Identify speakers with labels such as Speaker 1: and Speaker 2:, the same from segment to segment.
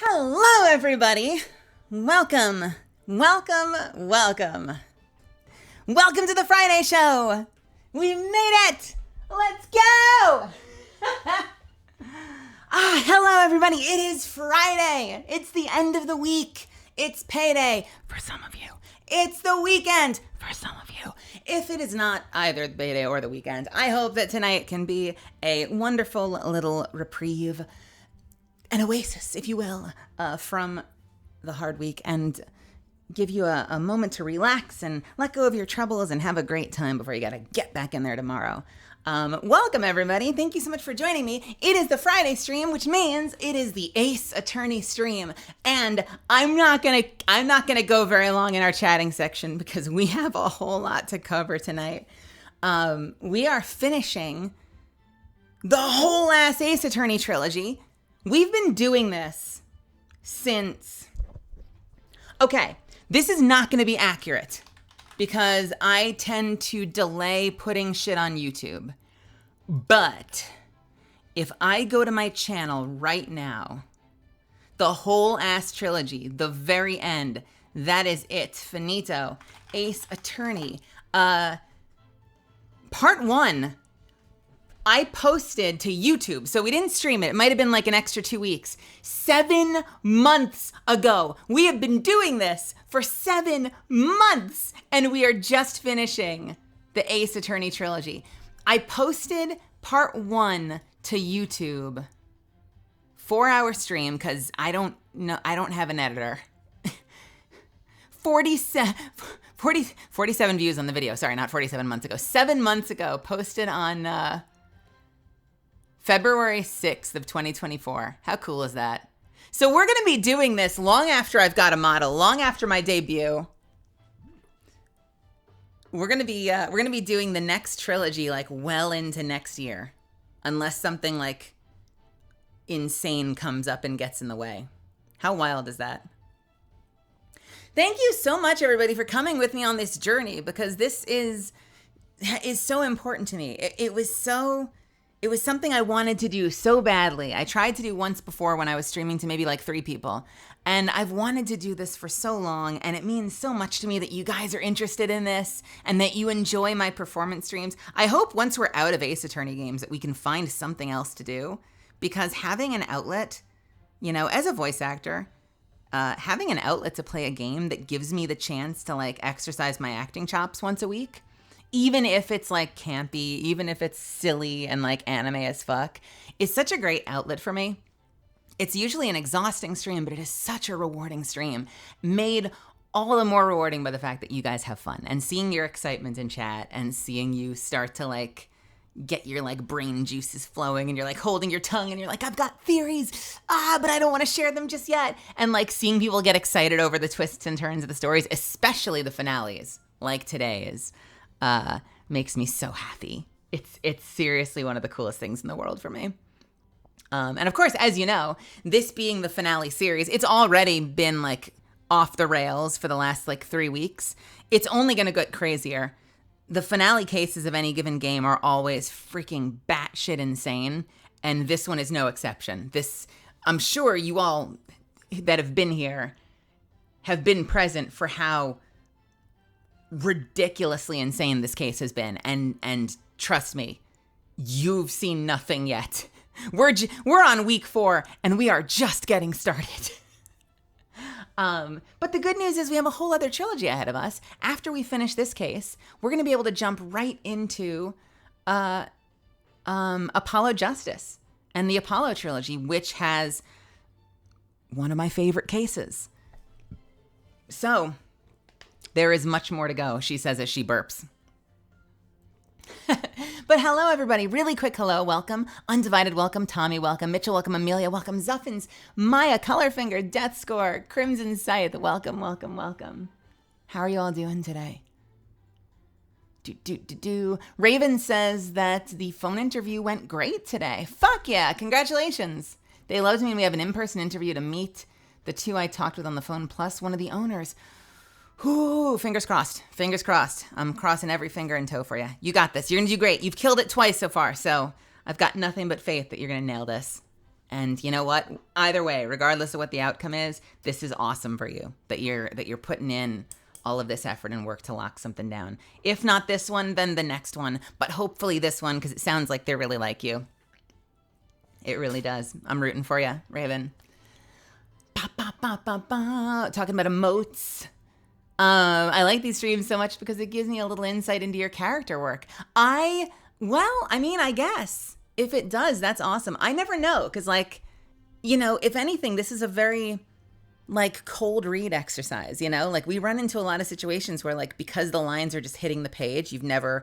Speaker 1: Hello, everybody. Welcome to the Friday show. We made it. Let's go. Hello, everybody. It is Friday. It's the end of the week. It's payday for some of you. It's the weekend for some of you. If it is not either the payday or the weekend, I hope that tonight can be a wonderful little reprieve, an oasis, if you will, from the hard week, and give you a moment to relax and let go of your troubles and have a great time before you got to get back in there tomorrow. Welcome, everybody. Thank you so much for joining me. It is the Friday stream, which means it is the Ace Attorney stream. And I'm not gonna go very long in our chatting section because we have a whole lot to cover tonight. We are finishing the whole ass Ace Attorney trilogy. We've been doing this since... Okay, this is not going to be accurate because I tend to delay putting shit on YouTube. But if I go to my channel right now, the whole ass trilogy, the very end, that is it. Finito. Ace Attorney. Part 1... I posted to YouTube, so we didn't stream it. It might have been like an extra 2 weeks. 7 months ago. We have been doing this for 7 months, and we are just finishing the Ace Attorney trilogy. I posted part 1 to YouTube. 4-hour stream, because I don't have an editor. 47 views on the video. Sorry, not 47 months ago. 7 months ago, posted on... February 6th of 2024. How cool is that? So we're going to be doing this long after I've got a model, long after my debut. We're going to be doing the next trilogy like well into next year, unless something like insane comes up and gets in the way. How wild is that? Thank you so much, everybody, for coming with me on this journey, because this is so important to me. It was something I wanted to do so badly. I tried to do once before when I was streaming to maybe like 3 people. And I've wanted to do this for so long, and it means so much to me that you guys are interested in this and that you enjoy my performance streams. I hope once we're out of Ace Attorney games that we can find something else to do, because having an outlet, as a voice actor, having an outlet to play a game that gives me the chance to like exercise my acting chops once a week, even if it's like campy, even if it's silly and like anime as fuck, is such a great outlet for me. It's usually an exhausting stream, but it is such a rewarding stream, made all the more rewarding by the fact that you guys have fun and seeing your excitement in chat and seeing you start to like get your like brain juices flowing and you're like holding your tongue and you're like, I've got theories, but I don't want to share them just yet. And like seeing people get excited over the twists and turns of the stories, especially the finales, like today's. Makes me so happy. It's seriously one of the coolest things in the world for me. And of course, as you know, this being the finale series, it's already been like off the rails for the last like 3 weeks. It's only going to get crazier. The finale cases of any given game are always freaking batshit insane. And this one is no exception. I'm sure you all that have been here have been present for how ridiculously insane this case has been, and trust me, you've seen nothing yet. We're on week 4 and we are just getting started. But the good news is we have a whole other trilogy ahead of us. After we finish this case, we're going to be able to jump right into Apollo Justice and the Apollo trilogy, which has one of my favorite cases. So there is much more to go, she says as she burps. But hello, everybody. Really quick hello. Welcome. Undivided welcome. Tommy, welcome. Mitchell, welcome. Amelia, welcome. Zuffins, Maya, Colorfinger, Death Score, Crimson Scythe, welcome, welcome, welcome. How are you all doing today? Raven says that the phone interview went great today. Fuck yeah. Congratulations. They loved me, and we have an in-person interview to meet the 2 I talked with on the phone, plus one of the owners. Ooh, fingers crossed. Fingers crossed. I'm crossing every finger and toe for you. You got this. You're going to do great. You've killed it twice so far, so I've got nothing but faith that you're going to nail this. And you know what? Either way, regardless of what the outcome is, this is awesome for you that you're putting in all of this effort and work to lock something down. If not this one, then the next one, but hopefully this one, because it sounds like they really like you. It really does. I'm rooting for you, Raven. Talking about emotes. I like these streams so much because it gives me a little insight into your character work. I guess if it does, that's awesome. I never know because, like, you know, if anything, this is a very, like, cold read exercise, you know? Like, we run into a lot of situations where, like, because the lines are just hitting the page, you've never,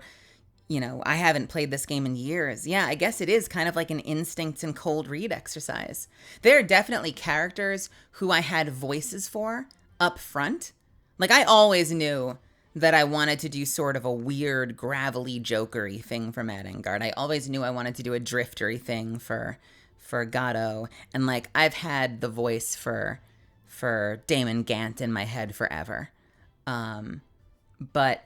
Speaker 1: you know, I haven't played this game in years. Yeah, I guess it is kind of like an instinct and cold read exercise. There are definitely characters who I had voices for up front. Like, I always knew that I wanted to do sort of a weird, gravelly, jokery thing for Madengard. I always knew I wanted to do a driftery thing for Gatto. And, like, I've had the voice for Damon Gant in my head forever. But,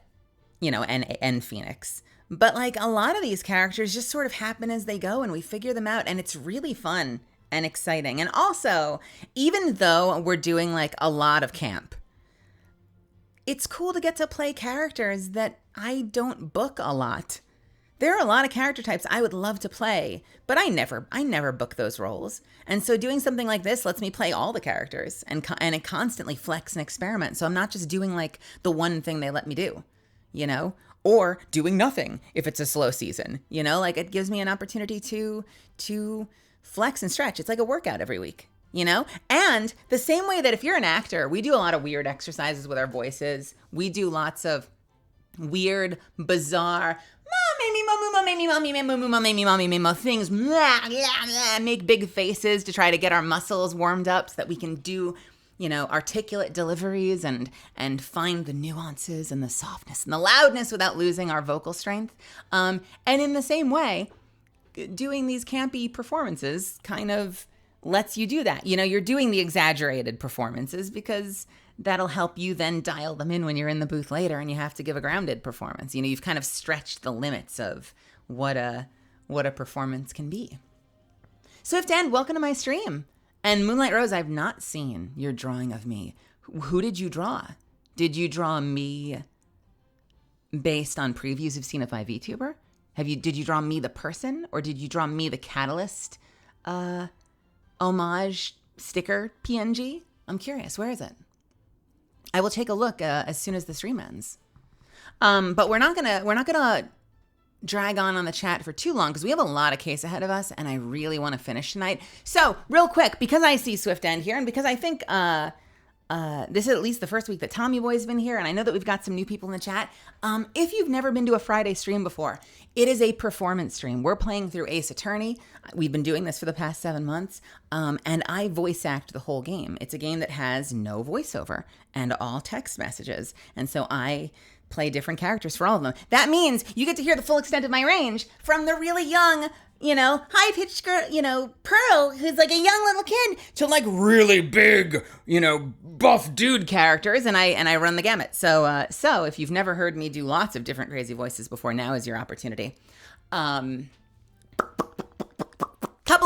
Speaker 1: you know, and Phoenix. But, like, a lot of these characters just sort of happen as they go, and we figure them out, and it's really fun and exciting. And also, even though we're doing, like, a lot of camp, it's cool to get to play characters that I don't book a lot. There are a lot of character types I would love to play, but I never book those roles. And so doing something like this lets me play all the characters and constantly flex and experiment. So I'm not just doing, like, the one thing they let me do, you know, or doing nothing if it's a slow season, you know, like, it gives me an opportunity to flex and stretch. It's like a workout every week, you know? And the same way that if you're an actor, we do a lot of weird exercises with our voices. We do lots of weird, bizarre, things, make big faces to try to get our muscles warmed up so that we can do, you know, articulate deliveries and find the nuances and the softness and the loudness without losing our vocal strength. And in the same way, doing these campy performances kind of lets you do that. You know, you're doing the exaggerated performances because that'll help you then dial them in when you're in the booth later and you have to give a grounded performance. You know, you've kind of stretched the limits of what a performance can be. Swift End, welcome to my stream. And Moonlight Rose, I've not seen your drawing of me. Who did you draw? Did you draw me based on previews you've seen of my VTuber? Did you draw me the person, or did you draw me the Catalyst homage sticker PNG? I'm curious. Where is it? I will take a look as soon as the stream ends. But we're not gonna drag on the chat for too long because we have a lot of case ahead of us and I really want to finish tonight. So real quick, because I see Swift End here and because I think this is at least the first week that Tommy Boy's been here and I know that we've got some new people in the chat. If you've never been to a Friday stream before, it is a performance stream. We're playing through Ace Attorney. We've been doing this for the past 7 months and I voice act the whole game. It's a game that has no voiceover and all text messages. And so I play different characters for all of them. That means you get to hear the full extent of my range from the really young, you know, high-pitched girl, you know, Pearl, who's like a young little kid, to like really big, you know, buff dude characters, and I run the gamut. So if you've never heard me do lots of different crazy voices before, now is your opportunity. Couple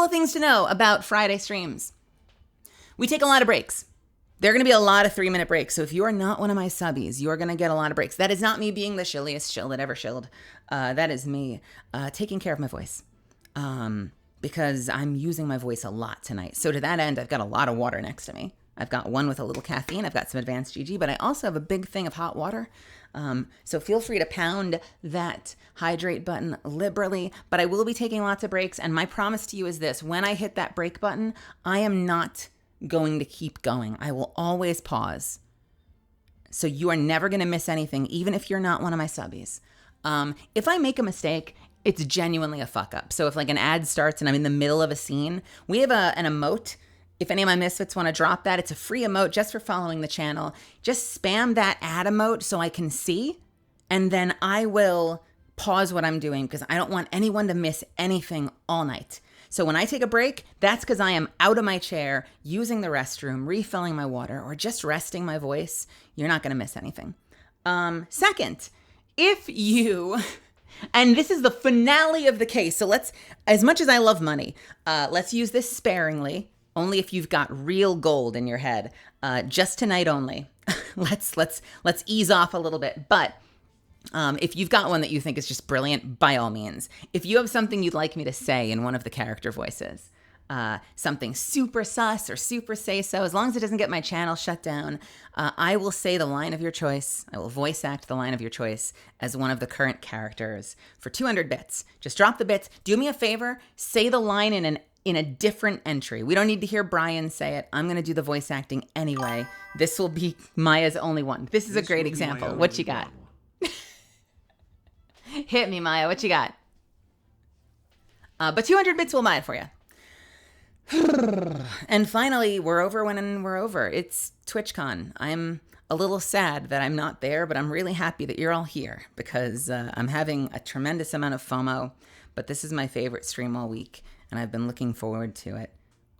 Speaker 1: of things to know about Friday streams. We take a lot of breaks. There are going to be a lot of 3-minute breaks. So if you are not one of my subbies, you are going to get a lot of breaks. That is not me being the shilliest shill that ever shilled. That is me taking care of my voice because I'm using my voice a lot tonight. So to that end, I've got a lot of water next to me. I've got one with a little caffeine. I've got some advanced GG, but I also have a big thing of hot water. So feel free to pound that hydrate button liberally, but I will be taking lots of breaks. And my promise to you is this: when I hit that break button, I am not going to keep going. I will always pause. So you are never going to miss anything, even if you're not one of my subbies. If I make a mistake, it's genuinely a fuck up. So if like an ad starts and I'm in the middle of a scene, we have an emote. If any of my misfits want to drop that, it's a free emote just for following the channel. Just spam that ad emote so I can see, and then I will pause what I'm doing because I don't want anyone to miss anything all night. So when I take a break, that's because I am out of my chair, using the restroom, refilling my water, or just resting my voice. You're not going to miss anything. Second, if you And this is the finale of the case. So let's, as much as I love money, let's use this sparingly. Only if you've got real gold in your head. Just tonight only. let's ease off a little bit. But if you've got one that you think is just brilliant, by all means. If you have something you'd like me to say in one of the character voices, something super sus or super say-so, as long as it doesn't get my channel shut down, I will say the line of your choice. I will voice act the line of your choice as one of the current characters for 200 bits. Just drop the bits. Do me a favor. Say the line in a different entry. We don't need to hear Brian say it. I'm going to do the voice acting anyway. This will be Maya's only one. This is a great example. What you got? Hit me, Maya. What you got? But 200 bits will buy it for you. And finally, we're over when we're over. It's TwitchCon. I'm a little sad that I'm not there, but I'm really happy that you're all here because I'm having a tremendous amount of FOMO. But this is my favorite stream all week, and I've been looking forward to it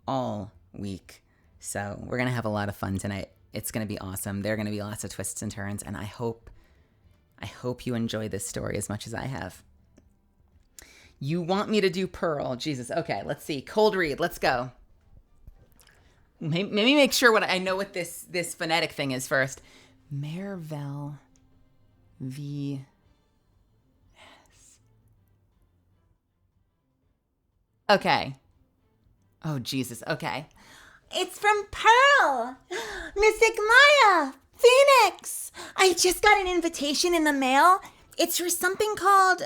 Speaker 1: all week. So we're going to have a lot of fun tonight. It's going to be awesome. There are going to be lots of twists and turns, and I hope you enjoy this story as much as I have. You want me to do Pearl? Jesus. Okay, let's see. Cold read. Let's go. Maybe make sure I know what this phonetic thing is first. Mervel V S. Okay. Oh, Jesus. Okay. It's from Pearl. Mystic Maya. Phoenix. I just got an invitation in the mail. It's for something called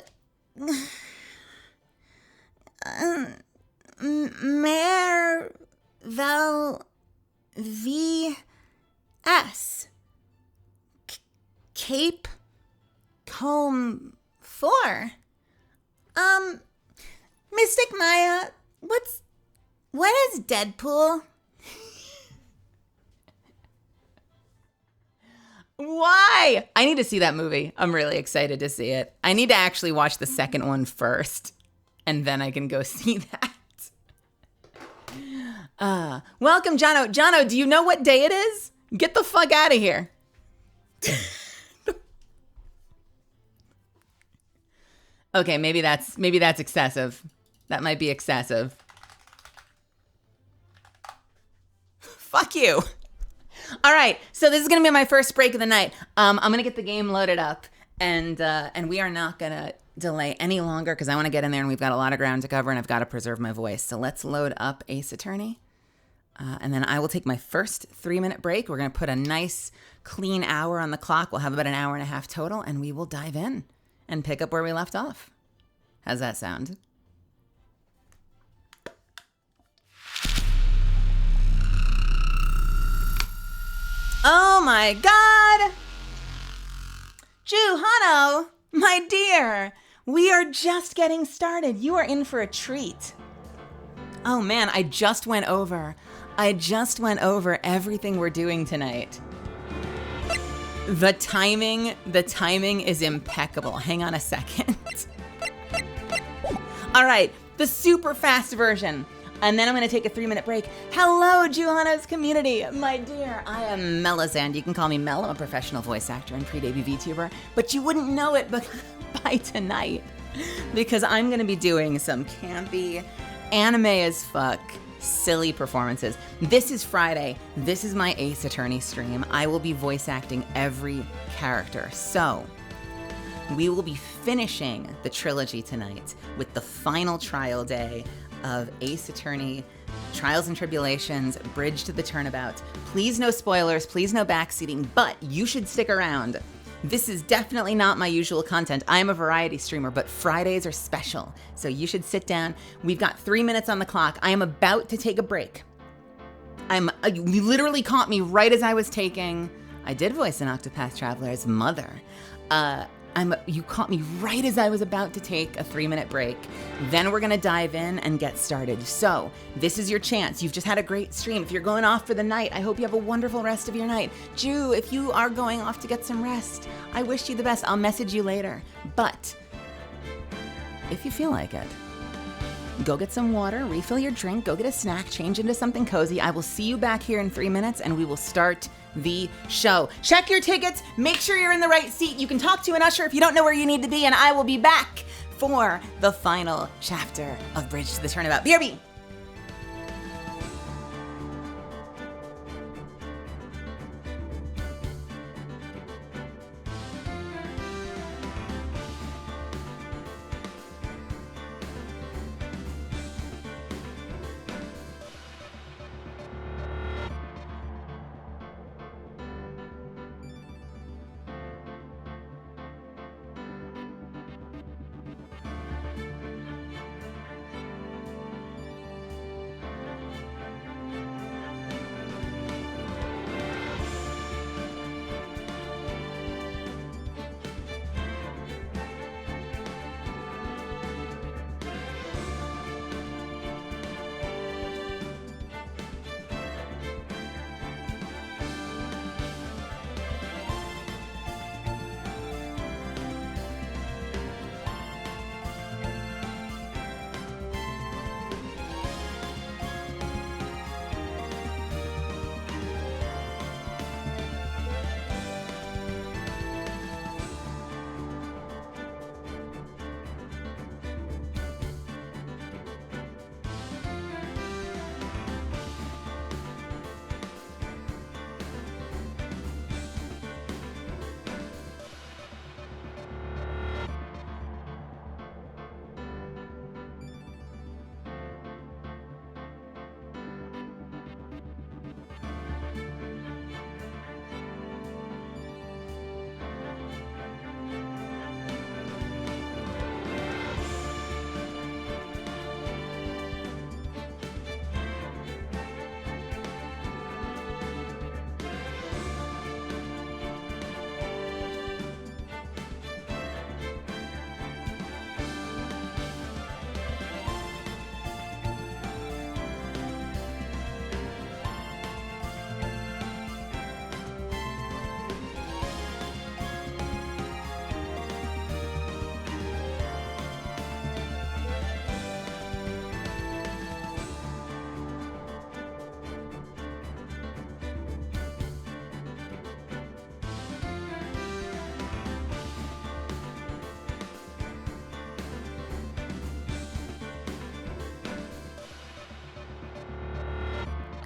Speaker 1: Mervel VS Cape Comb 4. Mystic Maya, what is Deadpool? Why? I need to see that movie. I'm really excited to see it. I need to actually watch the second one first, and then I can go see that. Welcome, Jono. Jono, do you know what day it is? Get the fuck out of here. Okay, maybe that's excessive. That might be excessive. Fuck you. All right, so this is gonna be my first break of the night. I'm gonna get the game loaded up, and we are not gonna delay any longer because I want to get in there, and we've got a lot of ground to cover, and I've got to preserve my voice. So let's load up Ace Attorney, and then I will take my first 3-minute break. We're gonna put a nice clean hour on the clock. We'll have about an hour and a half total, and we will dive in and pick up where we left off. How's that sound? Oh my God! Juhano, my dear, we are just getting started. You are in for a treat. Oh man, I just went over everything we're doing tonight. The timing is impeccable. Hang on a second. All right, the super fast version. And then I'm going to take a 3-minute break. Hello, Juhana's community. My dear, I am Melazand. You can call me Mel. I'm a professional voice actor and pre-debut VTuber. But you wouldn't know it by tonight because I'm going to be doing some campy, anime as fuck, silly performances. This is Friday. This is my Ace Attorney stream. I will be voice acting every character. So we will be finishing the trilogy tonight with the final trial day of Ace Attorney, Trials and Tribulations, Bridge to the Turnabout. Please no spoilers, please no backseating, but you should stick around. This is definitely not my usual content. I am a variety streamer, but Fridays are special, so you should sit down. We've got 3 minutes on the clock. I am about to take a break. You literally caught me right as I was taking, I did voice an Octopath Traveler's mother. You caught me right as I was about to take a 3-minute break. Then we're gonna dive in and get started. So this is your chance. You've just had a great stream. If you're going off for the night, I hope you have a wonderful rest of your night. Ju, if you are going off to get some rest, I wish you the best. I'll message you later. But if you feel like it, Go get some water, refill your drink, go get a snack, change into something cozy. I will see you back here in 3 minutes and we will start the show. Check your tickets, make sure you're in the right seat. You can talk to an usher if you don't know where you need to be, and I will be back for the final chapter of Bridge to the Turnabout. BRB!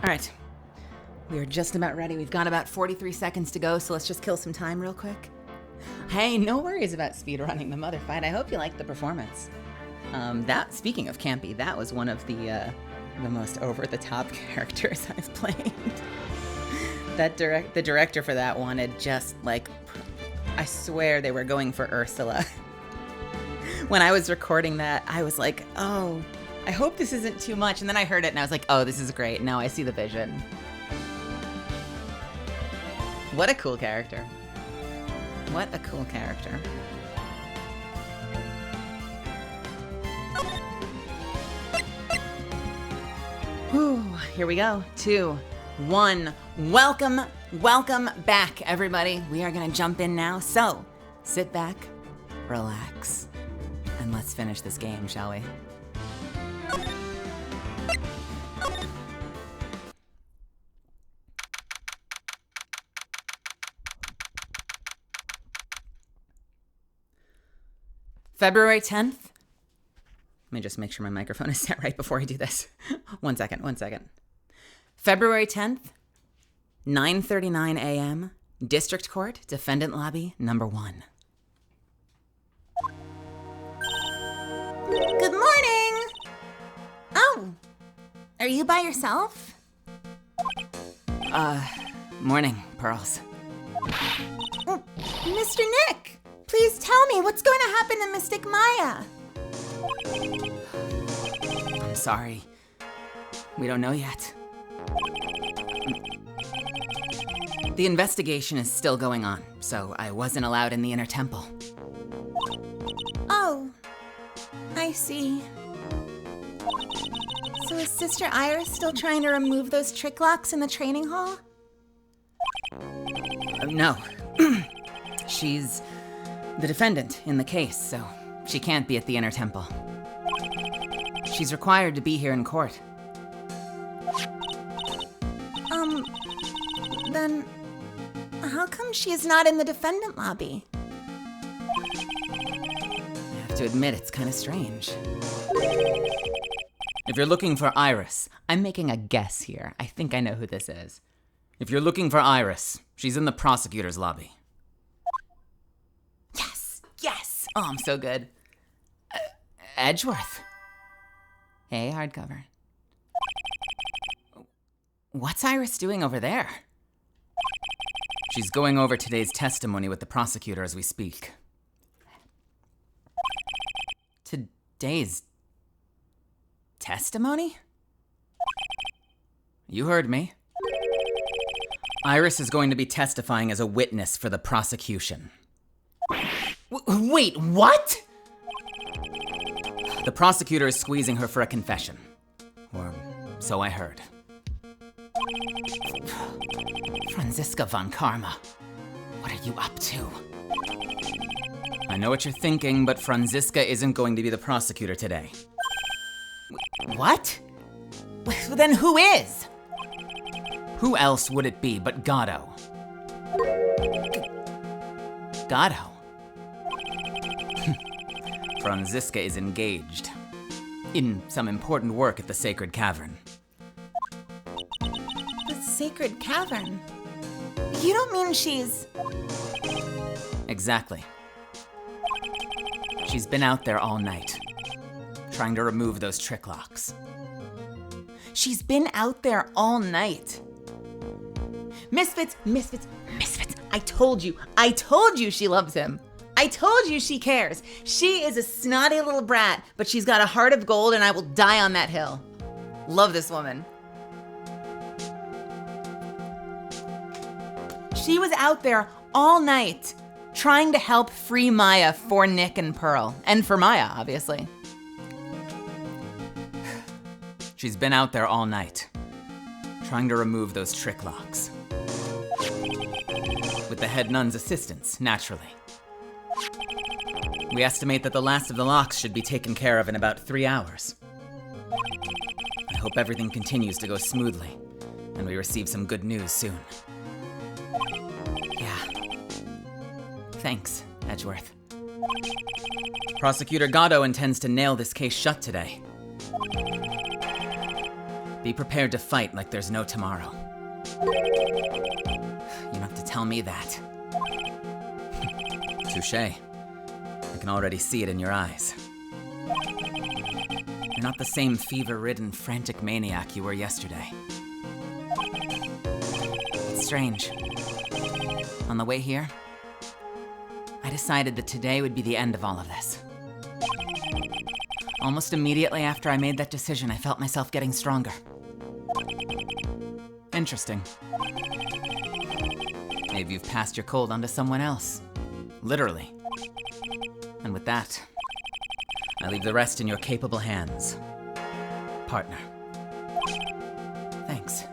Speaker 1: All right, we are just about ready. We've got about 43 seconds to go, so let's just kill some time real quick. Hey, no worries about speedrunning the mother fight. I hope you liked the performance. Speaking of campy, that was one of the most over-the-top characters I've played. The director for that wanted just like, I swear they were going for Ursula. When I was recording that, I was like, oh, I hope this isn't too much. And then I heard it and I was like, oh, this is great. Now I see the vision. What a cool character. What a cool character. Whew, here we go. 2, 1. Welcome back, everybody. We are gonna jump in now. So sit back, relax, and let's finish this game, shall we? February 10th. Let me just make sure my microphone is set right before I do this. One second. February 10th, 9:39 a.m., District Court, Defendant Lobby, number 1. Good morning! Oh, are you by yourself? Morning, Pearls. Oh, Mr. Nick, please tell me what's going to happen to Mystic Maya. I'm sorry. We don't know yet. The investigation is still going on, so I wasn't allowed in the inner temple. Oh, I see. So is Sister Iris still trying to remove those trick locks in the training hall? No. She's the defendant in the case, so she can't be at the inner temple. She's required to be here in court.
Speaker 2: Then how come she is not in the defendant lobby?
Speaker 1: I have to admit, it's kind of strange. If you're looking for Iris, I'm making a guess here. I think I know who this is. If you're looking for Iris, she's in the prosecutor's lobby. Yes! Yes! Oh, I'm so good. Edgeworth. Hey, hardcover. What's Iris doing over there? She's going over today's testimony with the prosecutor as we speak. Today's testimony? You heard me. Iris is going to be testifying as a witness for the prosecution. Wait, what? The prosecutor is squeezing her for a confession. Or so I heard. Franziska von Karma, what are you up to? I know what you're thinking, but Franziska isn't going to be the prosecutor today. What? Then who is? Who else would it be but Gatto? Gatto? Franziska is engaged in some important work at the Sacred Cavern.
Speaker 2: The Sacred Cavern? You don't mean she's...
Speaker 1: Exactly. She's been out there all night, trying to remove those trick locks.
Speaker 2: She's been out there all night. Misfits. I told you she loves him. I told you she cares. She is a snotty little brat, but she's got a heart of gold and I will die on that hill. Love this woman. She was out there all night trying to help free Maya for Nick and Pearl. And for Maya, obviously.
Speaker 1: She's been out there all night, trying to remove those trick locks. With the head nun's assistance, naturally. We estimate that the last of the locks should be taken care of in about 3 hours. I hope everything continues to go smoothly, and we receive some good news soon. Yeah. Thanks, Edgeworth. Prosecutor Gatto intends to nail this case shut today. Be prepared to fight like there's no tomorrow. You don't have to tell me that. Touché. I can already see it in your eyes. You're not the same fever-ridden, frantic maniac you were yesterday. It's strange. On the way here, I decided that today would be the end of all of this. Almost immediately after I made that decision, I felt myself getting stronger. Interesting. Maybe you've passed your cold onto someone else. Literally. And with that, I leave the rest in your capable hands. Partner. Thanks.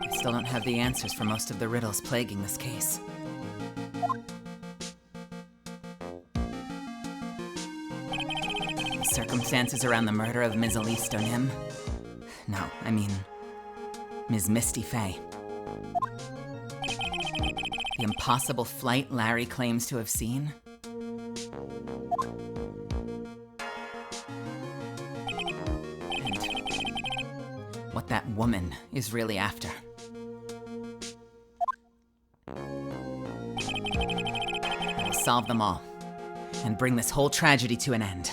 Speaker 1: I still don't have the answers for most of the riddles plaguing this case. The circumstances around the murder of Ms. Elise Stonim? No, I mean, Ms. Misty Fey. The impossible flight Larry claims to have seen? And what that woman is really after. I will solve them all and bring this whole tragedy to an end.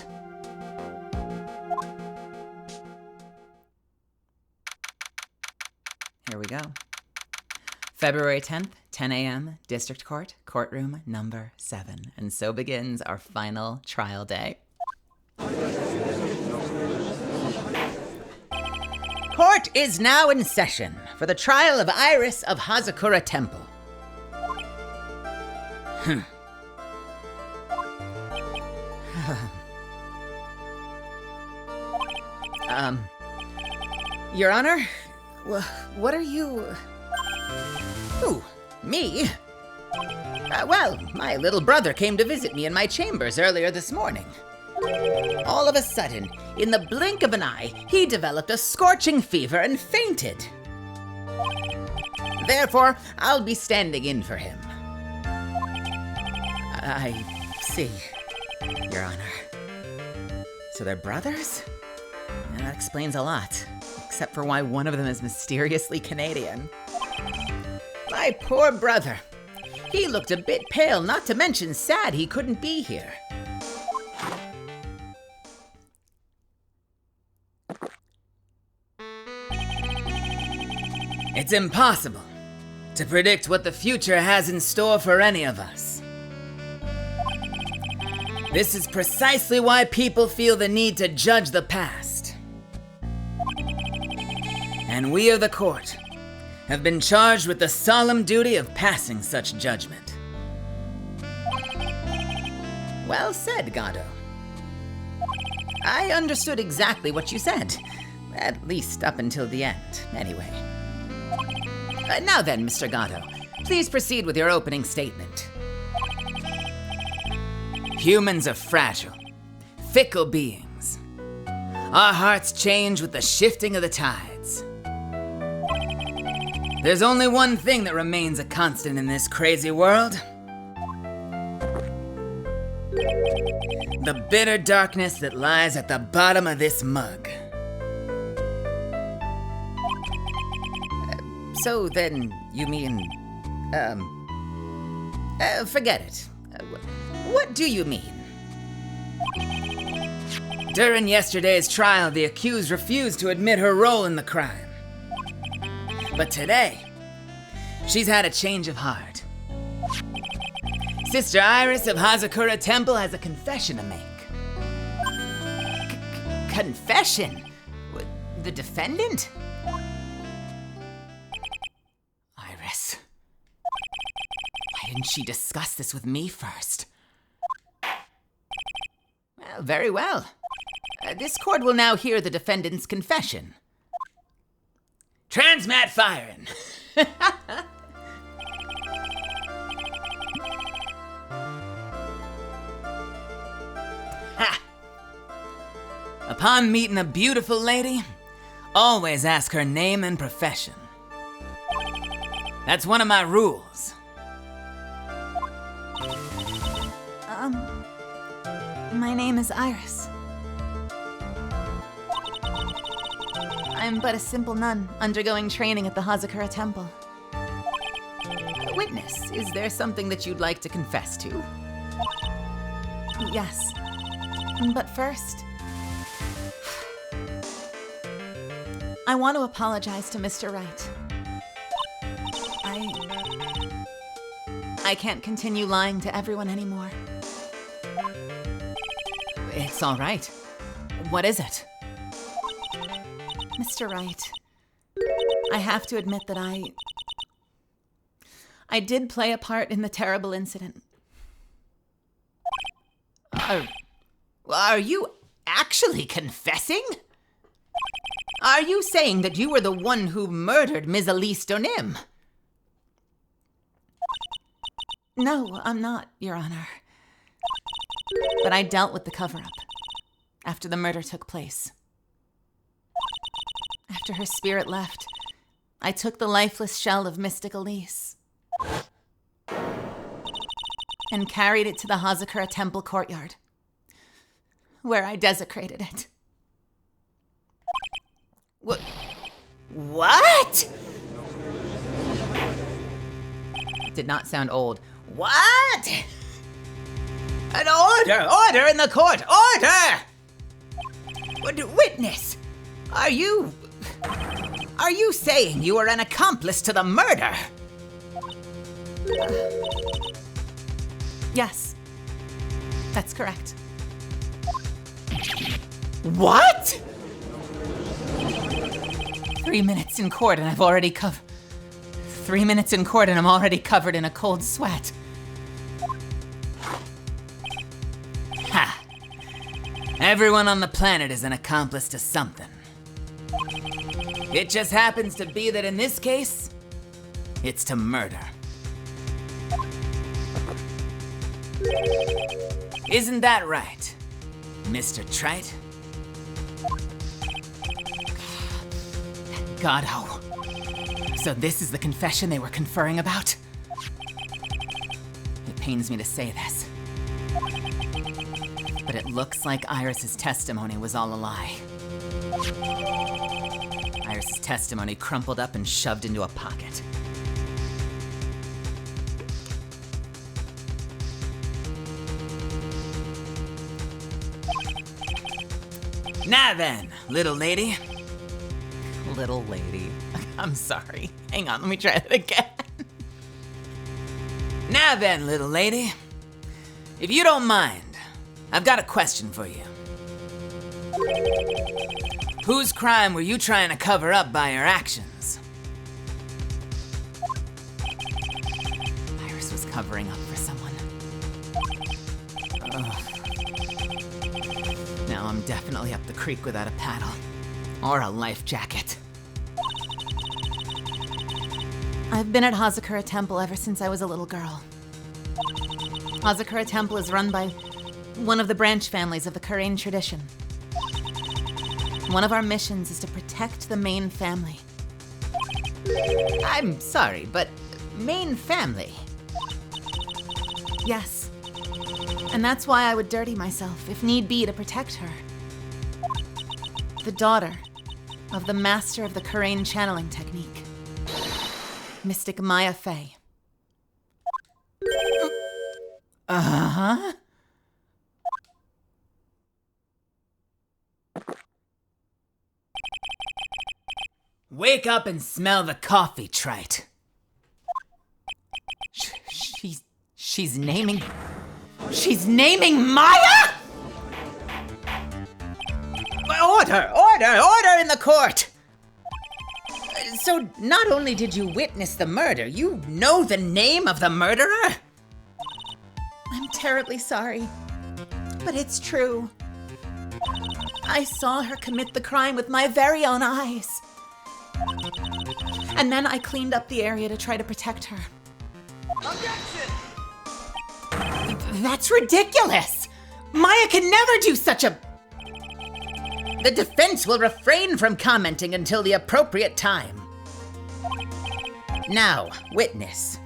Speaker 1: Here we go. February 10th, 10 a.m., District Court, courtroom number 7. And so begins our final trial day. Court is now in session for the trial of Iris of Hazakura Temple. Your Honor, what are you... Who? Me? Well, my little brother came to visit me in my chambers earlier this morning. All of a sudden, in the blink of an eye, he developed a scorching fever and fainted. Therefore, I'll be standing in for him. I see, Your Honor. So they're brothers? Yeah, that explains a lot, except for why one of them is mysteriously Canadian. My poor brother. He looked a bit pale, not to mention sad he couldn't be here. It's impossible to predict what the future has in store for any of us. This is precisely why people feel the need to judge the past. And we of the court have been charged with the solemn duty of passing such judgment. Well said, Gatto. I understood exactly what you said, at least up until the end, anyway. Now then, Mr. Gatto, please proceed with your opening statement. Humans are fragile, fickle beings. Our hearts change with the shifting of the tides. There's only one thing that remains a constant in this crazy world. The bitter darkness that lies at the bottom of this mug. So then, you mean, forget it. What do you mean? During yesterday's trial, the accused refused to admit her role in the crime. But today, she's had a change of heart. Sister Iris of Hazakura Temple has a confession to make. Confession? The defendant? Iris. Why didn't she discuss this with me first? Well, very well. This court will now hear the defendant's confession. Transmat firing! Ha! Upon meeting a beautiful lady, always ask her name and profession. That's one of my rules.
Speaker 2: My name is Iris. I'm but a simple nun undergoing training at the Hazakura Temple.
Speaker 1: Witness, is there something that you'd like to confess to?
Speaker 2: Yes. But first, I want to apologize to Mr. Wright. I can't continue lying to everyone anymore.
Speaker 1: It's all right. What is it?
Speaker 2: Mr. Wright, I have to admit that I did play a part in the terrible incident.
Speaker 1: Are you actually confessing? Are you saying that you were the one who murdered Ms. Elise Donim?
Speaker 2: No, I'm not, Your Honor. But I dealt with the cover-up after the murder took place. After her spirit left, I took the lifeless shell of Mystic Elise and carried it to the Hazakura Temple courtyard, where I desecrated it.
Speaker 1: What? Did not sound old. What? An order! Order in the court! Order! Witness, are you saying you are an accomplice to the murder?
Speaker 2: Yes, that's correct.
Speaker 1: What?
Speaker 2: 3 minutes in court and I've already 3 minutes in court and I'm already covered in a cold sweat.
Speaker 1: Ha! Everyone on the planet is an accomplice to something. It just happens to be that in this case, it's to murder.
Speaker 2: Isn't that right, Mr. Trite? God-ho. So this is the confession they were conferring about? It pains me to say this, but it looks like Iris's testimony was all a lie. Iris's testimony crumpled up and shoved into a pocket. Now then, little lady.
Speaker 1: Little lady. I'm sorry. Hang on, let me try that again.
Speaker 2: Now then, little lady. If you don't mind, I've got a question for you. Whose crime were you trying to cover up by your actions?
Speaker 1: Iris was covering up for someone. Ugh. Now I'm definitely up the creek without a paddle. Or a life jacket.
Speaker 2: I've been at Hazakura Temple ever since I was a little girl. Hazakura Temple is run by one of the branch families of the Kurain tradition. One of our missions is to protect the main family.
Speaker 1: I'm sorry, but main family?
Speaker 2: Yes. And that's why I would dirty myself, if need be, to protect her. The daughter of the master of the Kurain channeling technique, Mystic Maya Fey.
Speaker 1: Uh-huh.
Speaker 2: Wake up and smell the coffee, Trite.
Speaker 1: She's naming Maya? Order in the court! So not only did you witness the murder, you know the name of the murderer?
Speaker 2: I'm terribly sorry, but it's true. I saw her commit the crime with my very own eyes. And then I cleaned up the area to try to protect her.
Speaker 3: Objection!
Speaker 1: That's ridiculous! Maya can never do such a... The defense will refrain from commenting until the appropriate time. Now, witness,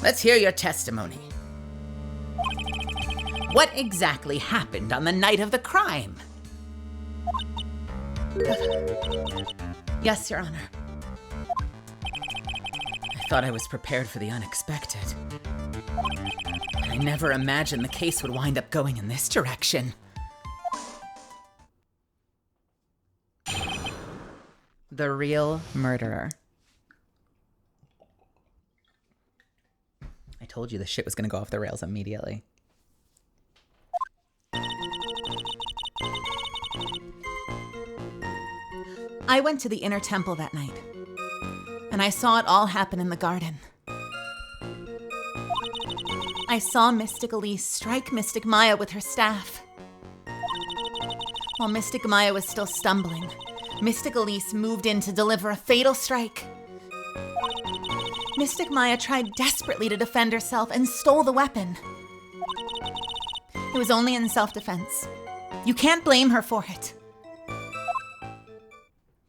Speaker 1: let's hear your testimony. What exactly happened on the night of the crime?
Speaker 2: Yes, Your Honor.
Speaker 1: I thought I was prepared for the unexpected. I never imagined the case would wind up going in this direction. The real murderer. I told you this shit was gonna go off the rails immediately.
Speaker 2: I went to the inner temple that night, and I saw it all happen in the garden. I saw Mystic Elise strike Mystic Maya with her staff. While Mystic Maya was still stumbling, Mystic Elise moved in to deliver a fatal strike. Mystic Maya tried desperately to defend herself and stole the weapon. It was only in self-defense. You can't blame her for it.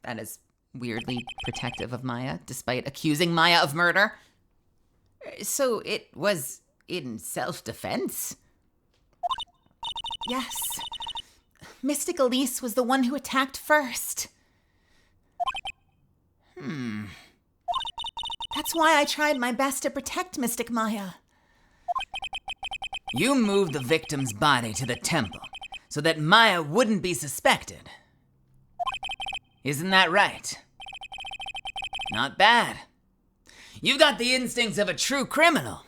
Speaker 1: That is weirdly protective of Maya, despite accusing Maya of murder. So it was in self-defense?
Speaker 2: Yes. Mystic Elise was the one who attacked first. That's why I tried my best to protect Mystic Maya.
Speaker 3: You moved the victim's body to the temple so that Maya wouldn't be suspected. Isn't that right? Not bad. You've got the instincts of a true criminal.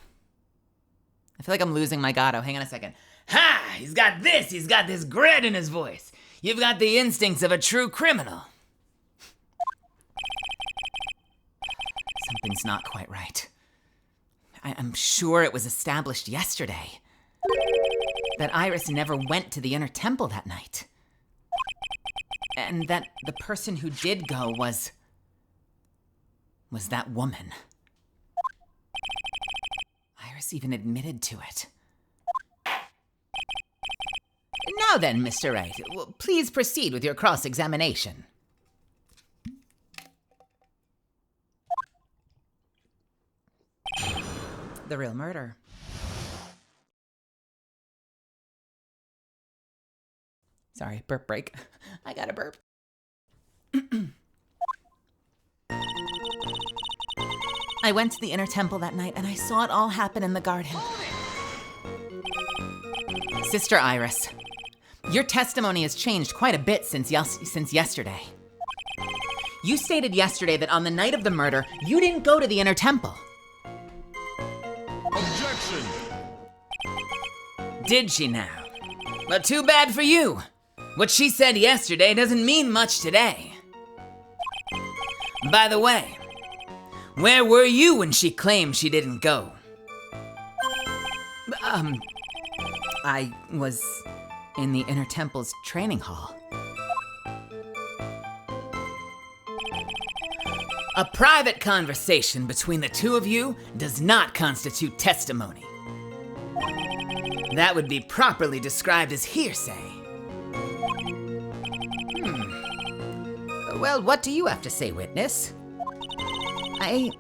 Speaker 1: I feel like I'm losing my gato. Hang on a second.
Speaker 3: Ha! He's got this grit in his voice. You've got the instincts of a true criminal.
Speaker 1: Something's not quite right. I'm sure it was established yesterday that Iris never went to the inner temple that night. And that the person who did go was that woman. Iris even admitted to it.
Speaker 3: Now then, Mr. Wright, please proceed with your cross-examination.
Speaker 1: The real murder. Sorry, burp break. I got a burp.
Speaker 2: I went to the inner temple that night and I saw it all happen in the garden.
Speaker 1: Sister Iris, your testimony has changed quite a bit since yesterday. You stated yesterday that on the night of the murder, you didn't go to the inner temple.
Speaker 4: Objection!
Speaker 3: Did she now? But too bad for you. What she said yesterday doesn't mean much today. By the way, where were you when she claimed she didn't go?
Speaker 1: I was in the inner temple's training hall.
Speaker 3: A private conversation between the two of you does not constitute testimony. That would be properly described as hearsay.
Speaker 1: Well, what do you have to say, witness?
Speaker 2: I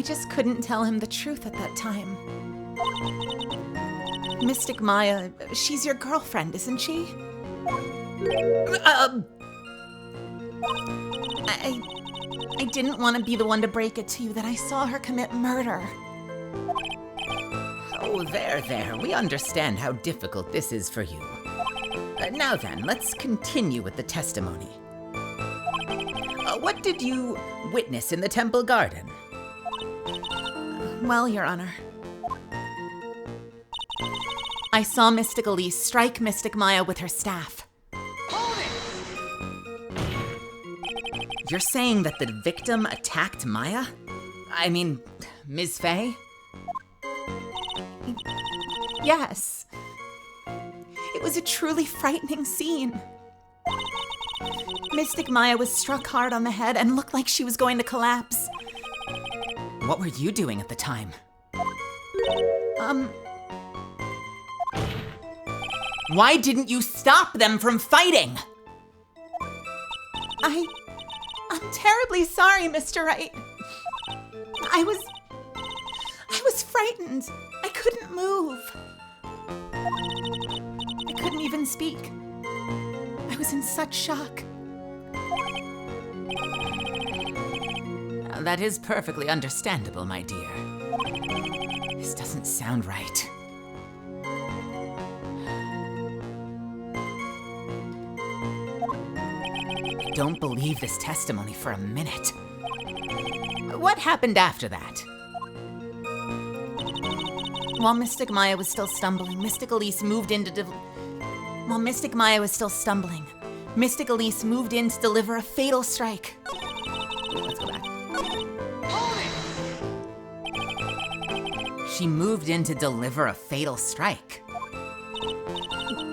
Speaker 2: just couldn't tell him the truth at that time. Mystic Maya, she's your girlfriend, isn't she? I didn't want to be the one to break it to you that I saw her commit murder.
Speaker 1: Oh, there. We understand how difficult this is for you. Now then, let's continue with the testimony. What did you witness in the temple garden?
Speaker 2: Well, Your Honor, I saw Mystic Elise strike Mystic Maya with her staff.
Speaker 1: You're saying that the victim attacked Maya? I mean, Ms. Faye?
Speaker 2: Yes. It was a truly frightening scene. Mystic Maya was struck hard on the head and looked like she was going to collapse.
Speaker 1: What were you doing at the time? Why didn't you stop them from fighting?
Speaker 2: I'm terribly sorry, Mr. Wright. I was frightened. I couldn't move. I couldn't even speak. I was in such shock.
Speaker 1: That is perfectly understandable, my dear. This doesn't sound right. I don't believe this testimony for a minute. What happened after that?
Speaker 2: While Mystic Maya was still stumbling, Mystic Elise moved in to deliver a fatal strike.
Speaker 1: Let's go back. She moved in to deliver a fatal strike.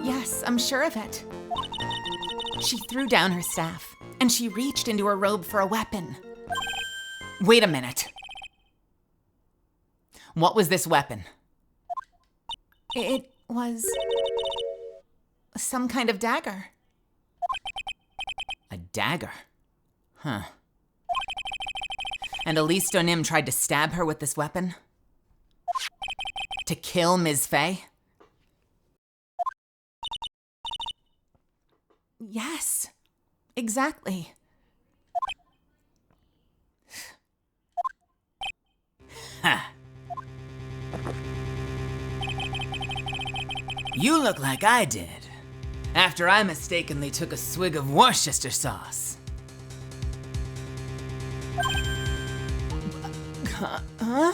Speaker 2: Yes, I'm sure of it. She threw down her staff, and she reached into her robe for a weapon.
Speaker 1: Wait a minute. What was this weapon?
Speaker 2: It was some kind of dagger.
Speaker 1: A dagger? Huh. And Elise Donim tried to stab her with this weapon? To kill Ms. Faye?
Speaker 2: Yes, exactly.
Speaker 3: Huh. You look like I did, after I mistakenly took a swig of Worcestershire sauce.
Speaker 2: Huh?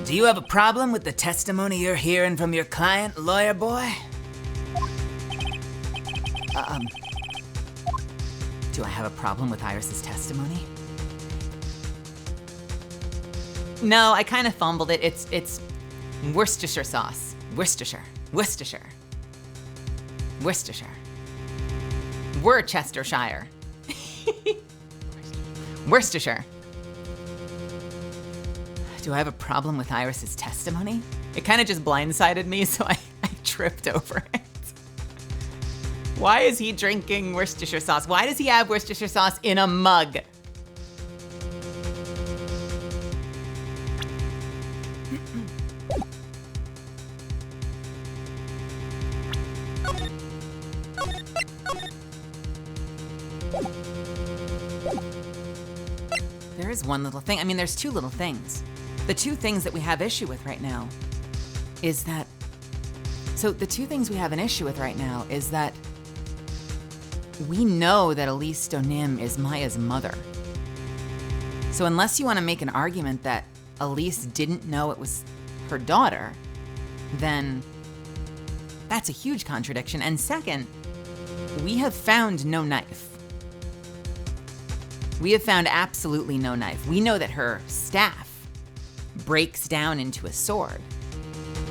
Speaker 3: Do you have a problem with the testimony you're hearing from your client, lawyer boy?
Speaker 1: Do I have a problem with Iris's testimony? No, I kind of fumbled it. It's Worcestershire sauce. Worcestershire. Worcestershire. Worcestershire. Do I have a problem with Iris's testimony?
Speaker 2: It kind of just blindsided me, so I tripped over it. Why is he drinking Worcestershire sauce? Why does he have Worcestershire sauce in a mug? There is one little thing. I mean, there's two little things. The two things that we have issue with right now is that... So the two things we have an issue with right now is that we know that Elise Donim is Maya's mother. So unless you want to make an argument that Elise didn't know it was her daughter, then that's a huge contradiction. And second, we have found no knife. We have found absolutely no knife. We know that her staff breaks down into a sword,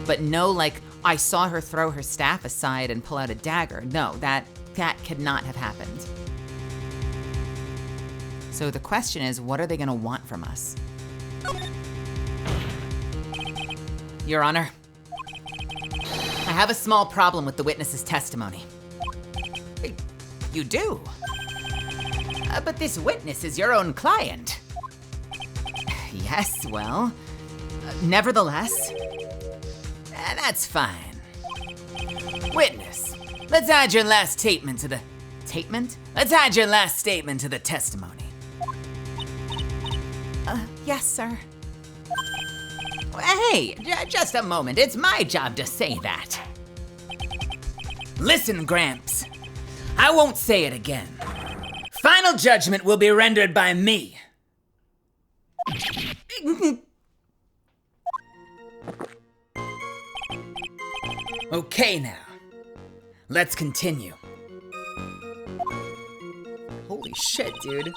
Speaker 2: but no, like, I saw her throw her staff aside and pull out a dagger. No, that could not have happened. So the question is, what are they gonna want from us? Your Honor, I have a small problem with the witness's testimony. You do? But this witness is your own client. Yes, well, nevertheless,
Speaker 3: That's fine. Witness, let's add your last statement to the...
Speaker 2: statement?
Speaker 3: Let's add your last statement to the testimony.
Speaker 2: Yes, sir.
Speaker 3: Hey, just a moment. It's my job to say that. Listen, Gramps. I won't say it again. Final judgment will be rendered by me. Okay now. Let's continue.
Speaker 2: Holy shit, dude.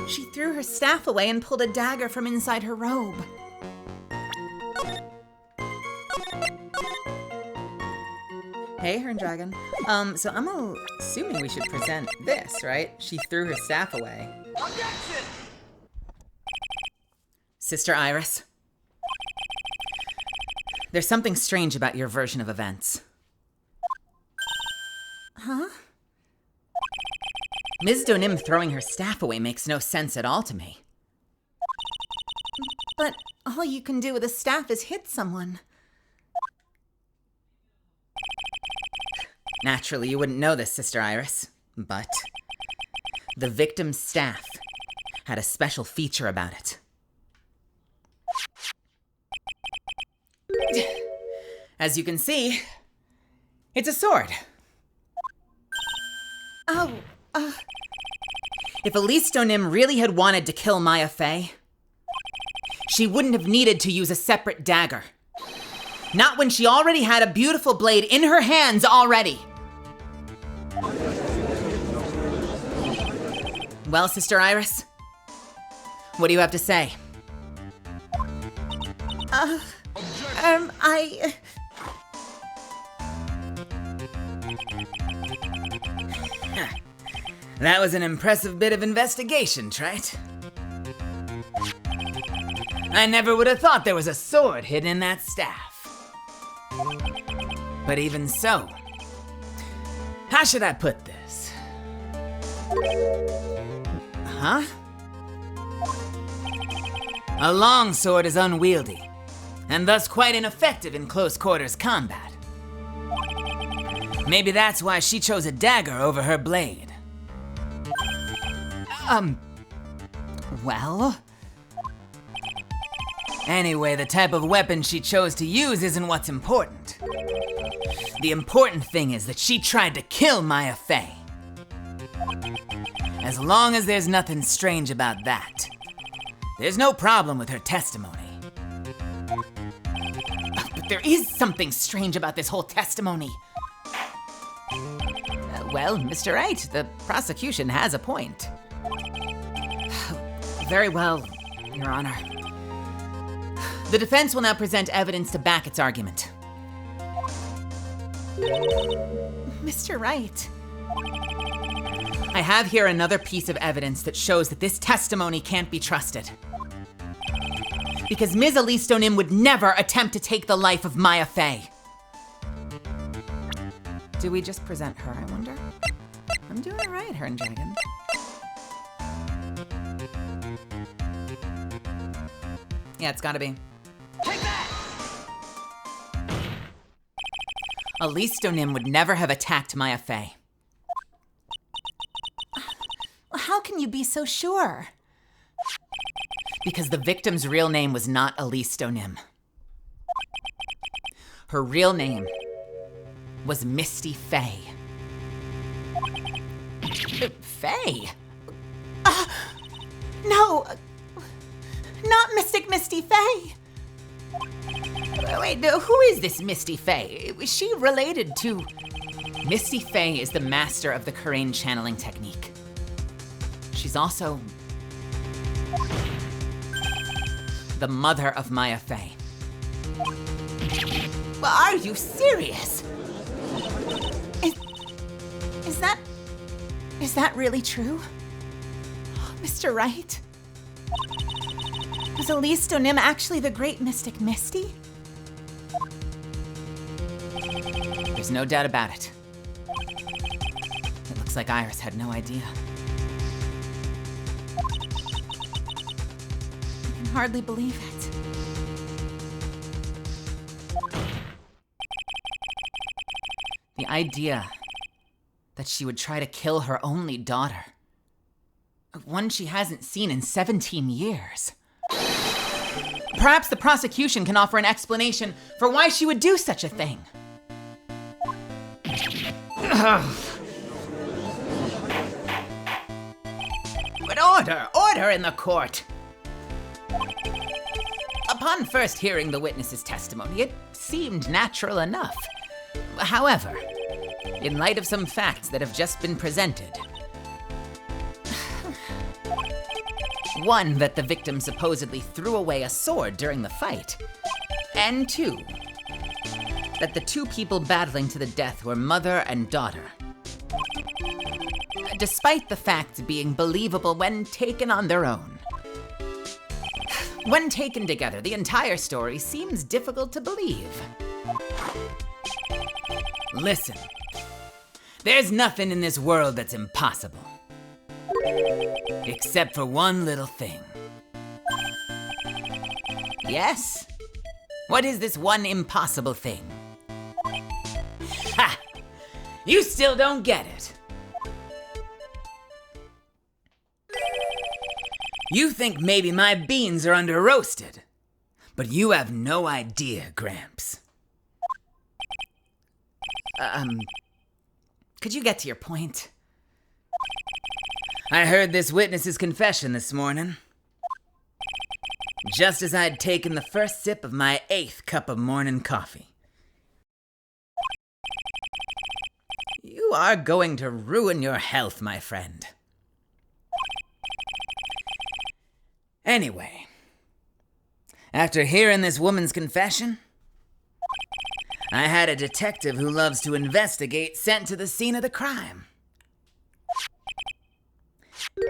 Speaker 2: She threw her staff away and pulled a dagger from inside her robe. Hey, Hern Dragon. So I'm assuming we should present this, right? She threw her staff away.
Speaker 4: Objection!
Speaker 2: Sister Iris. There's something strange about your version of events. Huh? Ms. Donim throwing her staff away makes no sense at all to me. But all you can do with a staff is hit someone. Naturally, you wouldn't know this, Sister Iris, but the victim's staff had a special feature about it. As you can see, it's a sword. Oh, If Elise Donim really had wanted to kill Maya Fey, she wouldn't have needed to use a separate dagger. Not when she already had a beautiful blade in her hands already. Well, Sister Iris, what do you have to say?
Speaker 3: That was an impressive bit of investigation, Trite. I never would have thought there was a sword hidden in that staff. But even so, how should I put this? Huh? A long sword is unwieldy, and thus quite ineffective in close quarters combat. Maybe that's why she chose a dagger over her blade.
Speaker 2: Well?
Speaker 3: Anyway, the type of weapon she chose to use isn't what's important. The important thing is that she tried to kill Maya Fey. As long as there's nothing strange about that, there's no problem with her testimony.
Speaker 2: But there is something strange about this whole testimony. Well, Mr. Wright, the prosecution has a point. Very well, Your Honor. The defense will now present evidence to back its argument. Mr. Wright. I have here another piece of evidence that shows that this testimony can't be trusted. Because Ms. Elise Stonim would never attempt to take the life of Maya Fey.
Speaker 1: Do we just present her, I wonder? I'm doing it right, Hern Dragon. Yeah, it's gotta be.
Speaker 2: Elise Stonim would never have attacked Maya Fey. How can you be so sure? Because the victim's real name was not Elise Stonim. Her real name was Misty Fey. Fey? No! Not Mystic Misty Fey! Wait, who is this Misty Fey? Was she related to... Misty Fey is the master of the Karain channeling technique. She's also... the mother of Maya Fey. Are you serious? Is that really true? Mr. Wright? Was Elise Stonim actually the great mystic Misty? There's no doubt about it. It looks like Iris had no idea. I can hardly believe it. The idea that she would try to kill her only daughter. One she hasn't seen in 17 years. Perhaps the prosecution can offer an explanation for why she would do such a thing. But order in the court. Upon first hearing the witness's testimony, it seemed natural enough. However, in light of some facts that have just been presented, one, that the victim supposedly threw away a sword during the fight, and two, that the two people battling to the death were mother and daughter. Despite the facts being believable when taken on their own. When taken together, the entire story seems difficult to believe. Listen, there's nothing in this world that's impossible. Except for one little thing. Yes? What is this one impossible thing? Ha! You still don't get it. You think maybe my beans are under roasted, but you have no idea, Gramps. Could you get to your point? I heard this witness's confession this morning. Just as I'd taken the first sip of my 8th cup of morning coffee. You are going to ruin your health, my friend. Anyway, after hearing this woman's confession, I had a detective who loves to investigate sent to the scene of the crime.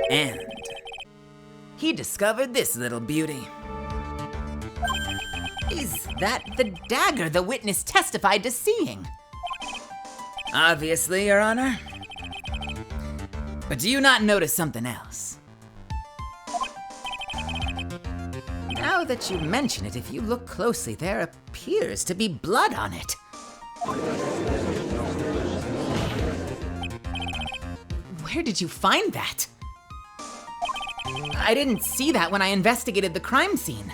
Speaker 2: And he discovered this little beauty. Is that the dagger the witness testified to seeing? Obviously, Your Honor. But do you not notice something else? Now that you mention it, if you look closely, there appears to be blood on it. Where did you find that? I didn't see that when I investigated the crime scene.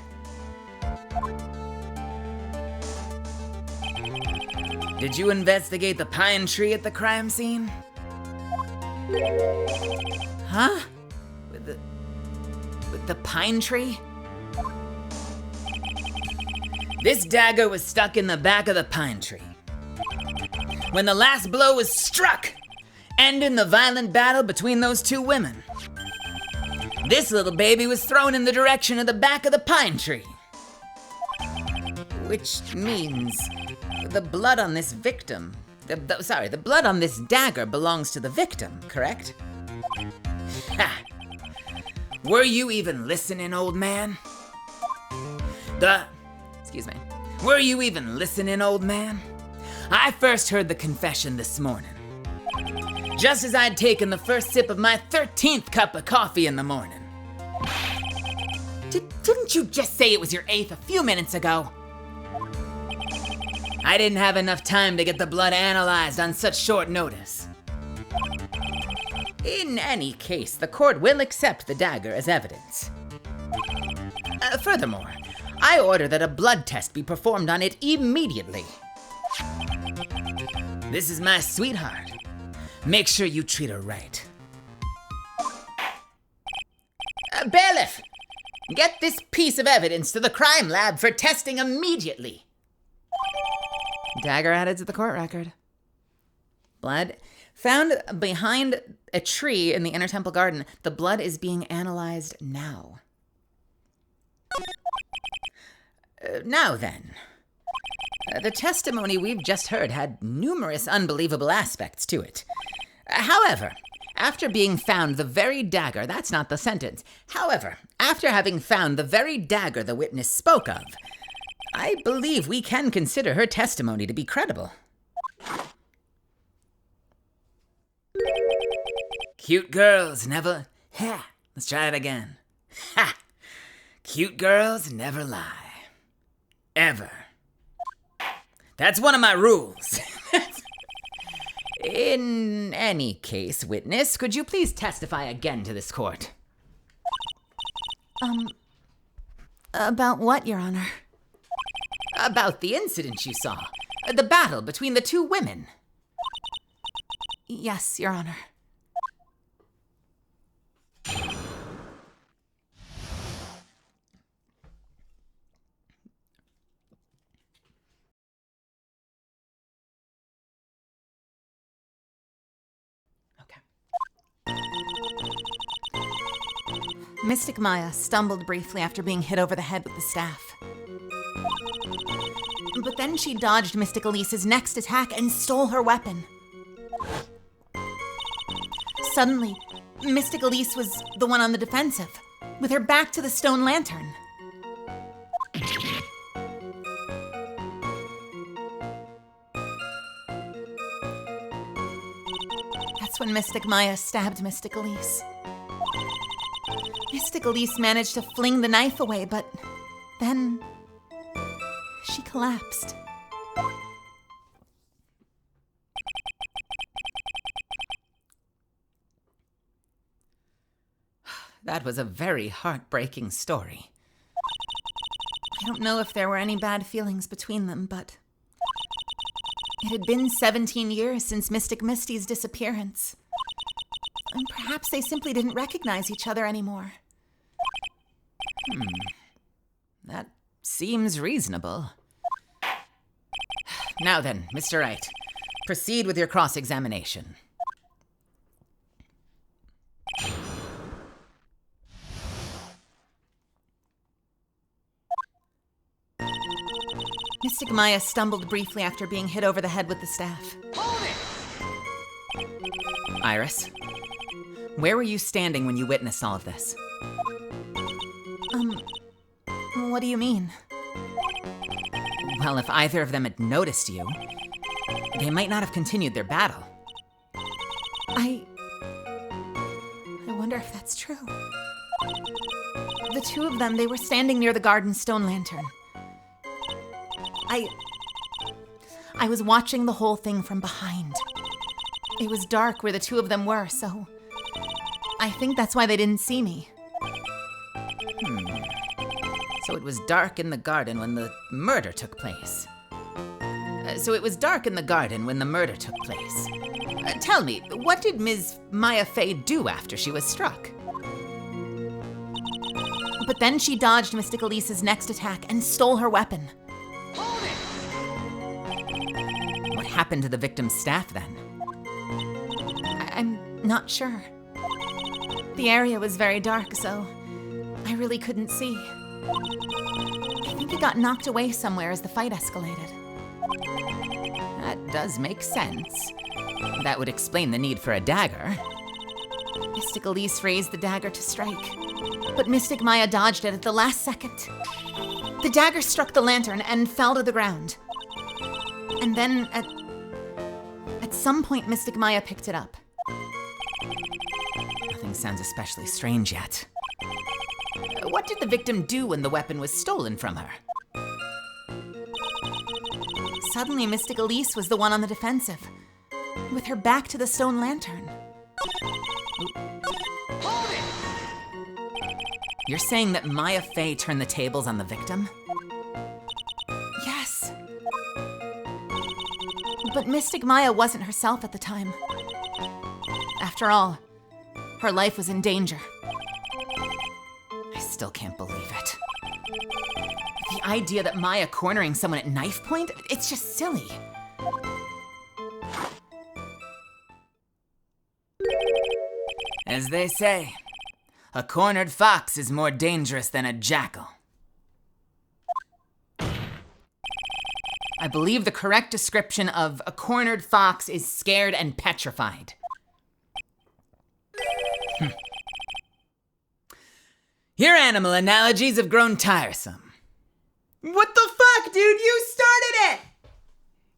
Speaker 2: Did you investigate the pine tree at the crime scene? Huh? With the pine tree? This dagger was stuck in the back of the pine tree. When the last blow was struck, ending the violent battle between those two women. This little baby was thrown in the direction of the back of the pine tree. Which means the blood on this victim, the blood on this dagger belongs to the victim, correct? Ha! Were you even listening, old man?
Speaker 1: Excuse me.
Speaker 3: Were you even listening, old man? I first heard the confession this morning. Just as I'd taken the first sip of my 13th cup of coffee in the morning.
Speaker 2: Didn't you just say it was your 8th a few minutes ago?
Speaker 3: I didn't have enough time to get the blood analyzed on such short notice.
Speaker 1: In any case, the court will accept the dagger as evidence. Furthermore, I order that a blood test be performed on it immediately.
Speaker 3: This is my sweetheart. Make sure you treat her right.
Speaker 1: Bailiff, get this piece of evidence to the crime lab for testing immediately.
Speaker 2: Dagger added to the court record.
Speaker 1: Blood found behind a tree in the Inner Temple Garden. The blood is being analyzed now. Now then, the testimony we've just heard had numerous unbelievable aspects to it. However, after being found the very dagger, that's not the sentence. However, after having found the very dagger the witness spoke of, I believe we can consider her testimony to be credible.
Speaker 3: Cute girls never... Ha! Let's try it again. Ha! Cute girls never lie. Ever. That's one of my rules.
Speaker 1: In any case, witness, could you please testify again to this court?
Speaker 2: About what, Your Honor?
Speaker 1: About the incident you saw. The battle between the two women.
Speaker 2: Yes, Your Honor. Mystic Maya stumbled briefly after being hit over the head with the staff. But then she dodged Mystic Elise's next attack and stole her weapon. Suddenly, Mystic Elise was the one on the defensive, with her back to the stone lantern. That's when Mystic Maya stabbed Mystic Elise. Mystic Elise managed to fling the knife away, but then she collapsed.
Speaker 1: That was a very heartbreaking story.
Speaker 2: I don't know if there were any bad feelings between them, but it had been 17 years since Mystic Misty's disappearance. And perhaps they simply didn't recognize each other anymore.
Speaker 1: That seems reasonable. Now then, Mr. Wright, proceed with your cross-examination.
Speaker 2: Mystic Maya stumbled briefly after being hit over the head with the staff.
Speaker 1: Iris, where were you standing when you witnessed all of this?
Speaker 2: What do you mean?
Speaker 1: Well, if either of them had noticed you, they might not have continued their battle.
Speaker 2: I wonder if that's true. The two of them, they were standing near the garden stone lantern. I was watching the whole thing from behind. It was dark where the two of them were, so I think that's why they didn't see me.
Speaker 1: So it was dark in the garden when the murder took place. Tell me, what did Ms. Maya Fey do after she was struck?
Speaker 2: But then she dodged Mystic Elise's next attack and stole her weapon.
Speaker 1: What happened to the victim's staff then?
Speaker 2: I'm not sure. The area was very dark, so I really couldn't see. I think it got knocked away somewhere as the fight escalated.
Speaker 1: That does make sense. That would explain the need for a dagger.
Speaker 2: Mystic Elise raised the dagger to strike, but Mystic Maya dodged it at the last second. The dagger struck the lantern and fell to the ground. And then at some point, Mystic Maya picked it up.
Speaker 3: Nothing sounds especially strange yet. What did the victim do when the weapon was stolen from her?
Speaker 2: Suddenly, Mystic Elise was the one on the defensive, with her back to the stone lantern.
Speaker 3: You're saying that Maya Fey turned the tables on the victim?
Speaker 2: Yes. But Mystic Maya wasn't herself at the time. After all, her life was in danger.
Speaker 3: I still can't believe it. The idea that Maya cornering someone at knife point, it's just silly. As they say, a cornered fox is more dangerous than a jackal. I believe the correct description of a cornered fox is scared and petrified. Your animal analogies have grown tiresome.
Speaker 2: What the fuck, dude? You started it!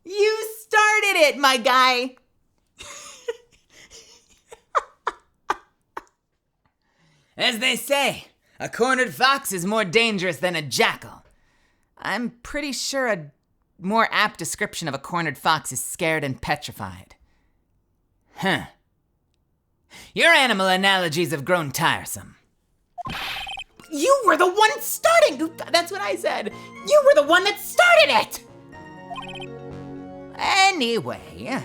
Speaker 2: You started it, my guy!
Speaker 3: As they say, a cornered fox is more dangerous than a jackal. I'm pretty sure a more apt description of a cornered fox is scared and petrified. Huh. Your animal analogies have grown tiresome.
Speaker 2: You were the one starting! That's what I said. You were the one that started it!
Speaker 3: Anyway,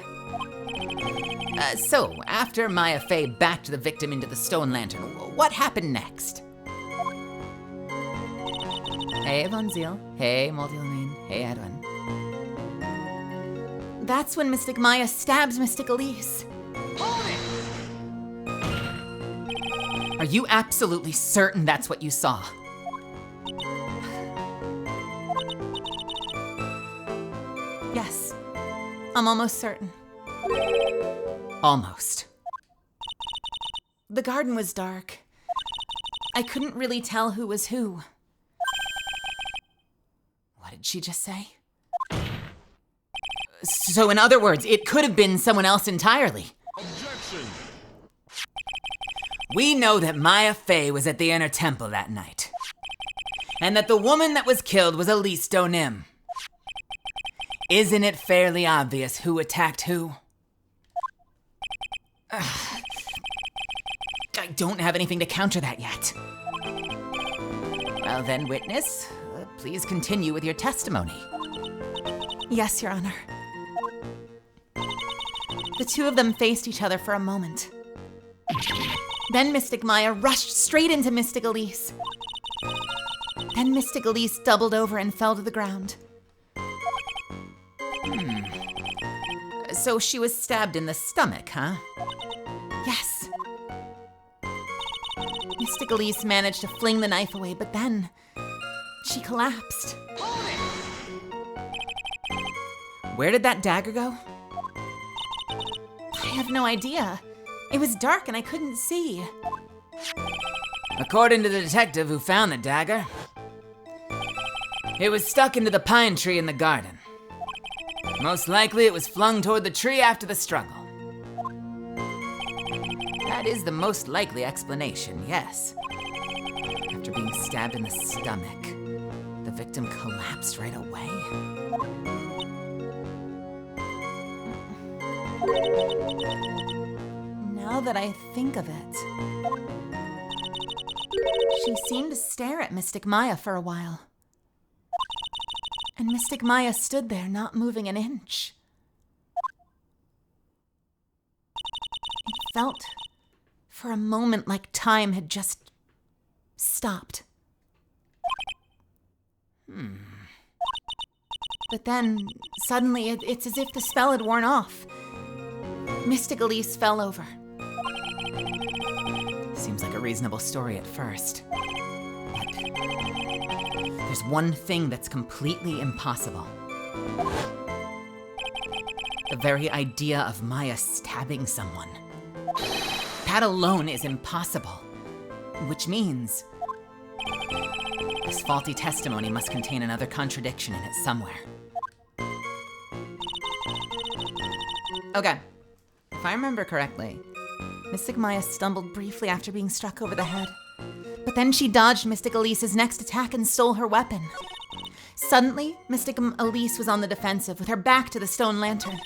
Speaker 3: so after Maya Fey backed the victim into the stone lantern, what happened next? Hey, Von Ziel. Hey, Multilamine. Hey, Edwin.
Speaker 2: That's when Mystic Maya stabs Mystic Elise.
Speaker 3: Are you absolutely certain that's what you saw?
Speaker 2: Yes, I'm almost certain.
Speaker 3: Almost.
Speaker 2: The garden was dark. I couldn't really tell who was who.
Speaker 3: What did she just say? So in other words, it could have been someone else entirely.
Speaker 4: Objection!
Speaker 3: We know that Maya Fey was at the inner temple that night. And that the woman that was killed was Elise Donim. Isn't it fairly obvious who attacked who? I don't have anything to counter that yet. Well then, witness, please continue with your testimony.
Speaker 2: Yes, Your Honor. The two of them faced each other for a moment. Then Mystic Maya rushed straight into Mystic Elise. Then Mystic Elise doubled over and fell to the ground.
Speaker 3: So she was stabbed in the stomach, huh?
Speaker 2: Yes. Mystic Elise managed to fling the knife away, but then she collapsed.
Speaker 3: Where did that dagger go?
Speaker 2: I have no idea. It was dark and I couldn't see.
Speaker 3: According to the detective who found the dagger, it was stuck into the pine tree in the garden. Most likely it was flung toward the tree after the struggle. That is the most likely explanation, yes. After being stabbed in the stomach, the victim collapsed right away.
Speaker 2: Now that I think of it, she seemed to stare at Mystic Maya for a while. And Mystic Maya stood there, not moving an inch. It felt for a moment like time had just stopped. But then, suddenly, it's as if the spell had worn off. Mystic Elise fell over.
Speaker 3: Seems like a reasonable story at first. But there's one thing that's completely impossible. The very idea of Maya stabbing someone. That alone is impossible. Which means This faulty testimony must contain another contradiction in it somewhere.
Speaker 2: Okay. If I remember correctly, Mystic Maya stumbled briefly after being struck over the head. But then she dodged Mystic Elise's next attack and stole her weapon. Suddenly, Mystic Elise was on the defensive with her back to the stone lantern.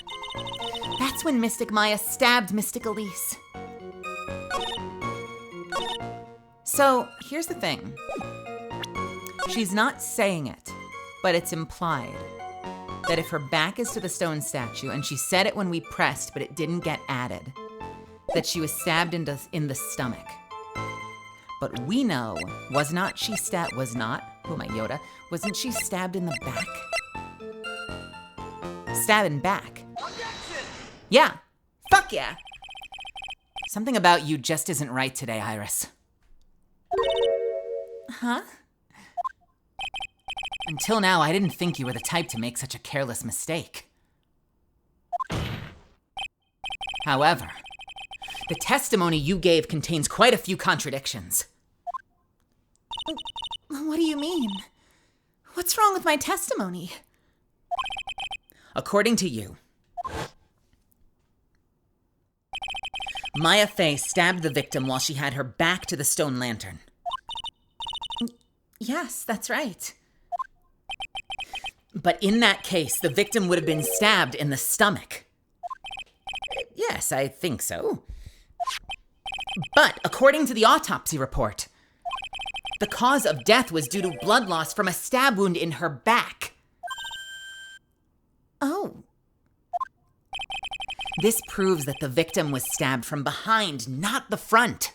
Speaker 2: That's when Mystic Maya stabbed Mystic Elise. So, here's the thing. She's not saying it, but it's implied that if her back is to the stone statue, and she said it when we pressed, but it didn't get added, that she was stabbed in the stomach. But we know, wasn't she stabbed in the back? Stabbing back. Yeah. Fuck yeah.
Speaker 3: Something about you just isn't right today, Iris.
Speaker 2: Huh?
Speaker 3: Until now, I didn't think you were the type to make such a careless mistake. However, the testimony you gave contains quite a few contradictions.
Speaker 2: What do you mean? What's wrong with my testimony?
Speaker 3: According to you, Maya Fey stabbed the victim while she had her back to the stone lantern.
Speaker 2: Yes, that's right.
Speaker 3: But in that case, the victim would have been stabbed in the stomach. Yes, I think so. But according to the autopsy report, the cause of death was due to blood loss from a stab wound in her back.
Speaker 2: Oh.
Speaker 3: This proves that the victim was stabbed from behind, not the front.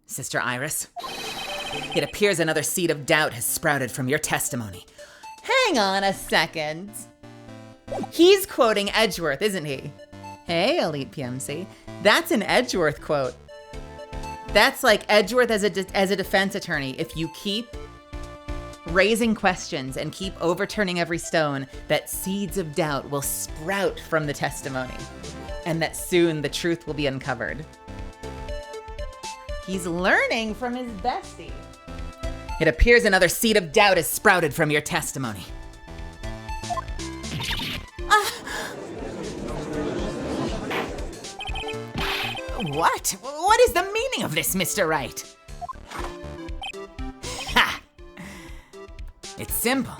Speaker 3: Sister Iris, it appears another seed of doubt has sprouted from your testimony.
Speaker 2: Hang on a second. He's quoting Edgeworth, isn't he? Hey, Elite PMC. That's an Edgeworth quote. That's like Edgeworth as a defense attorney. If you keep raising questions and keep overturning every stone, that seeds of doubt will sprout from the testimony, and that soon the truth will be uncovered. He's learning from his bestie.
Speaker 3: It appears another seed of doubt has sprouted from your testimony. What? What is the meaning of this, Mr. Wright? Ha! It's simple.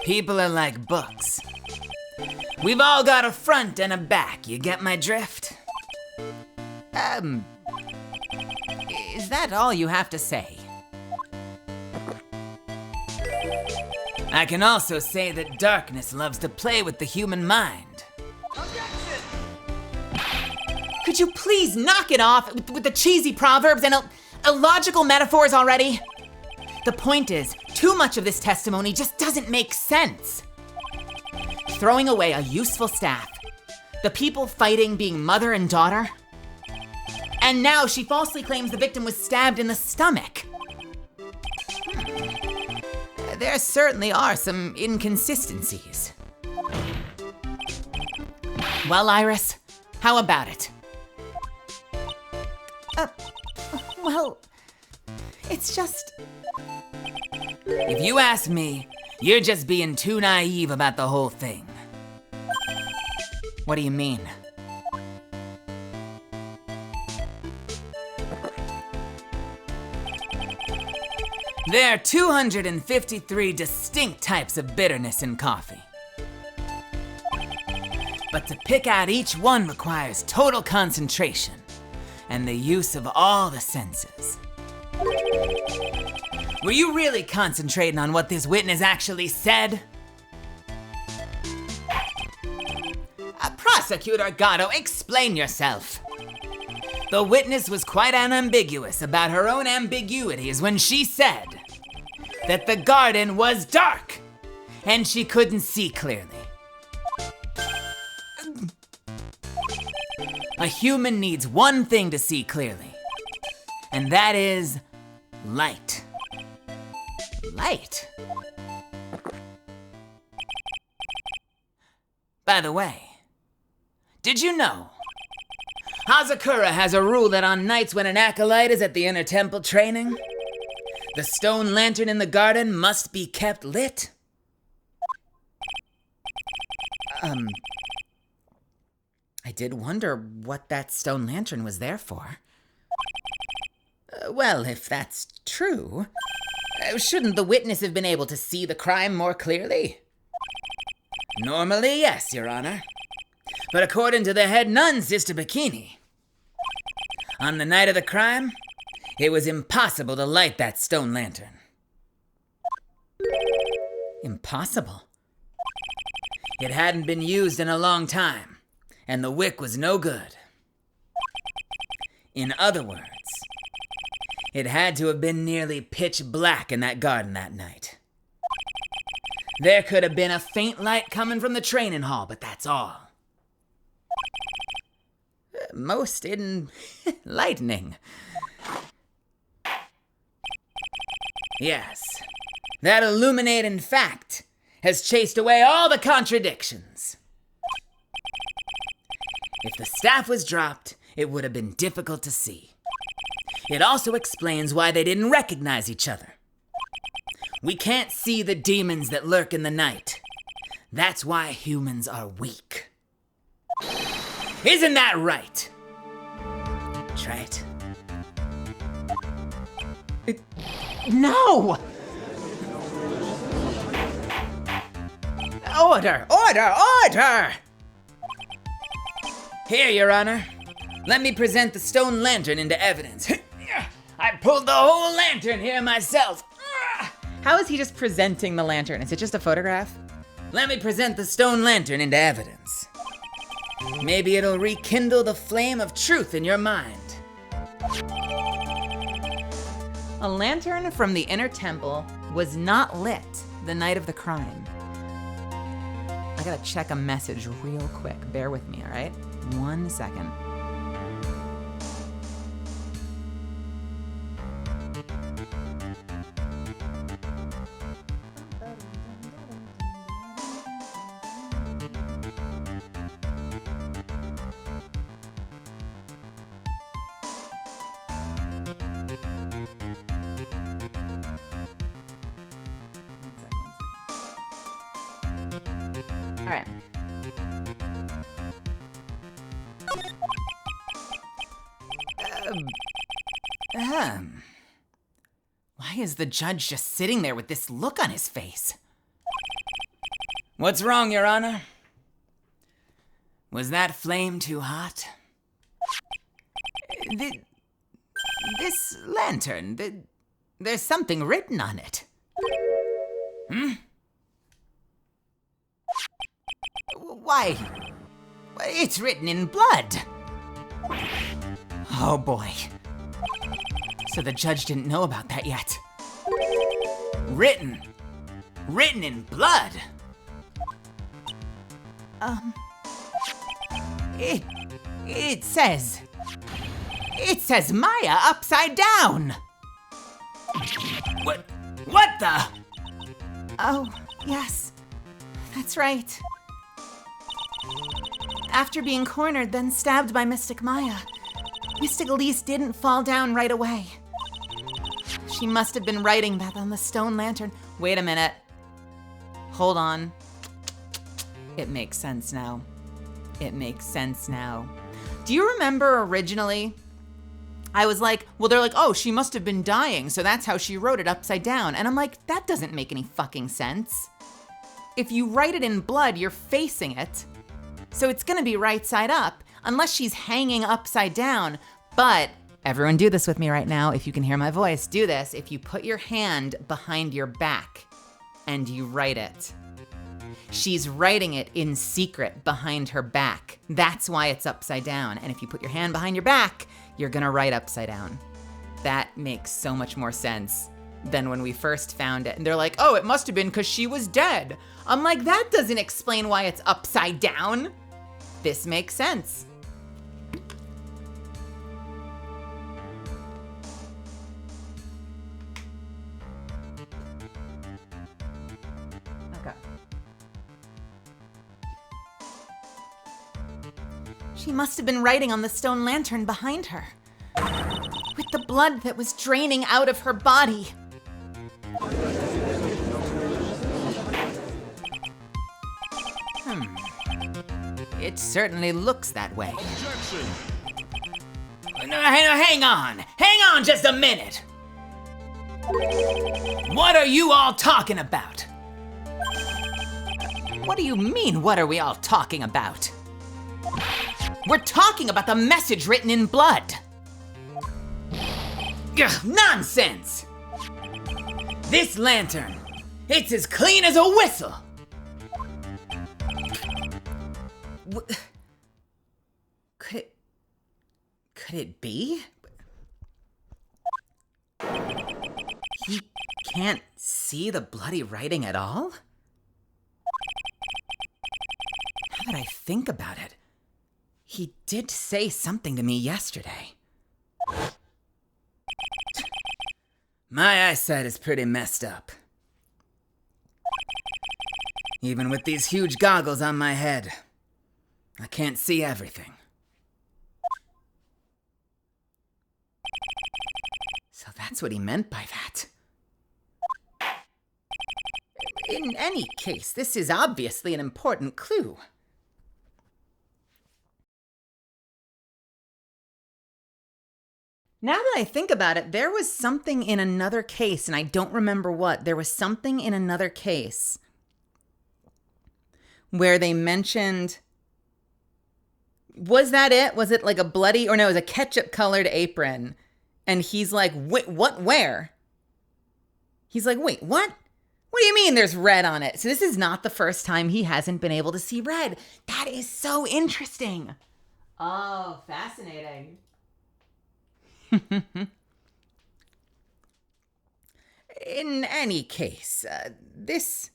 Speaker 3: People are like books. We've all got a front and a back, you get my drift? Is that all you have to say? I can also say that darkness loves to play with the human mind. Could you please knock it off with the cheesy proverbs and illogical metaphors already? The point is, too much of this testimony just doesn't make sense. Throwing away a useful staff, the people fighting being mother and daughter, and now she falsely claims the victim was stabbed in the stomach. There certainly are some inconsistencies. Well, Iris, how about it?
Speaker 2: Well, it's just...
Speaker 3: If you ask me, you're just being too naive about the whole thing. What do you mean? There are 253 distinct types of bitterness in coffee. But to pick out each one requires total concentration and the use of all the senses. Were you really concentrating on what this witness actually said? Prosecutor Gatto, explain yourself. The witness was quite unambiguous about her own ambiguities when she said that the garden was dark and she couldn't see clearly. A human needs one thing to see clearly, and that is light. Light? By the way, did you know Hazakura has a rule that on nights when an acolyte is at the inner temple training, the stone lantern in the garden must be kept lit.
Speaker 1: I did wonder what that stone lantern was there for. Well, if that's true, shouldn't the witness have been able to see the crime more clearly?
Speaker 3: Normally, yes, Your Honor. But according to the head nun, Sister Bikini, on the night of the crime, it was impossible to light that stone lantern.
Speaker 1: Impossible.
Speaker 3: It hadn't been used in a long time, and the wick was no good. In other words, it had to have been nearly pitch black in that garden that night. There could have been a faint light coming from the training hall, but that's all.
Speaker 1: Most enlightening.
Speaker 3: Yes, that illuminating fact has chased away all the contradictions. If the staff was dropped, it would have been difficult to see. It also explains why they didn't recognize each other. We can't see the demons that lurk in the night. That's why humans are weak. Isn't that right? Try it.
Speaker 1: No! Order! Order! Order!
Speaker 3: Here, Your Honor. Let me present the stone lantern into evidence. I pulled the whole lantern here myself.
Speaker 1: How is he just presenting the lantern? Is it just a photograph?
Speaker 3: Let me present the stone lantern into evidence. Maybe it'll rekindle the flame of truth in your mind.
Speaker 1: A lantern from the inner temple was not lit the night of the crime. I gotta check a message real quick. Bear with me, all right? 1 second. All right. Why is the judge just sitting there with this look on his face?
Speaker 3: What's wrong, Your Honor? Was that flame too hot?
Speaker 1: This lantern, there's something written on it. Why, it's written in blood. Oh boy. So the judge didn't know about that yet.
Speaker 3: Written in blood.
Speaker 1: It says Maya upside down.
Speaker 3: What the?
Speaker 1: Oh, yes. That's right. After being cornered, then stabbed by Mystic Maya, Mystic Elise didn't fall down right away. She must have been writing that on the stone lantern. Wait a minute. Hold on. It makes sense now. It makes sense now. Do you remember originally? I was like, well, they're like, oh, she must have been dying, so that's how she wrote it upside down. And I'm like, that doesn't make any fucking sense. If you write it in blood, you're facing it. So it's gonna be right side up, unless she's hanging upside down. But everyone do this with me right now. If you can hear my voice, do this. If you put your hand behind your back and you write it, she's writing it in secret behind her back. That's why it's upside down. And if you put your hand behind your back, you're gonna write upside down. That makes so much more sense than when we first found it. And they're like, oh, it must have been because she was dead. I'm like, that doesn't explain why it's upside down. This makes sense. Okay.
Speaker 2: She must have been writing on the stone lantern behind her, with the blood that was draining out of her body.
Speaker 3: It certainly looks that way. No, hang on. Hang on just a minute. What are you all talking about? What do you mean, what are we all talking about?
Speaker 2: We're talking about the message written in blood.
Speaker 3: Ugh, nonsense! This lantern, it's as clean as a whistle.
Speaker 1: Could it be? He can't see the bloody writing at all? Now that I think about it, he did say something to me yesterday.
Speaker 3: My eyesight is pretty messed up. Even with these huge goggles on my head, I can't see everything.
Speaker 1: So that's what he meant by that. In any case, this is obviously an important clue. Now that I think about it, there was something in another case, and I don't remember what. There was something in another case where they mentioned... Was that it? Was it like a bloody... Or no, it was a ketchup-colored apron. And he's like, wait, what, where? He's like, wait, what? What do you mean there's red on it? So this is not the first time he hasn't been able to see red. That is so interesting. Oh, fascinating. In any case, this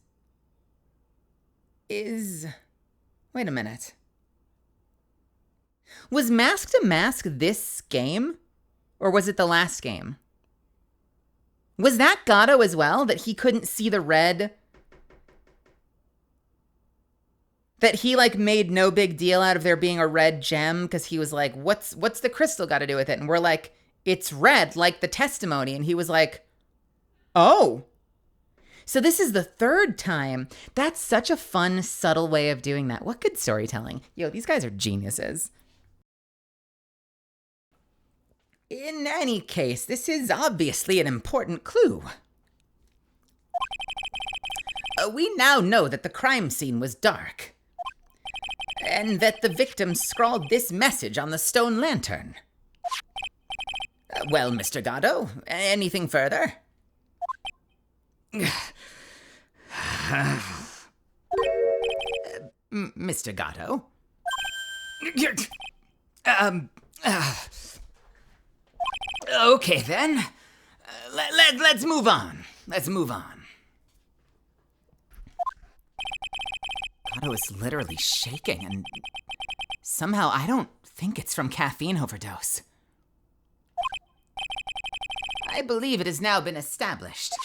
Speaker 1: is... Wait a minute. Was Mask to Mask this game? Or was it the last game? Was that Gatto as well? That he couldn't see the red? That he like made no big deal out of there being a red gem because he was like, what's the crystal got to do with it? And we're like, it's red, like the testimony. And he was like, oh. So this is the third time. That's such a fun, subtle way of doing that. What good storytelling. Yo, these guys are geniuses. In any case, this is obviously an important clue. We now know that the crime scene was dark, and that the victim scrawled this message on the stone lantern. Well, Mr. Gatto, anything further? Mr. Gatto? Okay then. Let's move on. Let's move on. Gatto is literally shaking, and somehow I don't think it's from caffeine overdose. I believe it has now been established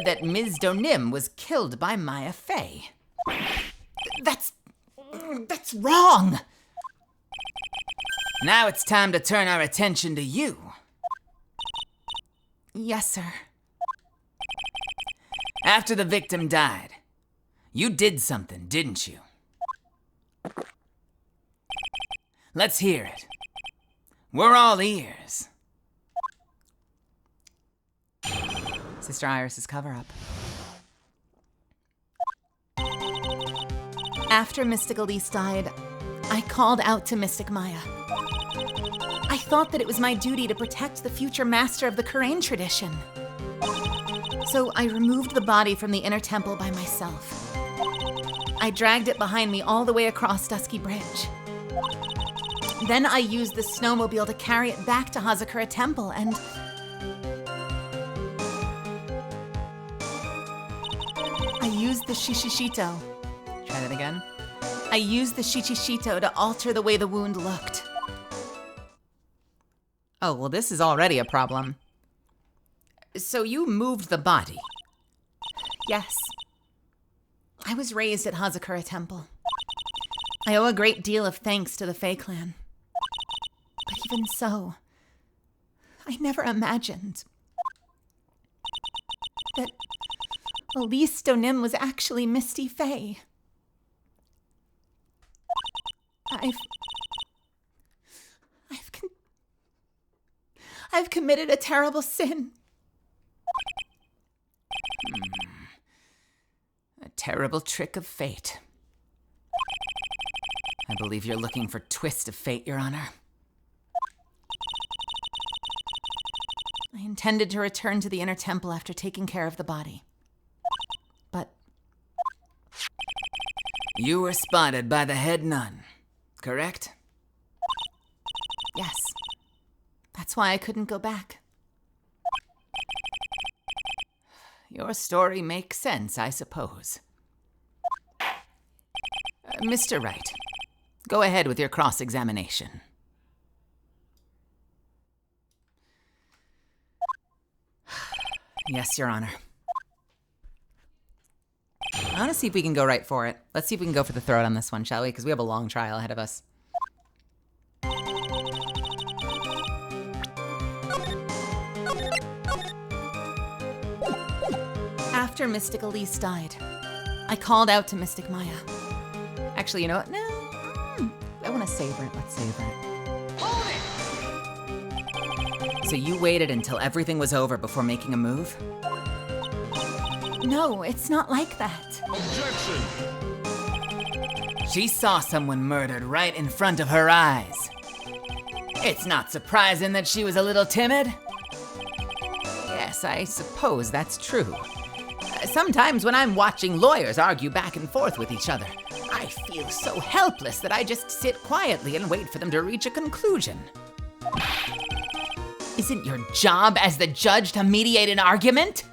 Speaker 1: that Ms. Donim was killed by Maya Fey. That's wrong. Now it's time to turn our attention to you. Yes, sir. After the victim died, you did something, didn't you? Let's hear it. We're all ears. Sister Iris's cover-up.
Speaker 2: After Mystic Elise died, I called out to Mystic Maya. I thought that it was my duty to protect the future master of the Kurain tradition. So I removed the body from the inner temple by myself. I dragged it behind me all the way across Dusky Bridge. Then I used the snowmobile to carry it back to Hazakura Temple and... I used the Shishishito. Try that again. I used the Shishishito to alter the way the wound looked.
Speaker 1: Oh, well, this is already a problem. So you moved the body?
Speaker 2: Yes. I was raised at Hazakura Temple. I owe a great deal of thanks to the Fae clan. But even so, I never imagined that Elise Donim was actually Misty Fae. I've committed a terrible sin.
Speaker 3: A terrible trick of fate. I believe you're looking for twist of fate, Your Honor.
Speaker 2: I intended to return to the inner temple after taking care of the body. But
Speaker 3: you were spotted by the head nun, correct?
Speaker 2: yes, that's why I couldn't go back.
Speaker 3: Your story makes sense, I suppose. Mr. Wright, go ahead with your cross-examination.
Speaker 1: Yes, Your Honor. I want to see if we can go right for it. Let's see if we can go for the throat on this one, shall we? Because we have a long trial ahead of us.
Speaker 2: After Mystic Elise died, I called out to Mystic Maya.
Speaker 1: Actually, you know what? No. I want to savor it. Let's savor it. So you waited until everything was over before making a move?
Speaker 2: No, it's not like that.
Speaker 3: She saw someone murdered right in front of her eyes. It's not surprising that she was a little timid.
Speaker 1: Yes, I suppose that's true. Sometimes when I'm watching lawyers argue back and forth with each other, I feel so helpless that I just sit quietly and wait for them to reach a conclusion. Isn't your job as the judge to mediate an argument?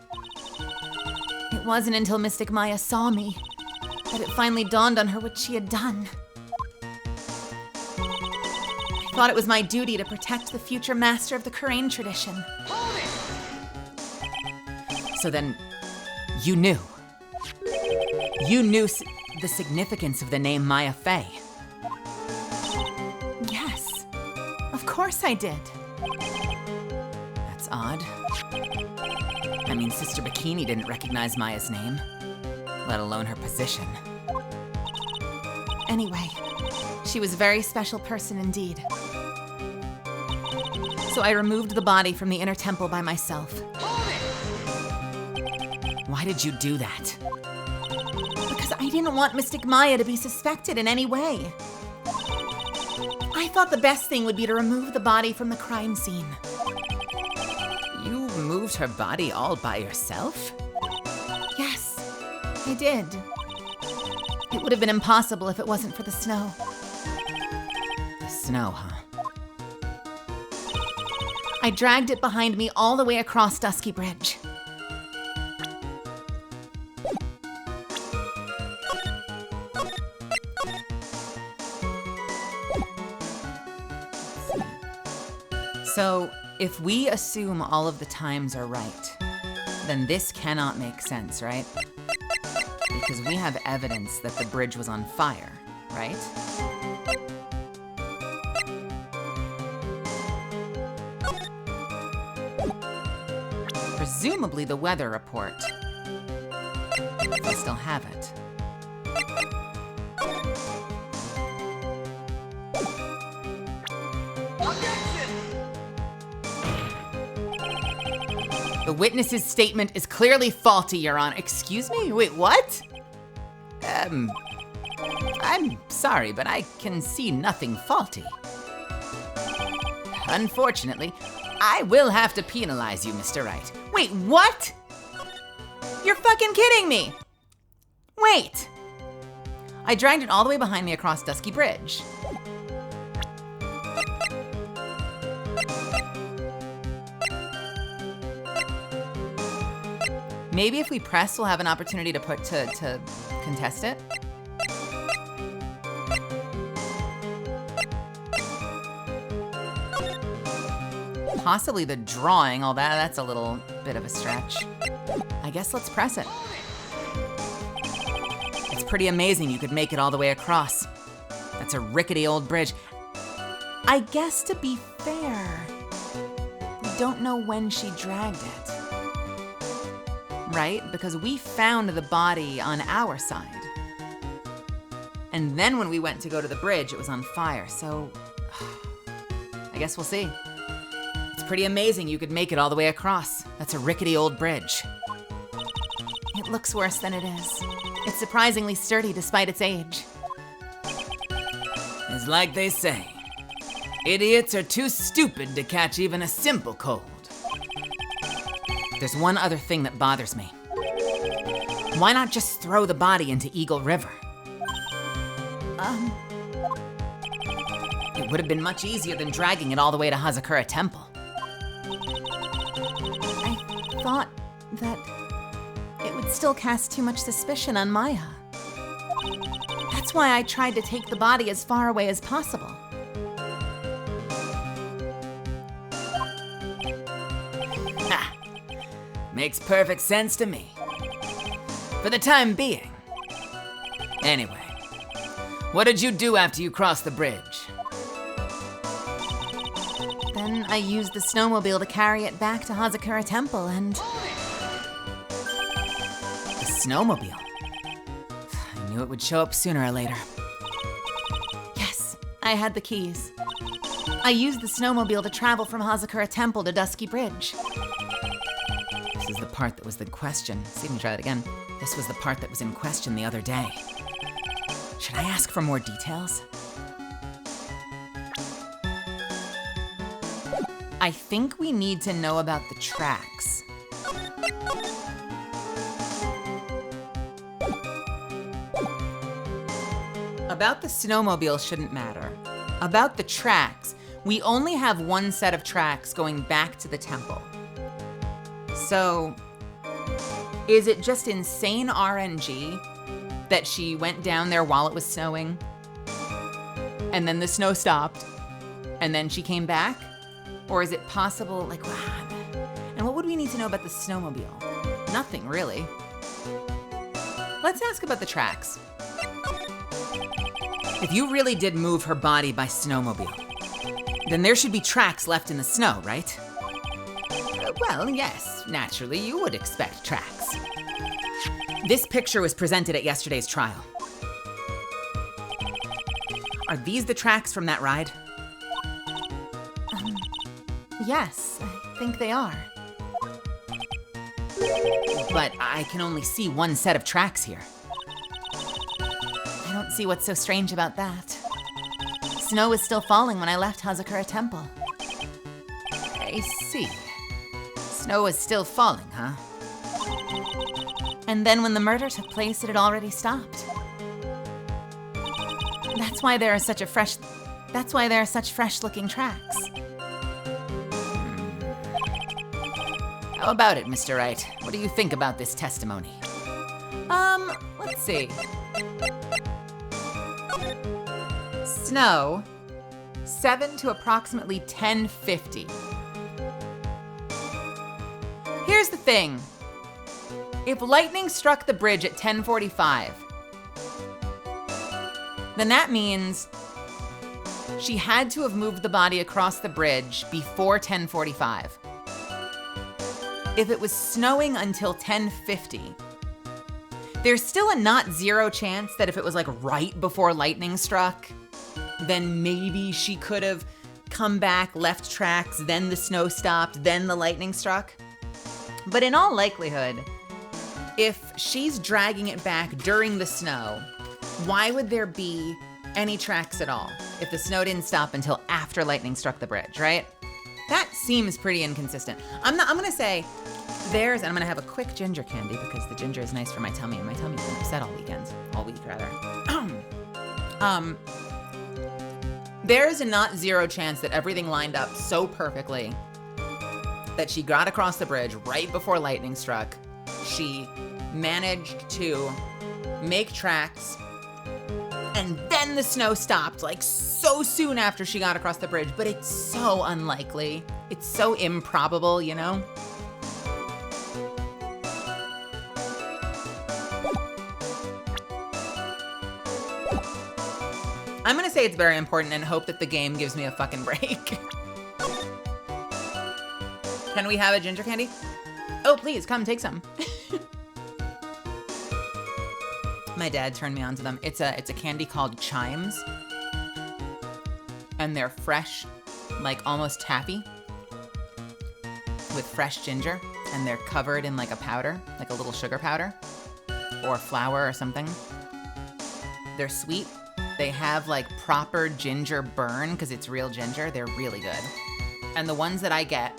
Speaker 2: It wasn't until Mystic Maya saw me that it finally dawned on her what she had done. I thought it was my duty to protect the future master of the Kurain tradition.
Speaker 1: So then, you knew. You knew the significance of the name Maya Fey.
Speaker 2: Yes, of course I did.
Speaker 1: That's odd. I mean, Sister Bikini didn't recognize Maya's name, let alone her position.
Speaker 2: Anyway, she was a very special person indeed.
Speaker 1: So I removed the body from the inner temple by myself. Why did you do that?
Speaker 2: Because I didn't want Mystic Maya to be suspected in any way. I thought the best thing would be to remove the body from the crime scene.
Speaker 1: You moved her body all by yourself?
Speaker 2: Yes, I did. It would have been impossible if it wasn't for the snow.
Speaker 1: The snow, huh?
Speaker 2: I dragged it behind me all the way across Dusky Bridge.
Speaker 1: So, if we assume all of the times are right, then this cannot make sense, right? Because we have evidence that the bridge was on fire, right? Presumably the weather report. If I still have it. The witness's statement is clearly faulty, Your Honor. Excuse me? Wait, what? I'm sorry, but I can see nothing faulty. Unfortunately, I will have to penalize you, Mr. Wright.
Speaker 2: Wait, what? You're fucking kidding me! Wait!
Speaker 1: I dragged it all the way behind me across Dusky Bridge. Maybe if we press, we'll have an opportunity to contest it. Possibly the drawing, all that's a little bit of a stretch. I guess let's press it. It's pretty amazing you could make it all the way across.
Speaker 3: That's a rickety old bridge.
Speaker 2: I guess to be fair, we don't know when she dragged it. Right? Because we found the body on our side. And then when we went to go to the bridge, it was on fire, so I guess we'll see.
Speaker 3: It's pretty amazing you could make it all the way across. That's a rickety old bridge.
Speaker 2: It looks worse than it is. It's surprisingly sturdy despite its age.
Speaker 3: It's like they say, idiots are too stupid to catch even a simple cold. There's one other thing that bothers me. Why not just throw the body into Eagle River? It would have been much easier than dragging it all the way to Hazakura Temple.
Speaker 2: I thought that it would still cast too much suspicion on Maya. That's why I tried to take the body as far away as possible.
Speaker 3: Ha! Makes perfect sense to me. For the time being. Anyway, what did you do after you crossed the bridge?
Speaker 2: Then I used the snowmobile to carry it back to Hazakura Temple and...
Speaker 3: The snowmobile? I knew it would show up sooner or later.
Speaker 2: Yes, I had the keys. I used the snowmobile to travel from Hazakura Temple to Dusky Bridge.
Speaker 3: This is the part that was the question. See me try that again. This was the part that was in question the other day. Should I ask for more details?
Speaker 2: I think we need to know about the tracks. About the snowmobile shouldn't matter. About the tracks, we only have one set of tracks going back to the temple. So, is it just insane RNG that she went down there while it was snowing? And then the snow stopped? And then she came back? Or is it possible, like, wow. And what would we need to know about the snowmobile? Nothing, really. Let's ask about the tracks.
Speaker 3: If you really did move her body by snowmobile, then there should be tracks left in the snow, right?
Speaker 2: Well, yes,
Speaker 3: Naturally, you would expect tracks. This picture was presented at yesterday's trial. Are these the tracks from that ride?
Speaker 2: yes, I think they are.
Speaker 3: But I can only see one set of tracks here.
Speaker 2: I don't see what's so strange about that. Snow was still falling when I left Hazakura Temple.
Speaker 3: I see. Snow is still falling, huh?
Speaker 2: And then when the murder took place, it had already stopped. That's why there are such fresh-looking tracks.
Speaker 3: How about it, Mr. Wright? What do you think about this testimony?
Speaker 2: Let's see. Snow, 7 to approximately 10:50. Here's the thing. If lightning struck the bridge at 10:45, then that means she had to have moved the body across the bridge before 10:45. If it was snowing until 10:50, there's still a not zero chance that if it was like right before lightning struck, then maybe she could have come back, left tracks, then the snow stopped, then the lightning struck. But in all likelihood, if she's dragging it back during the snow, why would there be any tracks at all if the snow didn't stop until after lightning struck the bridge, right? That seems pretty inconsistent. I'm gonna say and I'm gonna have a quick ginger candy because the ginger is nice for my tummy, and my tummy's been upset all week rather. There's a not zero chance that everything lined up so perfectly that she got across the bridge right before lightning struck. She managed to make tracks, and then the snow stopped like so soon after she got across the bridge, but it's so unlikely. It's so improbable, you know?
Speaker 1: I'm gonna say it's very important and hope that the game gives me a fucking break. Can we have a ginger candy? Oh, please, come take some. My dad turned me on to them. It's a candy called Chimes. And they're fresh, like almost taffy, with fresh ginger. And they're covered in like a powder, like a little sugar powder, or flour or something. They're sweet. They have like proper ginger burn because it's real ginger. They're really good. And the ones that I get,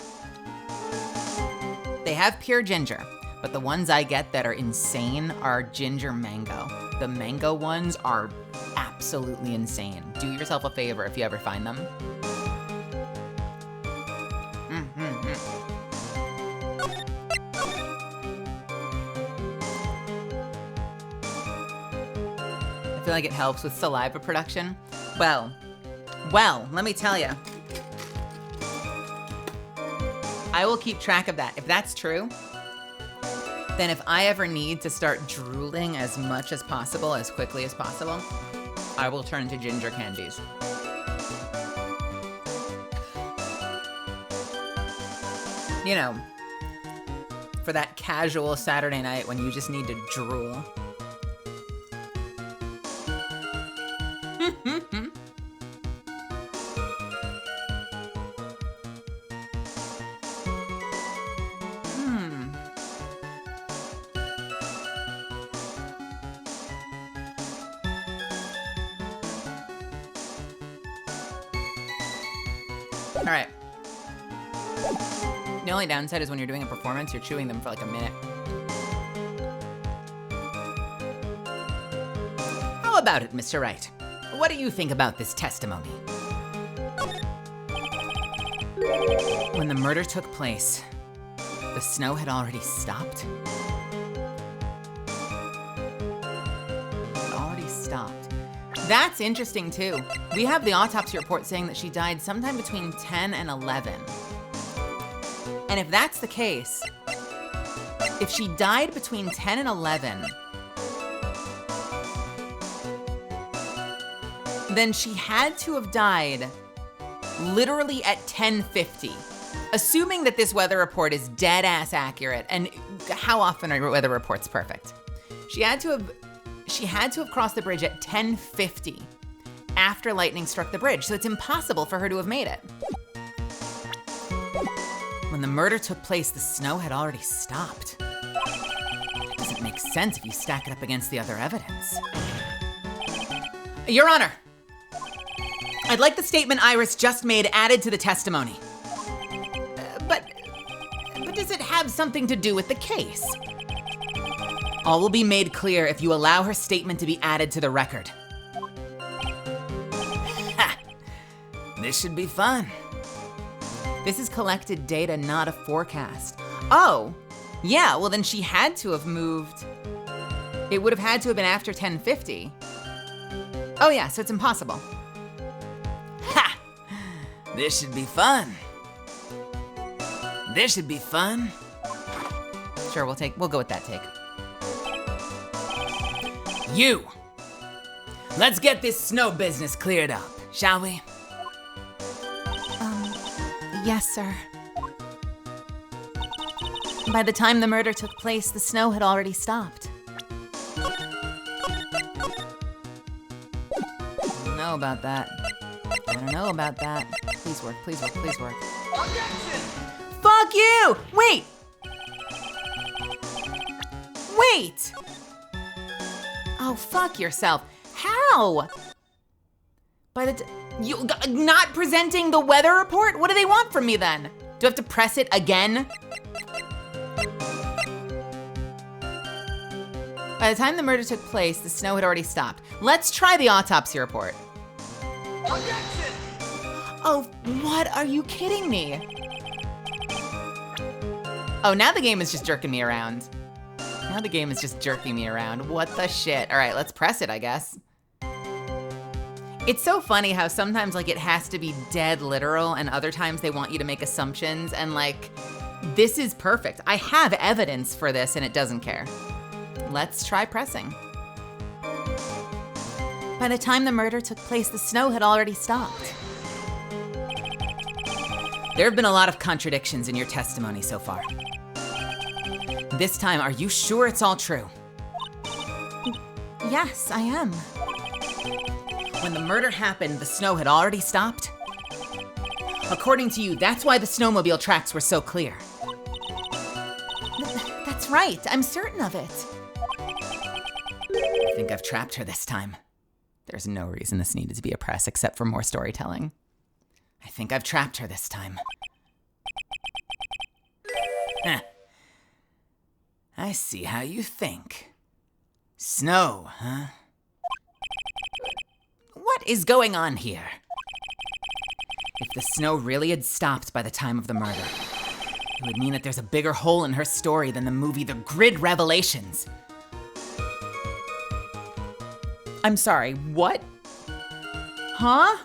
Speaker 1: they have pure ginger, but the ones I get that are insane are ginger mango. The mango ones are absolutely insane. Do yourself a favor if you ever find them. I feel like it helps with saliva production. Well, let me tell you. I will keep track of that. If that's true, then if I ever need to start drooling as much as possible, as quickly as possible, I will turn to ginger candies. You know, for that casual Saturday night when you just need to drool. All right. The only downside is when you're doing a performance, you're chewing them for like a minute. How about it, Mr. Wright? What do you think about this testimony? When the murder took place, the snow had already stopped. It already stopped. That's interesting too. We have the autopsy report saying that she died sometime between 10 and 11. And if that's the case, if she died between 10 and 11, then she had to have died literally at 10:50. Assuming that this weather report is dead ass accurate, and how often are weather reports perfect? She had to have crossed the bridge at 10:50 after lightning struck the bridge, so it's impossible for her to have made it. When the murder took place, the snow had already stopped. It doesn't make sense if you stack it up against the other evidence. Your Honor, I'd like the statement Iris just made added to the testimony. But does it have something to do with the case? All will be made clear if you allow her statement to be added to the record.
Speaker 3: Ha! This should be fun.
Speaker 1: This is collected data, not a forecast. Oh, yeah, well then she had to have moved. It would have had to have been after 10:50. Oh yeah, so it's impossible.
Speaker 3: Ha! This should be fun. This should be fun.
Speaker 1: Sure, we'll go with that take.
Speaker 3: You! Let's get this snow business cleared up, shall we?
Speaker 2: Yes, sir. By the time the murder took place, the snow had already stopped.
Speaker 1: I don't know about that. I don't know about that. Please work, please work, please work.
Speaker 3: Objection!
Speaker 2: Fuck you! Wait! Wait!
Speaker 1: Oh, fuck yourself. How? You not presenting the weather report? What do they want from me then? Do I have to press it again? By the time the murder took place, the snow had already stopped. Let's try the autopsy report.
Speaker 3: Objection!
Speaker 1: Oh, what? Are you kidding me? Oh, now the game is just jerking me around. Now the game is just jerking me around. What the shit? All right, let's press it, I guess. It's so funny how sometimes like it has to be dead literal and other times they want you to make assumptions and like, this is perfect. I have evidence for this and it doesn't care. Let's try pressing.
Speaker 2: By the time the murder took place, the snow had already stopped.
Speaker 1: There have been a lot of contradictions in your testimony so far. This time, are you sure it's all true?
Speaker 2: Yes, I am.
Speaker 1: When the murder happened, the snow had already stopped? According to you, that's why the snowmobile tracks were so clear.
Speaker 2: That's right. I'm certain of it.
Speaker 1: I think I've trapped her this time. There's no reason this needed to be a press except for more storytelling. I think I've trapped her this time. Huh. I see how you think. Snow, huh? What is going on here? If the snow really had stopped by the time of the murder, it would mean that there's a bigger hole in her story than the movie The Grid Revelations. I'm sorry, what?
Speaker 2: Huh?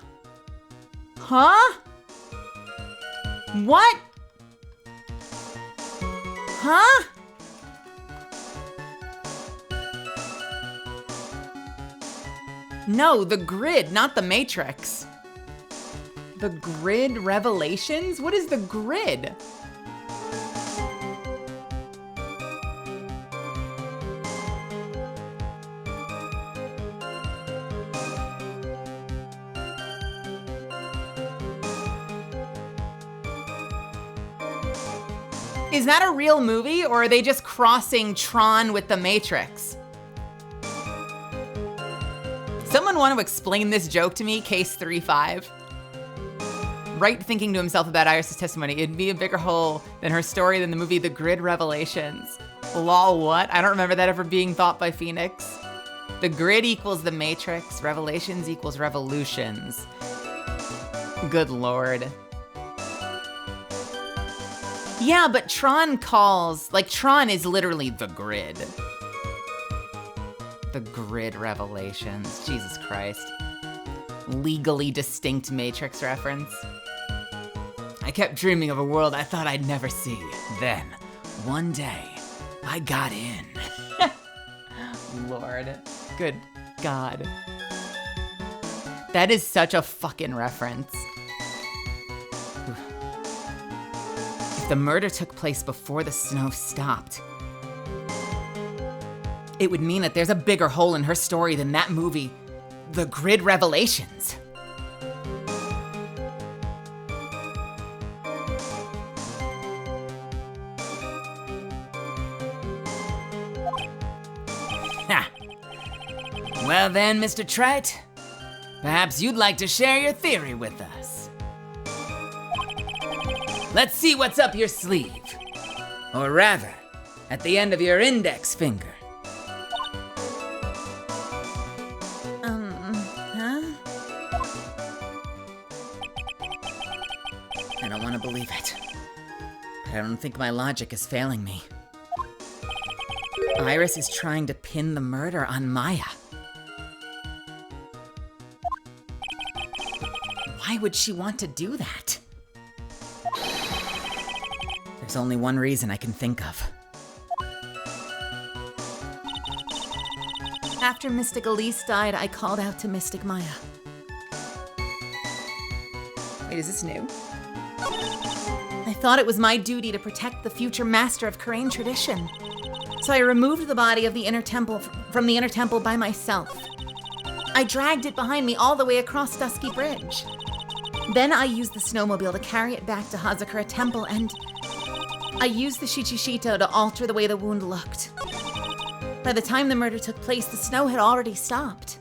Speaker 2: Huh? What? Huh?
Speaker 1: No, The Grid, not The Matrix. The Grid Revelations? What is The Grid? Is that a real movie, or are they just crossing Tron with The Matrix? Someone want to explain this joke to me, case 35? Wright thinking to himself about Iris' testimony, it'd be a bigger hole than her story than the movie The Grid Revelations. Lol, what? I don't remember that ever being thought by Phoenix. The Grid equals The Matrix, Revelations equals Revolutions. Good lord. Yeah, but Tron calls, like Tron is literally The Grid. The Grid Revelations, Jesus Christ. Legally distinct Matrix reference. I kept dreaming of a world I thought I'd never see. Then, one day, I got in. Lord, good God. That is such a fucking reference. If the murder took place before the snow stopped, it would mean that there's a bigger hole in her story than that movie, The Grid Revelations. Ha! Well then, Mr. Trite, perhaps you'd like to share your theory with us. Let's see what's up your sleeve. Or rather, at the end of your index finger. I don't want to believe it, but I don't think my logic is failing me. Iris is trying to pin the murder on Maya. Why would she want to do that? There's only one reason I can think of.
Speaker 2: After Mystic Elise died, I called out to Mystic Maya.
Speaker 1: Wait, is this new?
Speaker 2: I thought it was my duty to protect the future master of Karain tradition. So I removed the body of the inner temple from the inner temple by myself. I dragged it behind me all the way across Dusky Bridge. Then I used the snowmobile to carry it back to Hazakura Temple, and I used the Shichishito to alter the way the wound looked. By the time the murder took place, the snow had already stopped.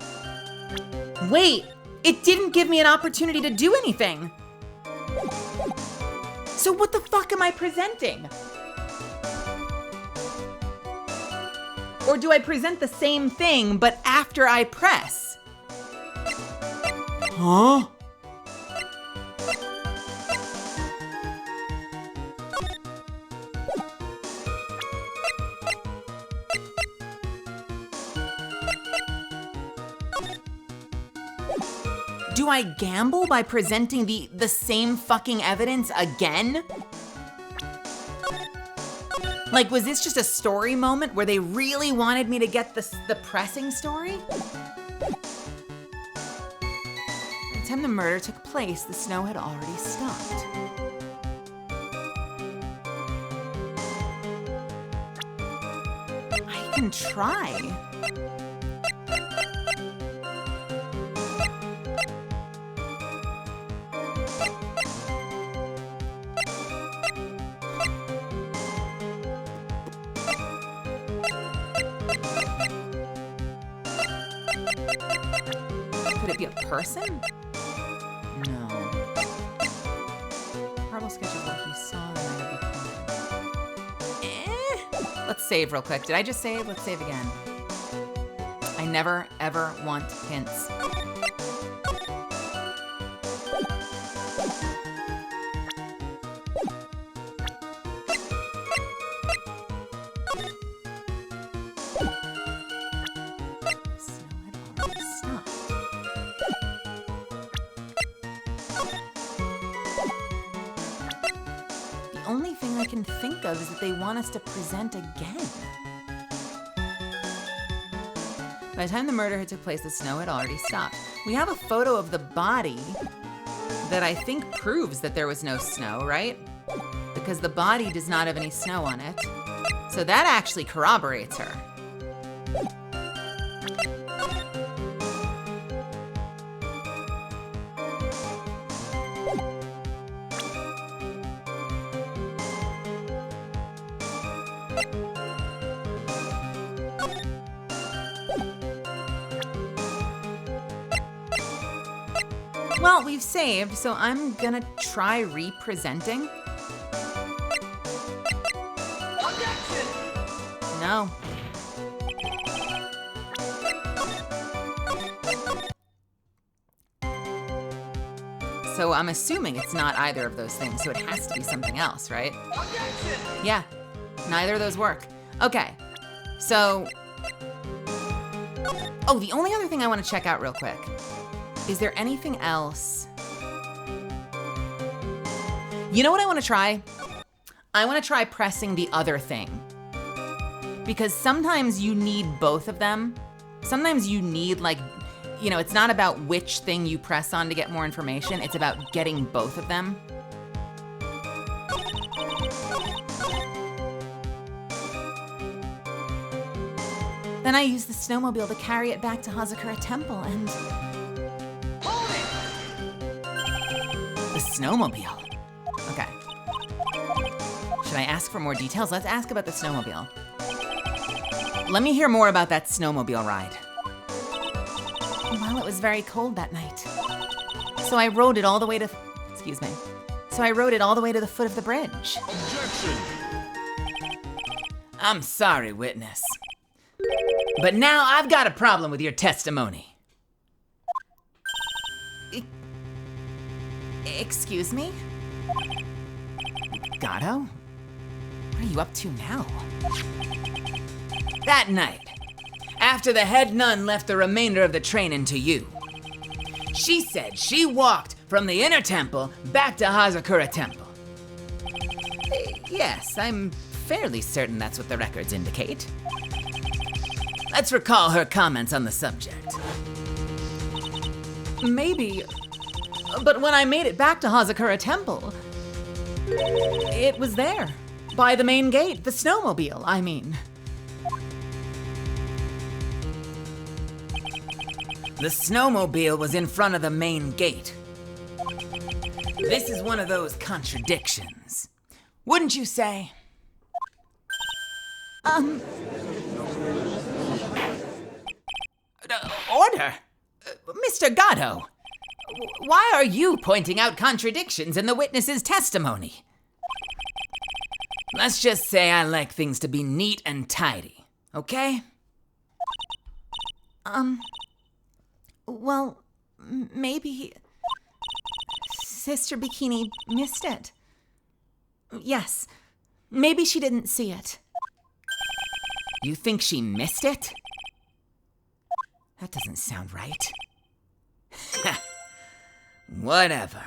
Speaker 1: Wait, it didn't give me an opportunity to do anything. So what the fuck am I presenting? Or do I present the same thing, but after I press? Huh? Do I gamble by presenting the same fucking evidence again? Like, was this just a story moment where they really wanted me to get the pressing story?
Speaker 2: the time the murder took place, the snow had already stopped. I can try. Could it be a person? No. Horrible sketch of what he saw the night of the crime. Let's save real quick. Did I just save? Let's save again. I never, ever want hints. The only thing I can think of is that they want us to present again. By the time the murder had took place, the snow had already stopped. We have a photo of the body that I think proves that there was no snow, right? Because the body does not have any snow on it. So that actually corroborates her. Well, we've saved, so I'm gonna try representing.
Speaker 4: Objection!
Speaker 2: No. So I'm assuming it's not either of those things, so it has to be something else, right?
Speaker 4: Objection!
Speaker 2: Yeah, neither of those work. Okay, so... Oh, the only other thing I want to check out real quick. Is there anything else? You know what I want to try? I want to try pressing the other thing. Because sometimes you need both of them. Sometimes you need, like, you know, it's not about which thing you press on to get more information. It's about getting both of them. Then I use the snowmobile to carry it back to Hazakura Temple and...
Speaker 4: Hold it!
Speaker 2: The snowmobile. Okay. Should I ask for more details? Let's ask about the snowmobile. Let me hear more about that snowmobile ride. Well, it was very cold that night. So I rode it all the way to... Excuse me. So I rode it all the way to the foot of the bridge.
Speaker 4: Objection!
Speaker 3: I'm sorry, witness. But now I've got a problem with your testimony.
Speaker 2: Excuse me? Gato? What are you up to now?
Speaker 3: That night, after the head nun left the remainder of the train into you, she said she walked from the inner temple back to Hazakura Temple.
Speaker 2: Yes, I'm fairly certain that's what the records indicate.
Speaker 3: Let's recall her comments on the subject.
Speaker 2: Maybe. But when I made it back to Hazakura Temple, it was there. By the main gate, the snowmobile, I mean.
Speaker 3: The snowmobile was in front of the main gate. This is one of those contradictions, wouldn't you say? Order! Mr. Gatto, why are you pointing out contradictions in the witness's testimony? Let's just say I like things to be neat and tidy, okay?
Speaker 2: Well, maybe Sister Bikini missed it. Yes, maybe she didn't see it.
Speaker 3: You think she missed it? That doesn't sound right. Whatever.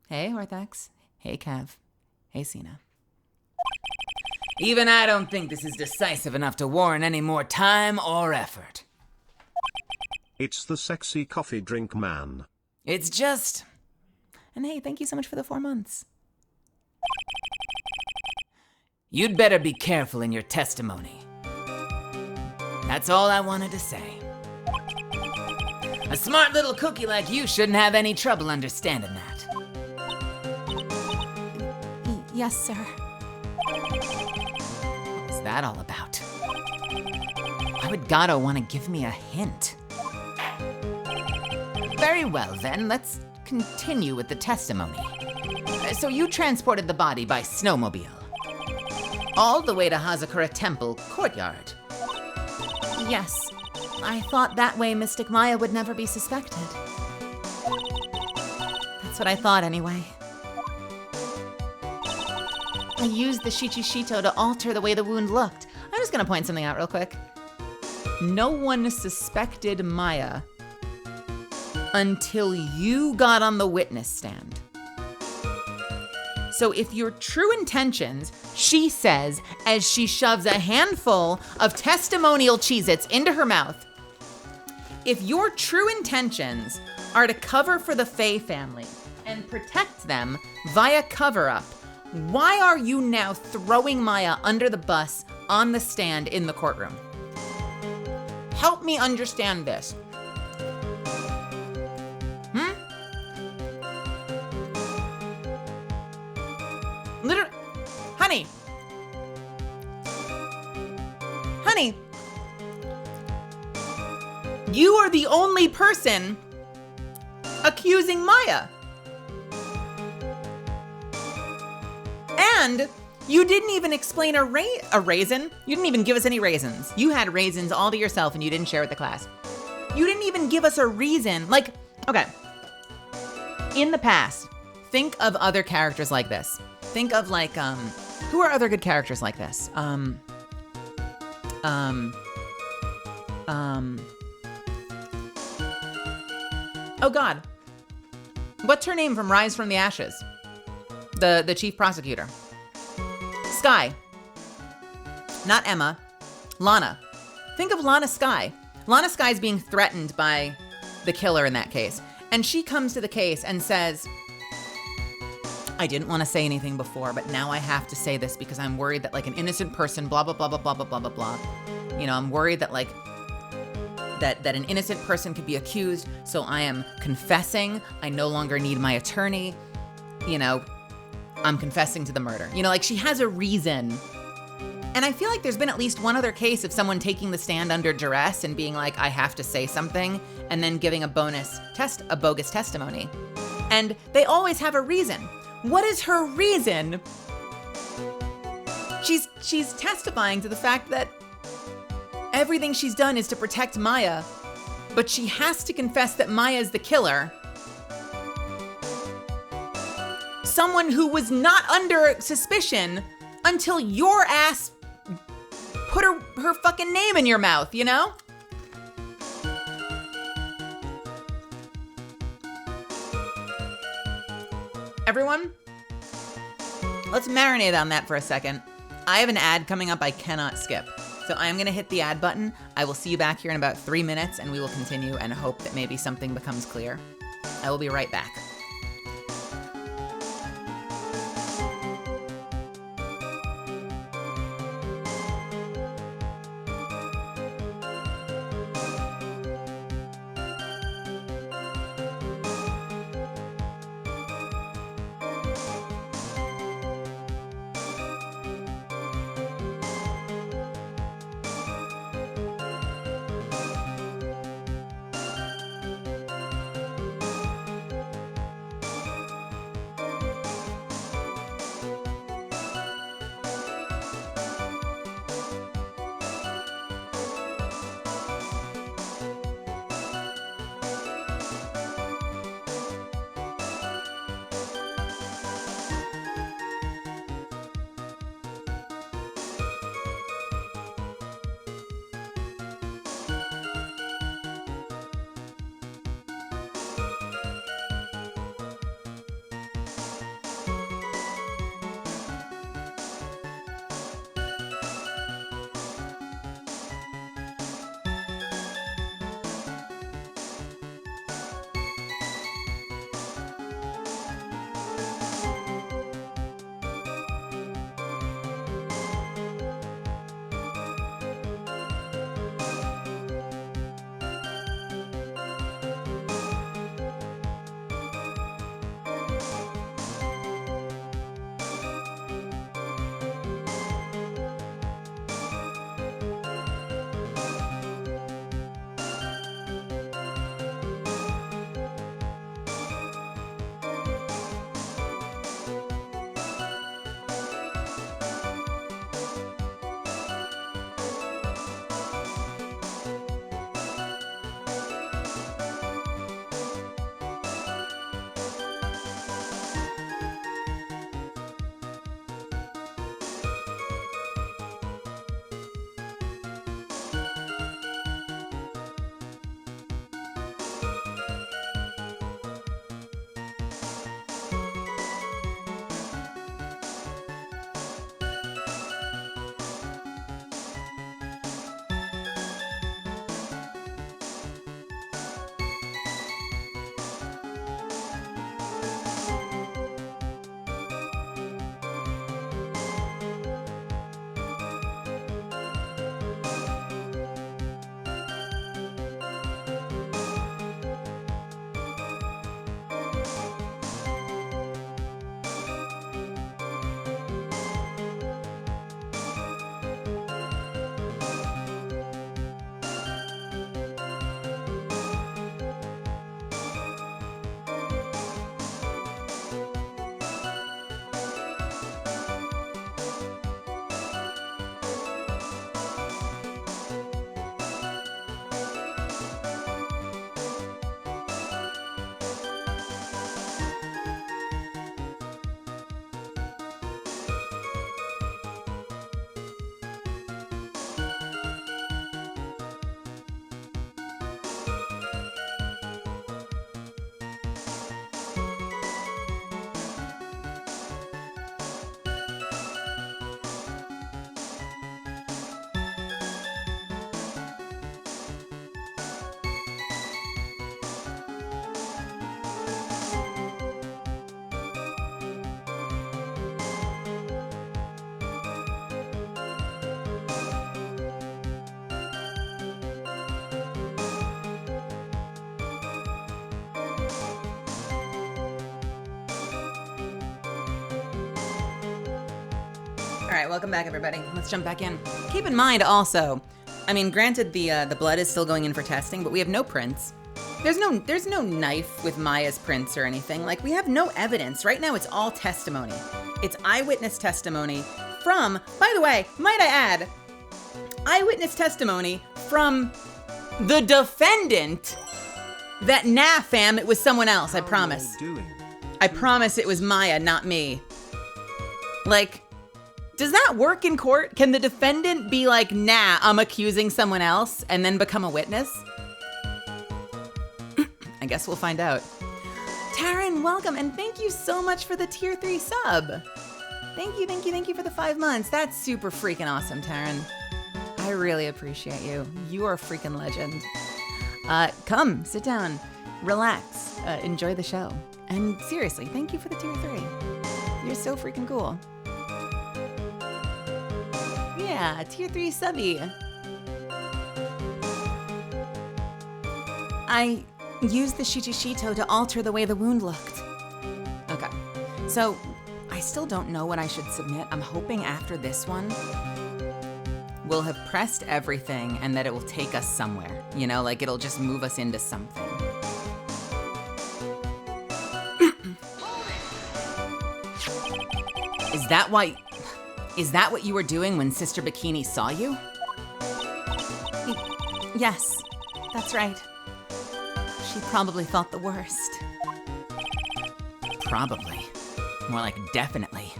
Speaker 2: Hey, Orthax. Hey, Kev. Hey, Cena.
Speaker 3: Even I don't think this is decisive enough to warrant any more time or effort.
Speaker 5: It's the sexy coffee drink man.
Speaker 3: It's just...
Speaker 2: And hey, thank you so much for the 4 months.
Speaker 3: You'd better be careful in your testimony. That's all I wanted to say. A smart little cookie like you shouldn't have any trouble understanding that.
Speaker 2: Yes, sir.
Speaker 3: What's that all about? Why would Gato want to give me a hint? Very well then, let's continue with the testimony. So you transported the body by snowmobile all the way to Hazakura Temple courtyard.
Speaker 2: Yes. I thought that way Mystic Maya would never be suspected. That's what I thought anyway. I used the Shichishito to alter the way the wound looked. I'm just gonna point something out real quick. No one suspected Maya until you got on the witness stand. So if your true intentions, she says, as she shoves a handful of testimonial Cheez-Its into her mouth, if your true intentions are to cover for the Faye family and protect them via cover-up, why are you now throwing Maya under the bus on the stand in the courtroom? Help me understand this. Literally, honey, you are the only person accusing Maya. And you didn't even explain a raisin. You didn't even give us any raisins. You had raisins all to yourself and you didn't share with the class. You didn't even give us a reason. Like, okay, in the past, think of other characters like this. Think of like, who are other good characters like this? Oh God, what's her name from Rise from the Ashes? The chief prosecutor. Sky. Not Emma. Lana. Think of Lana Sky. Lana Sky's being threatened by the killer in that case. And she comes to the case and says, I didn't want to say anything before, but now I have to say this because I'm worried that like an innocent person, blah, blah, blah, blah, blah, blah, blah, blah, blah. You know, I'm worried that like, that an innocent person could be accused. So I am confessing. I no longer need my attorney. You know, I'm confessing to the murder. You know, like she has a reason. And I feel like there's been at least one other case of someone taking the stand under duress and being like, I have to say something, and then giving a bogus testimony. And they always have a reason. What is her reason? She's testifying to the fact that everything she's done is to protect Maya, but she has to confess that Maya is the killer. Someone who was not under suspicion until your ass put her fucking name in your mouth, you know? Everyone, let's marinate on that for a second. I have an ad coming up I cannot skip. So I'm gonna hit the ad button. I will see you back here in about 3 minutes and we will continue and hope that maybe something becomes clear. I will be right back.
Speaker 1: right, welcome back, everybody. Let's jump back in. Keep in mind also, I mean, granted the blood is still going in for testing, but we have no prints. There's no knife with Maya's prints or anything. Like, we have no evidence. Right now, it's all testimony. It's eyewitness testimony from, by the way, might I add, eyewitness testimony from the defendant that, nah, fam, it was someone else, I promise. I promise it was Maya, not me. Like, does that work in court? Can the defendant be like, nah, I'm accusing someone else, and then become a witness? I guess we'll find out. Taryn, welcome, and thank you so much for the tier 3 sub. Thank you for the 5 months. That's super freaking awesome, Taryn. I really appreciate you. You are a freaking legend. Come, sit down, relax, enjoy the show. And seriously, thank you for the tier 3. You're so freaking cool. Yeah, tier 3 subby. I used the Shichishito to alter the way the wound looked. Okay, so I still don't know what I should submit. I'm hoping after this one, we'll have pressed everything and that it will take us somewhere. You know, like it'll just move us into something. Is that what you were doing when Sister Bikini saw you? Yes, that's right. She probably thought the worst. Probably. More like definitely.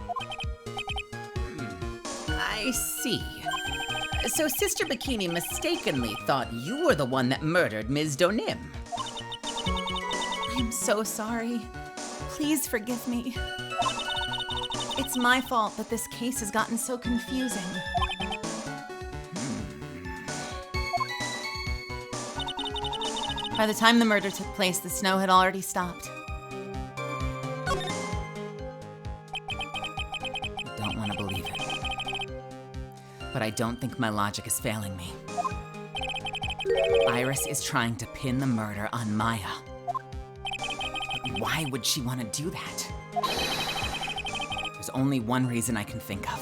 Speaker 1: I see. So Sister Bikini mistakenly thought you were the one that murdered Ms. Donim. I'm so sorry. Please forgive me. It's my fault that this case has gotten so confusing. By the time the murder took place, the snow had already stopped. I don't want to believe it. But I don't think my logic is failing me. Iris is trying to pin the murder on Maya. But why would she want to do that? There's only one reason I can think of.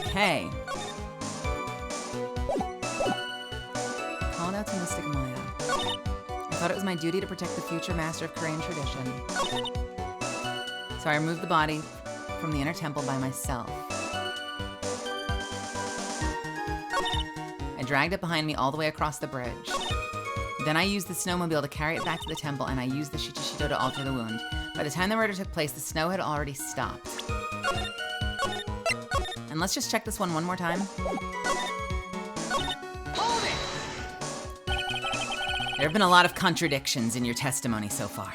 Speaker 1: Okay. Called out to Mystic Maya. I thought it was my duty to protect the future master of Korean tradition. So I removed the body from the inner temple by myself. I dragged it behind me all the way across the bridge. Then I used the snowmobile to carry it back to the temple, and I used the Shichishito to alter the wound. By the time the murder took place, the snow had already stopped. And let's just check this one more time.
Speaker 4: Hold it!
Speaker 3: There have been a lot of contradictions in your testimony so far.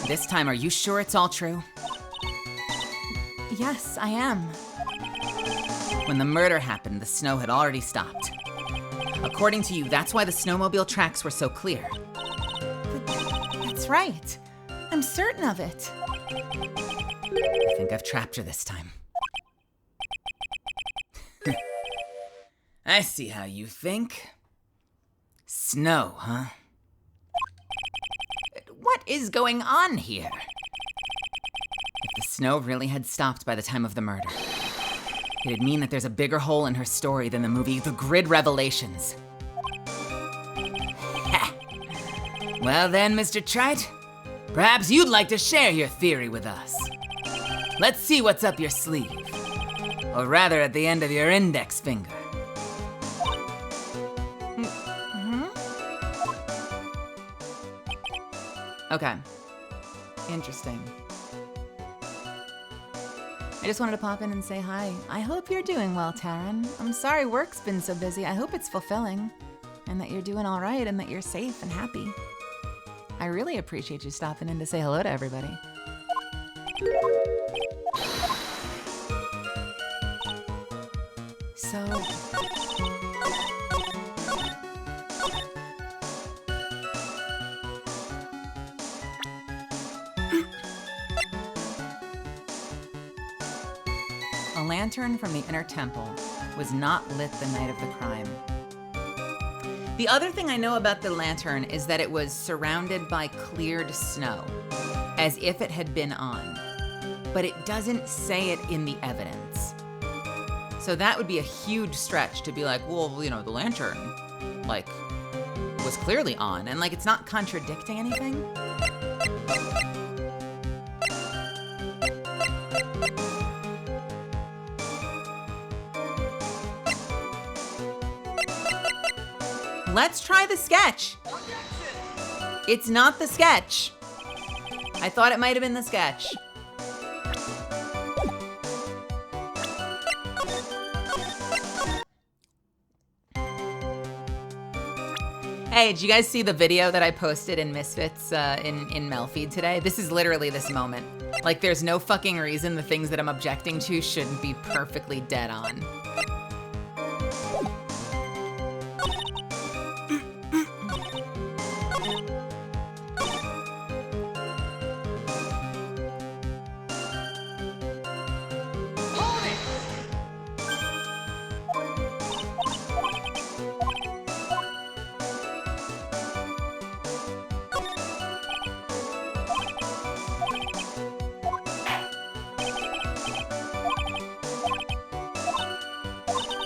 Speaker 3: This time, are you sure it's all true?
Speaker 1: Yes, I am.
Speaker 3: When the murder happened, the snow had already stopped. According to you, that's why the snowmobile tracks were so clear.
Speaker 1: That's right. I'm certain of it.
Speaker 3: I think I've trapped her this time. I see how you think. Snow, huh? What is going on here? If the snow really had stopped by the time of the murder, it'd mean that there's a bigger hole in her story than the movie The Grid Revelations. Ha! Well then, Mr. Trite, perhaps you'd like to share your theory with us. Let's see what's up your sleeve. Or rather, at the end of your index finger.
Speaker 1: Okay. Interesting. I just wanted to pop in and say hi. I hope you're doing well, Taryn. I'm sorry work's been so busy. I hope it's fulfilling and that you're doing all right and that you're safe and happy. I really appreciate you stopping in to say hello to everybody. So... A lantern from the inner temple was not lit the night of the crime. The other thing I know about the lantern is that it was surrounded by cleared snow, as if it had been on. But it doesn't say it in the evidence. So that would be a huge stretch to be like, well, you know, the lantern, like, was clearly on, and like, it's not contradicting anything. Let's try the sketch. It's not the sketch. I thought it might have been the sketch. Hey, did you guys see the video that I posted in Misfits in Melfeed today? This is literally this moment. Like, there's no fucking reason the things that I'm objecting to shouldn't be perfectly dead on.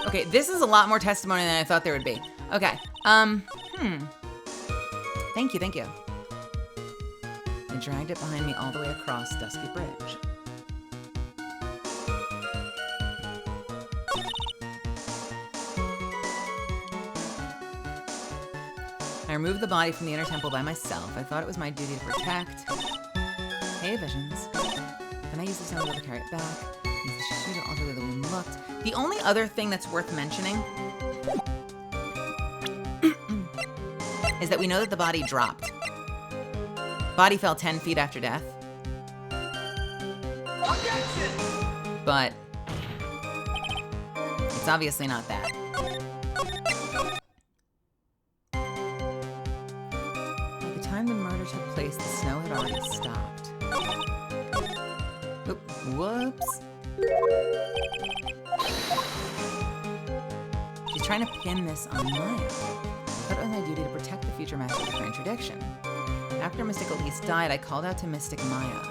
Speaker 1: Okay, this is a lot more testimony than I thought there would be. Okay, Thank you, thank you. I dragged it behind me all the way across Dusky Bridge. I removed the body from the inner temple by myself. I thought it was my duty to protect. Hey, visions. Then I used the snow to carry it back. Used the shoe to alter the way the wound looked. The only other thing that's worth mentioning is that we know that the body dropped. Body fell 10 feet after death. But it's obviously not that. By the time the murder took place, the snow had already stopped. Oop, whoops. She's trying to pin this on Maya. I thought it was my duty to protect the future master of her interdiction. After Mystic Elise died, I called out to Mystic Maya.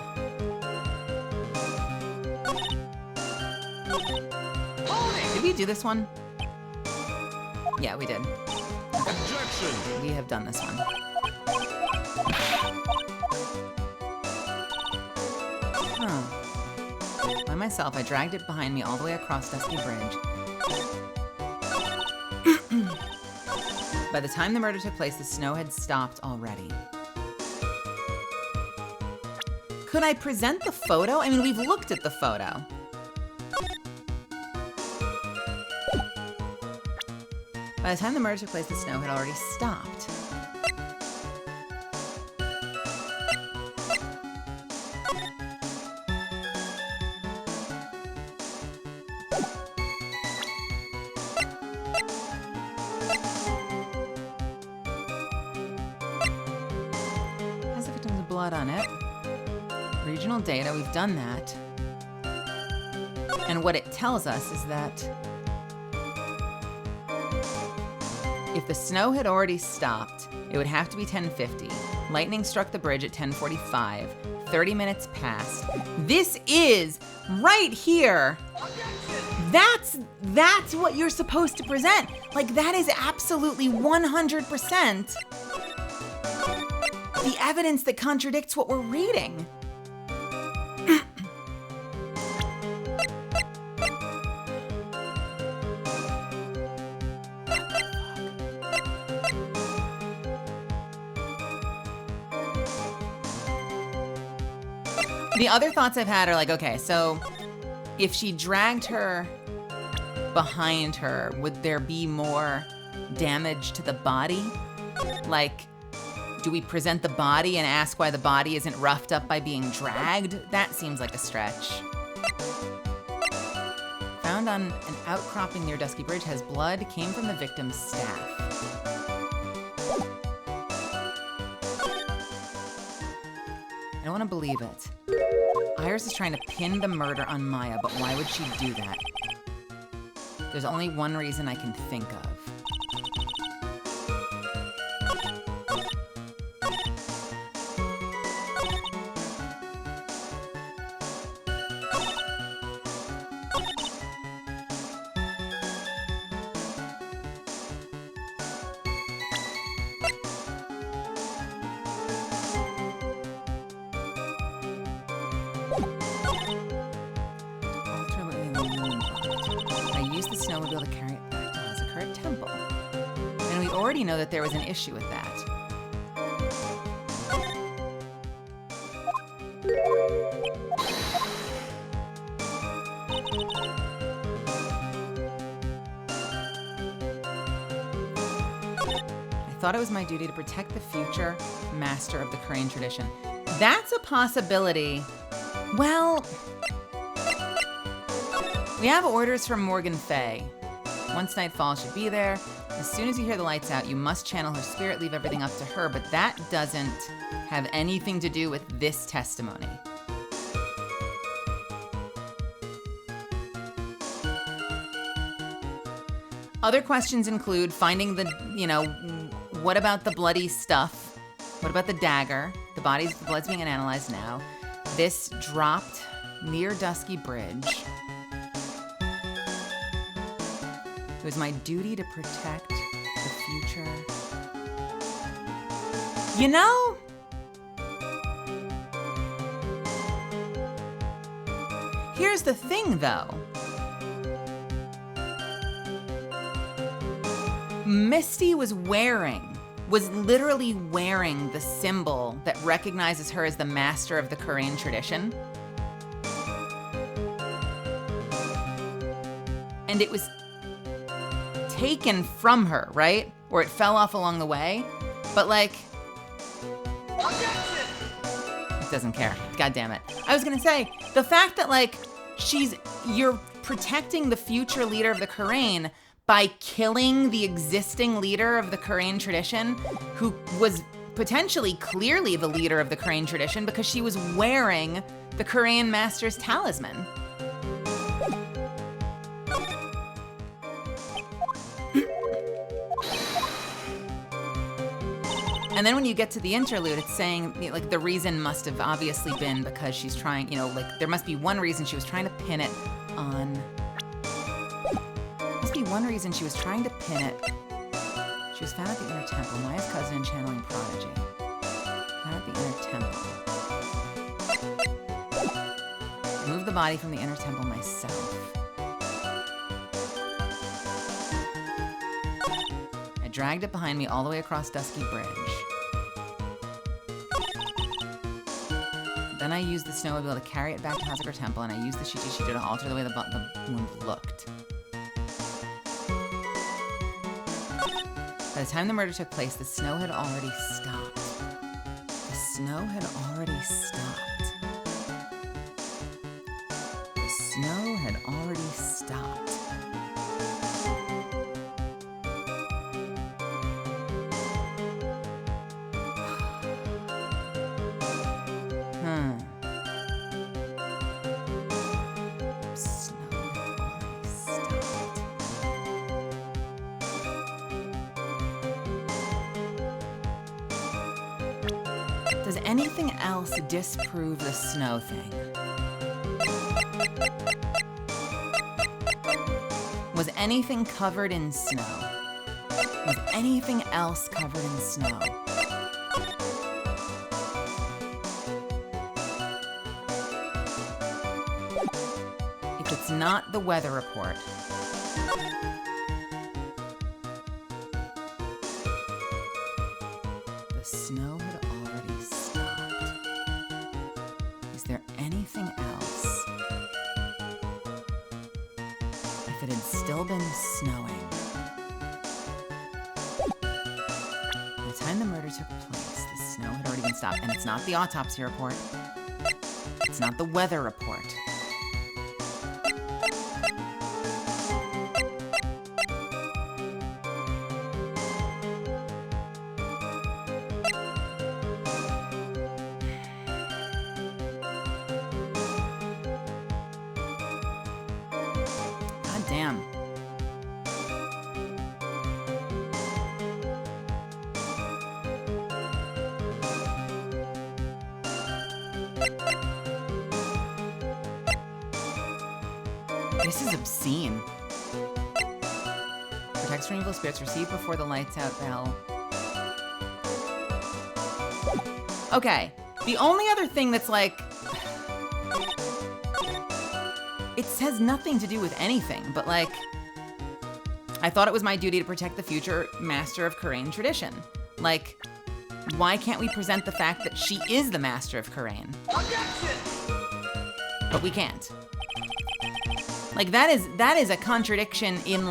Speaker 1: Did we do this one? Yeah, we did.
Speaker 5: Objection!
Speaker 1: We have done this one. Oh. By myself, I dragged it behind me all the way across Dusky Bridge. By the time the murder took place, the snow had stopped already. Could I present the photo? I mean, we've looked at the photo. By the time the murder took place, the snow had already stopped. Has the victim's blood on it. Regional data, we've done that. And what it tells us is that if the snow had already stopped, it would have to be 10:50. Lightning struck the bridge at 10:45. 30 minutes passed. This is right here. That's what you're supposed to present. Like, that is absolutely 100% the evidence that contradicts what we're reading. The other thoughts I've had are like, okay, so if she dragged her behind her, would there be more damage to the body? Like, do we present the body and ask why the body isn't roughed up by being dragged? That seems like a stretch. Found on an outcropping near Dusky Bridge has blood, came from the victim's staff. I don't want to believe it. Iris is trying to pin the murder on Maya, but why would she do that? There's only one reason I can think of.
Speaker 2: snow will be able to carry it back to Hazakurt Temple. And we already know that there was an issue with that. I thought it was my duty to protect the future master of the Korean tradition. That's a possibility. Well, we have orders from Morgan Fay. Once nightfall should be there. As soon as you hear the lights out, you must channel her spirit, leave everything up to her, but that doesn't have anything to do with this testimony. Other questions include finding the, what about the bloody stuff? What about the dagger? The blood's being analyzed now. This dropped near Dusky Bridge. It was my duty to protect the future. Here's the thing, though. Misty was literally wearing the symbol that recognizes her as the master of the Korean tradition. And it was taken from her, right? Or it fell off along the way. But it doesn't care. God damn it. I was gonna say, the fact that you're protecting the future leader of the Korean by killing the existing leader of the Korean tradition, who was potentially clearly the leader of the Korean tradition because she was wearing the Korean master's talisman. And then when you get to the interlude, it's saying, the reason must have obviously been because she's trying, there must be one reason she was trying to pin it on... One reason she was trying to pin it. She was found at the inner temple, Maya's cousin and channeling prodigy. Found at the inner temple. Moved the body from the inner temple myself. I dragged it behind me all the way across Dusky Bridge. Then I used the snowmobile to carry it back to Hazakurt Temple, and I used the shichi to alter the way the wound looked. By the time the murder took place, the snow had already stopped. The snow had already stopped. The snow had already stopped. Does anything else disprove the snow thing? Was anything covered in snow? Was anything else covered in snow? If it's not the weather report, the snow had already stopped. Is there anything else? If it had still been snowing. By the time the murder took place, the snow had already been stopped. And it's not the autopsy report. It's not the weather report. Damn. This is obscene. Protects from evil spirits, received before the lights out bell. Okay, the only other thing that's like, it has nothing to do with anything, but like,
Speaker 1: I thought it was my duty to protect the future master of Karain tradition. Like, why can't we present the fact that she is the master of Karain? But we can't. Like, that is a contradiction in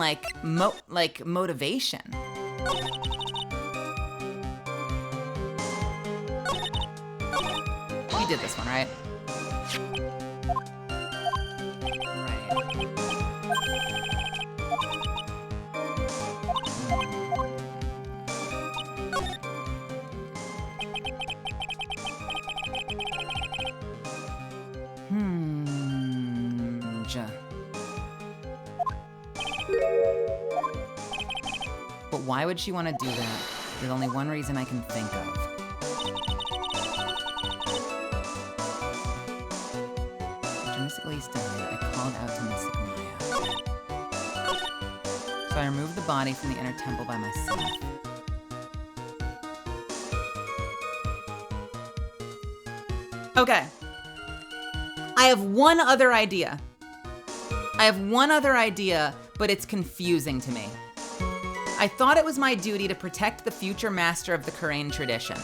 Speaker 1: motivation. We did this one, right? But why would she want to do that? There's only one reason I can think of. After Mystic Elise died, I called out to Mystic Maya. So I removed the body from the inner temple by myself. Okay. I have one other idea. But it's confusing to me. I thought it was my duty to protect the future master of the Karain tradition.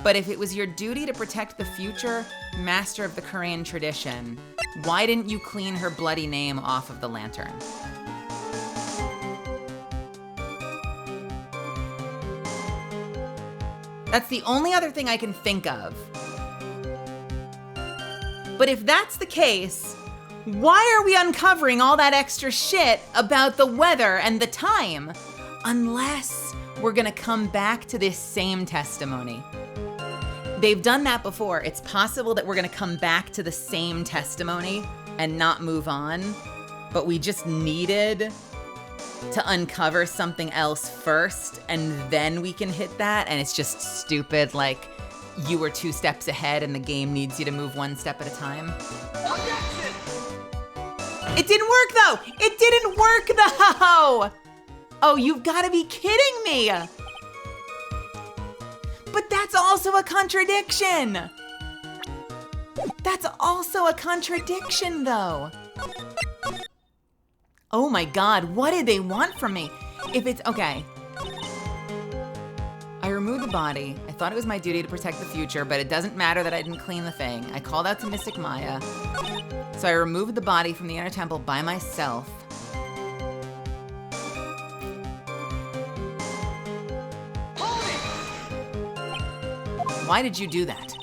Speaker 1: But if it was your duty to protect the future master of the Karain tradition, why didn't you clean her bloody name off of the lantern? That's the only other thing I can think of. But if that's the case, why are we uncovering all that extra shit about the weather and the time? Unless we're gonna come back to this same testimony. They've done that before. It's possible that we're gonna come back to the same testimony and not move on, but we just needed to uncover something else first, and then we can hit that, and it's just stupid, like, you were 2 steps ahead and the game needs you to move 1 step at a time. It didn't work though! It didn't work though! Oh, you've gotta be kidding me! But that's also a contradiction! That's also a contradiction though! Oh my god, what did they want from me? If it's, okay. I removed the body. I thought it was my duty to protect the future, but it doesn't matter that I didn't clean the thing. I called out to Mystic Maya. So I removed the body from the inner temple by myself. Why did you do that?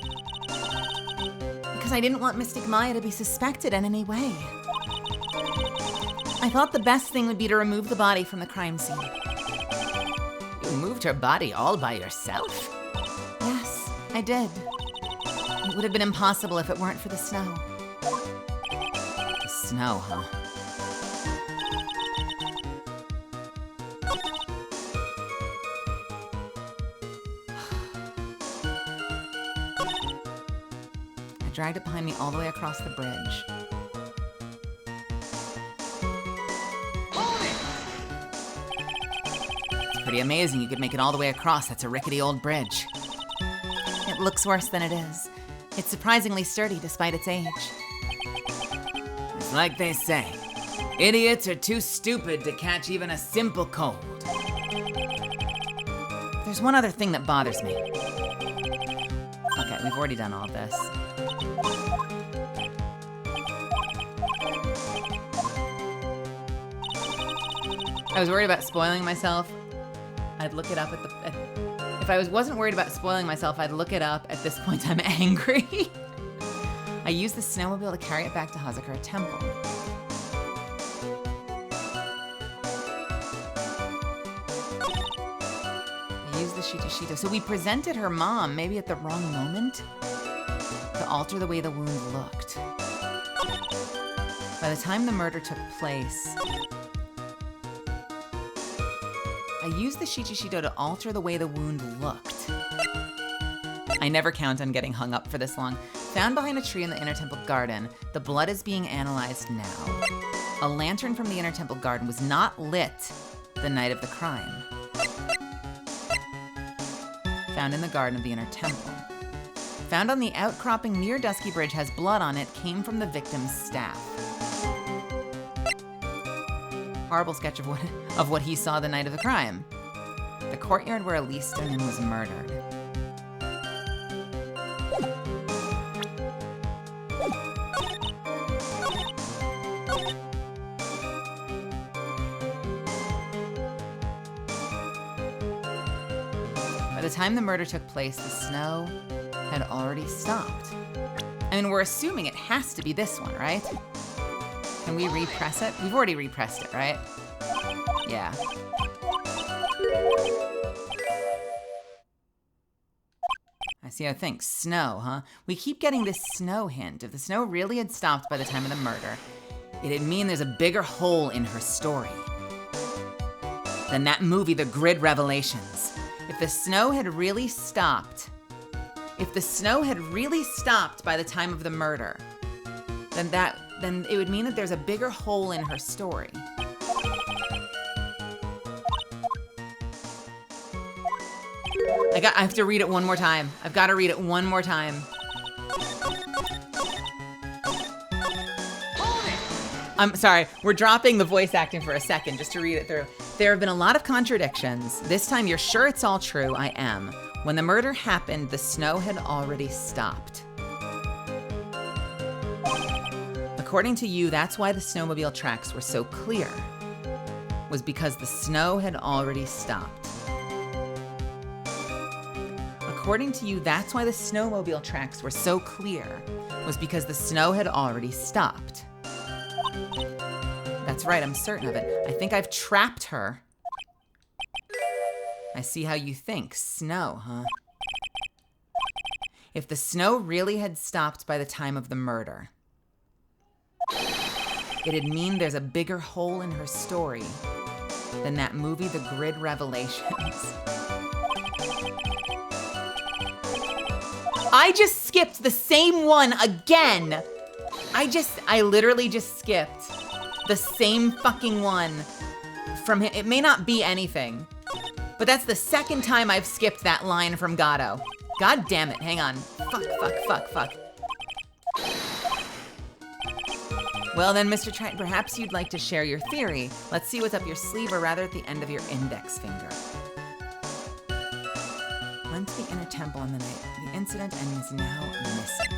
Speaker 1: Because I didn't want Mystic Maya to be suspected in any way. I thought the best thing would be to remove the body from the crime scene. You moved her body all by yourself? Yes, I did. It would have been impossible if it weren't for the snow. The snow, huh? I dragged it behind me all the way across the bridge. Pretty amazing you could make it all the way across. That's a rickety old bridge. It looks worse than it is. It's surprisingly sturdy despite its age.
Speaker 3: It's like they say, idiots are too stupid to catch even a simple cold.
Speaker 1: There's one other thing that bothers me. Okay, we've already done all this. I was worried about spoiling myself. I'd look it up at the... if I wasn't worried about spoiling myself, I'd look it up. At this point, I'm angry. I used the snowmobile to carry it back to Hazakura Temple. I used the Shito. So we presented her mom, maybe at the wrong moment, to alter the way the wound looked. By the time the murder took place, I used the Shichishito to alter the way the wound looked. I never count on getting hung up for this long. Found behind a tree in the Inner Temple garden, the blood is being analyzed now. A lantern from the Inner Temple garden was not lit the night of the crime. Found in the garden of the Inner Temple. Found on the outcropping near Dusky Bridge has blood on it, came from the victim's staff.
Speaker 2: horrible sketch of what he saw the night of the crime. The courtyard where Elise Stoneman was murdered. By the time the murder took place, the snow had already stopped. I mean, we're assuming it has to be this one, right? Can we repress it? We've already repressed it, right? Yeah. I see how it thinks. Snow, huh? We keep getting this snow hint. If the snow really had stopped by the time of the murder, it'd mean there's a bigger hole in her story than that movie, The Grid Revelations. If the snow had really stopped, by the time of the murder, then it would mean that there's a bigger hole in her story. I have to read it one more time. I've got to read it one more time. I'm sorry, we're dropping the voice acting for a second just to read it through. There have been a lot of contradictions. This time you're sure it's all true. I am. When the murder happened, the snow had already stopped. According to you, that's why the snowmobile tracks were so clear. Was because the snow had already stopped. According to you, that's why the snowmobile tracks were so clear. Was because the snow had already stopped. That's right, I'm certain of it. I think I've trapped her. I see how you think. Snow, huh? If the snow really had stopped by the time of the murder, it'd mean there's a bigger hole in her story than that movie, The Grid Revelations. I just skipped the same one again. I literally just skipped the same fucking one from him. It may not be anything, but that's the second time I've skipped that line from Gatto. God damn it, hang on. Fuck. Well then, Mr. Triton, perhaps you'd like to share your theory. Let's see what's up your sleeve, or rather at the end of your index finger. Went to the inner temple on the night of the incident and is now missing.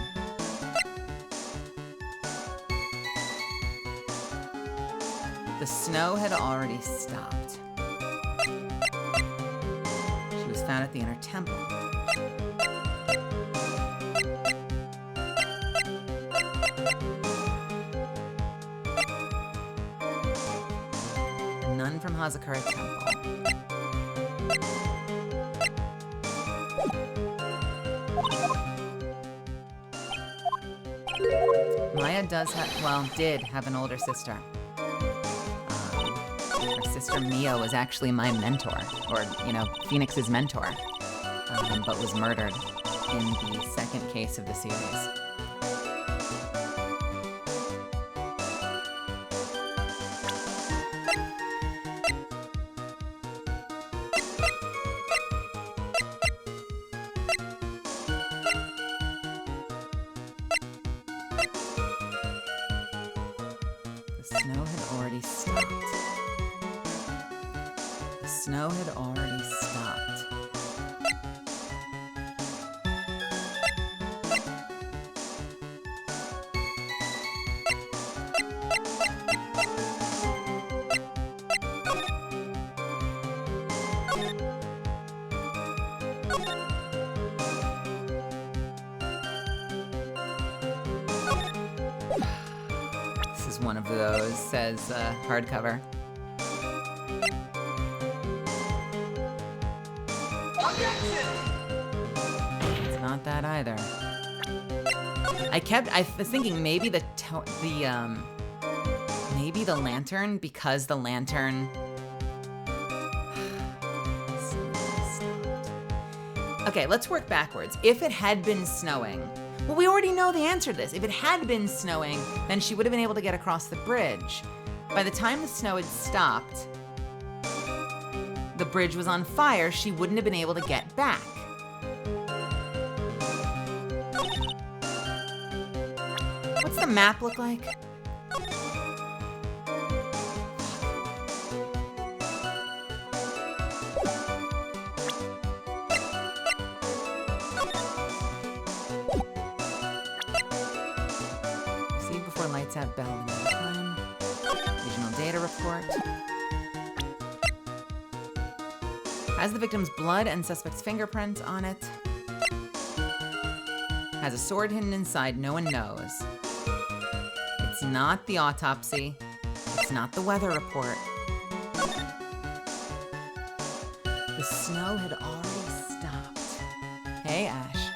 Speaker 2: The snow had already stopped. She was found at the inner temple. A nun from Hazakura Temple. Maya did have an older sister. Her sister Mia was actually my mentor, or, Phoenix's mentor, but was murdered in the second case of the series. The snow had already stopped. The snow had already stopped. This is one of those, says hardcover. It's not that either. I was thinking maybe maybe the lantern, because the lantern. Okay, let's work backwards. If it had been snowing, well, we already know the answer to this. If it had been snowing, then she would have been able to get across the bridge. By the time the snow had stopped, the bridge was on fire, she wouldn't have been able to get back. What's the map look like? ASAP Bell in time. Regional data report. Has the victim's blood and suspect's fingerprint on it. Has a sword hidden inside, no one knows. It's not the autopsy. It's not the weather report. The snow had already stopped. Hey, Ash.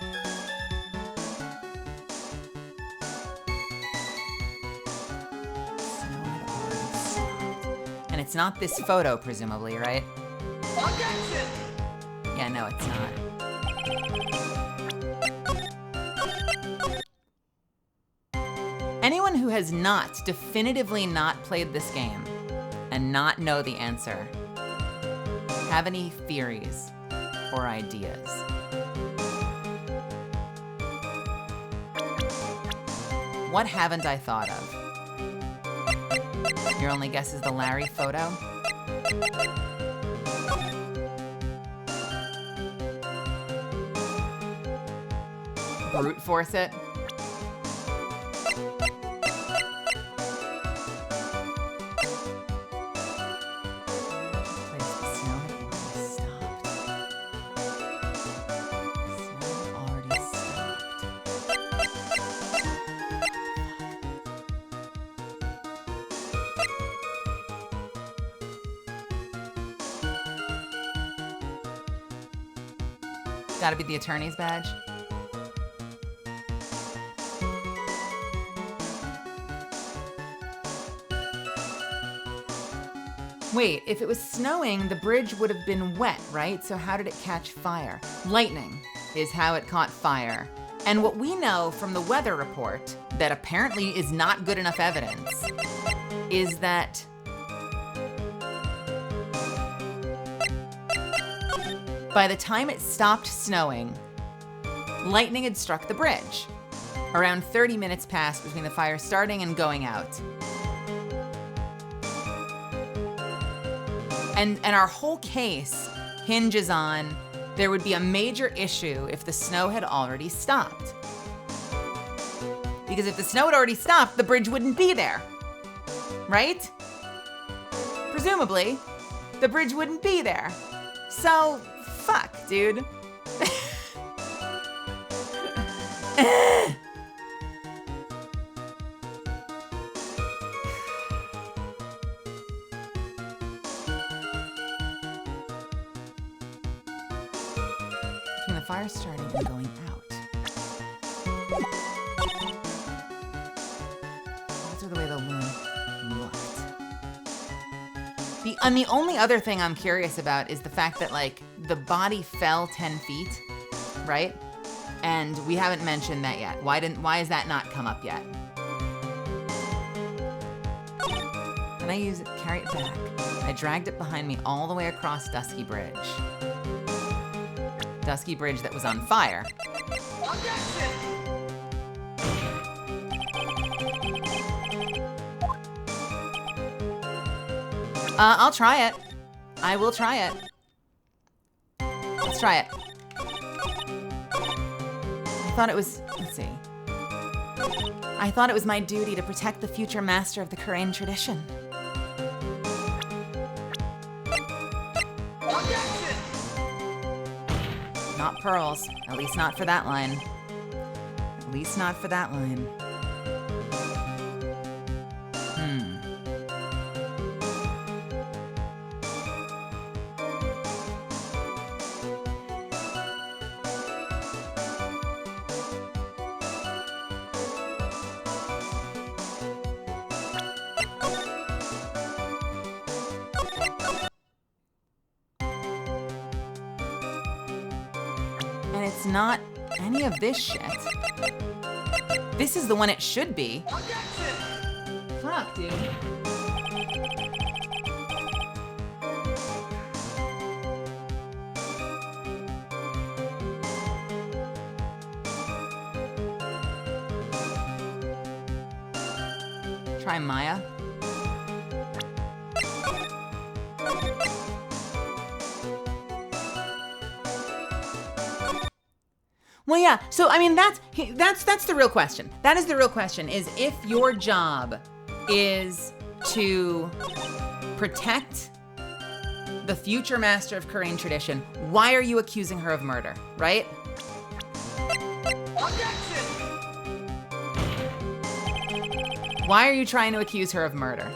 Speaker 2: Snow had already stopped. And it's not this photo, presumably, right?
Speaker 4: Objection!
Speaker 2: Yeah, no, it's not. Anyone who has not, definitively not played this game and not know the answer, have any theories or ideas? What haven't I thought of? Your only guess is the Larry photo? Brute force it? Gotta be the attorney's badge. Wait, if it was snowing, the bridge would have been wet, right? So how did it catch fire? Lightning is how it caught fire. And what we know from the weather report, that apparently is not good enough evidence, is that by the time it stopped snowing, lightning had struck the bridge. Around 30 minutes passed between the fire starting and going out. And our whole case hinges on there would be a major issue if the snow had already stopped. Because if the snow had already stopped, the bridge wouldn't be there, right? Presumably, the bridge wouldn't be there. So, fuck, dude. Between the fire starting and going out. Alter the way the loom looked. The only other thing I'm curious about is the fact that, like, the body fell 10 feet, right? And we haven't mentioned that yet. Why has that not come up yet? Then I use it, carry it back. I dragged it behind me all the way across Dusky Bridge. Dusky Bridge that was on fire.
Speaker 4: Objection!
Speaker 2: I'll try it. I will try it. Let's try it. I thought it was, let's see. I thought it was my duty to protect the future master of the Kurain tradition.
Speaker 4: Objection!
Speaker 2: Not pearls. At least not for that line. At least not for that line. And it's not any of this shit. This is the one it should be.
Speaker 4: Objection!
Speaker 2: Fuck, dude. Try Maya. Well, yeah. So I mean, that's the real question. That is the real question: is if your job is to protect the future master of Korean tradition, why are you accusing her of murder? Right?
Speaker 4: Objection!
Speaker 2: Why are you trying to accuse her of murder?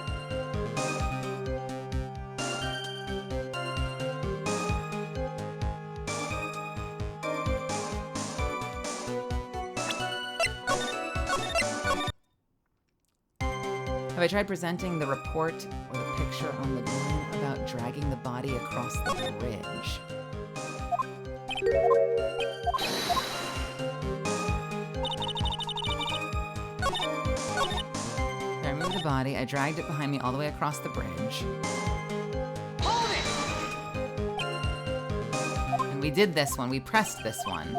Speaker 2: Have I tried presenting the report or the picture on the balloon about dragging the body across the bridge? I removed the body, I dragged it behind me all the way across the bridge.
Speaker 4: Hold it!
Speaker 2: And we did this one, we pressed this one.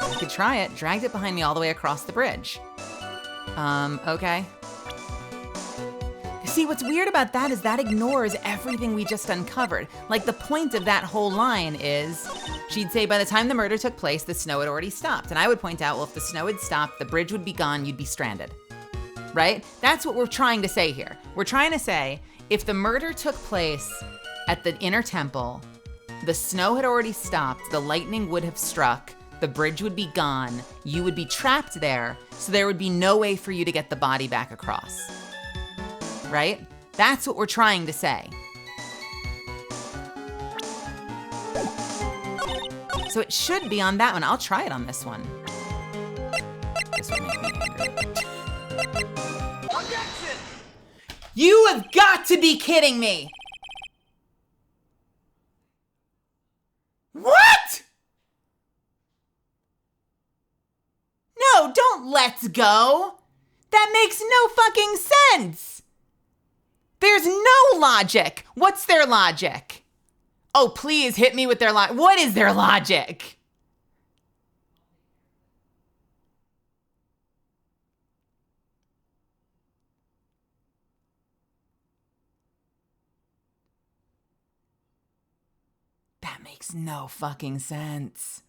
Speaker 2: I could try it, dragged it behind me all the way across the bridge. Okay. See, what's weird about that is that ignores everything we just uncovered. Like, the point of that whole line is, she'd say by the time the murder took place, the snow had already stopped. And I would point out, well, if the snow had stopped, the bridge would be gone, you'd be stranded. Right? That's what we're trying to say here. We're trying to say, if the murder took place at the inner temple, the snow had already stopped, the lightning would have struck, the bridge would be gone, you would be trapped there, so there would be no way for you to get the body back across. Right? That's what we're trying to say. So it should be on that one. I'll try it on this one. This would make me angry.
Speaker 4: Objection!
Speaker 2: You have got to be kidding me! What? No, don't let's go. That makes no fucking sense. There's no logic. What's their logic? Oh, please hit me with their logic. What is their logic? That makes no fucking sense.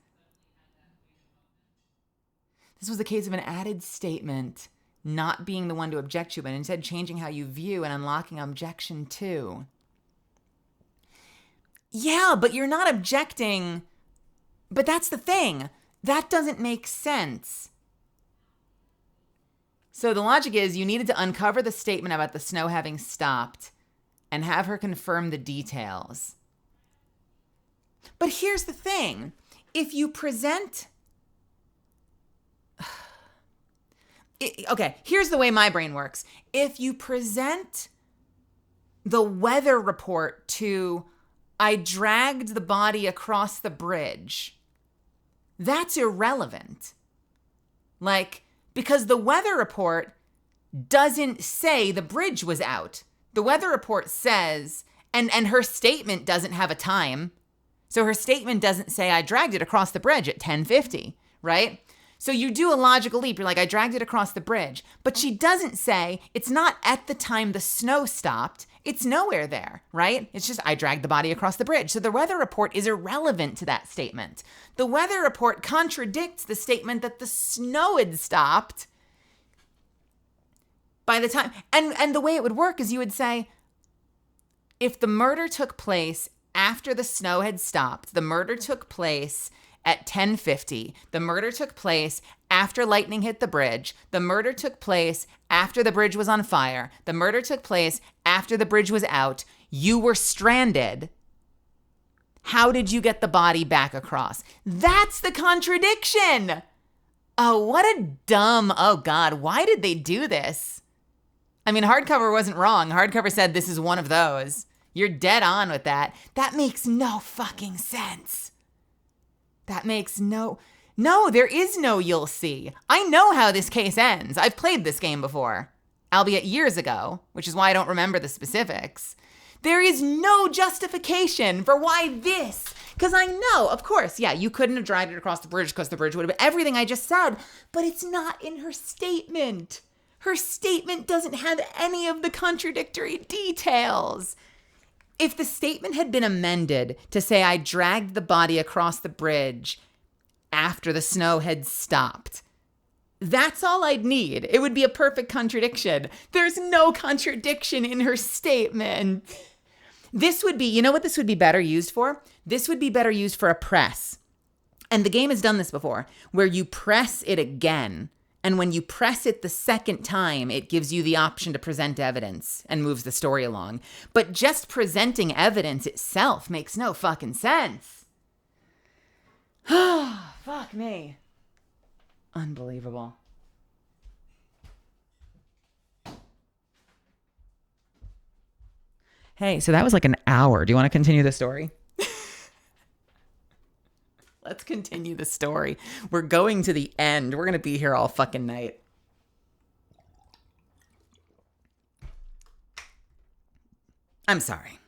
Speaker 2: This was a case of an added statement not being the one to object to, but instead changing how you view and unlocking objection to. Yeah, but you're not objecting. But that's the thing. That doesn't make sense. So the logic is you needed to uncover the statement about the snow having stopped and have her confirm the details. But here's the thing. If you present... Okay, here's the way my brain works. If you present the weather report to, I dragged the body across the bridge, that's irrelevant. Like, because the weather report doesn't say the bridge was out. The weather report says, and her statement doesn't have a time. So her statement doesn't say, I dragged it across the bridge at 10:50, right? So you do a logical leap. You're like, I dragged it across the bridge. But she doesn't say, it's not at the time the snow stopped. It's nowhere there, right? It's just, I dragged the body across the bridge. So the weather report is irrelevant to that statement. The weather report contradicts the statement that the snow had stopped by the time. And the way it would work is you would say, if the murder took place after the snow had stopped, the murder took place at 10:50. The murder took place after lightning hit the bridge. The murder took place after the bridge was on fire. The murder took place after the bridge was out. You were stranded. How did you get the body back across? That's the contradiction. Oh, what a dumb, oh God, why did they do this? I mean, Hardcover wasn't wrong. Hardcover said this is one of those. You're dead on with that. That makes no fucking sense. That makes no, there is no you'll see. I know how this case ends. I've played this game before, albeit years ago, which is why I don't remember the specifics. There is no justification for why this, because I know, of course, yeah, you couldn't have dragged it across the bridge because the bridge would have been everything I just said, but it's not in her statement. Her statement doesn't have any of the contradictory details. If the statement had been amended to say I dragged the body across the bridge after the snow had stopped, that's all I'd need. It would be a perfect contradiction. There's no contradiction in her statement. This would be, you know what this would be better used for? This would be better used for a press. And the game has done this before, where you press it again. And when you press it the second time, it gives you the option to present evidence and moves the story along. But just presenting evidence itself makes no fucking sense. Fuck me. Unbelievable. Hey, so that was like an hour. Do you want to continue the story? Let's continue the story. We're going to the end. We're going to be here all fucking night. I'm sorry.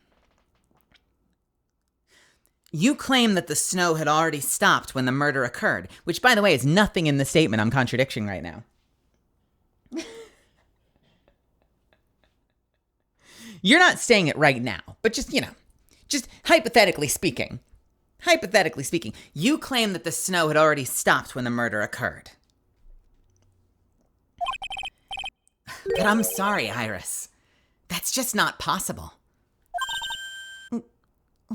Speaker 2: You claim that the snow had already stopped when the murder occurred, which, by the way, is nothing in the statement I'm contradicting right now. You're not saying it right now, but just hypothetically speaking, you claim that the snow had already stopped when the murder occurred. But I'm sorry, Iris. That's just not possible.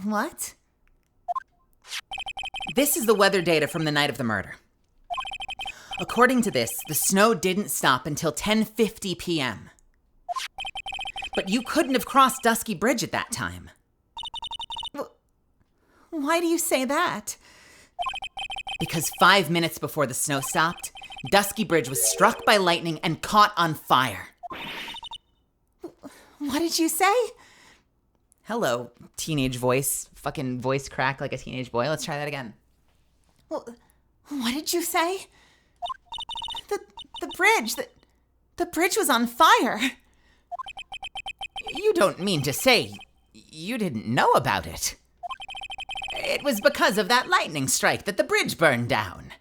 Speaker 2: What? This is the weather data from the night of the murder. According to this, the snow didn't stop until 10:50 p.m. But you couldn't have crossed Dusky Bridge at that time. Why do you say that? Because 5 minutes before the snow stopped, Dusky Bridge was struck by lightning and caught on fire. What did you say? Hello, teenage voice. Fucking voice crack like a teenage boy. Let's try that again. Well, what did you say? The bridge was on fire. You don't mean to say you didn't know about it. It was because of that lightning strike that the bridge burned down.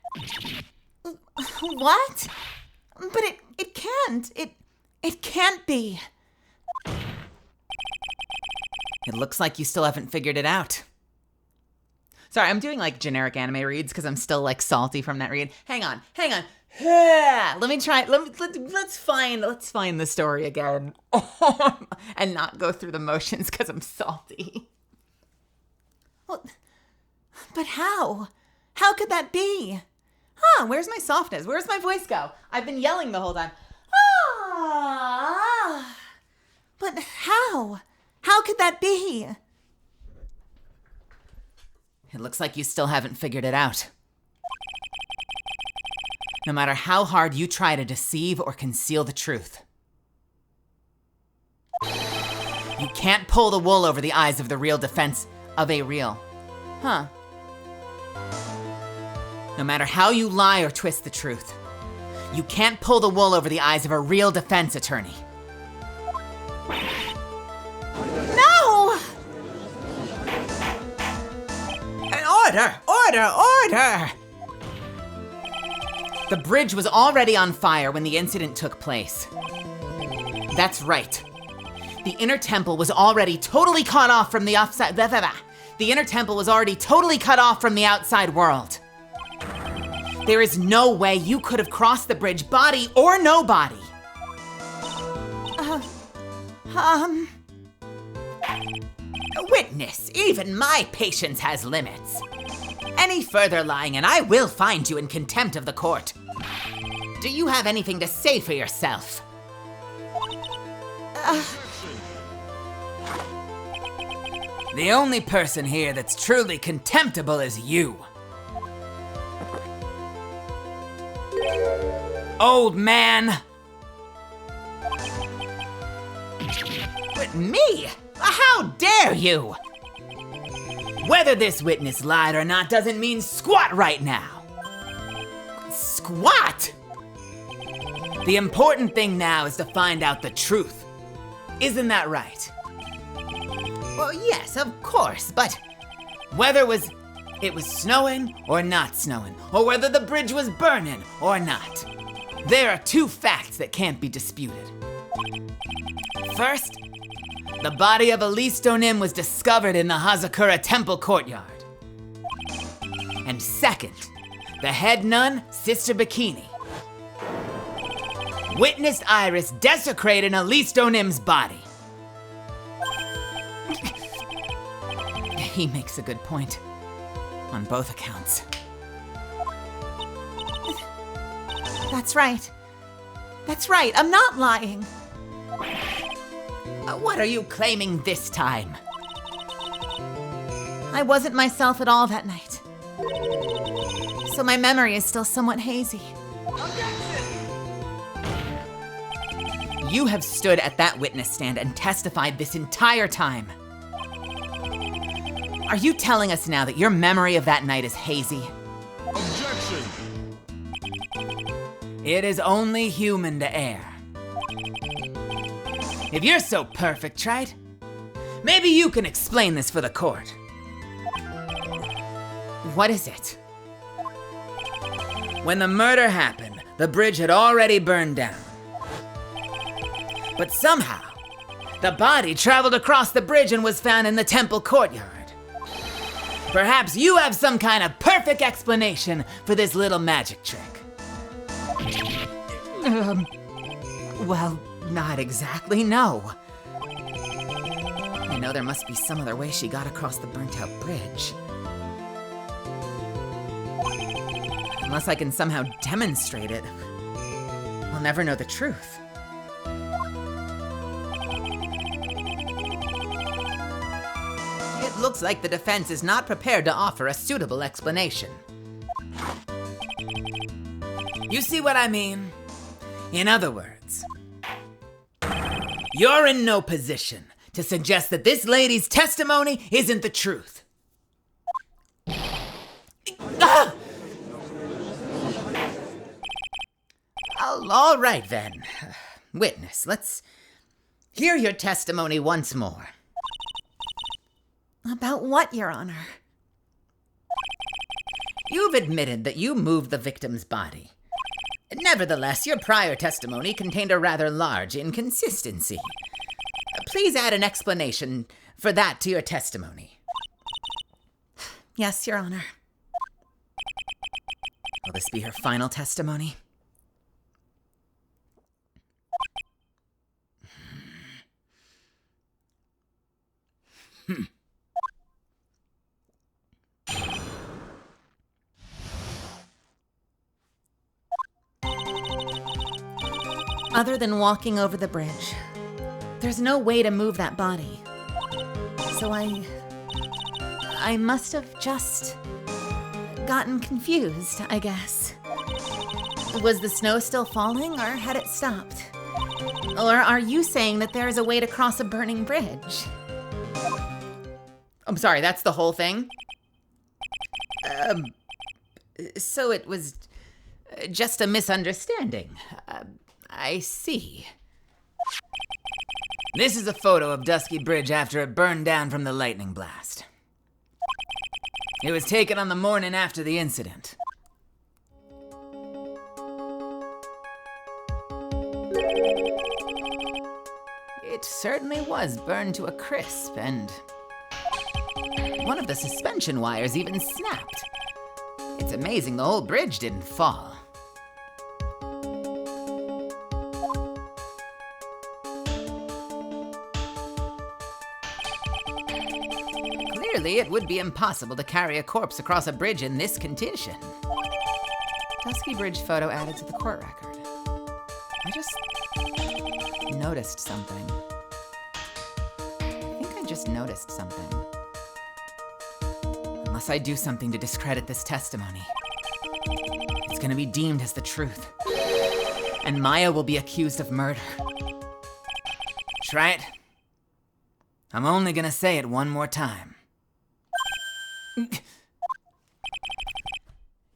Speaker 2: What? But it can't. It can't be. It looks like you still haven't figured it out. Sorry, I'm doing like generic anime reads because I'm still like salty from that read. Hang on. Let me try. Let's find the story again, and not go through the motions because I'm salty. Well, but how? How could that be? Where's my softness? Where's my voice go? I've been yelling the whole time. But how? How could that be? It looks like you still haven't figured it out. No matter how hard you try to deceive or conceal the truth, you can't pull the wool over the eyes of the real defense of a real. No matter how you lie or twist the truth, you can't pull the wool over the eyes of a real defense attorney. No! Order! The bridge was already on fire when the incident took place. That's right. The inner temple was already totally cut off from the outside. The inner temple was already totally cut off from the outside world. There is no way you could have crossed the bridge, body or no body. Witness, even my patience has limits. Any further lying and I will find you in contempt of the court. Do you have anything to say for yourself? The only person here that's truly contemptible is you. Old man. But me? How dare you? Whether this witness lied or not doesn't mean squat right now. Squat? The important thing now is to find out the truth. Isn't that right? Well, yes, of course, but whether it was snowing or not snowing, or whether the bridge was burning or not, there are two facts that can't be disputed. First,
Speaker 3: the body of Elise Donim was discovered in the Hazakura temple courtyard. And second, the head nun, Sister Bikini, witnessed Iris desecrating Elise Donim's body.
Speaker 2: He makes a good point. On both accounts. That's right. That's right. I'm not lying.
Speaker 3: What are you claiming this time?
Speaker 2: I wasn't myself at all that night. So my memory is still somewhat hazy.
Speaker 3: You have stood at that witness stand and testified this entire time.
Speaker 2: Are you telling us now that your memory of that night is hazy?
Speaker 5: Objection.
Speaker 3: It is only human to err. If you're so perfect, Trite, maybe you can explain this for the court.
Speaker 2: What is it?
Speaker 3: When the murder happened, the bridge had already burned down. But somehow, the body traveled across the bridge and was found in the temple courtyard. Perhaps you have some kind of perfect explanation for this little magic trick.
Speaker 2: Well, not exactly, no. I know there must be some other way she got across the burnt-out bridge. Unless I can somehow demonstrate it, I'll never know the truth.
Speaker 3: It looks like the defense is not prepared to offer a suitable explanation. You see what I mean? In other words, you're in no position to suggest that this lady's testimony isn't the truth. Ah! All right then. Witness, let's hear your testimony once more.
Speaker 2: About what, Your Honor?
Speaker 3: You've admitted that you moved the victim's body. Nevertheless, your prior testimony contained a rather large inconsistency. Please add an explanation for that to your testimony.
Speaker 2: Yes, Your Honor.
Speaker 3: Will this be her final testimony?
Speaker 2: Other than walking over the bridge, there's no way to move that body. So I must have just gotten confused, I guess. Was the snow still falling, or had it stopped? Or are you saying that there is a way to cross a burning bridge?
Speaker 3: I'm sorry, that's the whole thing? So it was just a misunderstanding. I see. This is a photo of Dusky Bridge after it burned down from the lightning blast. It was taken on the morning after the incident. It certainly was burned to a crisp, and one of the suspension wires even snapped. It's amazing the whole bridge didn't fall. Clearly, it would be impossible to carry a corpse across a bridge in this condition.
Speaker 2: Dusky Bridge photo added to the court record. I just noticed something. I think I just noticed something. Unless I do something to discredit this testimony, it's gonna be deemed as the truth. And Maya will be accused of murder.
Speaker 3: Try it. I'm only gonna say it one more time.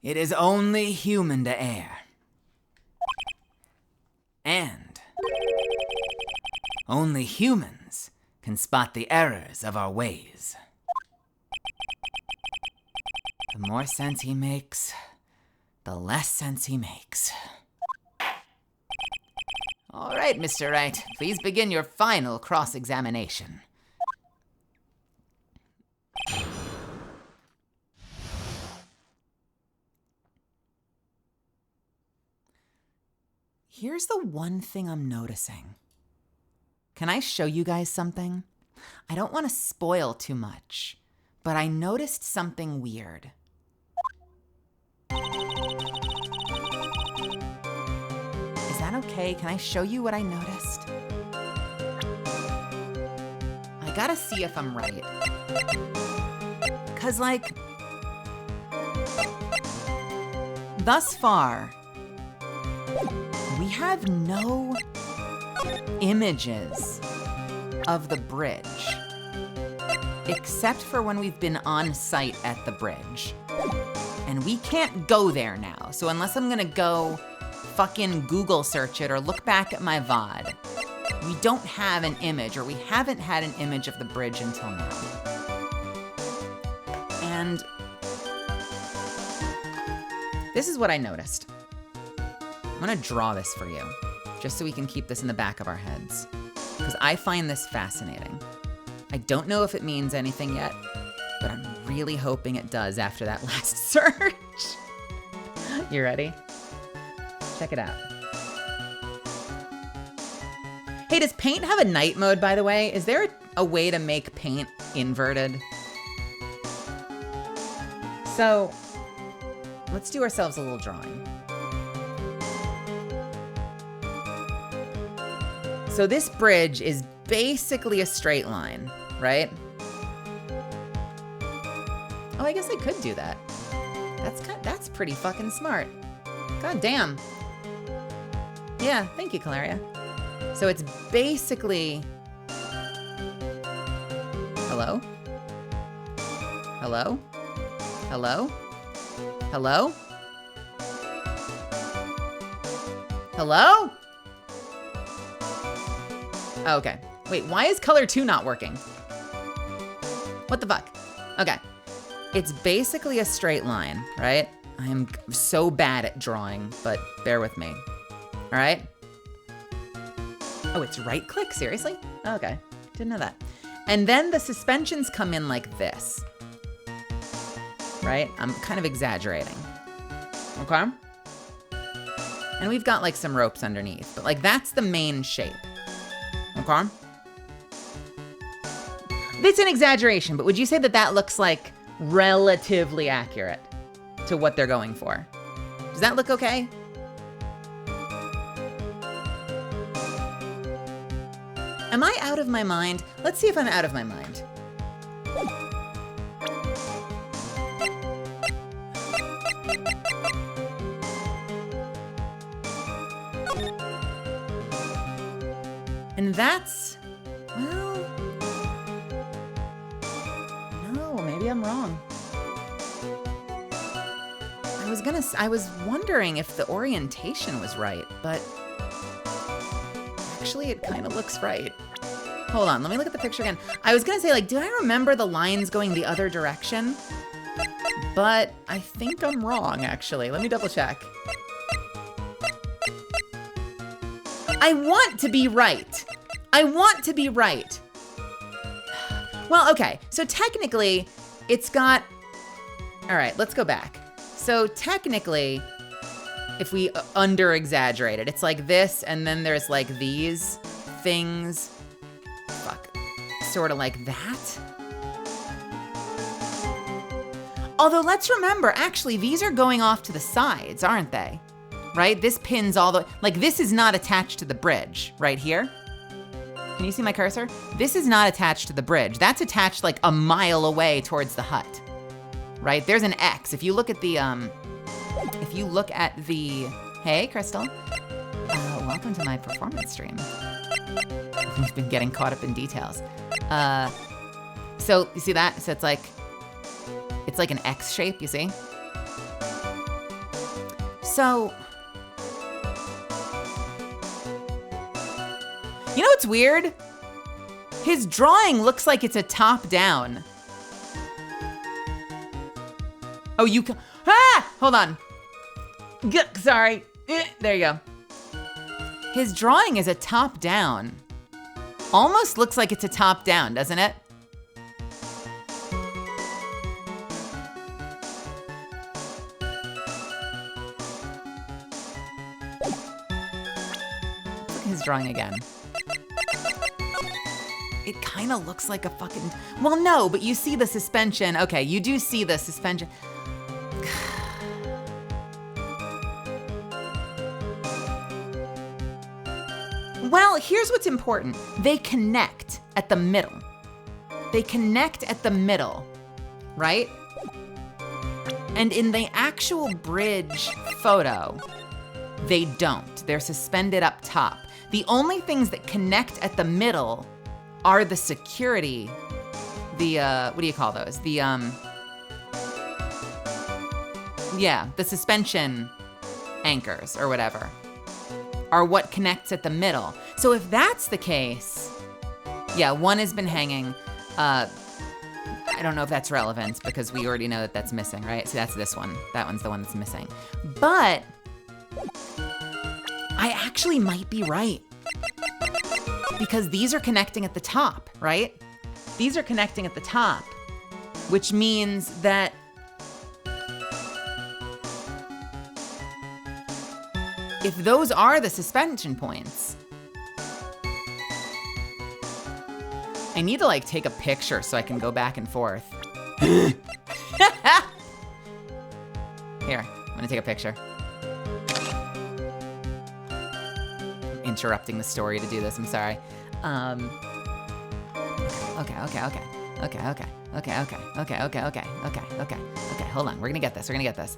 Speaker 3: It is only human to err. And only humans can spot the errors of our ways. The more sense he makes, the less sense he makes. All right, Mr. Wright, please begin your final cross-examination.
Speaker 2: Here's the one thing I'm noticing. Can I show you guys something? I don't want to spoil too much, but I noticed something weird. Is that okay? Can I show you what I noticed? I gotta see if I'm right. 'Cause like, thus far, we have no images of the bridge, except for when we've been on site at the bridge. And we can't go there now, so unless I'm gonna go fucking Google search it or look back at my VOD, we don't have an image, or we haven't had an image of the bridge until now. And this is what I noticed. I'm gonna draw this for you, just so we can keep this in the back of our heads, because I find this fascinating. I don't know if it means anything yet, but I'm really hoping it does after that last search. You ready? Check it out. Hey, does paint have a night mode, by the way? Is there a way to make paint inverted? So, let's do ourselves a little drawing. So this bridge is basically a straight line, right? Oh, I guess I could do that. That's pretty fucking smart. God damn. Yeah, thank you, Calaria. So it's basically... Hello? Hello? Hello? Hello? Hello? Oh, okay. Wait, why is color 2 not working? What the fuck? Okay. It's basically a straight line, right? I am so bad at drawing, but bear with me. All right? Oh, it's right click? Seriously? Okay. Didn't know that. And then the suspensions come in like this. Right? I'm kind of exaggerating. Okay? And we've got like some ropes underneath, but like that's the main shape. Okay? It's an exaggeration, but would you say that that looks like relatively accurate to what they're going for? Does that look okay? Am I out of my mind? Let's see if I'm out of my mind. And that's, well, no, maybe I'm wrong. I was wondering if the orientation was right, but actually it kind of looks right. Hold on, let me look at the picture again. I was gonna say, like, did I remember the lines going the other direction? But I think I'm wrong, actually. Let me double check. I want to be right. I want to be right. Well, okay, so technically it's got, all right, let's go back. So technically, if we under-exaggerate it, it's like this, and then there's like these things, sort of like that. Although let's remember, actually, these are going off to the sides, aren't they? Right? This pins all the, like this is not attached to the bridge, right here. Can you see my cursor? This is not attached to the bridge. That's attached like a mile away towards the hut. Right? There's an X. If you look at the, hey, Crystal. Welcome to my performance stream. We've been getting caught up in details. So you see that? So it's like an X shape, you see? So, you know what's weird? His drawing looks like it's a top down. Oh, you can, hold on. Sorry. There you go. His drawing is a top-down. Almost looks like it's a top-down, doesn't it? Look at his drawing again. It kind of looks like a fucking... Well, no, but you see the suspension. Okay, you do see the suspension. Well, here's what's important. They connect at the middle. They connect at the middle, right? And in the actual bridge photo, they don't. They're suspended up top. The only things that connect at the middle are the security, what do you call those? The suspension anchors or whatever are what connects at the middle. So if that's the case, yeah, one has been hanging. I don't know if that's relevant because we already know that that's missing, right? So that's this one. That one's the one that's missing. But I actually might be right. Because these are connecting at the top, right? These are connecting at the top, which means that if those are the suspension points, I need to like take a picture so I can go back and forth. Here, I'm gonna take a picture. Interrupting the story to do this, I'm sorry. Okay, hold on, we're gonna get this.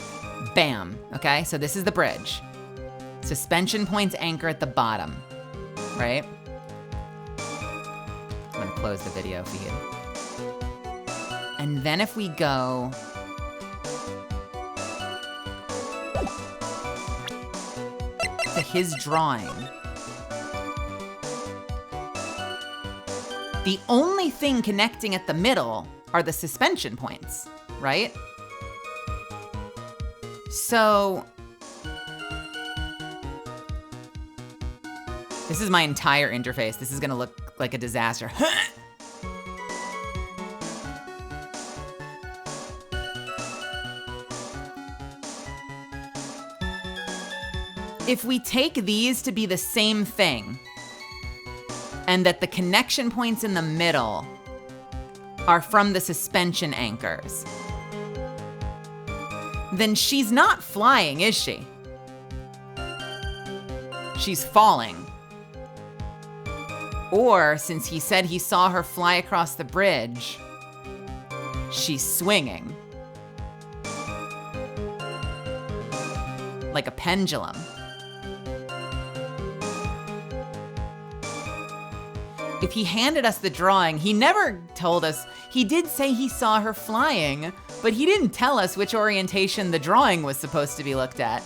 Speaker 2: Bam, okay, so this is the bridge. Suspension points anchor at the bottom, right? I'm gonna close the video feed. And then if we go to his drawing, the only thing connecting at the middle are the suspension points, right? So this is my entire interface. This is gonna look like a disaster. If we take these to be the same thing, and that the connection points in the middle are from the suspension anchors, then she's not flying, is she? She's falling. Or, since he said he saw her fly across the bridge, she's swinging. Like a pendulum. If he handed us the drawing, he never told us. He did say he saw her flying, but he didn't tell us which orientation the drawing was supposed to be looked at.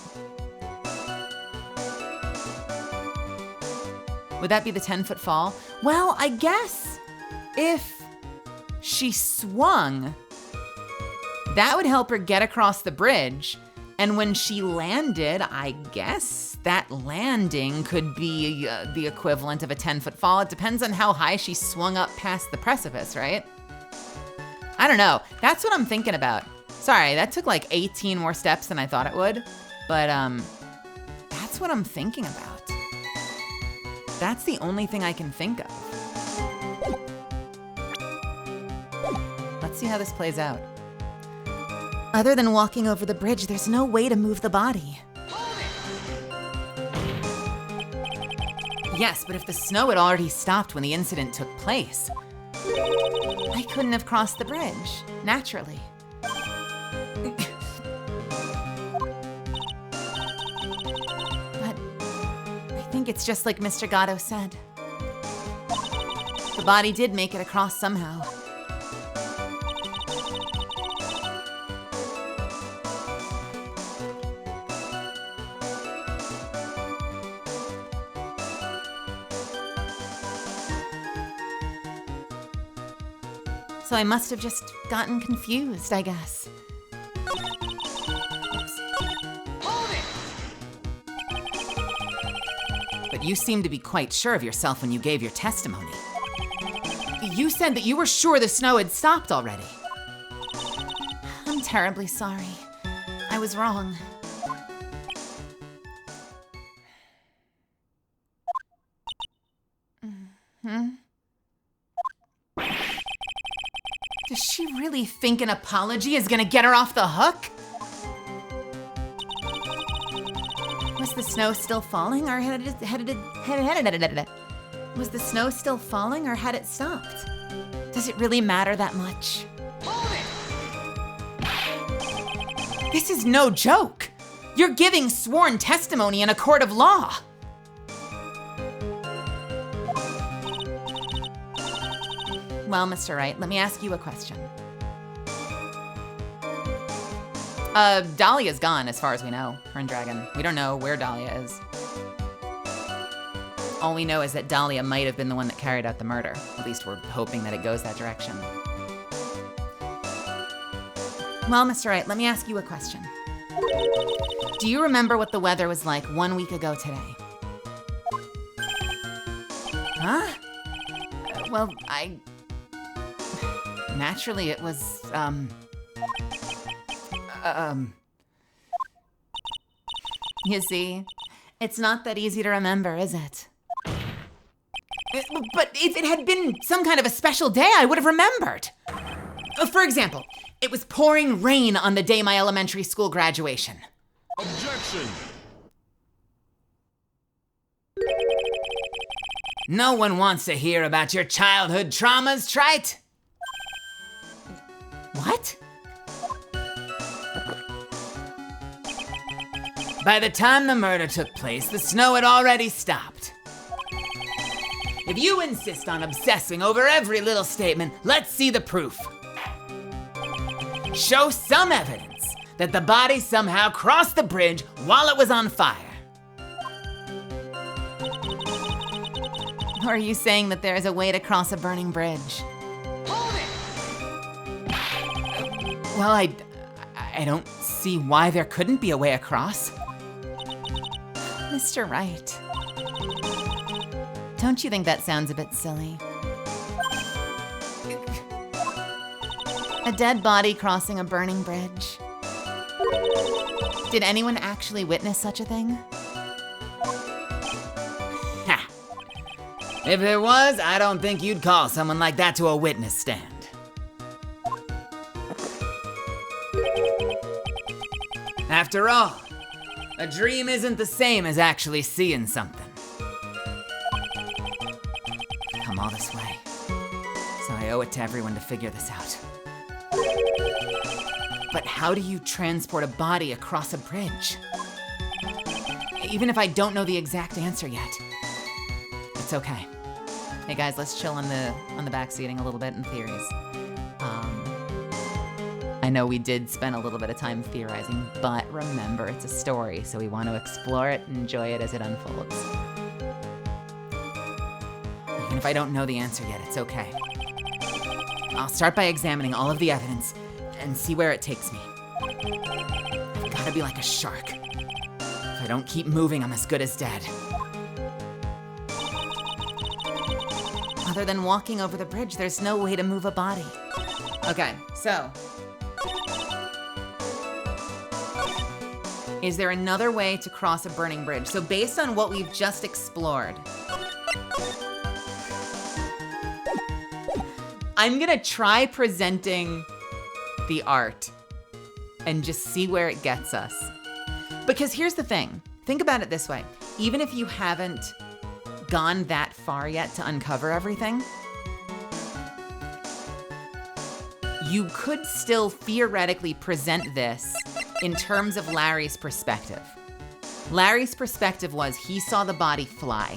Speaker 2: Would that be the 10-foot fall? Well, I guess if she swung, that would help her get across the bridge. And when she landed, I guess that landing could be the equivalent of a 10-foot fall. It depends on how high she swung up past the precipice, right? I don't know. That's what I'm thinking about. Sorry, that took like 18 more steps than I thought it would. But that's what I'm thinking about. That's the only thing I can think of. Let's see how this plays out. Other than walking over the bridge, there's no way to move the body. Yes, but if the snow had already stopped when the incident took place, I couldn't have crossed the bridge, naturally. But I think it's just like Mr. Gatto said. The body did make it across somehow. So I must have just gotten confused, I guess. Oops.
Speaker 4: Hold it!
Speaker 2: but you seemed to be quite sure of yourself when you gave your testimony. You said that you were sure the snow had stopped already. I'm terribly sorry. I was wrong. Does she really think an apology is gonna get her off the hook? Was the snow still falling or was the snow still falling or had it stopped? Does it really matter that much? This is no joke. You're giving sworn testimony in a court of law. Well, Mr. Wright, let me ask you a question. Dahlia's gone as far as we know, her and Dragon. We don't know where Dahlia is. All we know is that Dahlia might have been the one that carried out the murder. At least we're hoping that it goes that direction. Well, Mr. Wright, let me ask you a question. Do you remember what the weather was like 1 week ago today? Huh? Well, naturally it was, You see, it's not that easy to remember, is it? But if it had been some kind of a special day, I would have remembered. For example, it was pouring rain on the day my elementary school graduation.
Speaker 5: Objection.
Speaker 3: No one wants to hear about your childhood traumas, Trite.
Speaker 2: What?
Speaker 3: By the time the murder took place, the snow had already stopped. If you insist on obsessing over every little statement, let's see the proof. Show some evidence that the body somehow crossed the bridge while it was on fire.
Speaker 2: Or are you saying that there is a way to cross a burning bridge? Well, I don't see why there couldn't be a way across. Mr. Wright, don't you think that sounds a bit silly? A dead body crossing a burning bridge. Did anyone actually witness such a thing?
Speaker 3: Ha! If there was, I don't think you'd call someone like that to a witness stand. After all, a dream isn't the same as actually seeing something. Come all this way, so I owe it to everyone to figure this out.
Speaker 2: But how do you transport a body across a bridge? Even if I don't know the exact answer yet. It's okay. Hey guys, let's chill on the back seating a little bit in theories. I know we did spend a little bit of time theorizing, but remember, it's a story, so we want to explore it and enjoy it as it unfolds. Even if I don't know the answer yet, it's okay. I'll start by examining all of the evidence and see where it takes me. I've gotta be like a shark. If I don't keep moving, I'm as good as dead. Other than walking over the bridge, there's no way to move a body. Okay, so. Is there another way to cross a burning bridge? So based on what we've just explored, I'm gonna try presenting the art and just see where it gets us. Because here's the thing, think about it this way. Even if you haven't gone that far yet to uncover everything, you could still theoretically present this in terms of Larry's perspective. Larry's perspective was he saw the body fly.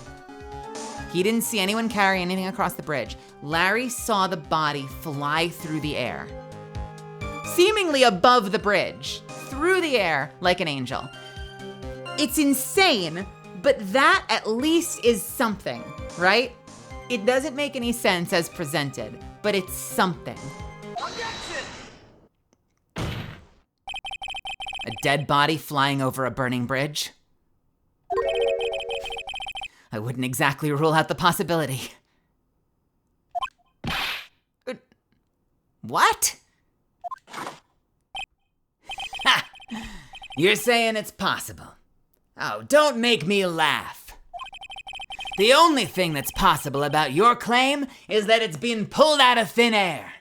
Speaker 2: He didn't see anyone carry anything across the bridge. Larry saw the body fly through the air, seemingly above the bridge, through the air like an angel. It's insane, but that at least is something, right? It doesn't make any sense as presented, but it's something. A dead body flying over a burning bridge?
Speaker 3: I wouldn't exactly rule out the possibility.
Speaker 2: What?
Speaker 3: Ha! You're saying it's possible. Oh, don't make me laugh. The only thing that's possible about your claim is that it's been pulled out of thin air.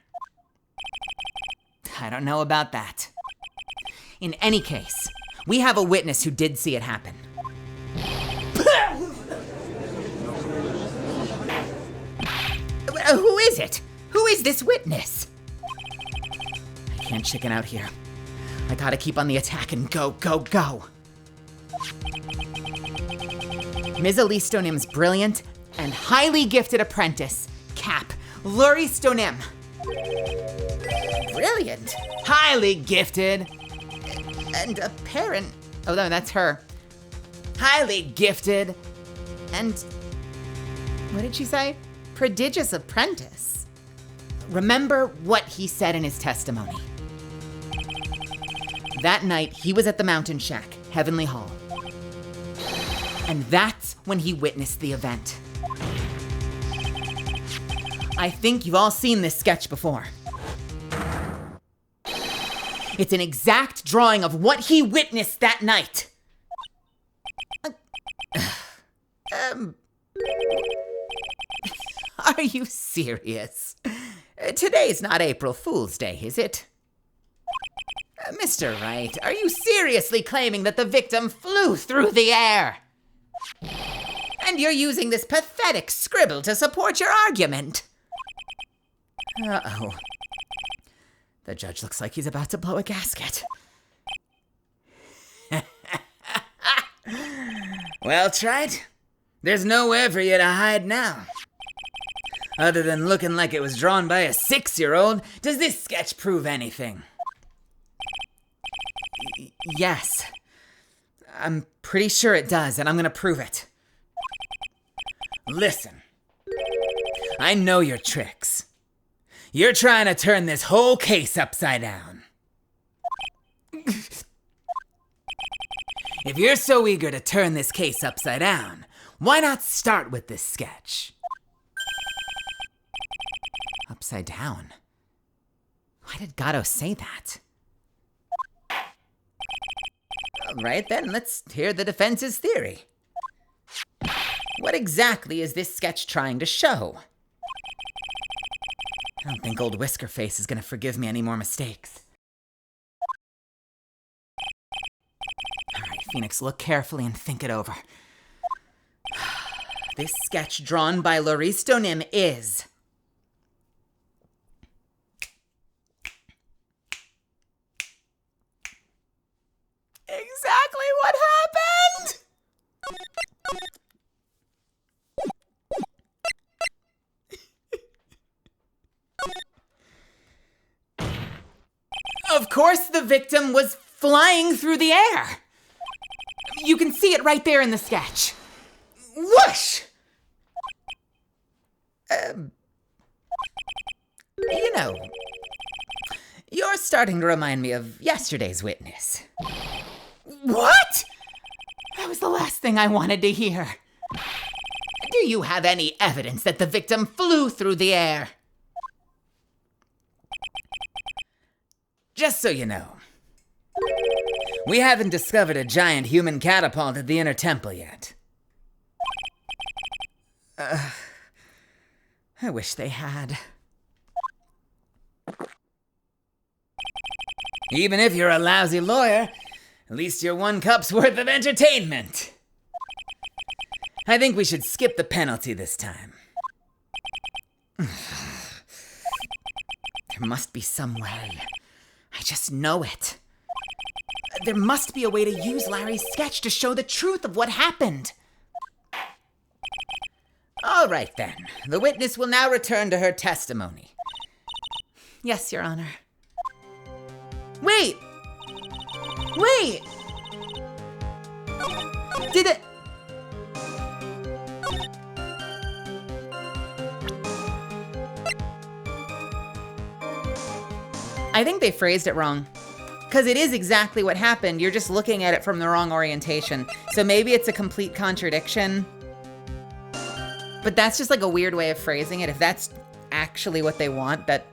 Speaker 3: I don't know about that.
Speaker 2: In any case, we have a witness who did see it happen. Who is it? Who is this witness? I can't chicken out here. I gotta keep on the attack and go, go, go. Ms. Elise Stonim's brilliant and highly gifted apprentice, Cap, Laurie Stonim. Brilliant.
Speaker 3: Highly gifted.
Speaker 2: And a parent. Oh, no, that's her.
Speaker 3: Highly gifted.
Speaker 2: And what did she say? Prodigious apprentice. Remember what he said in his testimony. That night, he was at the Mountain Shack, Heavenly Hall. And that's when he witnessed the event. I think you've all seen this sketch before. It's an exact drawing of what he witnessed that night. Are you serious? Today's not April Fool's Day, is it? Mr. Wright, are you seriously claiming that the victim flew through the air? And you're using this pathetic scribble to support your argument. Uh-oh. The judge looks like he's about to blow a gasket.
Speaker 3: Well, Trite, there's nowhere for you to hide now. Other than looking like it was drawn by a 6-year-old, does this sketch prove anything?
Speaker 2: Yes. I'm pretty sure it does, and I'm gonna prove it.
Speaker 3: Listen, I know your tricks. You're trying to turn this whole case upside down. If you're so eager to turn this case upside down, why not start with this sketch?
Speaker 2: Upside down? Why did Gatto say that? All right then, let's hear the defense's theory. What exactly is this sketch trying to show? I don't think old Whiskerface is gonna forgive me any more mistakes. All right, Phoenix, look carefully and think it over. This sketch drawn by Laurie Stonim is... exactly what happened! Of course the victim was flying through the air. You can see it right there in the sketch. Whoosh! You know, you're starting to remind me of yesterday's witness. What? That was the last thing I wanted to hear. Do you have any evidence that the victim flew through the air?
Speaker 3: Just so you know, we haven't discovered a giant human catapult at the Inner Temple yet.
Speaker 2: I wish they had.
Speaker 3: Even if you're a lousy lawyer, at least you're 1 cup's worth of entertainment. I think we should skip the penalty this time.
Speaker 2: There must be some way. I just know it. There must be a way to use Larry's sketch to show the truth of what happened. All right then. The witness will now return to her testimony. Yes, Your Honor. Wait! Wait! Did it... I think they phrased it wrong. Because it is exactly what happened. You're just looking at it from the wrong orientation. So maybe it's a complete contradiction.
Speaker 1: But that's just like a weird way of phrasing it. If that's actually what they want, that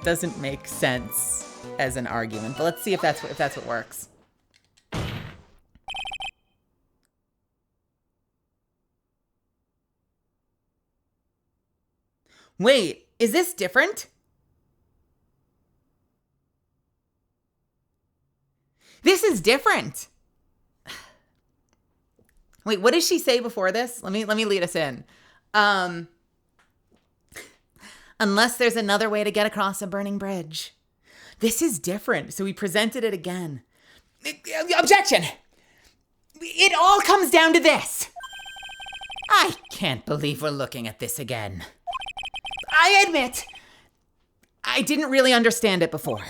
Speaker 1: doesn't make sense as an argument. But let's see if that's what works. Wait, is this different? This is different. Wait, what did she say before this? Let me lead us in. Unless there's another way to get across a burning bridge. This is different. So we presented it again. Objection! It all comes down to this. I can't believe we're looking at this again. I admit, I didn't really understand it before.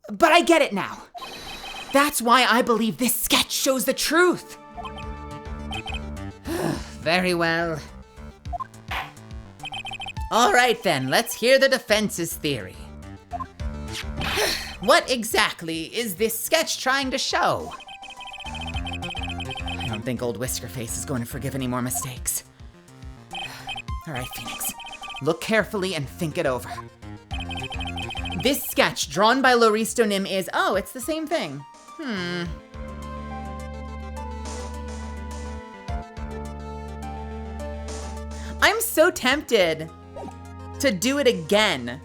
Speaker 1: But I get it now. That's why I believe this sketch shows the truth. Very well. All right then, let's hear the defense's theory. What exactly is this sketch trying to show? I don't think old Whiskerface is going to forgive any more mistakes. All right, Phoenix, look carefully and think it over. This sketch drawn by Loristo Nim is, oh, it's the same thing. I'm so tempted to do it again.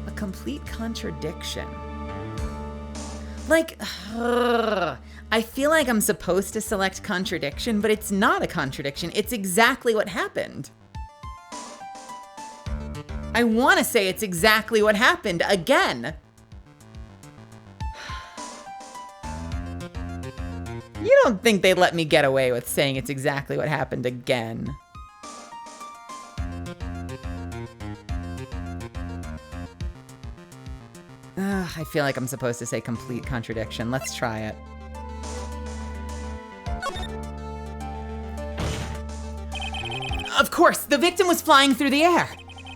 Speaker 1: A complete contradiction. Like, I feel like I'm supposed to select contradiction, but it's not a contradiction. It's exactly what happened. I want to say it's exactly what happened again. You don't think they'd let me get away with saying it's exactly what happened again? I feel like I'm supposed to say complete contradiction. Let's try it. Of course, the victim was flying through the air.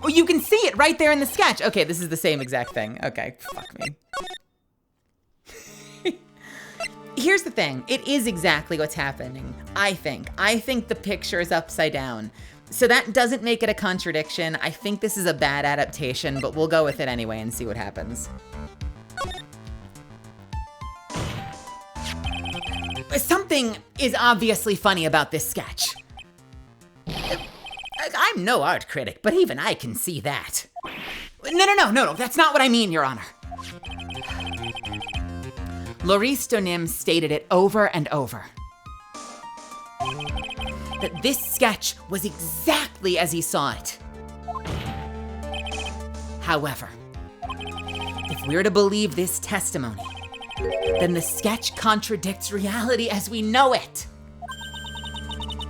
Speaker 1: Oh, you can see it right there in the sketch. Okay, this is the same exact thing. Okay, fuck me. Here's the thing. It is exactly what's happening, I think. I think the picture is upside down. So that doesn't make it a contradiction. I think this is a bad adaptation, but we'll go with it anyway and see what happens. Something is obviously funny about this sketch. I'm no art critic, but even I can see that. No, that's not what I mean, Your Honor. Loristo Nim stated it over and over. That this sketch was exactly as he saw it. However, if we're to believe this testimony, then the sketch contradicts reality as we know it.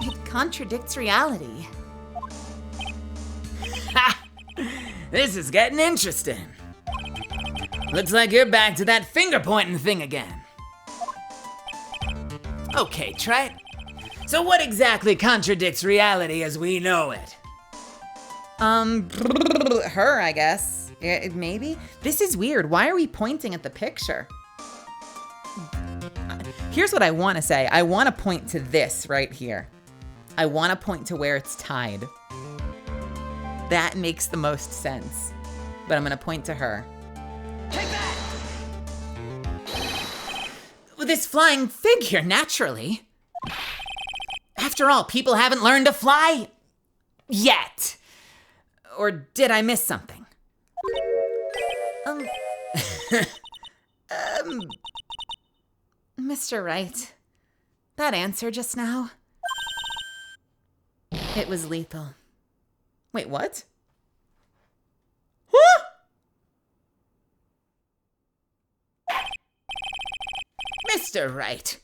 Speaker 1: It contradicts reality.
Speaker 3: Ha! This is getting interesting. Looks like you're back to that finger-pointing thing again. Okay, try it. So what exactly contradicts reality as we know it?
Speaker 1: Her, I guess. Maybe? This is weird. Why are we pointing at the picture? Here's what I want to say. I want to point to this right here. I want to point to where it's tied. That makes the most sense. But I'm going to point to her.
Speaker 4: Take that!
Speaker 1: With this flying figure, naturally. After all, people haven't learned to fly yet. Or did I miss something? Mr. Wright, that answer just now, it was lethal. Wait, what? Huh? Mr. Wright,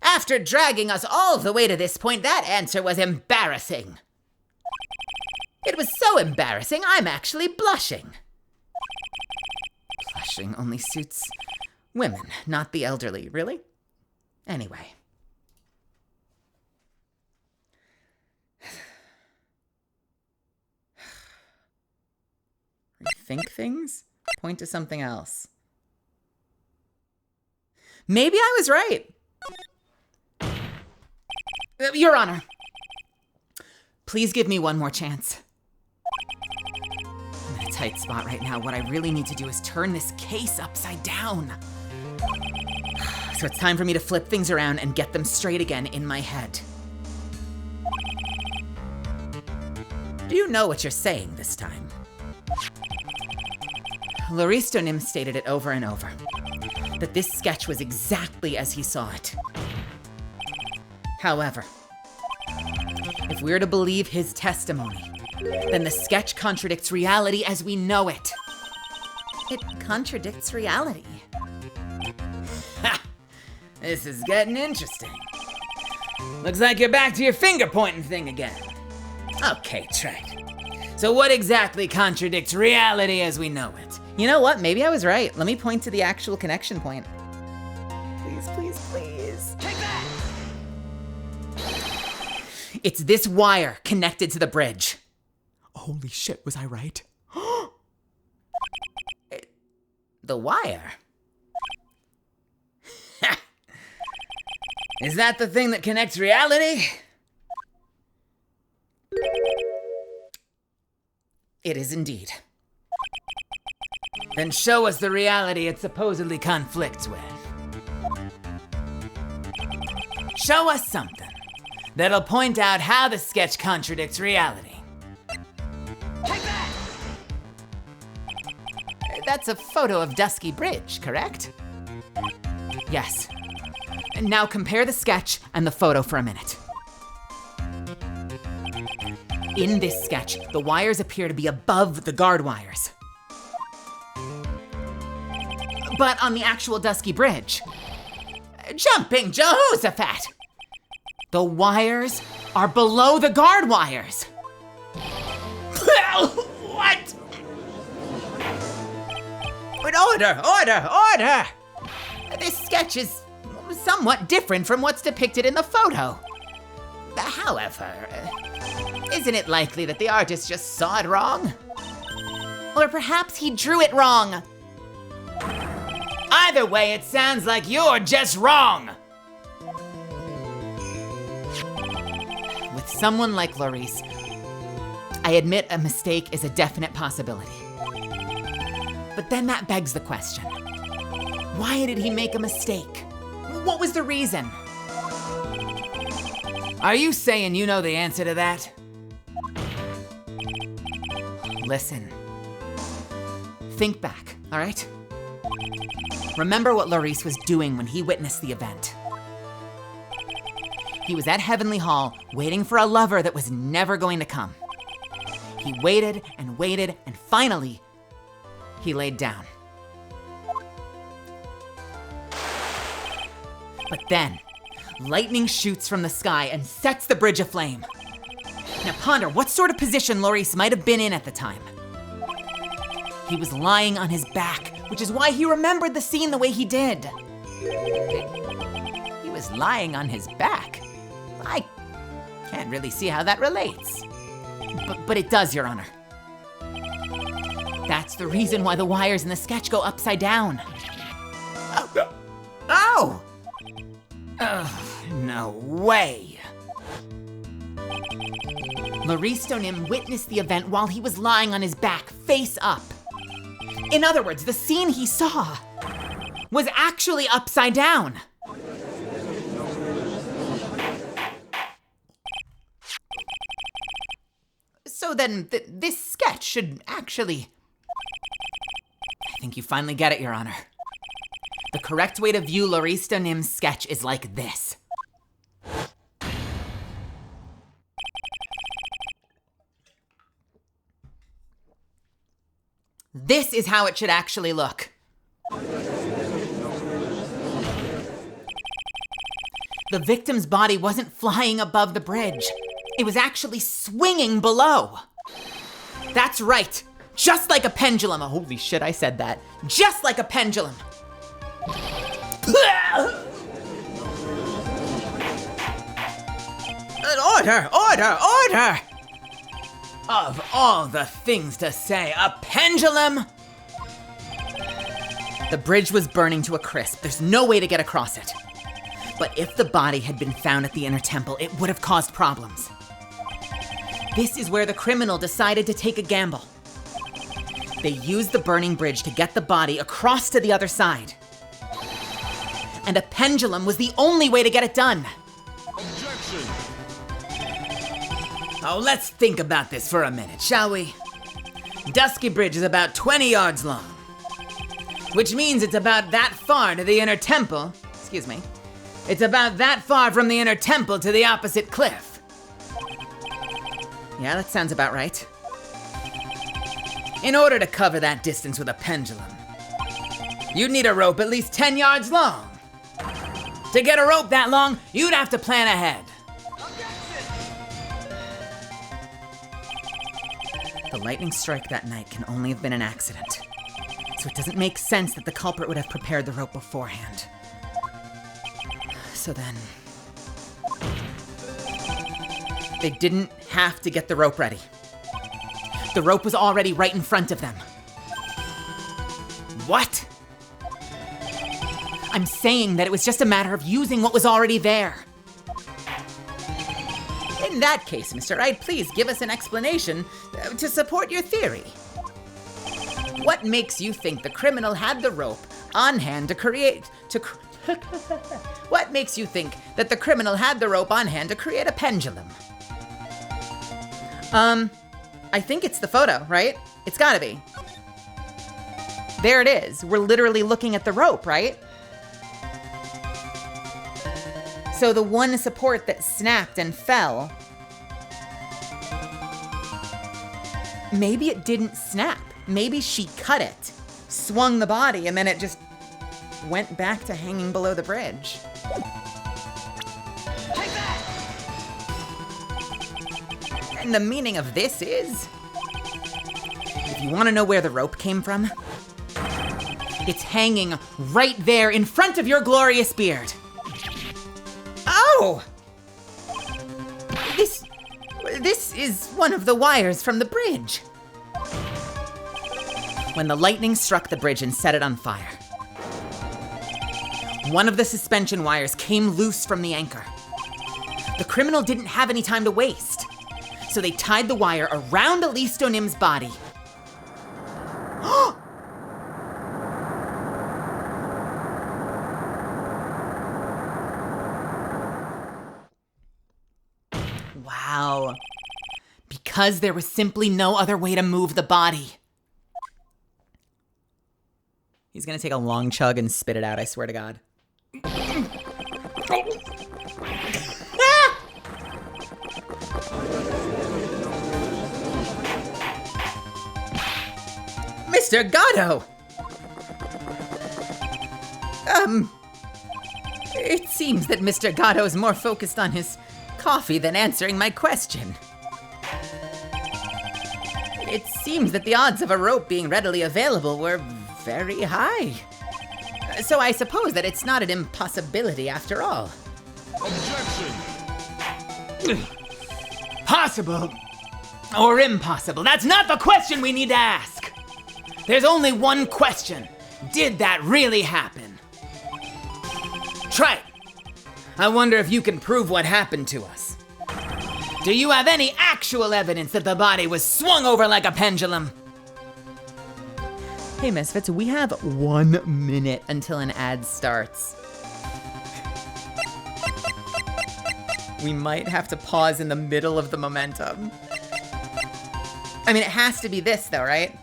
Speaker 1: after dragging us all the way to this point, that answer was embarrassing. It was so embarrassing, I'm actually blushing. Blushing only suits women, not the elderly, really? Anyway. Rethink things? Point to something else. Maybe I was right.
Speaker 2: Your Honor, please give me one more chance. I'm in a tight spot right now. What I really need to do is turn this case upside down. So it's time for me to flip things around and get them straight again in my head.
Speaker 1: Do you know what you're saying this time?
Speaker 2: Loristo stated it over and over, that this sketch was exactly as he saw it. However, if we're to believe his testimony, then the sketch contradicts reality as we know it.
Speaker 1: It contradicts reality.
Speaker 3: This is getting interesting. Looks like you're back to your finger pointing thing again. Okay, Trey. So what exactly contradicts reality as we know it?
Speaker 1: You know what? Maybe I was right. Let me point to the actual connection point. Please, please, please.
Speaker 4: Take that!
Speaker 2: It's this wire connected to the bridge. Holy shit, was I right?
Speaker 1: The wire.
Speaker 3: Is that the thing that connects reality?
Speaker 1: It is indeed.
Speaker 3: Then show us the reality it supposedly conflicts with. Show us something that'll point out how the sketch contradicts reality.
Speaker 4: Take that!
Speaker 1: That's a photo of Dusky Bridge, correct?
Speaker 2: Yes. And now compare the sketch and the photo for a minute. In this sketch, the wires appear to be above the guard wires. But on the actual Dusky Bridge, jumping Jehoshaphat, the wires are below the guard wires.
Speaker 3: What?
Speaker 1: But order! This sketch is somewhat different from what's depicted in the photo. However, isn't it likely that the artist just saw it wrong?
Speaker 2: Or perhaps he drew it wrong.
Speaker 3: Either way, it sounds like you're just wrong.
Speaker 2: With someone like Lorice, I admit a mistake is a definite possibility. But then that begs the question, why did he make a mistake? What was the reason?
Speaker 3: Are you saying you know the answer to that?
Speaker 2: Listen. Think back, all right? Remember what Lorice was doing when he witnessed the event. He was at Heavenly Hall waiting for a lover that was never going to come. He waited and waited, and finally, he laid down. But then, lightning shoots from the sky and sets the bridge aflame. Now ponder what sort of position Lorice might have been in at the time. He was lying on his back, which is why he remembered the scene the way he did.
Speaker 1: He was lying on his back. I can't really see how that relates.
Speaker 2: But it does, Your Honor. That's the reason why the wires in the sketch go upside down.
Speaker 1: Oh!
Speaker 3: No way.
Speaker 2: Lorice Stonim witnessed the event while he was lying on his back, face up. In other words, the scene he saw was actually upside down.
Speaker 1: So then this sketch should actually...
Speaker 2: I think you finally get it, Your Honor. The correct way to view Lorice Stonim's sketch is like this. This is how it should actually look. The victim's body wasn't flying above the bridge. It was actually swinging below. That's right. Just like a pendulum. Oh, holy shit, I said that. Just like a pendulum.
Speaker 1: Order!
Speaker 3: Of all the things to say, a pendulum?
Speaker 2: The bridge was burning to a crisp. There's no way to get across it. But if the body had been found at the inner temple, it would have caused problems. This is where the criminal decided to take a gamble. They used the burning bridge to get the body across to the other side. And a pendulum was the only way to get it done.
Speaker 5: Objection.
Speaker 3: Oh, let's think about this for a minute, shall we? Dusky Bridge is about 20 yards long, which means it's about that far to the inner temple. Excuse me. It's about that far from the inner temple to the opposite cliff.
Speaker 2: Yeah, that sounds about right.
Speaker 3: In order to cover that distance with a pendulum, you'd need a rope at least 10 yards long. To get a rope that long, you'd have to plan ahead.
Speaker 2: The lightning strike that night can only have been an accident. So it doesn't make sense that the culprit would have prepared the rope beforehand. So then... they didn't have to get the rope ready. The rope was already right in front of them.
Speaker 3: What?
Speaker 2: I'm saying that it was just a matter of using what was already there.
Speaker 1: In that case, Mr. Wright, please give us an explanation to support your theory. What makes you think the criminal had the rope on hand to create... What makes you think that the criminal had the rope on hand to create a pendulum?
Speaker 2: I think it's the photo, right? It's gotta be. There it is. We're literally looking at the rope, right? So the one support that snapped and fell, maybe it didn't snap. Maybe she cut it, swung the body, and then it just went back to hanging below the bridge.
Speaker 4: Take that!
Speaker 1: And the meaning of this is...
Speaker 2: If you want to know where the rope came from, it's hanging right there in front of your glorious beard.
Speaker 1: Oh! This is one of the wires from the bridge.
Speaker 2: When the lightning struck the bridge and set it on fire, one of the suspension wires came loose from the anchor. The criminal didn't have any time to waste, so they tied the wire around Elise Donim's body. Wow. Because there was simply no other way to move the body. He's gonna take a long chug and spit it out, I swear to God.
Speaker 1: Mr. Gatto! It seems that Mr. Gatto is more focused on his coffee than answering my question. It seems that the odds of a rope being readily available were very high. So I suppose that it's not an impossibility after all.
Speaker 5: Objection.
Speaker 3: Possible or impossible? That's not the question we need to ask. There's only one question. Did that really happen? Try it. I wonder if you can prove what happened to us. Do you have any actual evidence that the body was swung over like a pendulum?
Speaker 2: Hey Misfits, we have 1 minute until an ad starts. We might have to pause in the middle of the momentum. I mean, it has to be this though, right?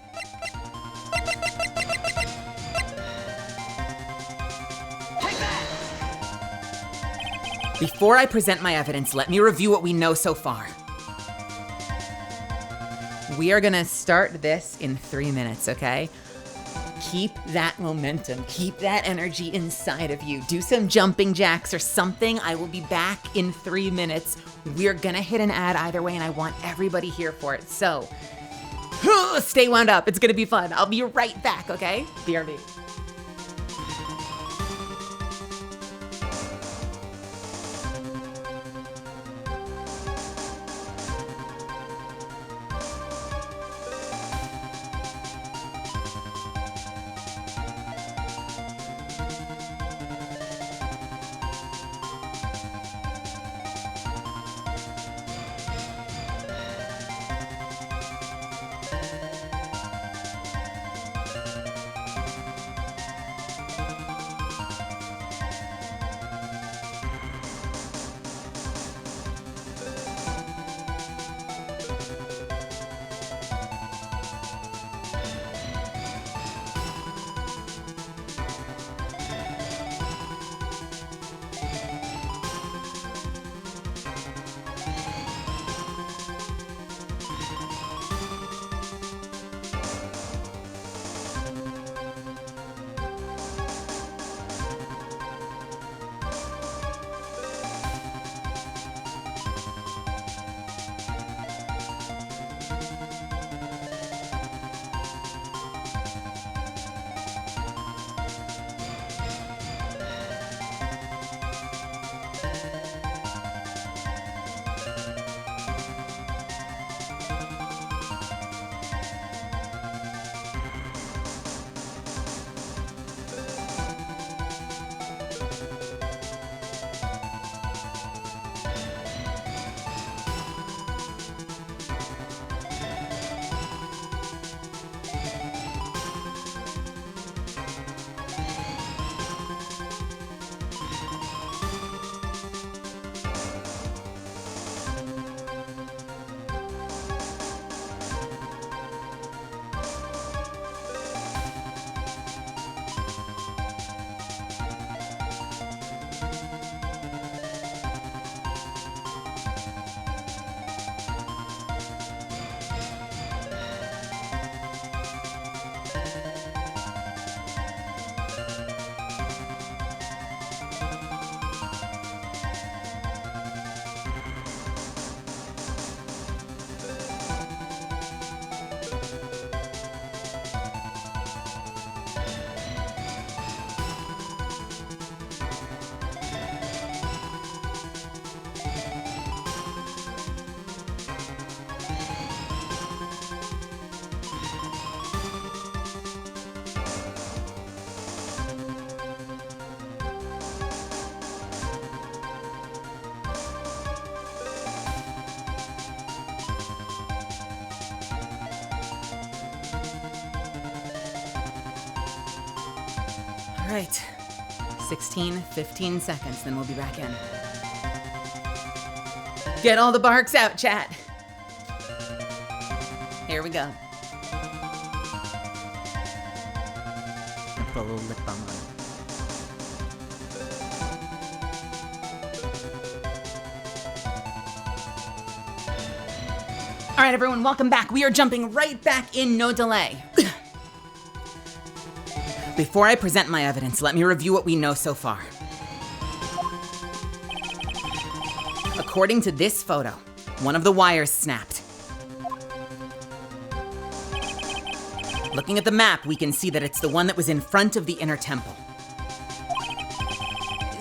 Speaker 2: Before I present my evidence, let me review what we know so far. We are gonna start this in 3 minutes, okay? Keep that momentum, keep that energy inside of you. Do some jumping jacks or something. I will be back in 3 minutes. We're gonna hit an ad either way, and I want everybody here for it. So, stay wound up. It's gonna be fun. I'll be right back, okay? BRB.
Speaker 1: All right. 16, 15 seconds, then we'll be back in. Get all the barks out, chat. Here we go. Put a little lip balm on. All right, everyone, welcome back. We are jumping right back in, no delay. Before I present my evidence, let me review what we know so far. According to this photo, one of the wires snapped. Looking at the map, we can see that it's the one that was in front of the inner temple.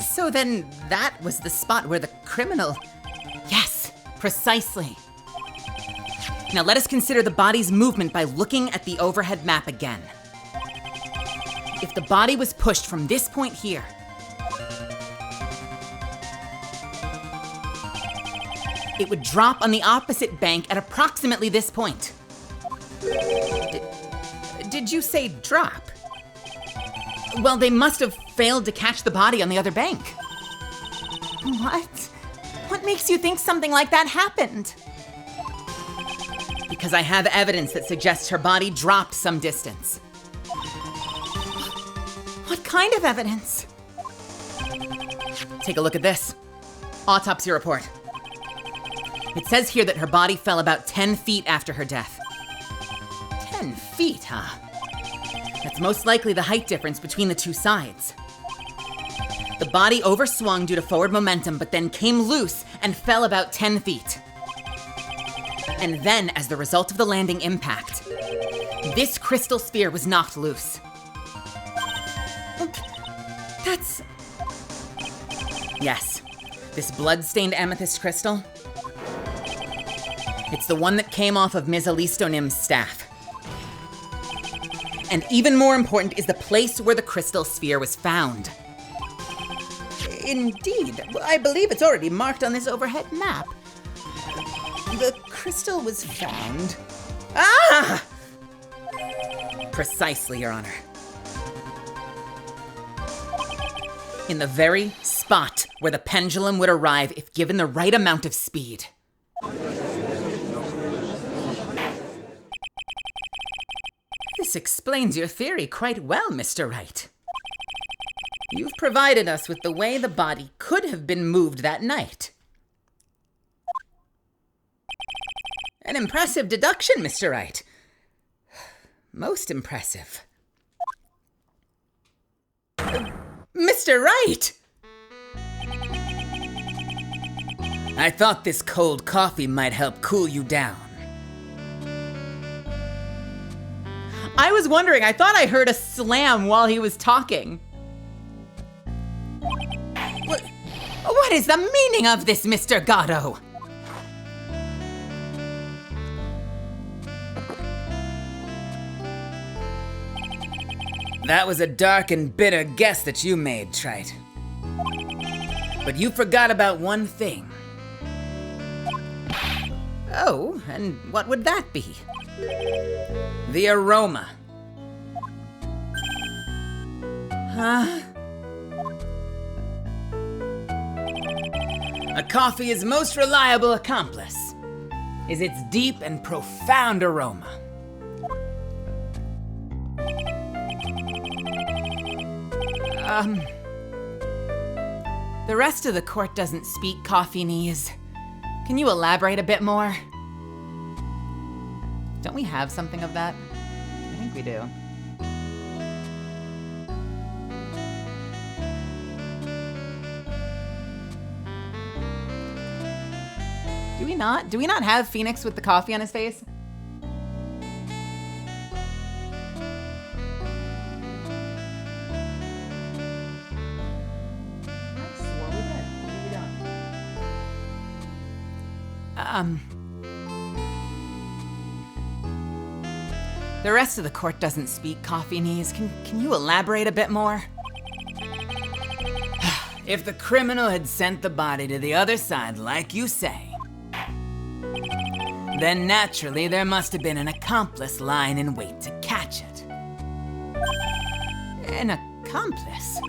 Speaker 1: So then that was the spot where the criminal... Yes, precisely. Now let us consider the body's movement by looking at the overhead map again. If the body was pushed from this point here, it would drop on the opposite bank at approximately this point. Did you say drop? Well, they must have failed to catch the body on the other bank.
Speaker 2: What? What makes you think something like that happened?
Speaker 1: Because I have evidence that suggests her body dropped some distance.
Speaker 2: What kind of evidence?
Speaker 1: Take a look at this. Autopsy report. It says here that her body fell about 10 feet after her death. 10 feet, huh? That's most likely the height difference between the two sides. The body overswung due to forward momentum, but then came loose and fell about 10 feet. And then, as the result of the landing impact, this crystal sphere was knocked loose.
Speaker 2: That's...
Speaker 1: Yes, this blood-stained amethyst crystal. It's the one that came off of Ms. Alistonim's staff. And even more important is the place where the crystal sphere was found. Indeed, I believe it's already marked on this overhead map. The crystal was found... Ah! Precisely, Your Honor. In the very spot where the pendulum would arrive if given the right amount of speed. This explains your theory quite well, Mr. Wright. You've provided us with the way the body could have been moved that night. An impressive deduction, Mr. Wright. Most impressive. Mr. Wright! I thought this cold coffee might help cool you down.
Speaker 2: I was wondering, I thought I heard a slam while he was talking.
Speaker 1: What is the meaning of this, Mr. Gatto? That was a dark and bitter guess that you made, Trite. But you forgot about one thing. Oh, and what would that be? The aroma. Huh? A coffee's most reliable accomplice is its deep and profound aroma.
Speaker 2: The rest of the court doesn't speak coffee-nese. Can you elaborate a bit more?
Speaker 1: Don't we have something of that? I think we do. Do we not? Do we not have Phoenix with the coffee on his face?
Speaker 2: The rest of the court doesn't speak coffee-nese. Can you elaborate a bit more?
Speaker 3: If the criminal had sent the body to the other side, like you say, then naturally there must have been an accomplice lying in wait to catch it.
Speaker 2: An
Speaker 3: accomplice.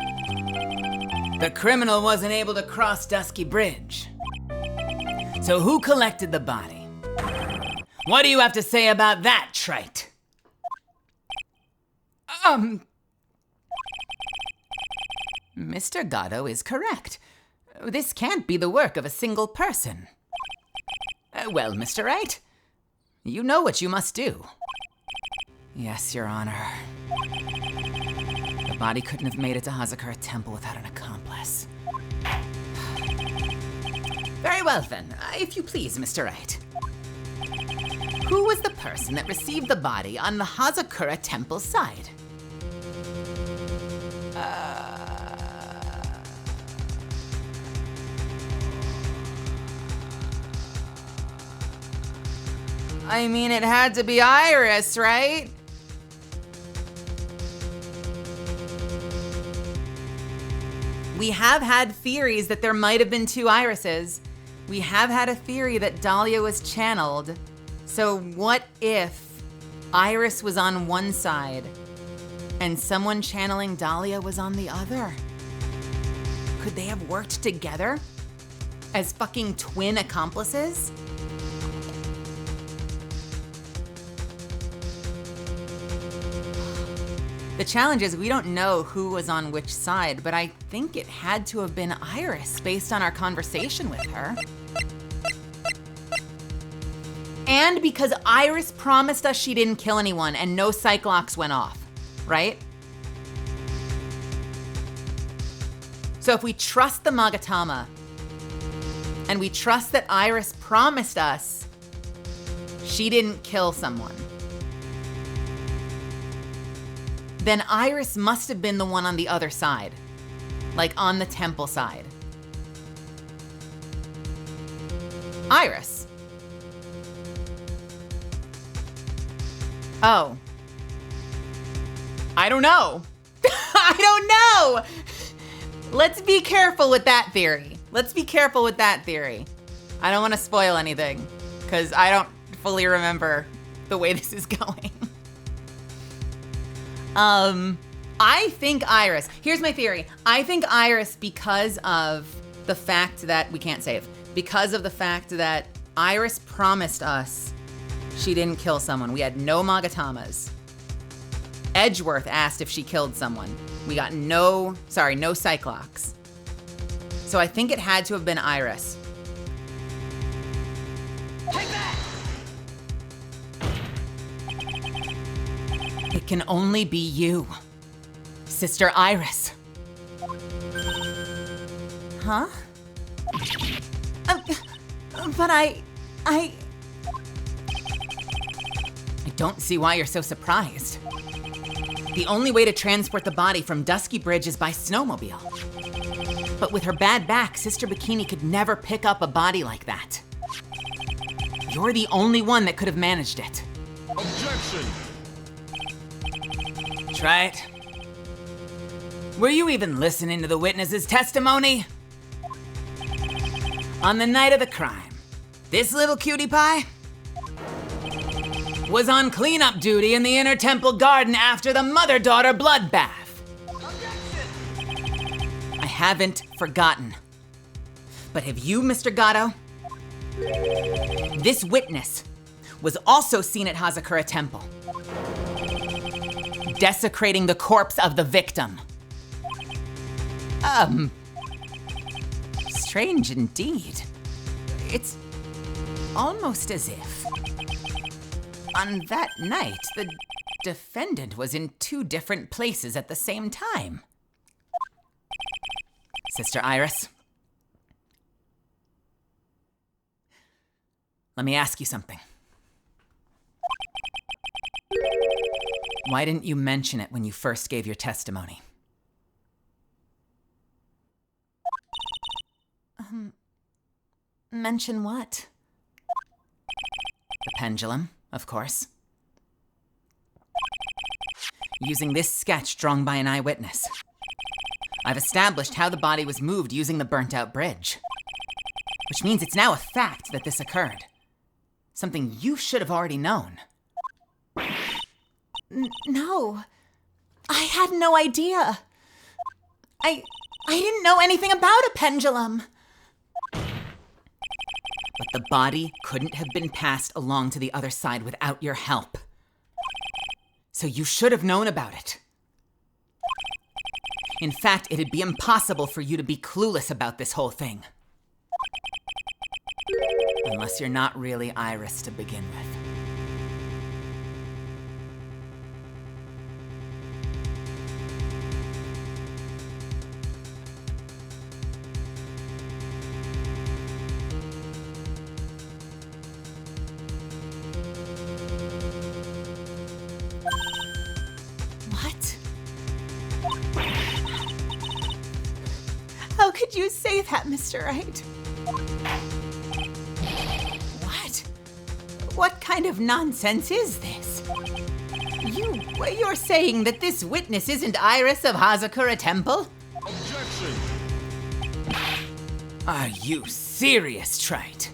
Speaker 3: The criminal wasn't able to cross Dusky Bridge. So who collected the body? What do you have to say about that, trite?
Speaker 2: Mr. Gatto is correct. This can't be the work of a single person. Well, Mr. Wright, you know what you must do.
Speaker 3: Yes, Your Honor. The body couldn't have made it to Hazakura Temple without an accomplice.
Speaker 2: Very well then, if you please, Mr. Wright. Who was the person that received the body on the Hazakura Temple side?
Speaker 1: I mean, it had to be Iris, right? We have had theories that there might have been two Irises. We have had a theory that Dahlia was channeled. So what if Iris was on one side and someone channeling Dahlia was on the other? Could they have worked together as fucking twin accomplices? The challenge is we don't know who was on which side, but I think it had to have been Iris based on our conversation with her. And because Iris promised us she didn't kill anyone and no Cyclops went off, right? So if we trust the Magatama and we trust that Iris promised us she didn't kill someone, then Iris must have been the one on the other side, like on the temple side. Iris. Oh. I don't know. I don't know. Let's be careful with that theory. I don't want to spoil anything because I don't fully remember the way this is going. I think Iris. Here's my theory. I think Iris because of the fact that we can't save. Because of the fact that Iris promised us she didn't kill someone. We had no Magatamas. Edgeworth asked if she killed someone. We got no Cyclops. So I think it had to have been Iris.
Speaker 4: Take that!
Speaker 2: It can only be you, Sister Iris. Huh? But I don't see why you're so surprised. The only way to transport the body from Dusky Bridge is by snowmobile. But with her bad back, Sister Bikini could never pick up a body like that. You're the only one that could have managed it.
Speaker 5: Objection!
Speaker 3: Trite. Were you even listening to the witness's testimony? On the night of the crime, this little cutie pie was on cleanup duty in the inner temple garden after the mother-daughter bloodbath.
Speaker 2: I haven't forgotten. But have you, Mr. Gatto? This witness was also seen at Hazakura Temple, desecrating the corpse of the victim. Strange indeed. It's almost as if on that night the defendant was in two different places at the same time. Sister Iris, let me ask you something. Why didn't you mention it when you first gave your testimony? Mention what? The pendulum, of course. Using this sketch drawn by an eyewitness, I've established how the body was moved using the burnt-out bridge. Which means it's now a fact that this occurred. Something you should have already known. No, I had no idea. I didn't know anything about a pendulum.
Speaker 1: But the body couldn't have been passed along to the other side without your help. So you should have known about it. In fact, it'd be impossible for you to be clueless about this whole thing. Unless you're not really Iris to begin with.
Speaker 2: What? How could you say that, Mr. Wright? What? What kind of nonsense is this? You're saying that this witness isn't Iris of Hazakura Temple?
Speaker 5: Objection!
Speaker 3: Are you serious, Trite?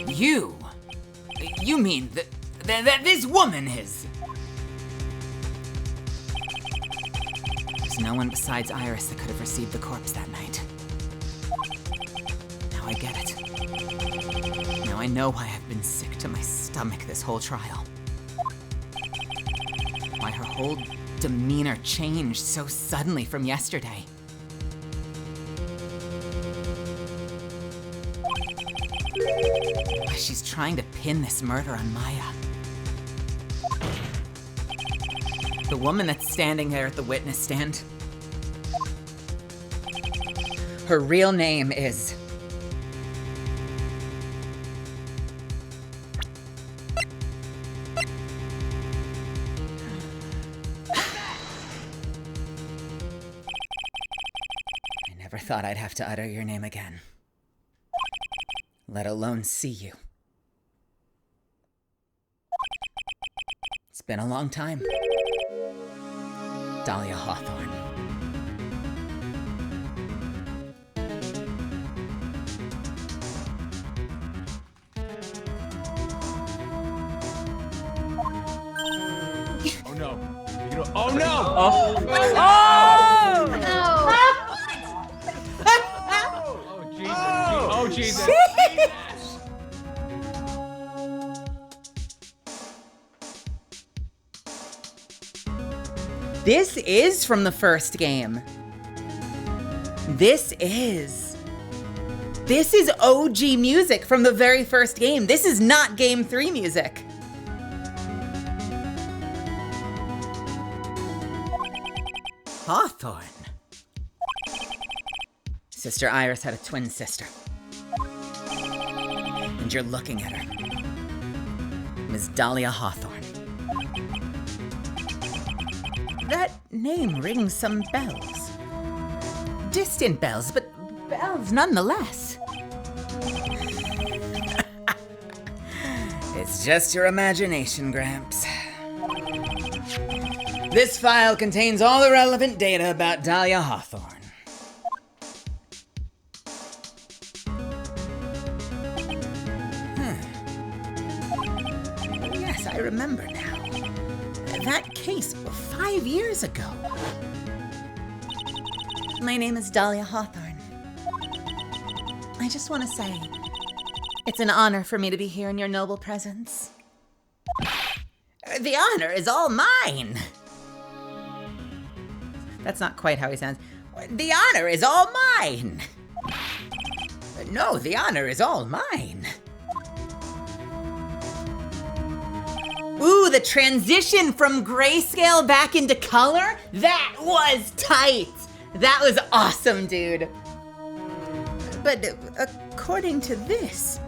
Speaker 3: You mean that this woman is?
Speaker 1: There's no one besides Iris that could have received the corpse that night. Now I get it. Now I know why I've been sick to my stomach this whole trial. Why her whole demeanor changed so suddenly from yesterday. Why she's trying to pin this murder on Maya. The woman that's standing there at the witness stand. Her real name is... I never thought I'd have to utter your name again. Let alone see you. It's been a long time. Dahlia Hawthorne.
Speaker 5: Oh no. Oh no!
Speaker 4: Oh, Jesus. Oh, Jesus.
Speaker 1: This is from the first game. This is OG music from the very first game. This is not Game 3 music. Hawthorne. Sister Iris had a twin sister. And you're looking at her. Miss Dahlia Hawthorne. That name rings some bells. Distant bells, but bells nonetheless. It's just your imagination, Gramps. This file contains all the relevant data about Dahlia Hawthorne. Oh, yes, I remember now. That case 5 years ago. My name is Dahlia Hawthorne. I just want to say, it's an honor for me to be here in your noble presence. The honor is all mine. That's not quite how he sounds. The honor is all mine. No, the honor is all mine. Ooh, the transition from grayscale back into color? That was tight. That was awesome, dude. But according to this,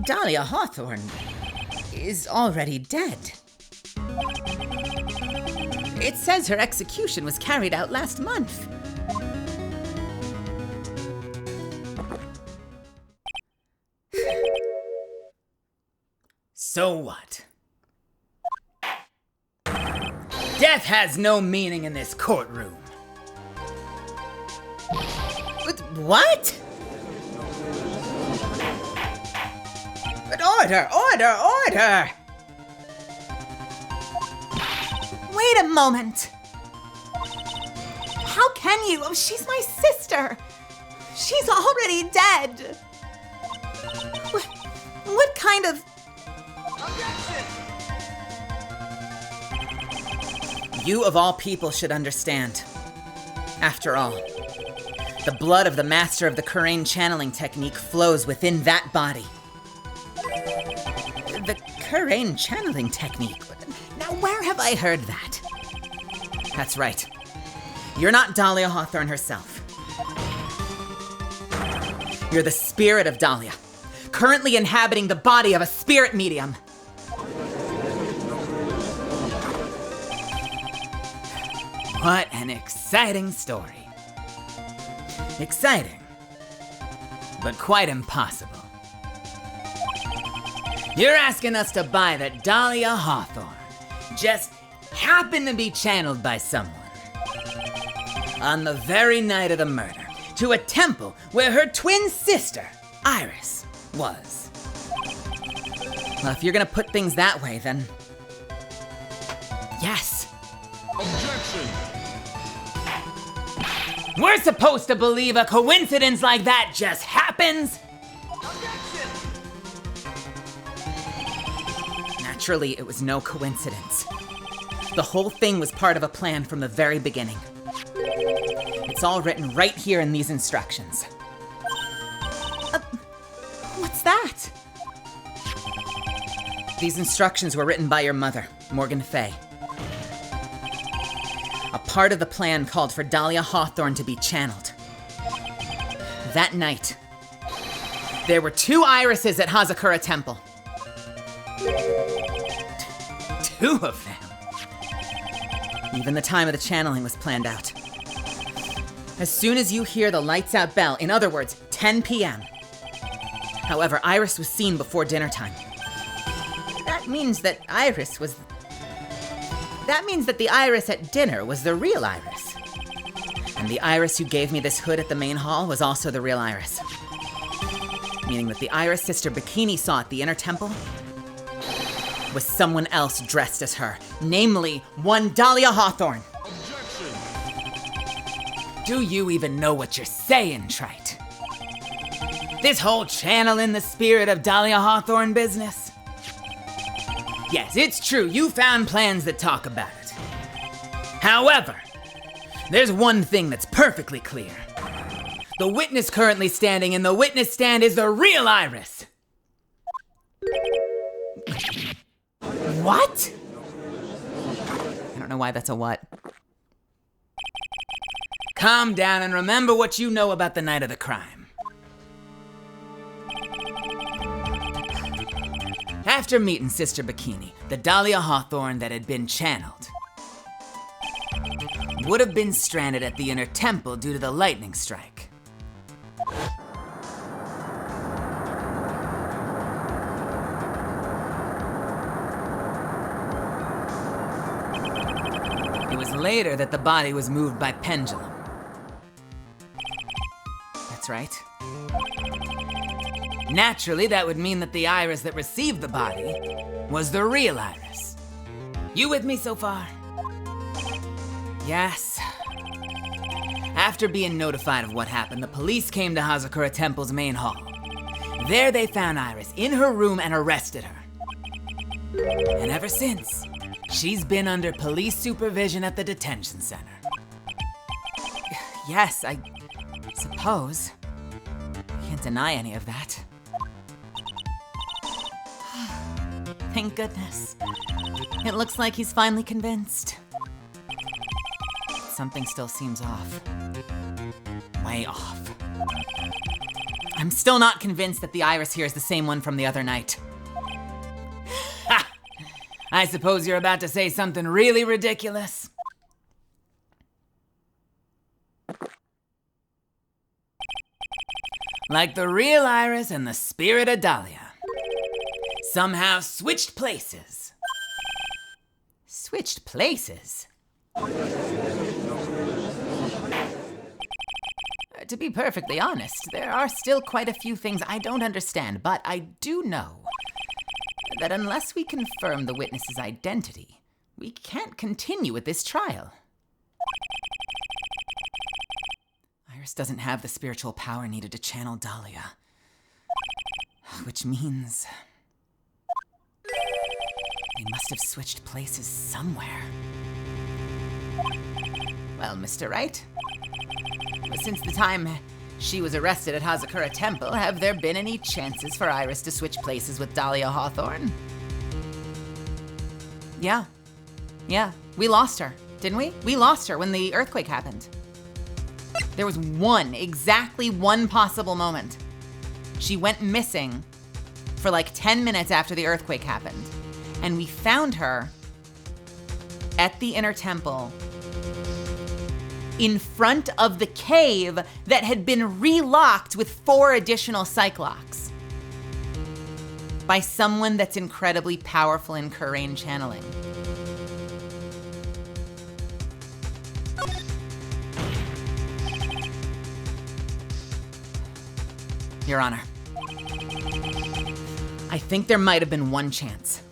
Speaker 1: Dahlia Hawthorne is already dead. It says her execution was carried out last month. So what? Death has no meaning in this courtroom. What? But order, order, order!
Speaker 2: Wait a moment. How can you? Oh, she's my sister. She's already dead. What kind of...
Speaker 1: You of all people should understand. After all, the blood of the master of the Kurain channeling technique flows within that body. The Kurain channeling technique? Now, where have I heard that? That's right. You're not Dahlia Hawthorne herself. You're the spirit of Dahlia, currently inhabiting the body of a spirit medium.
Speaker 3: What an exciting story. Exciting, but quite impossible. You're asking us to buy that Dahlia Hawthorne just happened to be channeled by someone on the very night of the murder to a temple where her twin sister, Iris, was.
Speaker 1: Well, if you're gonna put things that way, then... yes.
Speaker 5: Objection.
Speaker 3: We're supposed to believe a coincidence like that just happens?
Speaker 1: Naturally, it was no coincidence. The whole thing was part of a plan from the very beginning. It's all written right here in these instructions.
Speaker 2: What's that?
Speaker 1: These instructions were written by your mother, Morgan Fay. A part of the plan called for Dahlia Hawthorne to be channeled. That night, there were 2 irises at Hazakura Temple.
Speaker 3: 2 of them.
Speaker 1: Even the time of the channeling was planned out. As soon as you hear the lights out bell, in other words, 10 p.m. However, Iris was seen before dinner time. That means that the Iris at dinner was the real Iris. And the Iris who gave me this hood at the main hall was also the real Iris. Meaning that the Iris Sister Bikini saw at the inner temple was someone else dressed as her, namely one Dahlia Hawthorne.
Speaker 3: Do you even know what you're saying, Trite? This whole channel in the spirit of Dahlia Hawthorne business? Yes, it's true, you found plans that talk about it. However, there's one thing that's perfectly clear. The witness currently standing in the witness stand is the real Iris.
Speaker 1: What? I don't know why that's a what.
Speaker 3: Calm down and remember what you know about the night of the crime. After meeting Sister Bikini, the Dahlia Hawthorne that had been channeled would have been stranded at the inner temple due to the lightning strike. It was later that the body was moved by pendulum. That's right. Naturally, that would mean that the Iris that received the body was the real Iris. You with me so far? Yes. After being notified of what happened, the police came to Hazakura Temple's main hall. There they found Iris in her room and arrested her. And ever since, she's been under police supervision at the detention center.
Speaker 1: Yes, I suppose. Can't deny any of that. Thank goodness. It looks like he's finally convinced. Something still seems off. Way off. I'm still not convinced that the Iris here is the same one from the other night.
Speaker 3: Ha! I suppose you're about to say something really ridiculous. Like the real Iris and the spirit of Dahlia somehow switched places.
Speaker 1: Switched places? To be perfectly honest, there are still quite a few things I don't understand, but I do know that unless we confirm the witness's identity, we can't continue with this trial.
Speaker 3: Iris doesn't have the spiritual power needed to channel Dahlia. Which means they must have switched places somewhere. Well, Mr. Wright, since the time she was arrested at Hazakura Temple, have there been any chances for Iris to switch places with Dahlia Hawthorne?
Speaker 2: Yeah. We lost her, didn't we? We lost her when the earthquake happened. There was exactly one possible moment. She went missing for like 10 minutes after the earthquake happened. And we found her at the inner temple in front of the cave that had been relocked with 4 additional Cyclocks by someone that's incredibly powerful in Kurain channeling. Your Honor, I think there might have been one chance.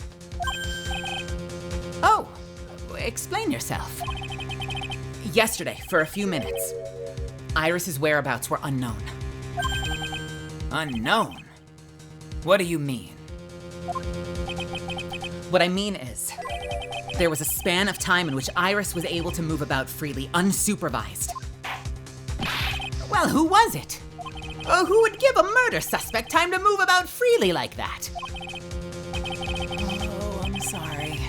Speaker 3: Oh, explain yourself.
Speaker 2: Yesterday, for a few minutes, Iris's whereabouts were unknown.
Speaker 3: Unknown? What do you mean?
Speaker 2: What I mean is, there was a span of time in which Iris was able to move about freely, unsupervised.
Speaker 3: Well, who was it? Who would give a murder suspect time to move about freely like that?
Speaker 2: Oh, I'm sorry.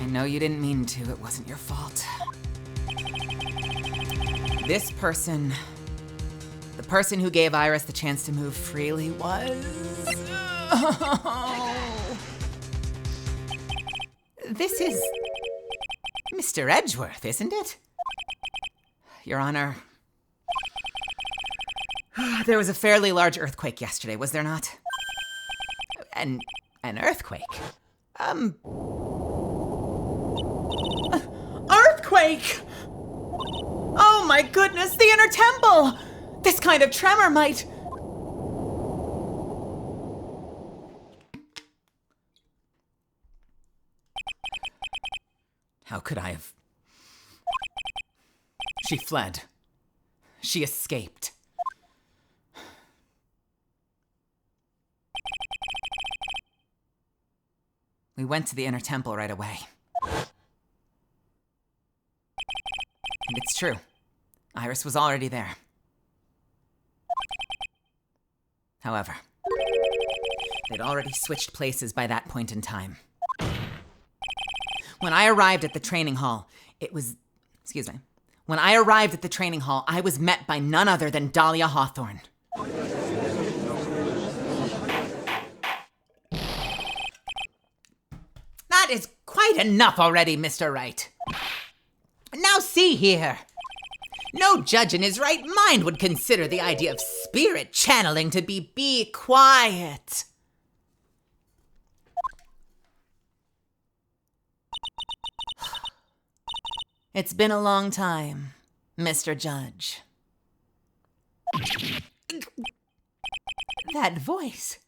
Speaker 3: I know you didn't mean to. It wasn't your fault.
Speaker 2: This person, the person who gave Iris the chance to move freely was...
Speaker 3: This is Mr. Edgeworth, isn't it?
Speaker 2: Your Honor, there was a fairly large earthquake yesterday, was there not?
Speaker 3: An earthquake?
Speaker 2: Earthquake! Oh my goodness, the inner temple! This kind of tremor might...
Speaker 3: How could I have? She fled. She escaped.
Speaker 2: We went to the inner temple right away. And it's true. Iris was already there. However, they'd already switched places by that point in time. When I arrived at the training hall, When I arrived at the training hall, I was met by none other than Dahlia Hawthorne.
Speaker 3: That is quite enough already, Mr. Wright. Now see here. No judge in his right mind would consider the idea of spirit channeling to be quiet.
Speaker 2: It's been a long time, Mr. Judge.
Speaker 3: That voice.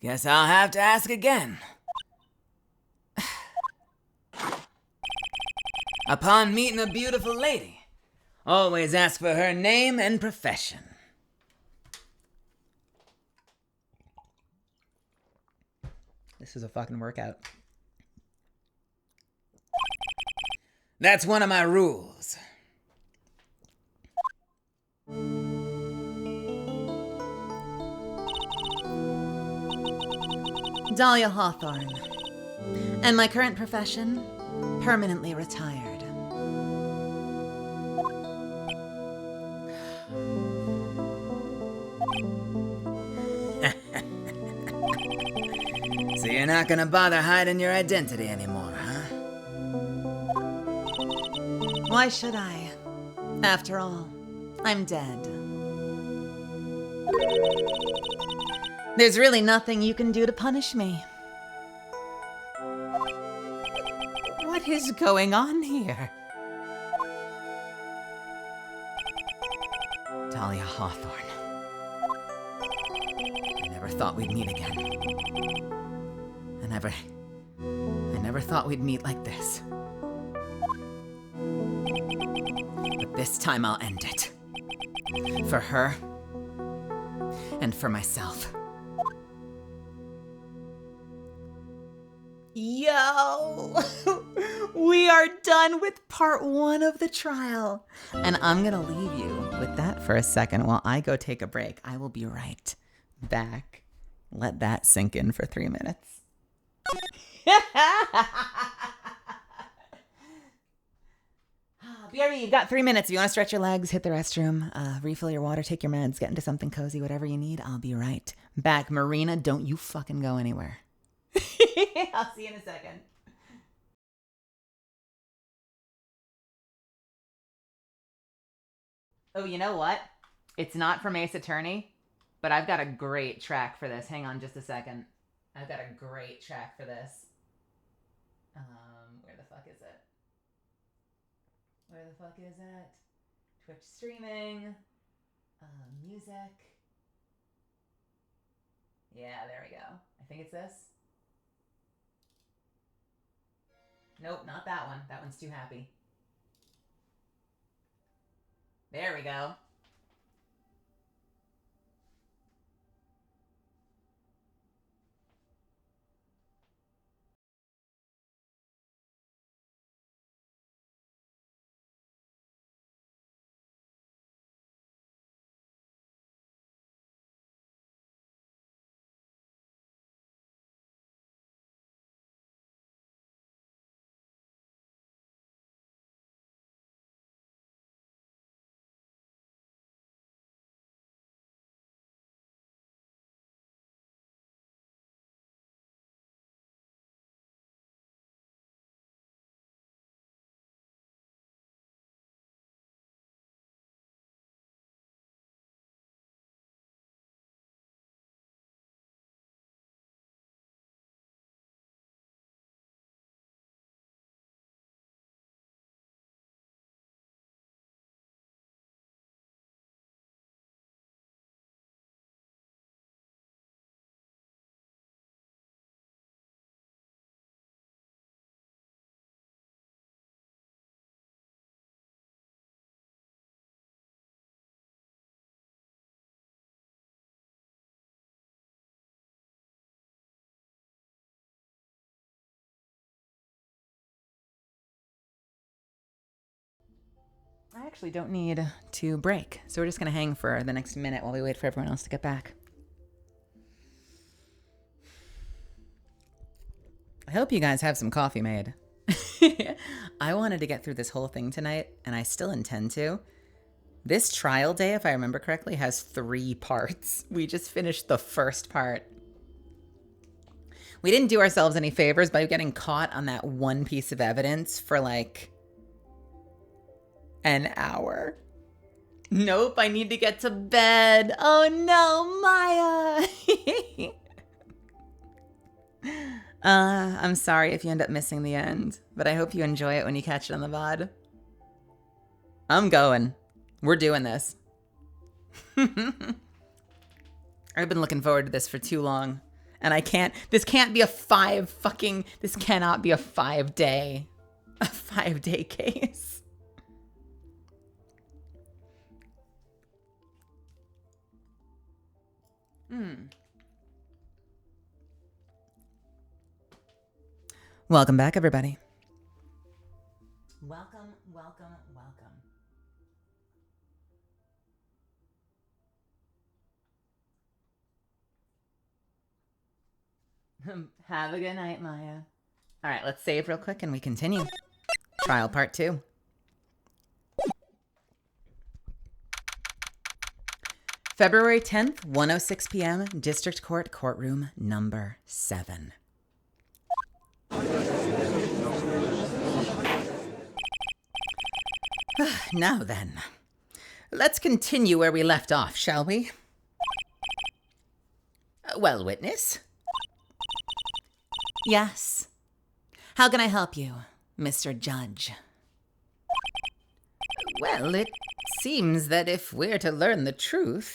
Speaker 3: Guess I'll have to ask again. Upon meeting a beautiful lady, always ask for her name and profession.
Speaker 1: This is a fucking workout.
Speaker 3: That's one of my rules.
Speaker 2: Dahlia Hawthorne. And my current profession, permanently retired.
Speaker 3: So you're not gonna bother hiding your identity anymore, huh?
Speaker 2: Why should I? After all, I'm dead. There's really nothing you can do to punish me.
Speaker 3: What is going on here?
Speaker 2: Dahlia Hawthorne. I never thought we'd meet again. I never thought we'd meet like this. But
Speaker 3: This time I'll end it. For her and for myself.
Speaker 2: Yo, we are done with part 1 of the trial.
Speaker 1: And I'm going to leave you with that for a second while I go take a break. I will be right back. Let that sink in for 3 minutes. BRB, you've got 3 minutes. If you want to stretch your legs, hit the restroom, refill your water, take your meds, get into something cozy, whatever you need, I'll be right back. Marina, don't you fucking go anywhere.
Speaker 2: I'll see you in a second.
Speaker 1: Oh, you know what? It's not from Ace Attorney, but I've got a great track for this. Hang on just a second. I've got a great track for this. Where the fuck is it? Where the fuck is it? Twitch streaming. Music. Yeah, there we go. I think it's this. Nope, not that one. That one's too happy. There we go. I actually don't need to break, so we're just going to hang for the next minute while we wait for everyone else to get back. I hope you guys have some coffee made. I wanted to get through this whole thing tonight, and I still intend to. This trial day, if I remember correctly, has 3 parts. We just finished the first part. We didn't do ourselves any favors by getting caught on that one piece of evidence for like an hour. Nope, I need to get to bed. Oh no, Maya. I'm sorry if you end up missing the end, but I hope you enjoy it when you catch it on the VOD. I'm going. We're doing this. I've been looking forward to this for too long. And this cannot be a 5-day case. Welcome back, everybody. Welcome, welcome, welcome. Have a good night, Maya. All right, let's save real quick and we continue. Trial part 2. February 10th, 1:06 p.m., District Court, courtroom number 7. Now then, let's continue where we left off, shall we? Well, witness? Yes. How can I help you, Mr. Judge? Well, it seems that if we're to learn the truth,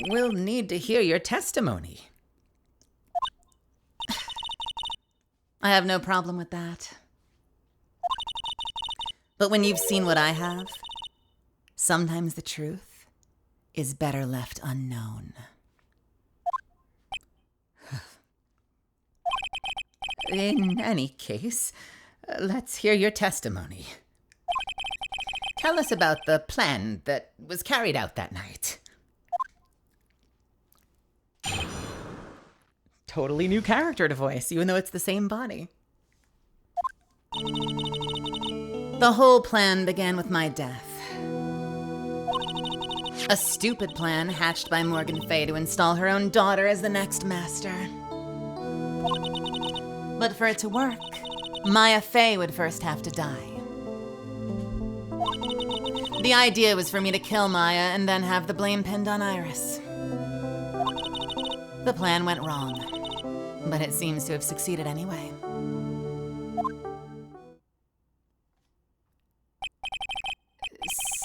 Speaker 1: we'll need to hear your testimony. I have no problem with that. But when you've seen what I have,
Speaker 2: Sometimes the truth is better left unknown.
Speaker 1: In any case, let's hear your testimony. Tell us about the plan that was carried out that night.
Speaker 2: Totally new character to voice, even though it's the same body.
Speaker 1: The whole plan began with my death. A stupid plan hatched by Morgan Fay to install her own daughter as the next master. But for it to work, Maya Fay would first have to die. The idea was for me to kill Maya and then have the blame pinned on Iris. The plan went wrong, but it seems to have succeeded anyway.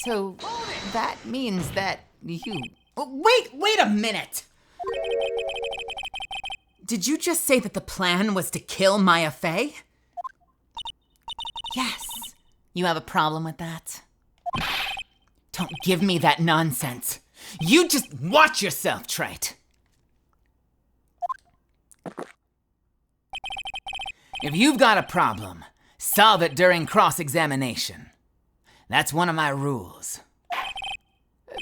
Speaker 1: So that means that you... Wait a minute! Did you just say that the plan was to kill Maya Fay?
Speaker 2: Yes. You have a problem with that?
Speaker 1: Don't give me that nonsense. You just watch yourself, Trite. If you've got a problem, solve it during cross-examination. That's one of my rules.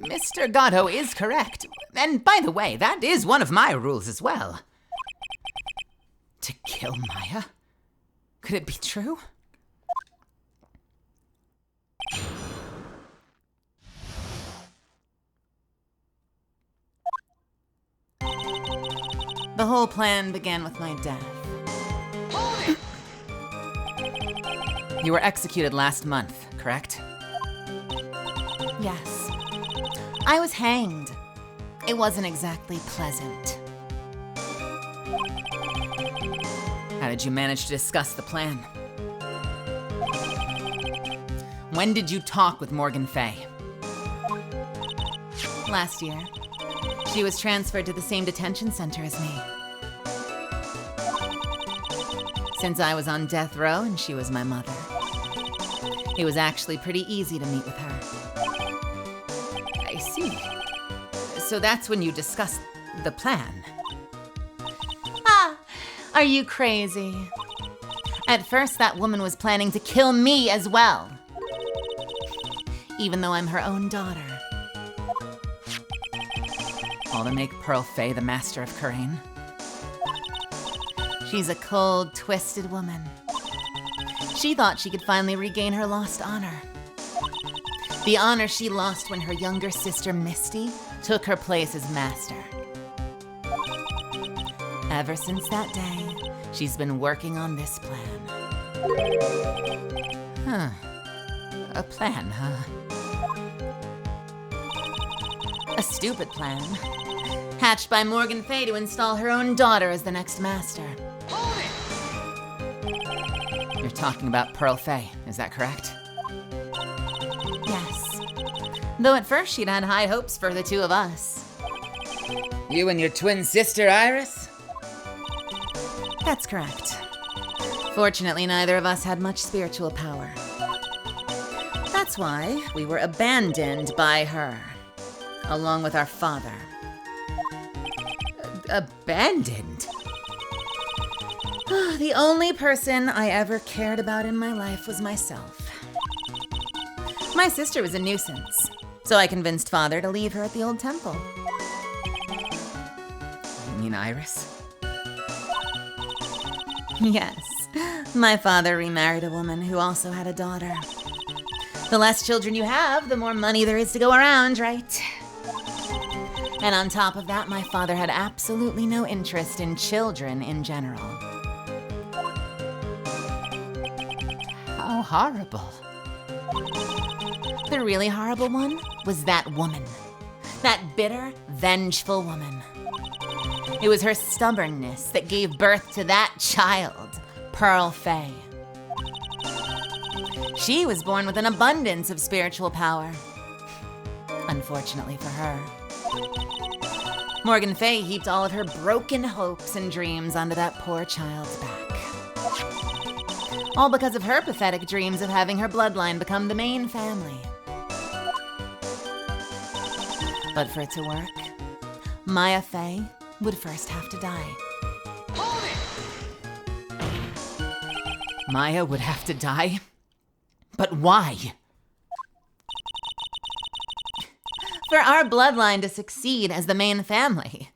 Speaker 1: Mr. Gatto is correct. And by the way, that is one of my rules as well. To kill Maya? Could it be true? The whole plan began with my death. You were executed last month, correct?
Speaker 2: Yes. I was hanged. It wasn't exactly pleasant.
Speaker 1: How did you manage to discuss the plan? When did you talk with Morgan Fay?
Speaker 2: Last year, she was transferred to the same detention center as me. Since I was on death row and she was my mother, it was actually pretty easy to meet with her.
Speaker 1: I see. So that's when you discussed the plan.
Speaker 2: Are you crazy? At first, that woman was planning to kill me as well. Even though I'm her own daughter.
Speaker 1: All to make Pearl Fay the master of Kurain?
Speaker 2: She's a cold, twisted woman. She thought she could finally regain her lost honor. The honor she lost when her younger sister, Misty, took her place as master. Ever since that day, she's been working on this plan.
Speaker 1: A plan, huh?
Speaker 2: A stupid plan. Hatched by Morgan Fay to install her own daughter as the next master.
Speaker 1: You're talking about Pearl Fay, is that correct?
Speaker 2: Yes. Though at first she'd had high hopes for the two of us.
Speaker 1: You and your twin sister, Iris?
Speaker 2: That's correct. Fortunately, neither of us had much spiritual power. That's why we were abandoned by her, along with our father.
Speaker 1: Abandoned?
Speaker 2: The only person I ever cared about in my life was myself. My sister was a nuisance, so I convinced Father to leave her at the old temple.
Speaker 1: You mean Iris?
Speaker 2: Yes, my father remarried a woman who also had a daughter. The less children you have, the more money there is to go around, right? And on top of that, my father had absolutely no interest in children in general.
Speaker 1: How horrible.
Speaker 2: The really horrible one was that woman. That bitter, vengeful woman. It was her stubbornness that gave birth to that child, Pearl Fay. She was born with an abundance of spiritual power. Unfortunately for her. Morgan Fay heaped all of her broken hopes and dreams onto that poor child's back. All because of her pathetic dreams of having her bloodline become the main family. But for it to work, Maya Fey would first have to die.
Speaker 3: Maya would have to die? But why?
Speaker 2: For our bloodline to succeed as the main family,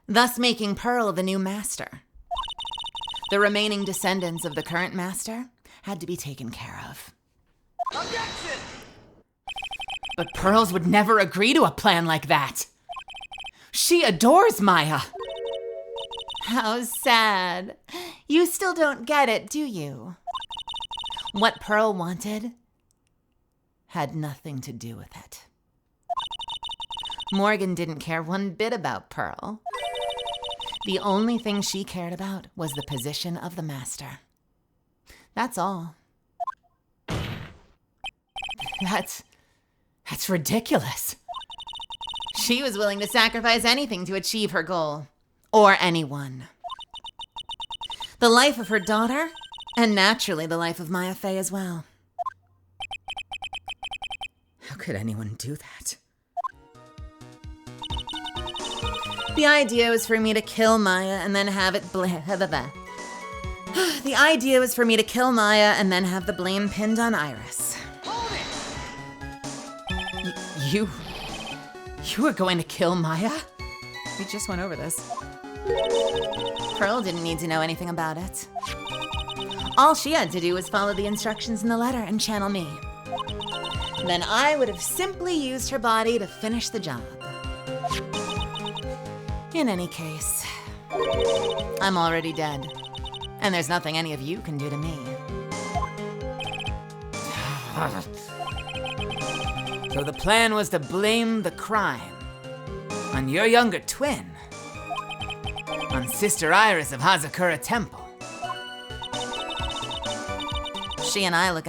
Speaker 2: thus making Pearl the new master. The remaining descendants of the current master had to be taken care of.
Speaker 3: Objection! But Pearls would never agree to a plan like that. She adores Maya.
Speaker 2: How sad. You still don't get it, do you? What Pearl wanted had nothing to do with it. Morgan didn't care one bit about Pearl. The only thing she cared about was the position of the master. That's all.
Speaker 3: That's ridiculous.
Speaker 2: She was willing to sacrifice anything to achieve her goal. Or anyone. The life of her daughter, and naturally the life of Maya Fey as well.
Speaker 1: How could anyone do that?
Speaker 2: The idea was for me to kill Maya and then have it The idea was for me to kill Maya and then have the blame pinned on Iris.
Speaker 3: You were going to kill Maya?
Speaker 2: We just went over this. Pearl didn't need to know anything about it. All she had to do was follow the instructions in the letter and channel me. Then I would have simply used her body to finish the job. In any case, I'm already dead, and there's nothing any of you can do to me.
Speaker 3: So the plan was to blame the crime on your younger twin, on Sister Iris of Hazakura Temple.
Speaker 2: She and I look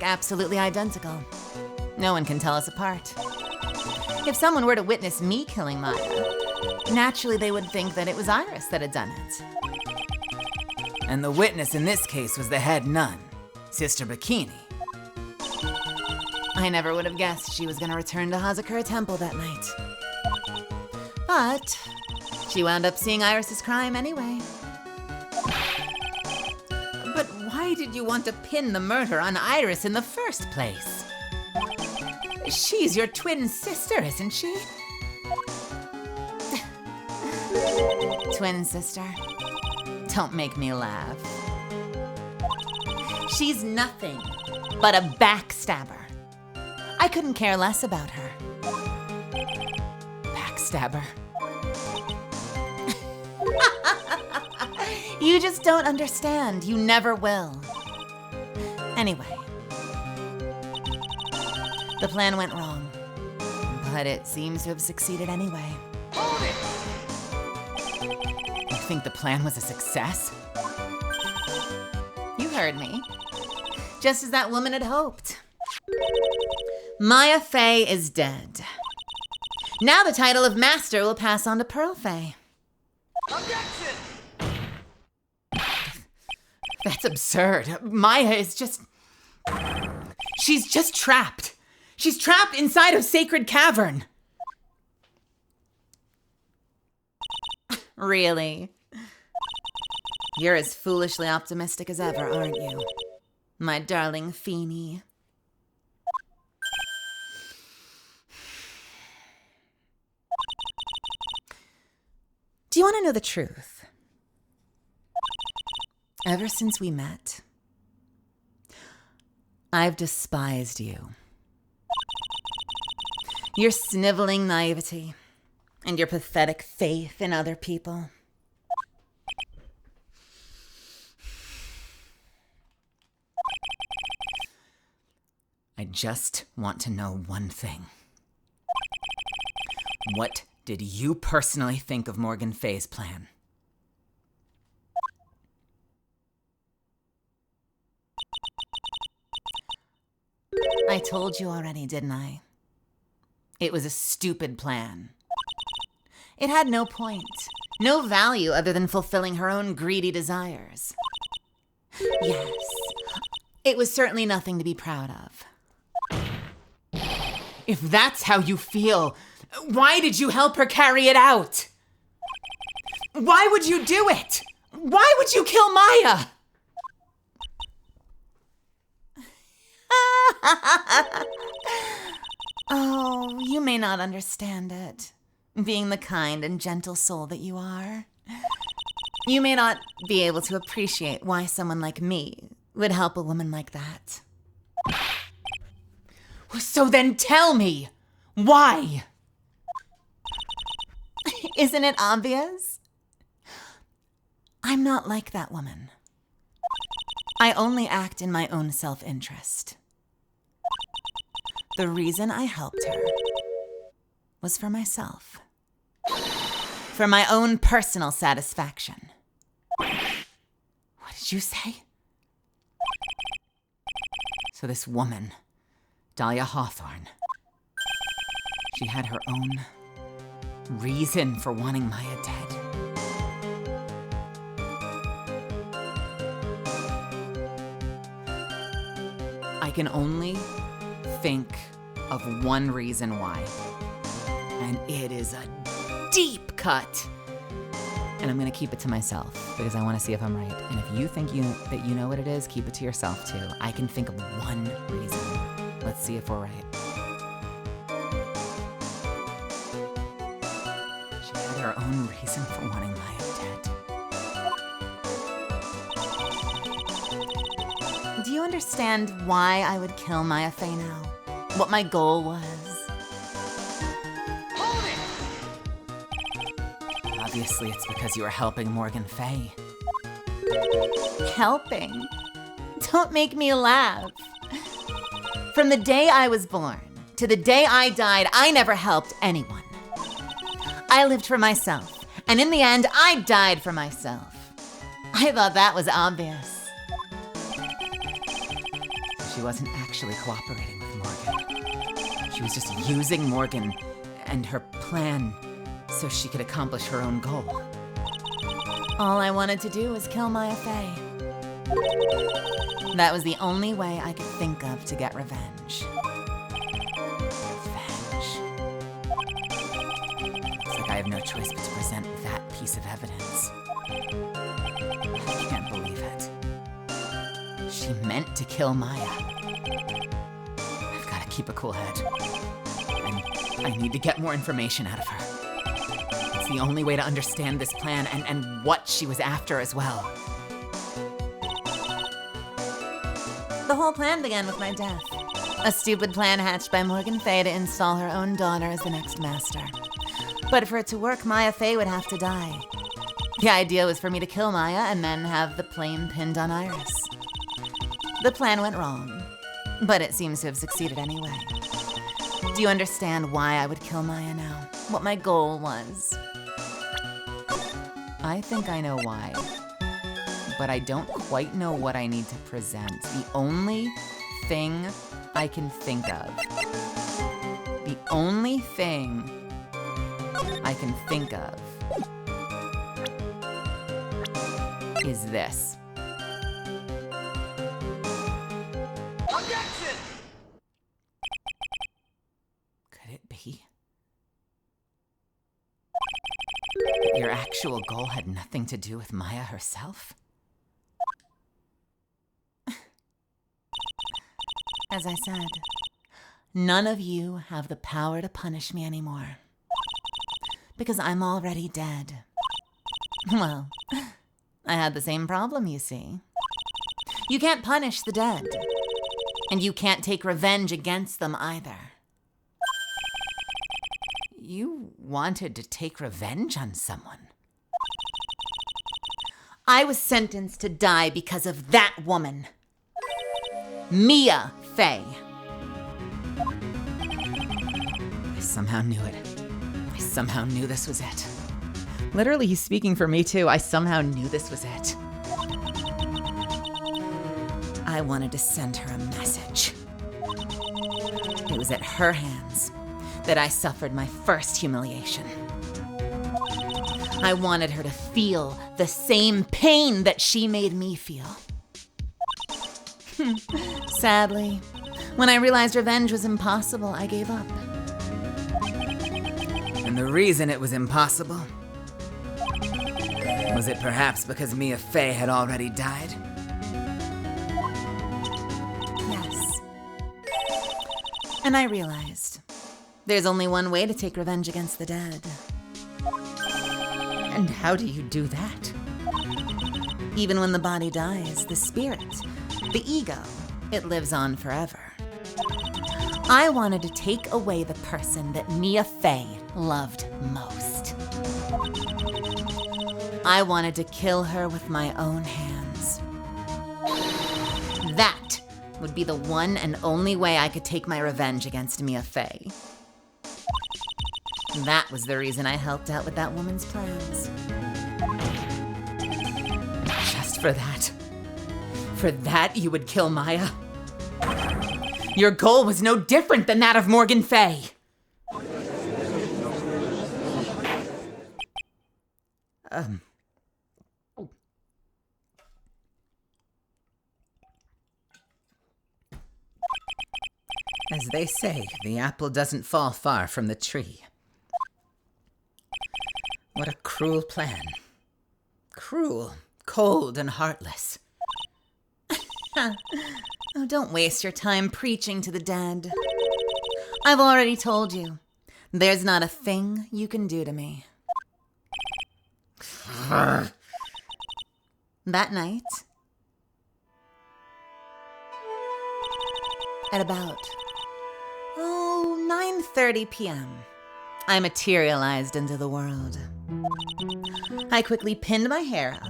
Speaker 2: absolutely identical. No one can tell us apart. If someone were to witness me killing Maya, naturally they would think that it was Iris that had done it.
Speaker 3: And the witness in this case was the head nun, Sister Bikini.
Speaker 2: I never would have guessed she was going to return to Hazakura Temple that night. But she wound up seeing Iris's crime anyway.
Speaker 1: But why did you want to pin the murder on Iris in the first place? She's your twin sister, isn't she?
Speaker 2: Twin sister? Don't make me laugh. She's nothing but a backstabber. I couldn't care less about her.
Speaker 3: Backstabber.
Speaker 2: You just don't understand. You never will. Anyway, the plan went wrong, but it seems to have succeeded anyway.
Speaker 3: You think the plan was a success?
Speaker 2: You heard me. Just as that woman had hoped. Maya Fey is dead. Now the title of Master will pass on to Pearl Fey.
Speaker 3: Objection! That's absurd. Maya is just... She's just trapped. She's trapped inside of Sacred Cavern.
Speaker 2: Really? You're as foolishly optimistic as ever, aren't you? My darling Feeny. Do you want to know the truth? Ever since we met, I've despised you. Your sniveling naivety and your pathetic faith in other people.
Speaker 3: I just want to know one thing. What did you personally think of Morgan Fay's plan?
Speaker 2: I told you already, didn't I? It was a stupid plan. It had no point, no value other than fulfilling her own greedy desires. Yes, it was certainly nothing to be proud of. If that's how you feel, why did you help her carry it out? Why would you do it? Why would you kill Maya? Oh, you may not understand it, being the kind and gentle soul that you are. You may not be able to appreciate why someone like me would help a woman like that. So then tell me, why? Isn't it obvious? I'm not like that woman. I only act in my own self-interest. The reason I helped her was for myself. For my own personal satisfaction. What did you say? So this woman, Dahlia Hawthorne, she had her own reason for wanting Maya dead. I can only think of one reason why, and it is a deep cut. And I'm gonna keep it to myself because I want to see if I'm right. And if you think that you know what it is, keep it to yourself too. I can think of one reason. Let's see if we're right. She had her own reason for wanting Maya dead. Do you understand why I would kill Maya Fey now? What my goal was? Obviously, it's because you were helping Morgan Fey. Helping? Don't make me laugh. From the day I was born to the day I died, I never helped anyone. I lived for myself, and in the end, I died for myself. I thought that was obvious. She wasn't actually cooperating with Morgan. She was just using Morgan and her plan so she could accomplish her own goal. All I wanted to do was kill Maya Fey. That was the only way I could think of to get revenge. Revenge. It's like I have no choice but to present that piece of evidence. I can't believe it. She meant to kill Maya. I've got to keep a cool head. I need to get more information out of her. It's the only way to understand this plan and what she was after as well. The whole plan began with my death. A stupid plan hatched by Morgan Fey to install her own daughter as the next master. But for it to work, Maya Fey would have to die. The idea was for me to kill Maya and then have the plane pinned on Iris. The plan went wrong, but it seems to have succeeded anyway. Do you understand why I would kill Maya now? What my goal was? I think I know why, but I don't quite know what I need to present. The only thing I can think of, the only thing I can think of is this.
Speaker 5: Objection!
Speaker 2: Could it be? Your actual goal had nothing to do with Maya herself? As I said, none of you have the power to punish me anymore. Because I'm already dead. Well, I had the same problem, you see. You can't punish the dead. And you can't take revenge against them either. You wanted to take revenge on someone. I was sentenced to die because of that woman. Mia Fey. I somehow knew it. I somehow knew this was it. Literally, he's speaking for me too. I somehow knew this was it. I wanted to send her a message. It was at her hands that I suffered my first humiliation. I wanted her to feel the same pain that she made me feel. Sadly, When I realized revenge was impossible, I gave up.
Speaker 3: And the reason it was impossible? Was it perhaps because Mia Fey had already died?
Speaker 2: Yes. And I realized there's only one way to take revenge against the dead.
Speaker 1: And how do you do that?
Speaker 2: Even when the body dies, the spirit, the ego, it lives on forever. I wanted to take away the person that Mia Fey loved most. I wanted to kill her with my own hands. That would be the one and only way I could take my revenge against Mia Fey. That was the reason I helped out with that woman's plans.
Speaker 1: Just for that? For that, you would kill Maya? Your goal was no different than that of Morgan Fey. As they say, the apple doesn't fall far from the tree. What a cruel plan. Cruel, cold, and heartless.
Speaker 2: Oh, don't waste your time preaching to the dead. I've already told you, there's not a thing you can do to me. That night, at about 9:30 p.m., I materialized into the world. I quickly pinned my hair up,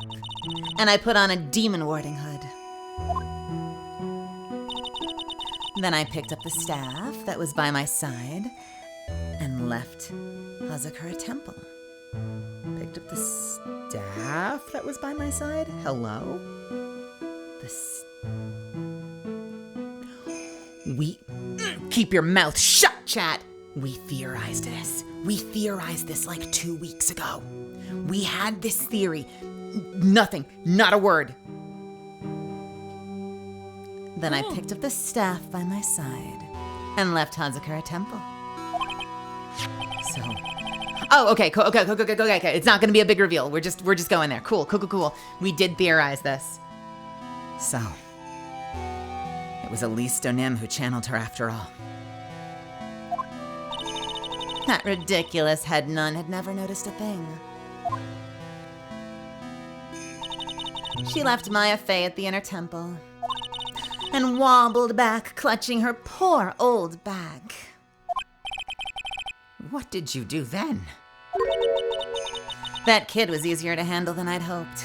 Speaker 2: and I put on a demon warding hood. Then I picked up the staff that was by my side and left Hazakura Temple.
Speaker 1: Picked up the staff that was by my side? Hello? Keep your mouth shut, chat! We theorized this. We theorized this like 2 weeks ago. We had this theory. Nothing. Not a word.
Speaker 2: Then I picked up the staff by my side and left Hazakura Temple.
Speaker 1: So... Oh, okay, cool, okay. It's not gonna be a big reveal. We're just going there. Cool. We did theorize this. So... It was Elise Donim who channeled her after all.
Speaker 2: That ridiculous head nun had never noticed a thing. She left Maya Fey at the inner temple and wobbled back, clutching her poor old bag.
Speaker 1: What did you do then?
Speaker 2: That kid was easier to handle than I'd hoped.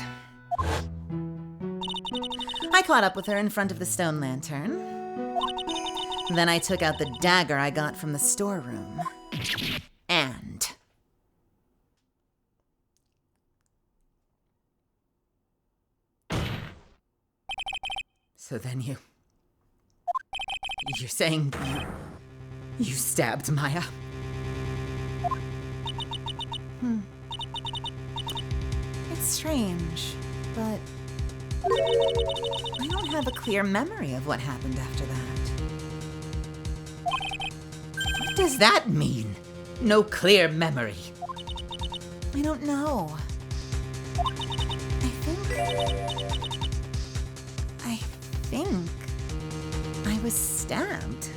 Speaker 2: I caught up with her in front of the stone lantern. Then I took out the dagger I got from the storeroom. And...
Speaker 1: So then you're saying you stabbed Maya?
Speaker 2: It's strange, but I don't have a clear memory of what happened after that.
Speaker 1: What does that mean? No clear memory.
Speaker 2: I don't know. I think I was stabbed.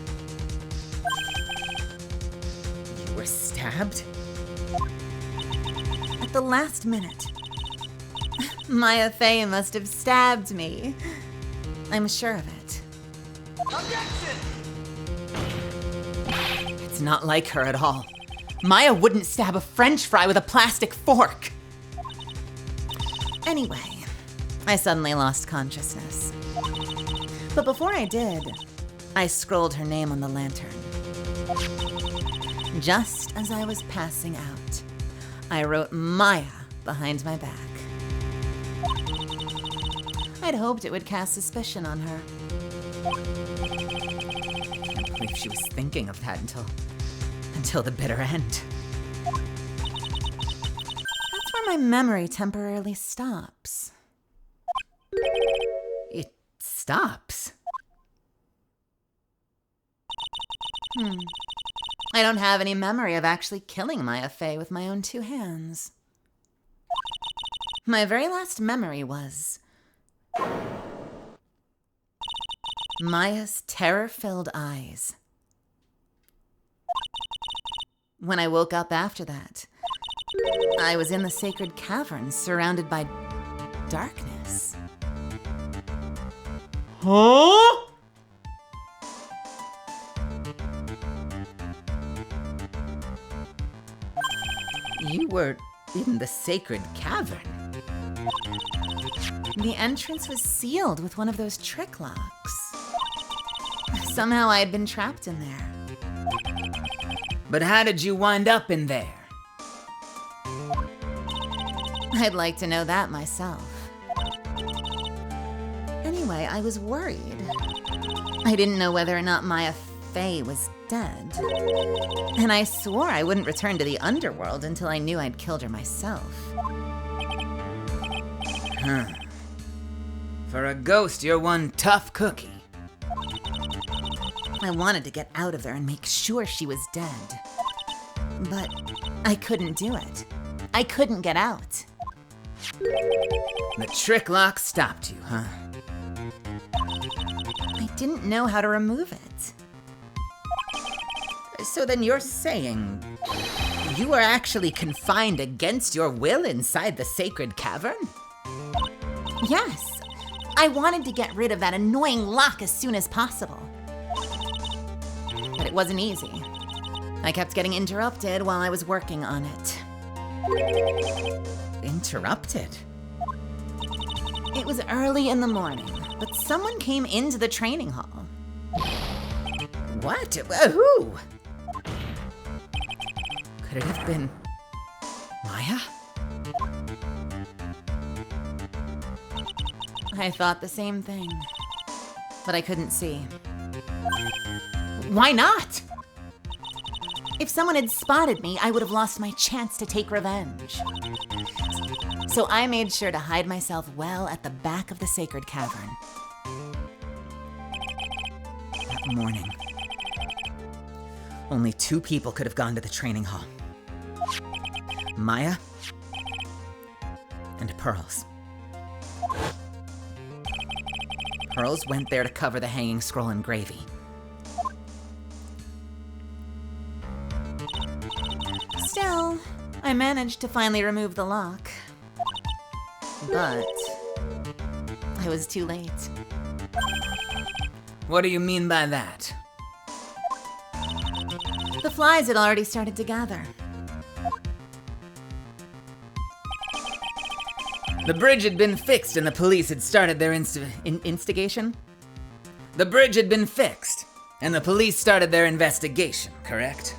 Speaker 1: You were stabbed?
Speaker 2: At the last minute. Maya Fey must have stabbed me. I'm sure of it.
Speaker 1: It's not like her at all. Maya wouldn't stab a French fry with a plastic fork.
Speaker 2: Anyway, I suddenly lost consciousness. But before I did, I scrolled her name on the lantern. Just as I was passing out, I wrote Maya behind my back. I'd hoped it would cast suspicion on her.
Speaker 1: I can't believe she was thinking of that until the bitter end.
Speaker 2: That's where my memory temporarily stops.
Speaker 1: It stops?
Speaker 2: I don't have any memory of actually killing Maya Fey with my own 2 hands. My very last memory was Maya's terror-filled eyes. When I woke up after that, I was in the sacred cavern surrounded by darkness.
Speaker 1: Huh? You were in the sacred cavern.
Speaker 2: The entrance was sealed with one of those trick locks. Somehow I had been trapped in there.
Speaker 3: But how did you wind up in there?
Speaker 2: I'd like to know that myself. Anyway, I was worried. I didn't know whether or not Maya Fey was dead. And I swore I wouldn't return to the underworld until I knew I'd killed her myself.
Speaker 3: Huh. For a ghost, you're one tough cookie.
Speaker 2: I wanted to get out of there and make sure she was dead. But I couldn't do it. I couldn't get out.
Speaker 3: The trick lock stopped you, huh?
Speaker 2: I didn't know how to remove it.
Speaker 1: So then you're saying you were actually confined against your will inside the sacred cavern?
Speaker 2: Yes, I wanted to get rid of that annoying lock as soon as possible. But it wasn't easy. I kept getting interrupted while I was working on it.
Speaker 1: Interrupted?
Speaker 2: It was early in the morning, but someone came into the training hall.
Speaker 1: What? Who? Could it have been Maya?
Speaker 2: I thought the same thing, but I couldn't see. Why not? If someone had spotted me, I would have lost my chance to take revenge. So I made sure to hide myself well at the back of the sacred cavern.
Speaker 1: That morning, only 2 people could have gone to the training hall. Maya and Pearls. Pearls went there to cover the hanging scroll in gravy.
Speaker 2: Still, I managed to finally remove the lock. But I was too late.
Speaker 3: What do you mean by that?
Speaker 2: The flies had already started to gather.
Speaker 3: The bridge had been fixed and the police had started their
Speaker 1: Instigation?
Speaker 3: The bridge had been fixed and the police started their investigation, correct?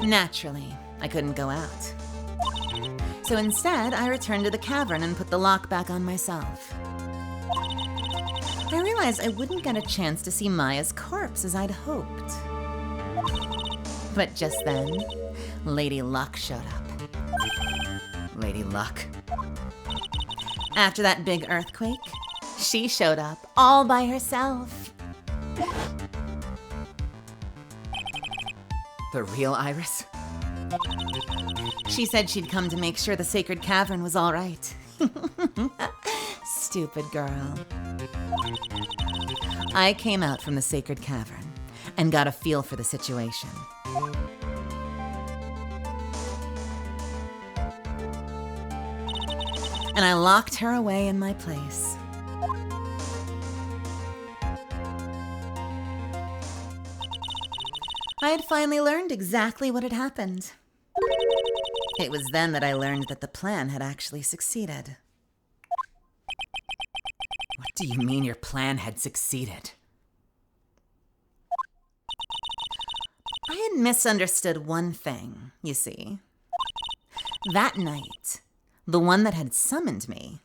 Speaker 2: Naturally, I couldn't go out. So instead, I returned to the cavern and put the lock back on myself. I realized I wouldn't get a chance to see Maya's corpse as I'd hoped. But just then, Lady Luck showed up.
Speaker 1: Lady Luck.
Speaker 2: After that big earthquake, she showed up all by herself.
Speaker 1: The real Iris?
Speaker 2: She said she'd come to make sure the sacred cavern was all right. Stupid girl. I came out from the sacred cavern and got a feel for the situation. And I locked her away in my place. I had finally learned exactly what had happened. It was then that I learned that the plan had actually succeeded.
Speaker 1: What do you mean your plan had succeeded?
Speaker 2: I had misunderstood one thing, you see. That night, the one that had summoned me,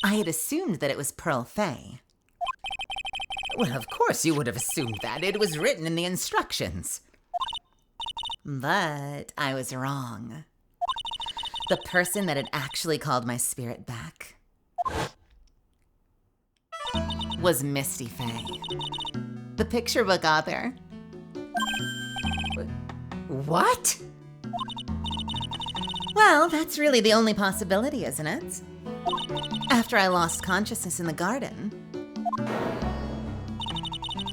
Speaker 2: I had assumed that it was Pearl Fey.
Speaker 1: Well, of course you would have assumed that. It was written in the instructions.
Speaker 2: But I was wrong. The person that had actually called my spirit back was Misty Fey. the picture book author.
Speaker 1: What?
Speaker 2: Well, that's really the only possibility, isn't it? After I lost consciousness in the garden,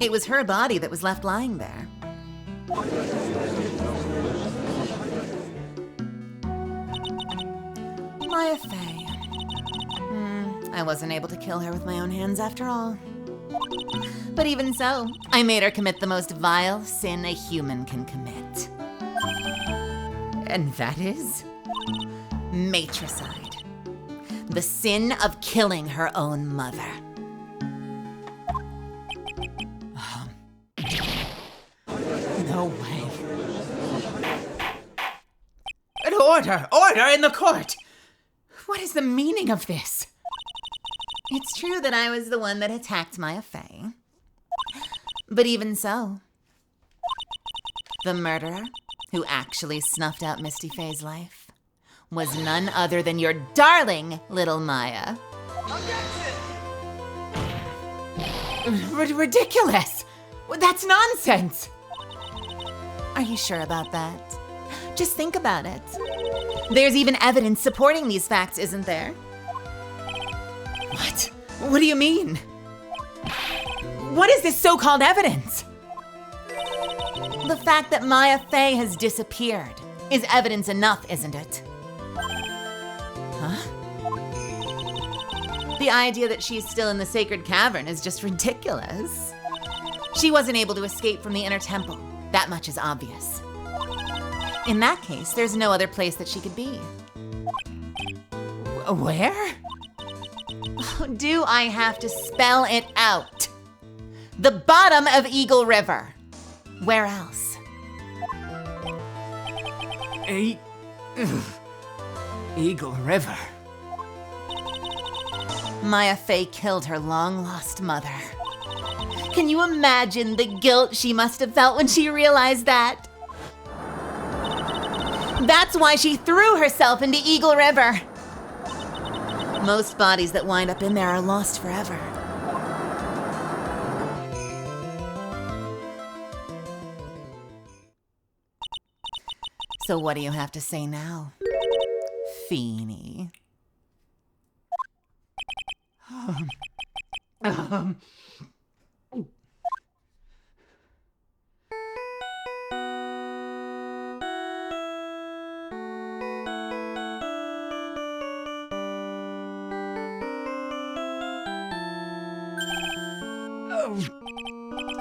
Speaker 2: it was her body that was left lying there. Maya Fey. I wasn't able to kill her with my own hands after all. But even so, I made her commit the most vile sin a human can commit.
Speaker 1: And that is?
Speaker 2: Matricide. The sin of killing her own mother.
Speaker 1: No way. An order! Order in the court! What is the meaning of this?
Speaker 2: It's true that I was the one that attacked Maya Fey. But even so, the murderer who actually snuffed out Misty Fey's life was none other than your darling little Maya.
Speaker 1: Ridiculous! That's nonsense!
Speaker 2: Are you sure about that? Just think about it. There's even evidence supporting these facts, isn't there?
Speaker 1: What? What do you mean? What is this so-called evidence?
Speaker 2: The fact that Maya Fey has disappeared is evidence enough, isn't it?
Speaker 1: Huh?
Speaker 2: The idea that she's still in the sacred cavern is just ridiculous. She wasn't able to escape from the inner temple. That much is obvious. In that case, there's no other place that she could be.
Speaker 1: Where?
Speaker 2: Do I have to spell it out? The bottom of Eagle River. Where else?
Speaker 3: Eagle River.
Speaker 2: Maya Fey killed her long-lost mother. Can you imagine the guilt she must have felt when she realized that? That's why she threw herself into Eagle River. Most bodies that wind up in there are lost forever. So what do you have to say now, Feeny?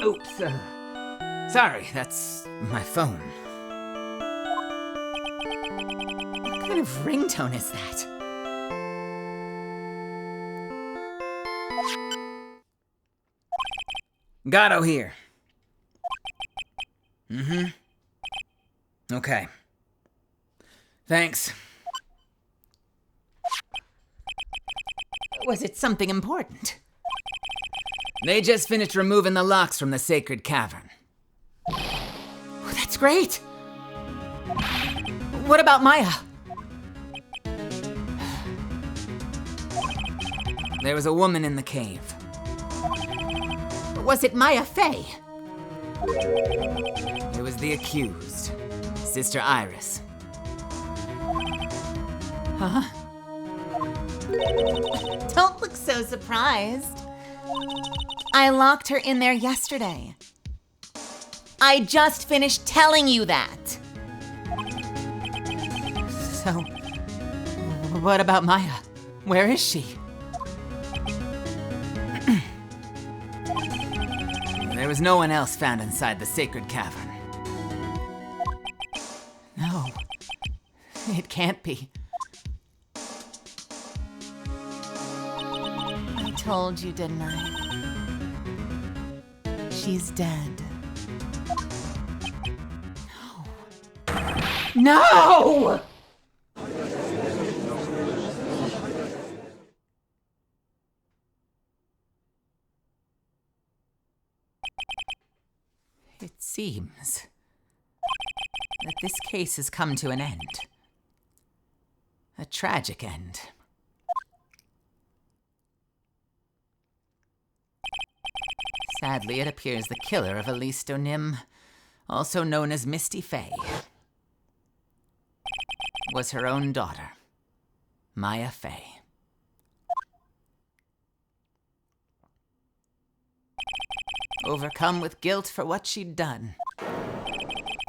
Speaker 3: Oops. Sorry, that's my phone.
Speaker 1: What kind of ringtone is that?
Speaker 3: Gatto here. Okay. Thanks.
Speaker 1: Was it something important?
Speaker 3: They just finished removing the locks from the sacred cavern.
Speaker 1: Oh, that's great. What about Maya?
Speaker 3: There was a woman in the cave.
Speaker 1: Was it Maya Fey?
Speaker 3: It was the accused, Sister Iris.
Speaker 1: Huh?
Speaker 2: Don't look so surprised. I locked her in there yesterday. I just finished telling you that.
Speaker 1: So, what about Maya? Where is she?
Speaker 3: There was no one else found inside the sacred cavern.
Speaker 1: No, it can't be.
Speaker 2: I told you, didn't I? She's dead.
Speaker 1: No! It seems that this case has come to an end. A tragic end.
Speaker 3: Sadly, it appears the killer of Elise Donim, also known as Misty Faye, was her own daughter, Maya Faye. Overcome with guilt for what she'd done,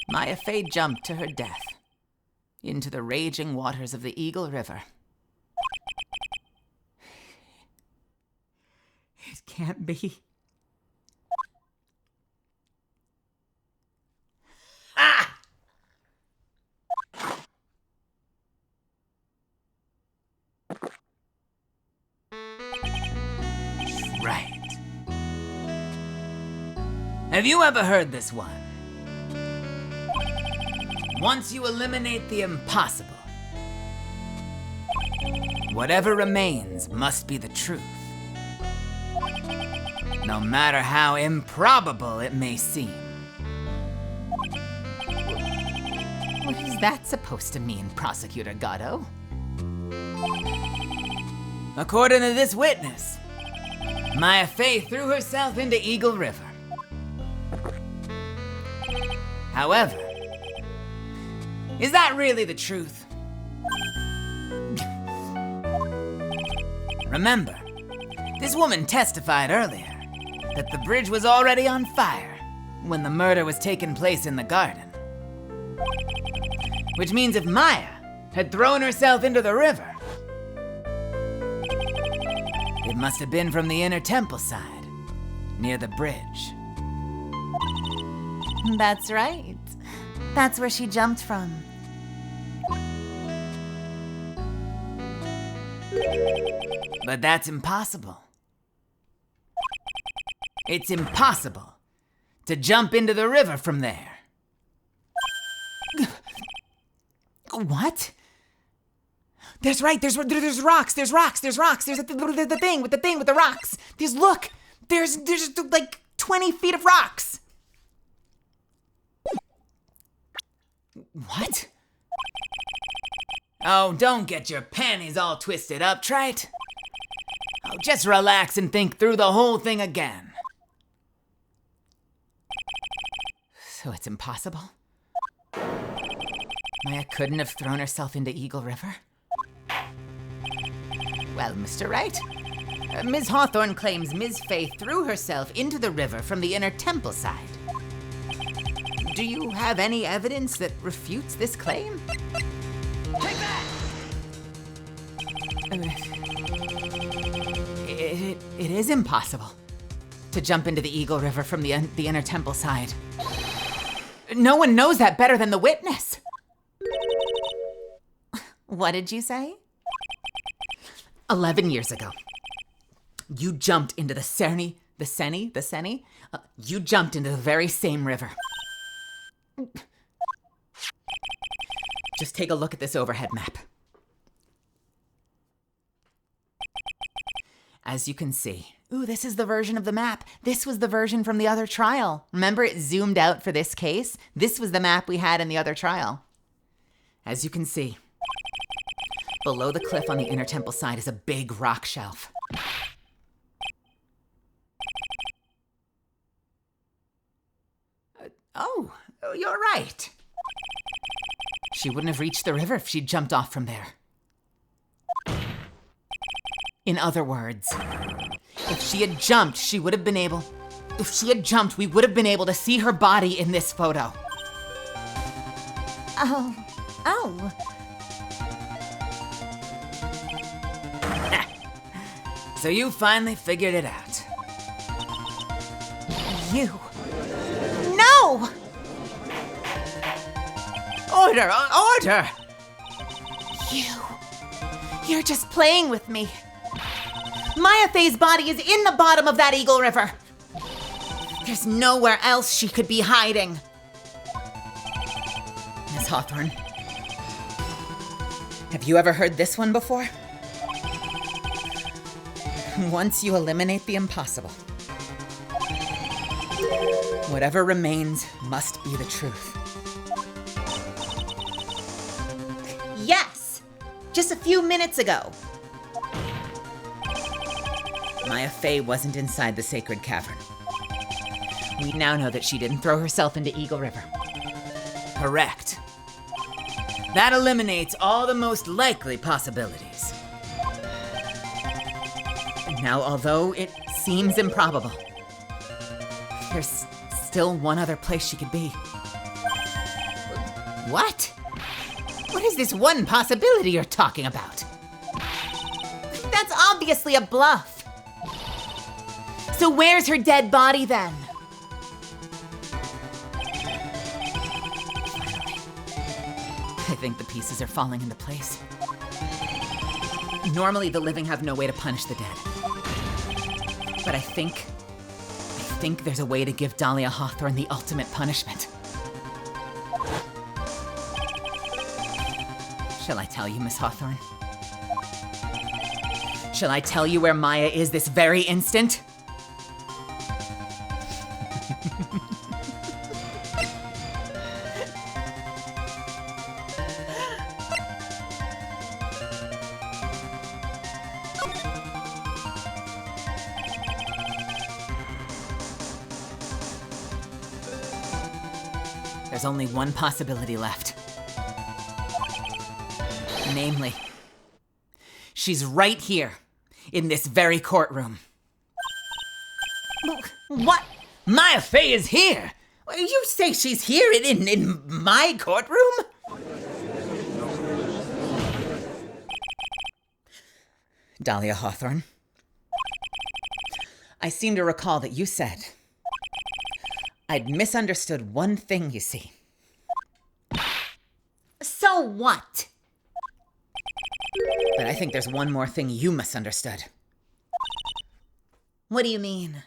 Speaker 3: Maya Faye jumped to her death into the raging waters of the Eagle River.
Speaker 2: It can't be.
Speaker 3: Right. Have you ever heard this one? Once you eliminate the impossible, whatever remains must be the truth. No matter how improbable it may seem.
Speaker 2: What is that supposed to mean, Prosecutor Gatto?
Speaker 3: According to this witness, Maya Faye threw herself into Eagle River. However, is that really the truth? Remember, this woman testified earlier that the bridge was already on fire when the murder was taking place in the garden. Which means if Maya had thrown herself into the river, it must have been from the inner temple side, near the bridge.
Speaker 2: That's right. That's where she jumped from.
Speaker 3: But that's impossible. It's impossible to jump into the river from there.
Speaker 2: What? There's rocks, there's the thing with the rocks. There's like 20 feet of rocks.
Speaker 3: What? Oh, don't get your panties all twisted up, Trite. Oh, just relax and think through the whole thing again.
Speaker 2: So it's impossible? Maya couldn't have thrown herself into Eagle River? Well, Mr. Wright, Ms. Hawthorne claims Ms. Faye threw herself into the river from the inner temple side. Do you have any evidence that refutes this claim?
Speaker 3: Take that!
Speaker 2: It is impossible to jump into the Eagle River from the inner temple side. No one knows that better than the witness. What did you say? 11 years ago, you jumped into the Seni. You jumped into the very same river. Just take a look at this overhead map. As you can see, this is the version of the map. This was the version from the other trial. Remember, it zoomed out for this case? This was the map we had in the other trial. As you can see, below the cliff on the inner temple side is a big rock shelf. Oh, you're right. She wouldn't have reached the river if she'd jumped off from there. In other words, if she had jumped, we would have been able to see her body in this photo. Oh.
Speaker 3: So you finally figured it out.
Speaker 2: You. No!
Speaker 3: Order! Order!
Speaker 2: You're just playing with me. Maya Faye's body is in the bottom of that Eagle River. There's nowhere else she could be hiding. Miss Hawthorne, have you ever heard this one before? Once you eliminate the impossible, whatever remains must be the truth. Yes! Just a few minutes ago. Maya Faye wasn't inside the sacred cavern. We now know that she didn't throw herself into Eagle River.
Speaker 3: Correct. That eliminates all the most likely possibilities.
Speaker 2: Now, although it seems improbable, there's still one other place she could be. What? What is this one possibility you're talking about? That's obviously a bluff. So where's her dead body then? I think the pieces are falling into place. Normally, the living have no way to punish the dead. But I think there's a way to give Dahlia Hawthorne the ultimate punishment. Shall I tell you, Miss Hawthorne? Shall I tell you where Maya is this very instant? There's only one possibility left. Namely, she's right here, in this very courtroom. What?
Speaker 3: Maya Fey is here!
Speaker 2: You say she's here in my courtroom? Dahlia Hawthorne, I seem to recall that you said I'd misunderstood one thing, you see. So what? But I think there's one more thing you misunderstood. What do you mean?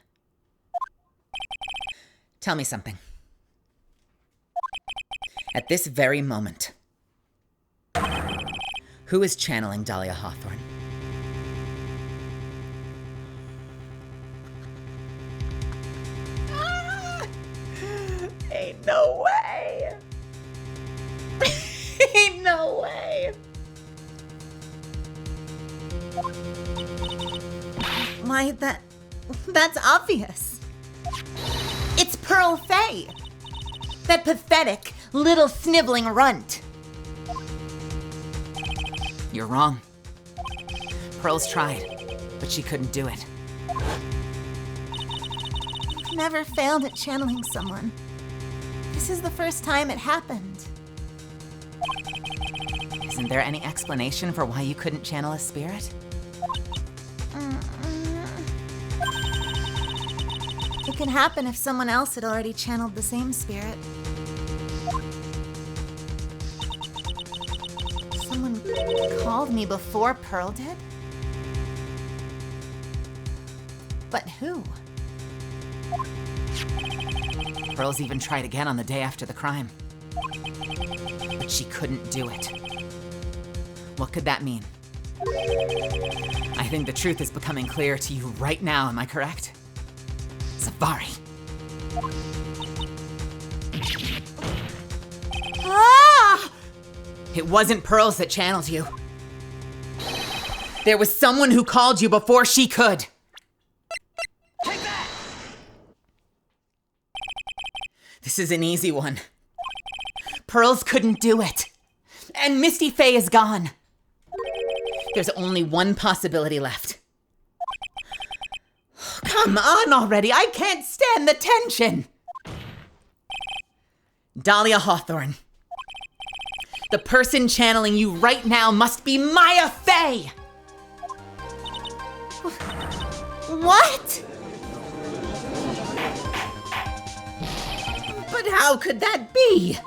Speaker 2: Tell me something. At this very moment, who is channeling Dahlia Hawthorne? Ain't no way. Ain't no way. Why, that's obvious. It's Pearl Fey. That pathetic little sniveling runt.
Speaker 3: You're wrong. Pearl's tried, but she couldn't do it.
Speaker 2: Never failed at channeling someone. This is the first time it happened.
Speaker 3: Isn't there any explanation for why you couldn't channel a spirit?
Speaker 2: It can happen if someone else had already channeled the same spirit. Someone called me before Pearl did? But who?
Speaker 3: Pearl's even tried again on the day after the crime. But she couldn't do it. What could that mean? I think the truth is becoming clear to you right now, am I correct? Safari.
Speaker 2: Ah!
Speaker 3: It wasn't Pearls that channeled you. There was someone who called you before she could. Take that!
Speaker 2: This is an easy one. Pearls couldn't do it. And Misty Fey is gone. There's only one possibility left. Come on already, I can't stand the tension. Dahlia Hawthorne. The person channeling you right now must be Maya Fey. What? But how could that be?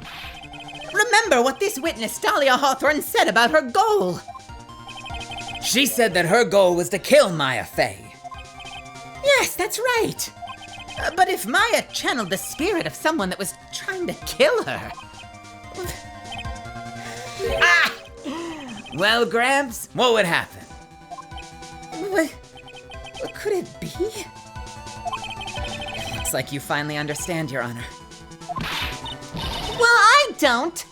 Speaker 2: Remember what this witness, Dahlia Hawthorne, said about her goal.
Speaker 3: She said that her goal was to kill Maya Fey.
Speaker 2: Yes, that's right. But if Maya channeled the spirit of someone that was trying to kill her...
Speaker 3: Ah! Well, Gramps, what would happen?
Speaker 2: What could it be?
Speaker 3: Looks like you finally understand, Your Honor.
Speaker 2: Well, I don't.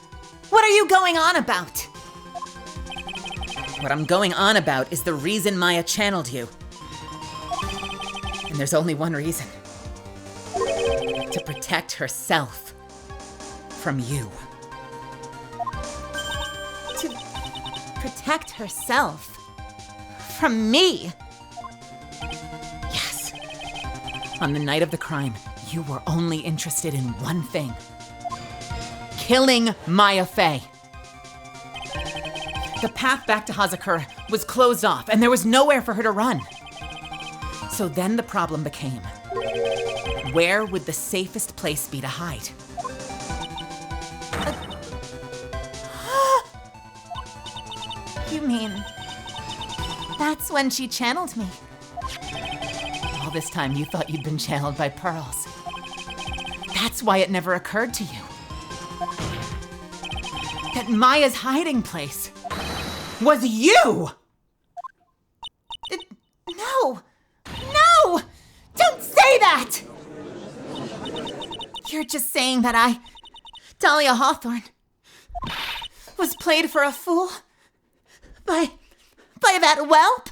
Speaker 2: What are you going on about? What I'm going on about is the reason Maya channeled you. And there's only one reason.
Speaker 1: to protect herself from you.
Speaker 2: To protect herself from me.
Speaker 1: Yes. On the night of the crime, you were only interested in one thing. Killing Maya Fey. The path back to Hazakura was closed off, and there was nowhere for her to run. So then the problem became, where would the safest place be to hide?
Speaker 2: You mean that's when she channeled me?
Speaker 1: All this time you thought you'd been channeled by pearls. That's why it never occurred to you that Maya's hiding place was you!
Speaker 2: No! No! Don't say that! You're just saying that I, Dahlia Hawthorne, was played for a fool by that whelp?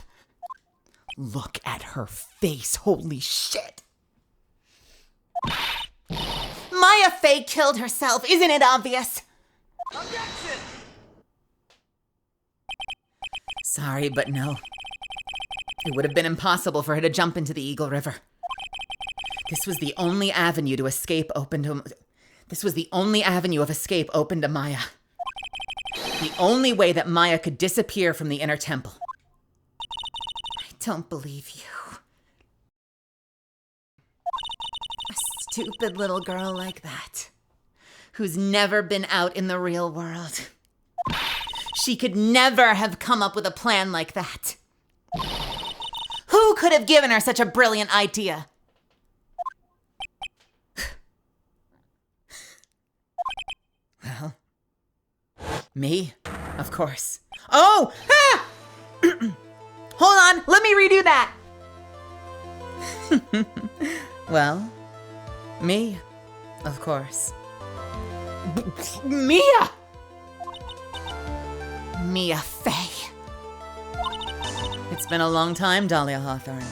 Speaker 1: Look at her face, holy shit!
Speaker 2: Maya Fey killed herself, isn't it obvious?
Speaker 1: Sorry, but no. It would have been impossible for her to jump into the Eagle River. This was the only avenue to escape open to... This was the only avenue of escape open to Maya. The only way that Maya could disappear from the inner temple.
Speaker 2: I don't believe you. A stupid little girl like that, who's never been out in the real world. She could never have come up with a plan like that. Who could have given her such a brilliant idea?
Speaker 1: Well, me, of course. Oh!
Speaker 2: Ah! Hold on, let me redo that.
Speaker 1: Well, me, of course.
Speaker 2: Mia! Mia Fey.
Speaker 1: It's been a long time, Dahlia Hawthorne.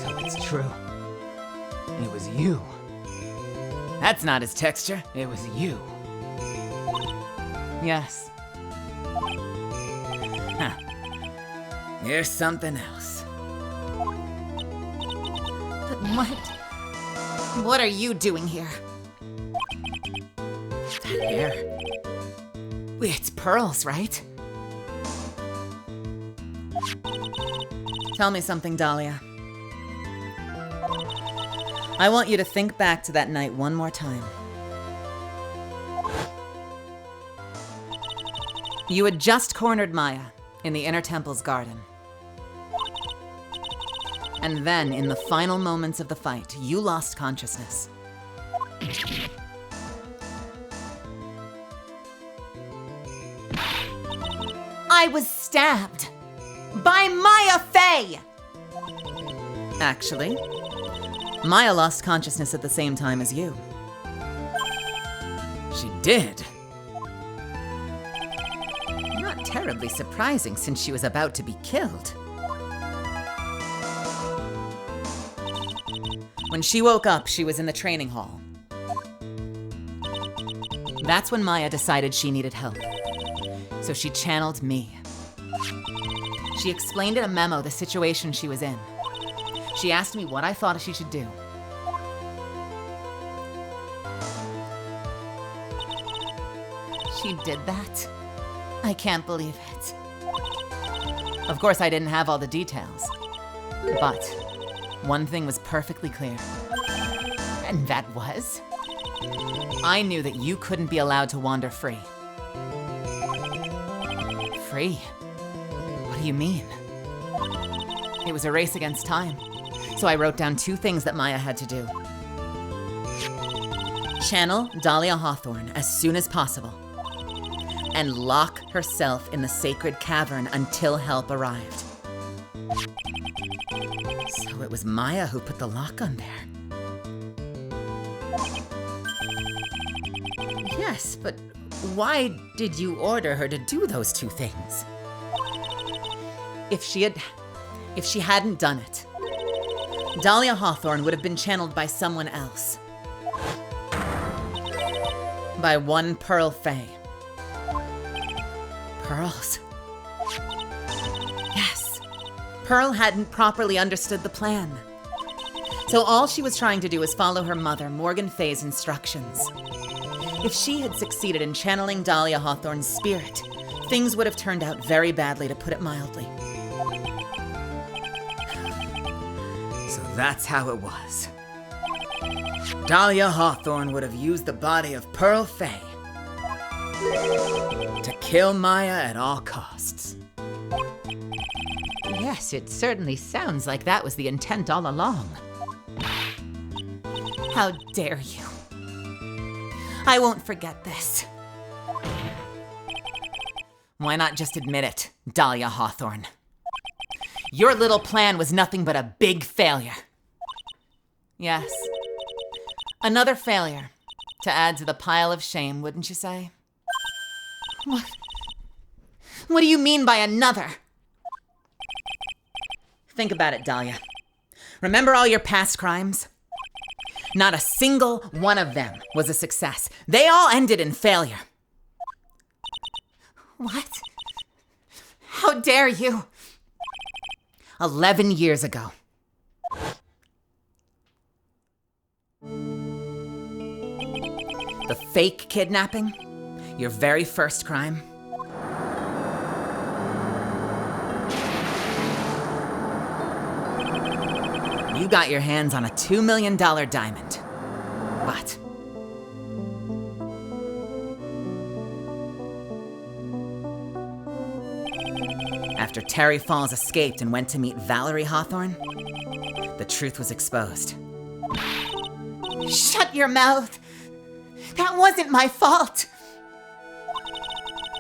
Speaker 3: So it's true. It was you. That's not his texture. It was you.
Speaker 1: Yes. Huh. Here's something else.
Speaker 2: But what are you doing here?
Speaker 1: That hair. It's pearls, right? Tell me something, Dahlia. I want you to think back to that night one more time. You had just cornered Maya in the Inner Temple's garden. And then, in the final moments of the fight, you lost consciousness.
Speaker 2: I was stabbed by Maya Fey!
Speaker 1: Actually, Maya lost consciousness at the same time as you.
Speaker 3: She did.
Speaker 1: Not terribly surprising since she was about to be killed. When she woke up, she was in the training hall. That's when Maya decided she needed help. So she channeled me. She explained in a memo the situation she was in. She asked me what I thought she should do.
Speaker 2: She did that? I can't believe it.
Speaker 1: Of course, I didn't have all the details. But one thing was perfectly clear. And that was? I knew that you couldn't be allowed to wander free. Free? What do you mean? It was a race against time. So I wrote down 2 things that Maya had to do. Channel Dahlia Hawthorne as soon as possible. And lock herself in the sacred cavern until help arrived. So it was Maya who put the lock on there. Yes, but why did you order her to do those 2 things?
Speaker 2: If she hadn't done it, Dahlia Hawthorne would have been channeled by someone else. By one Pearl Faye. Pearls. Yes. Pearl hadn't properly understood the plan. So all she was trying to do was follow her mother, Morgan Faye's instructions. If she had succeeded in channeling Dahlia Hawthorne's spirit, things would have turned out very badly, to put it mildly.
Speaker 3: So that's how it was. Dahlia Hawthorne would have used the body of Pearl Faye to kill Maya at all costs.
Speaker 2: Yes, it certainly sounds like that was the intent all along. How dare you? I won't forget this.
Speaker 3: Why not just admit it, Dahlia Hawthorne? Your little plan was nothing but a big failure.
Speaker 2: Yes. Another failure to add to the pile of shame, wouldn't you say? What do you mean by another?
Speaker 3: Think about it, Dahlia. Remember all your past crimes? Not a single one of them was a success. They all ended in failure.
Speaker 2: What? How dare you?
Speaker 3: 11 years ago. The fake kidnapping, your very first crime. You got your hands on a $2 million diamond. But after Terry Falls escaped and went to meet Valerie Hawthorne, the truth was exposed.
Speaker 2: Shut your mouth! That wasn't my fault!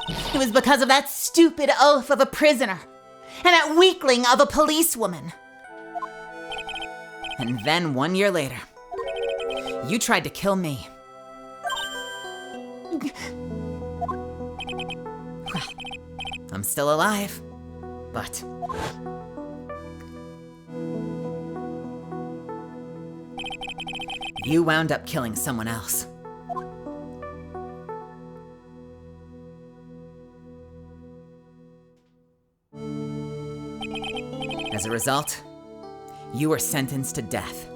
Speaker 2: It was because of that stupid oaf of a prisoner and that weakling of a policewoman.
Speaker 3: And then 1 year later, you tried to kill me. Well, I'm still alive, but you wound up killing someone else. As a result, you were sentenced to death.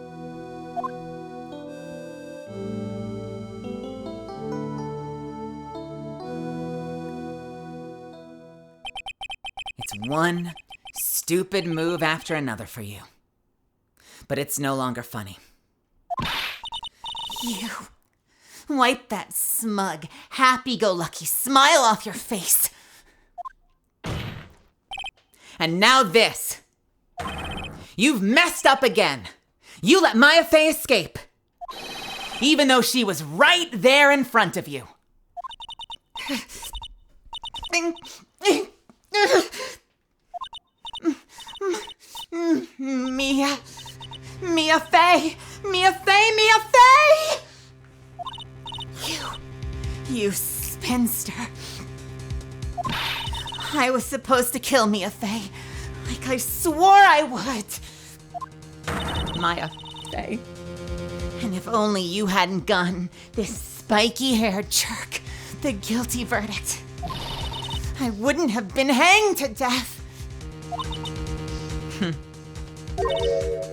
Speaker 3: It's one stupid move after another for you. But it's no longer funny.
Speaker 2: You. Wipe that smug, happy-go-lucky smile off your face.
Speaker 3: And now this. You've messed up again. You let Maya Faye escape, even though she was right there in front of you.
Speaker 2: Mia Faye! Mia Faye! Mia Faye! You spinster. I was supposed to kill Mia Faye, like I swore I would. Maya Faye. And if only you hadn't gotten this spiky-haired jerk the guilty verdict, I wouldn't have been hanged to death.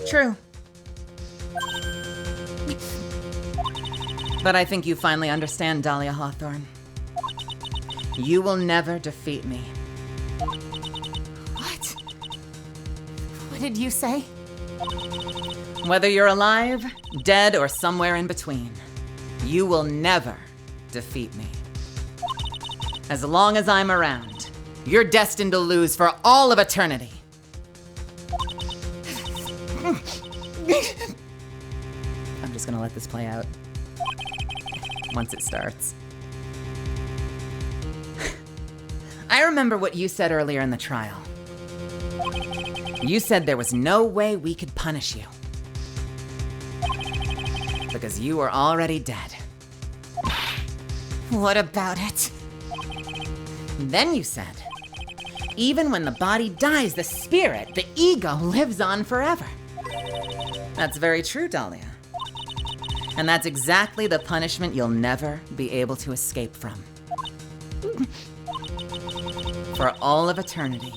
Speaker 3: True. But I think you finally understand, Dahlia Hawthorne. You will never defeat me.
Speaker 2: What? What did you say?
Speaker 3: Whether you're alive, dead, or somewhere in between, you will never defeat me. As long as I'm around, you're destined to lose for all of eternity. I'm just gonna let this play out. Once it starts. I remember what you said earlier in the trial. You said there was no way we could punish you. Because you were already dead.
Speaker 2: What about it?
Speaker 3: Then you said,
Speaker 2: Even when the body dies, the spirit, the ego, lives on forever.
Speaker 1: That's very true, Dahlia. And that's exactly the punishment you'll never be able to escape from. For all of eternity,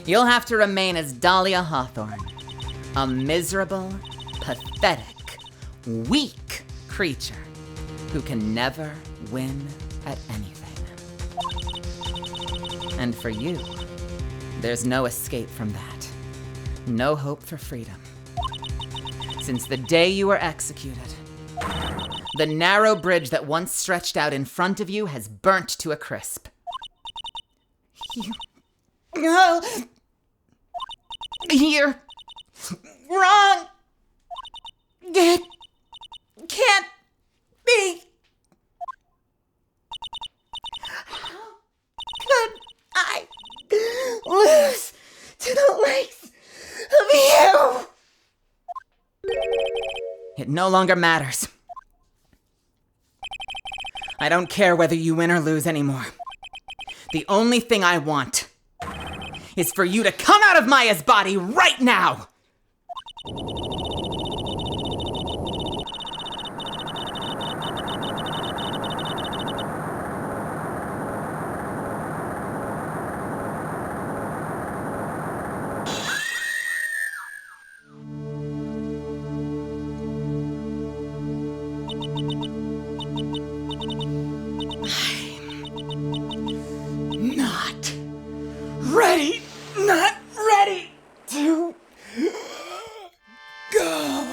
Speaker 1: you'll have to remain as Dahlia Hawthorne, a miserable, pathetic, weak creature who can never win at anything. And for you, there's no escape from that. No hope for freedom. Since the day you were executed, the narrow bridge that once stretched out in front of you has burnt to a crisp.
Speaker 2: You're wrong. It can't be. How could I lose to the likes of you?
Speaker 1: It no longer matters. I don't care whether you win or lose anymore. The only thing I want is for you to come out of Maya's body right now!
Speaker 2: Not ready to go.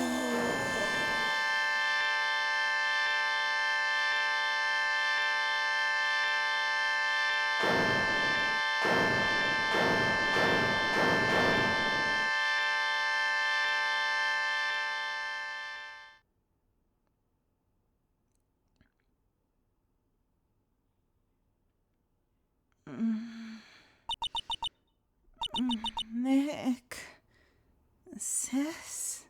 Speaker 2: Nick, sis.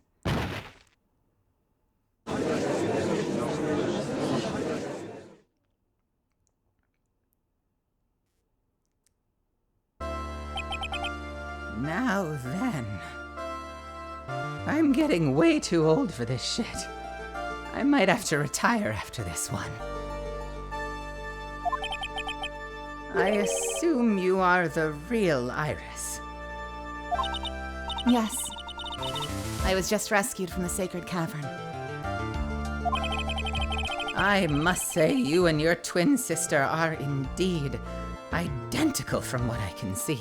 Speaker 1: Now then. I'm getting way too old for this shit. I might have to retire after this one. I assume you are the real Iris.
Speaker 2: Yes. I was just rescued from the sacred cavern.
Speaker 1: I must say, you and your twin sister are indeed identical from what I can see.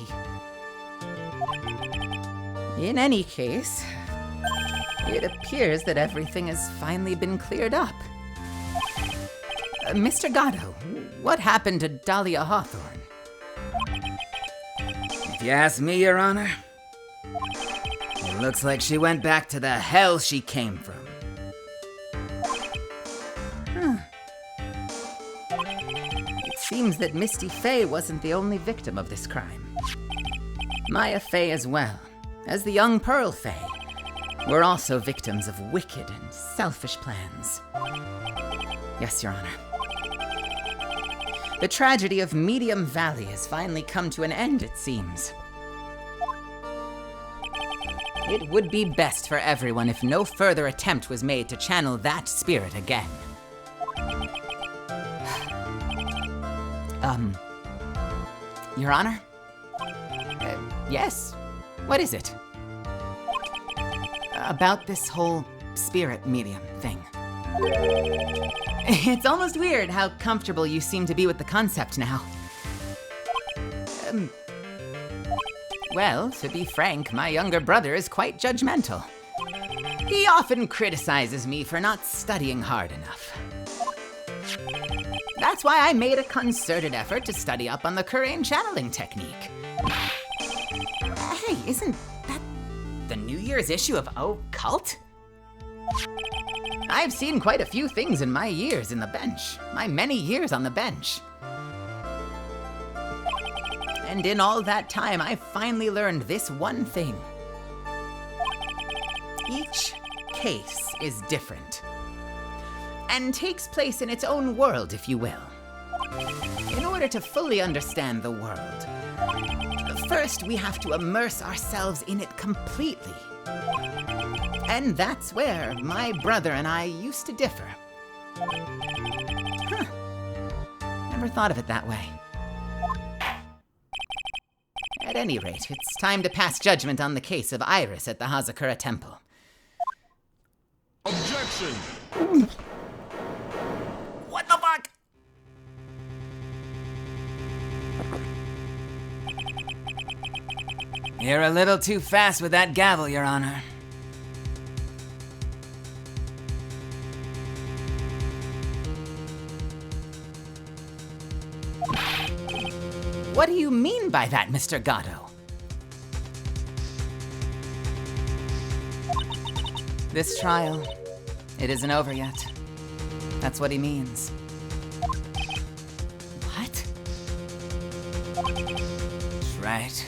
Speaker 1: In any case, it appears that everything has finally been cleared up. Mr. Gatto, what happened to Dahlia Hawthorne?
Speaker 3: If you ask me, Your Honor, it looks like she went back to the hell she came from.
Speaker 1: It seems that Misty Faye wasn't the only victim of this crime. Maya Faye as well, as the young Pearl Faye, were also victims of wicked and selfish plans. Yes, Your Honor. The tragedy of Medium Valley has finally come to an end, it seems. It would be best for everyone if no further attempt was made to channel that spirit again. Your Honor? Yes? What is it? About this whole spirit medium thing. It's almost weird how comfortable you seem to be with the concept now. Well, to be frank, my younger brother is quite judgmental. He often criticizes me for not studying hard enough. That's why I made a concerted effort to study up on the Kurain channeling technique. Hey, isn't that the New Year's issue of Occult? I've seen quite a few things in my years in the bench, my many years on the bench. And in all that time, I finally learned this one thing. Each case is different, and takes place in its own world, if you will. In order to fully understand the world,
Speaker 2: first we have to immerse ourselves in it completely. And that's where my brother and I used to differ. Huh. Never thought of it that way. At any rate, it's time to pass judgment on the case of Iris at the Hazakura Temple.
Speaker 5: Objection!
Speaker 2: What the fuck?
Speaker 3: You're a little too fast with that gavel, Your Honor.
Speaker 2: What do you mean by that, Mr. Gatto?
Speaker 3: This trial, it isn't over yet. That's what he means.
Speaker 2: What?
Speaker 3: That's right.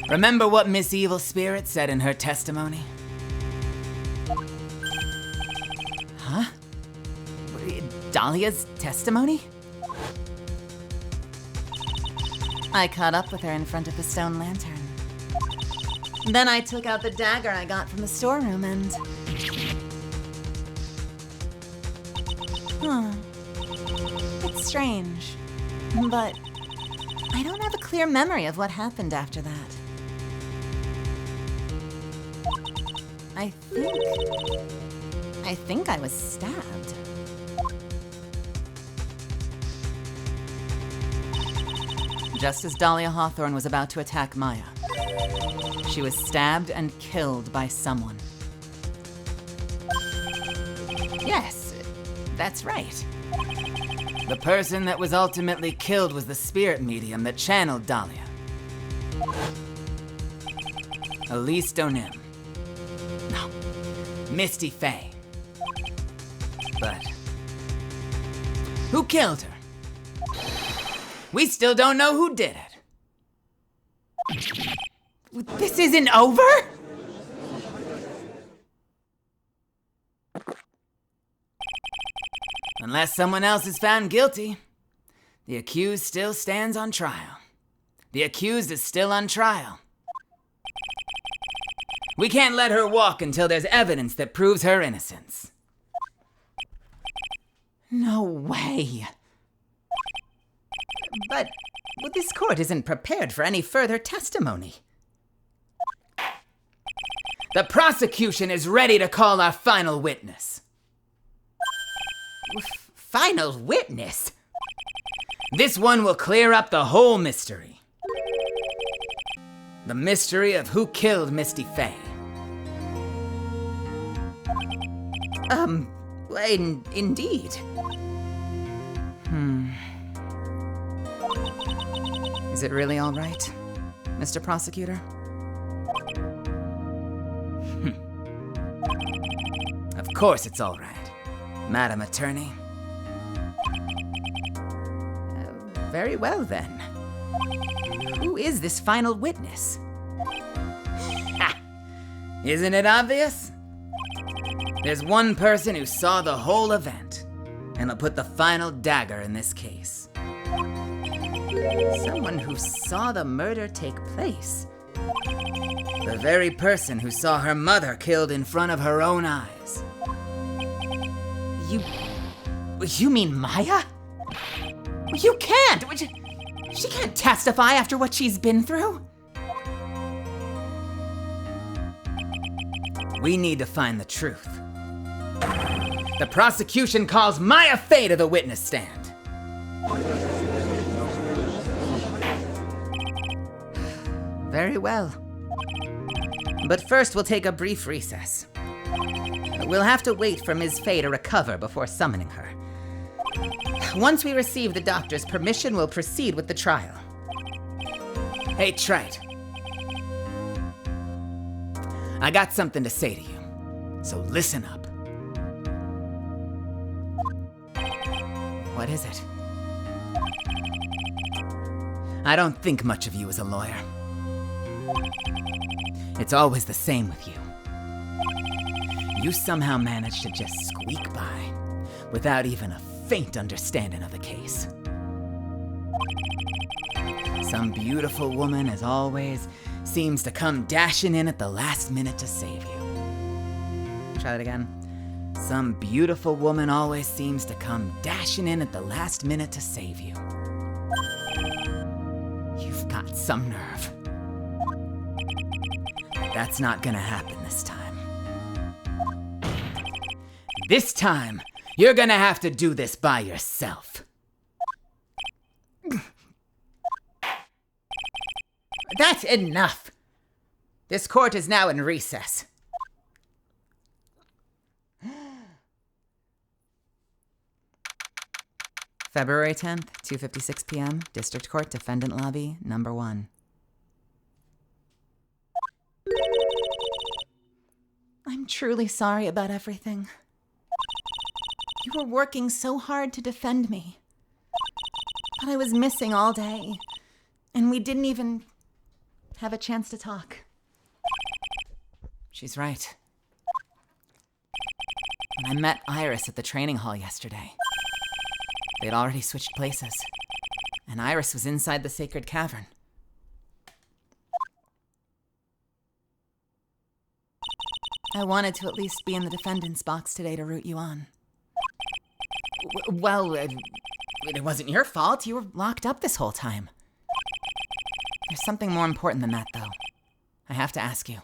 Speaker 3: Remember what Miss Evil Spirit said in her testimony?
Speaker 2: Huh? Dahlia's testimony?
Speaker 3: I caught up with her in front of the stone lantern. Then I took out the dagger I got from the storeroom and... It's strange, but I don't have a clear memory of what happened after that. I think I was stabbed. Just as Dahlia Hawthorne was about to attack Maya, she was stabbed and killed by someone.
Speaker 2: Yes, that's right.
Speaker 3: The person that was ultimately killed was the spirit medium that channeled Dahlia. Elise Donim. No, Misty Faye. But who killed her? We still don't know who did it.
Speaker 2: This isn't over?
Speaker 3: Unless someone else is found guilty, the accused still stands on trial. The accused is still on trial. We can't let her walk until there's evidence that proves her innocence.
Speaker 2: No way. But this court isn't prepared for any further testimony.
Speaker 3: The prosecution is ready to call our final witness.
Speaker 2: Final witness?
Speaker 3: This one will clear up the whole mystery. The mystery of who killed Misty Faye.
Speaker 2: Indeed.
Speaker 3: Is it really all right, Mr. Prosecutor? Of course it's all right, Madam Attorney.
Speaker 2: Very well then. Who is this final witness?
Speaker 3: Ha! Isn't it obvious? There's one person who saw the whole event, and will put the final dagger in this case.
Speaker 2: Someone who saw the murder take place.
Speaker 3: The very person who saw her mother killed in front of her own eyes.
Speaker 2: You mean Maya? You can't! She can't testify after what she's been through.
Speaker 3: We need to find the truth. The prosecution calls Maya Faye to the witness stand.
Speaker 2: Very well. But first we'll take a brief recess. We'll have to wait for Ms. Faye to recover before summoning her. Once we receive the doctor's permission, we'll proceed with the trial.
Speaker 3: Hey, Trite. I got something to say to you, so listen up.
Speaker 2: What is it?
Speaker 3: I don't think much of you as a lawyer. It's always the same with you. You somehow manage to just squeak by without even a faint understanding of the case. Some beautiful woman, as always, seems to come dashing in at the last minute to save you.
Speaker 1: Try that again.
Speaker 3: Some beautiful woman always seems to come dashing in at the last minute to save you. You've got some nerve. That's not gonna happen this time. This time, you're gonna have to do this by yourself.
Speaker 1: That's enough. This court is now in recess. February 10th, 2:56 p.m., District Court, Defendant Lobby, number 1.
Speaker 2: I'm truly sorry about everything. You were working so hard to defend me. But I was missing all day, and we didn't even have a chance to talk.
Speaker 3: She's right. When I met Iris at the training hall yesterday, they'd already switched places, and Iris was inside the sacred cavern.
Speaker 2: I wanted to at least be in the defendant's box today to root you on.
Speaker 1: Well, it wasn't your fault. You were locked up this whole time.
Speaker 3: There's something more important than that, though. I have to ask you.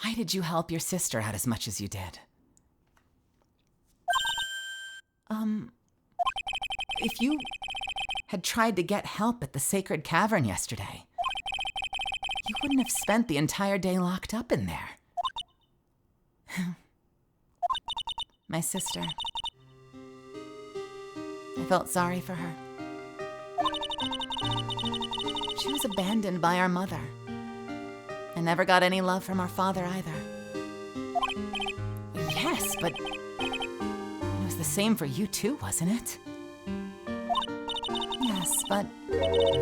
Speaker 3: Why did you help your sister out as much as you did?
Speaker 2: If you
Speaker 3: Had tried to get help at the sacred cavern yesterday, you wouldn't have spent the entire day locked up in there.
Speaker 2: my sister. I felt sorry for her. She was abandoned by our mother and never got any love from our father either.
Speaker 3: Yes, but it was the same for you too, wasn't it?
Speaker 2: Yes, but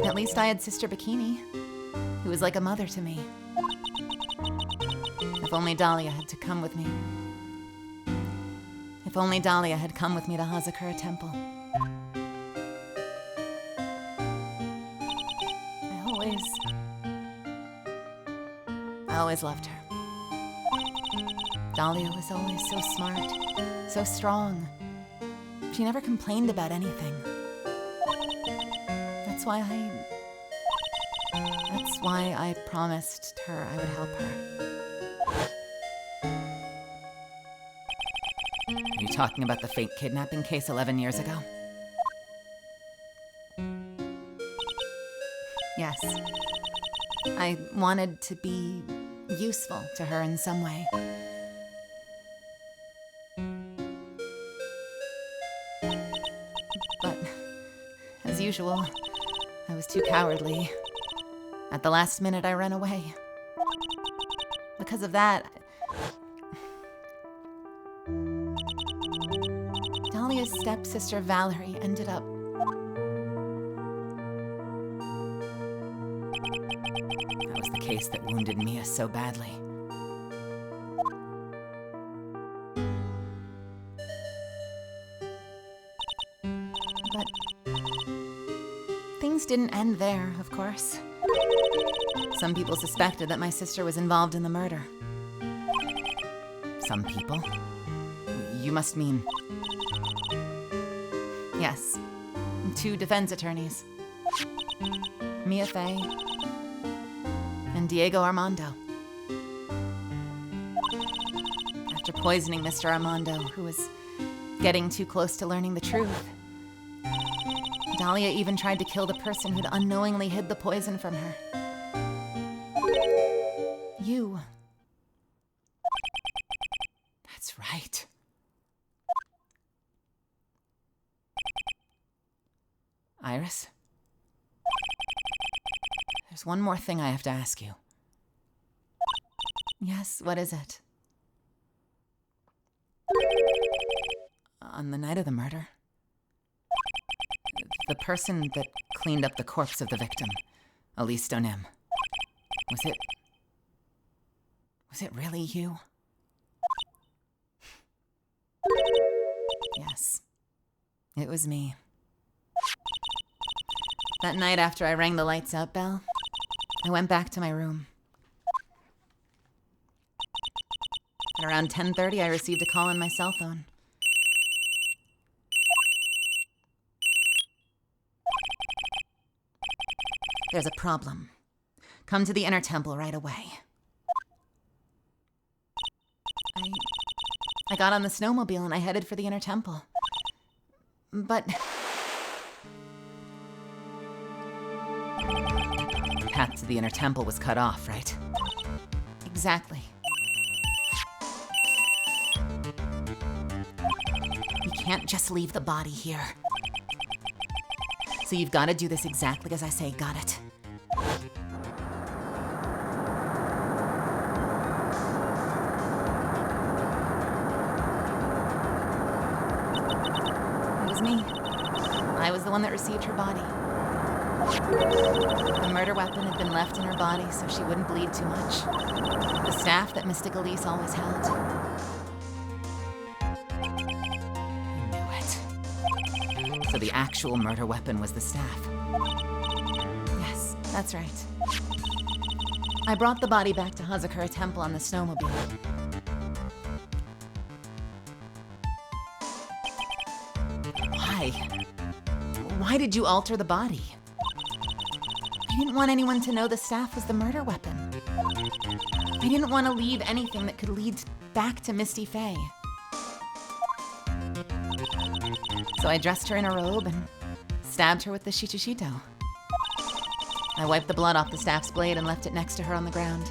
Speaker 2: at least I had Sister Bikini, who was like a mother to me. If only Dahlia had to come with me. If only Dahlia had come with me to Hazakura Temple. I always loved her. Dahlia was always so smart, so strong. She never complained about anything. That's why I promised her I would help her.
Speaker 3: Are you talking about the fake kidnapping case 11 years ago?
Speaker 2: Yes. I wanted to be useful to her in some way. But, as usual, I was too cowardly. At the last minute, I ran away. Because of that, Dahlia's stepsister Valerie ended up
Speaker 3: That was the case that wounded Mia so badly.
Speaker 2: But things didn't end there, of course. Some people suspected that my sister was involved in the murder.
Speaker 3: Some people? You must mean...
Speaker 2: Yes. 2 defense attorneys. Mia Fey and Diego Armando. After poisoning Mr. Armando, who was getting too close to learning the truth, Dahlia even tried to kill the person who'd unknowingly hid the poison from her. You.
Speaker 3: That's right. Iris? There's one more thing I have to ask you.
Speaker 2: Yes, what is it?
Speaker 3: On the night of the murder, the person that cleaned up the corpse of the victim, Elise Donem, was it really you?
Speaker 2: Yes. It was me. That night after I rang the lights out bell, I went back to my room. At around 10:30, I received a call on my cell phone. There's a problem. Come to the inner temple right away. I got on the snowmobile and I headed for the inner temple. But the path to the inner temple was cut off, right? Exactly. You can't just leave the body here. So you've got to do this exactly as I say, got it? It was me. I was the one that received her body. The murder weapon had been left in her body so she wouldn't bleed too much. The staff that Mystic Elise always held. So the actual murder weapon was the staff. Yes, that's right. I brought the body back to Hazakura Temple on the snowmobile. Why? Why did you alter the body? I didn't want anyone to know the staff was the murder weapon. I didn't want to leave anything that could lead back to Misty Faye. So I dressed her in a robe and stabbed her with the shichishito. I wiped the blood off the staff's blade and left it next to her on the ground.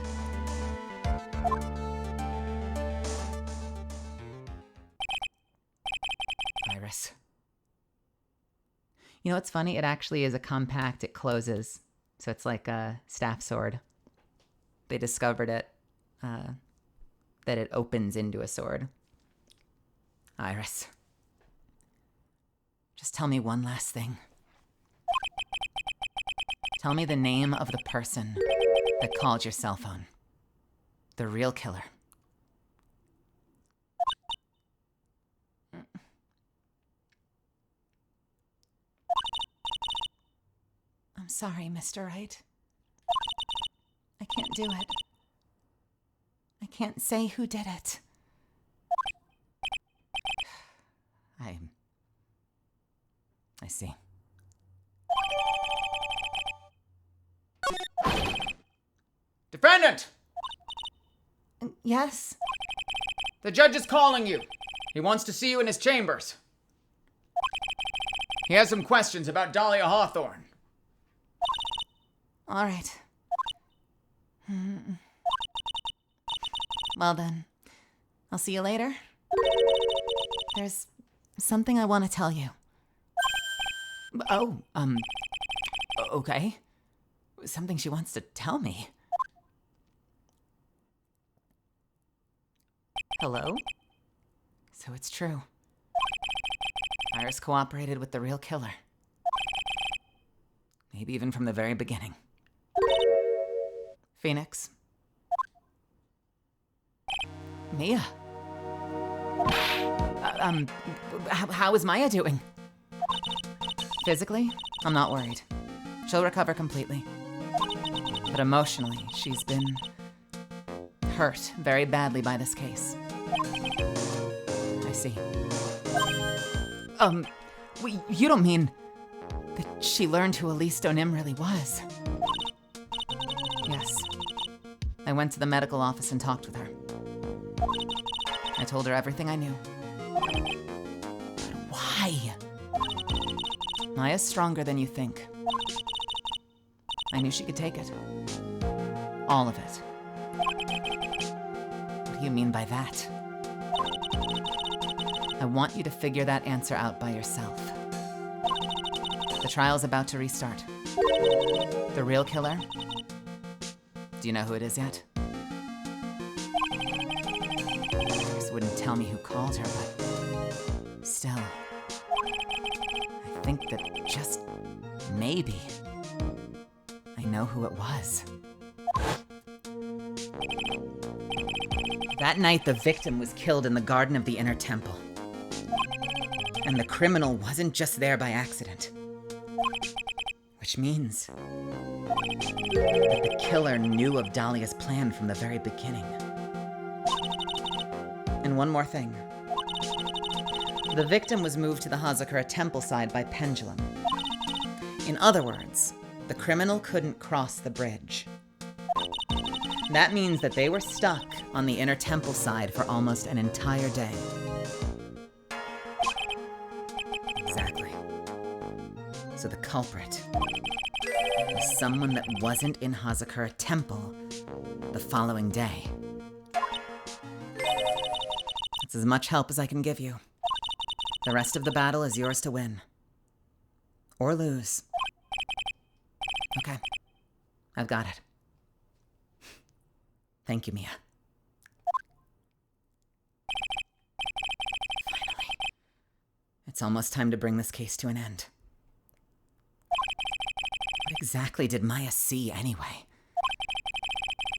Speaker 2: Iris. You know what's funny? It actually is a compact, it closes. So it's like a staff sword. They discovered it, that it opens into a sword. Iris. Just tell me one last thing. Tell me the name of the person that called your cell phone. The real killer. I'm sorry, Mr. Wright. I can't do it. I can't say who did it. I see.
Speaker 4: Defendant!
Speaker 2: Yes?
Speaker 4: The judge is calling you. He wants to see you in his chambers. He has some questions about Dahlia Hawthorne.
Speaker 2: All right. Well then, I'll see you later. There's something I want to tell you.
Speaker 3: Oh, okay. Something she wants to tell me.
Speaker 2: Hello?
Speaker 3: So it's true. Iris cooperated with the real killer. Maybe even from the very beginning.
Speaker 2: Phoenix.
Speaker 3: Mia. How is Maya doing?
Speaker 2: Physically, I'm not worried. She'll recover completely. But emotionally, she's been hurt very badly by this case.
Speaker 3: I see. You don't mean
Speaker 2: That she learned who Elise Donim really was. Yes. I went to the medical office and talked with her. I told her everything I knew.
Speaker 3: But why?
Speaker 2: Maya's stronger than you think. I knew she could take it. All of it.
Speaker 3: What do you mean by that?
Speaker 2: I want you to figure that answer out by yourself. The trial's about to restart. The real killer? Do you know who it is yet? Iris wouldn't tell me who called her, but still. I think that just maybe I know who it was.
Speaker 1: That night, the victim was killed in the garden of the Inner Temple. And the criminal wasn't just there by accident. Which means that the killer knew of Dahlia's plan from the very beginning. And one more thing. The victim was moved to the Hazakura temple side by pendulum. In other words, the criminal couldn't cross the bridge. That means that they were stuck on the inner temple side for almost an entire day. Exactly. So the culprit was someone that wasn't in Hazakura temple the following day. That's as much help as I can give you. The rest of the battle is yours to win. Or lose. Okay. I've got it. Thank you, Mia. Finally. It's almost time to bring this case to an end. What exactly did Maya see anyway?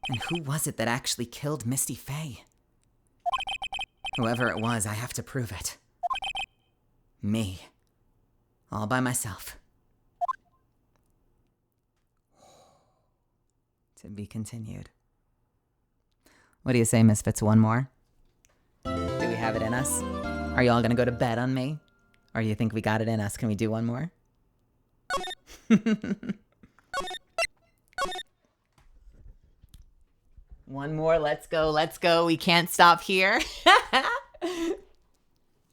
Speaker 1: And who was it that actually killed Misty Faye? Whoever it was, I have to prove it. Me. All by myself. To be continued. What do you say, Misfits? One more? Do we have it in us? Are you all gonna go to bed on me? Or do you think we got it in us? Can we do one more? One more, let's go. We can't stop here.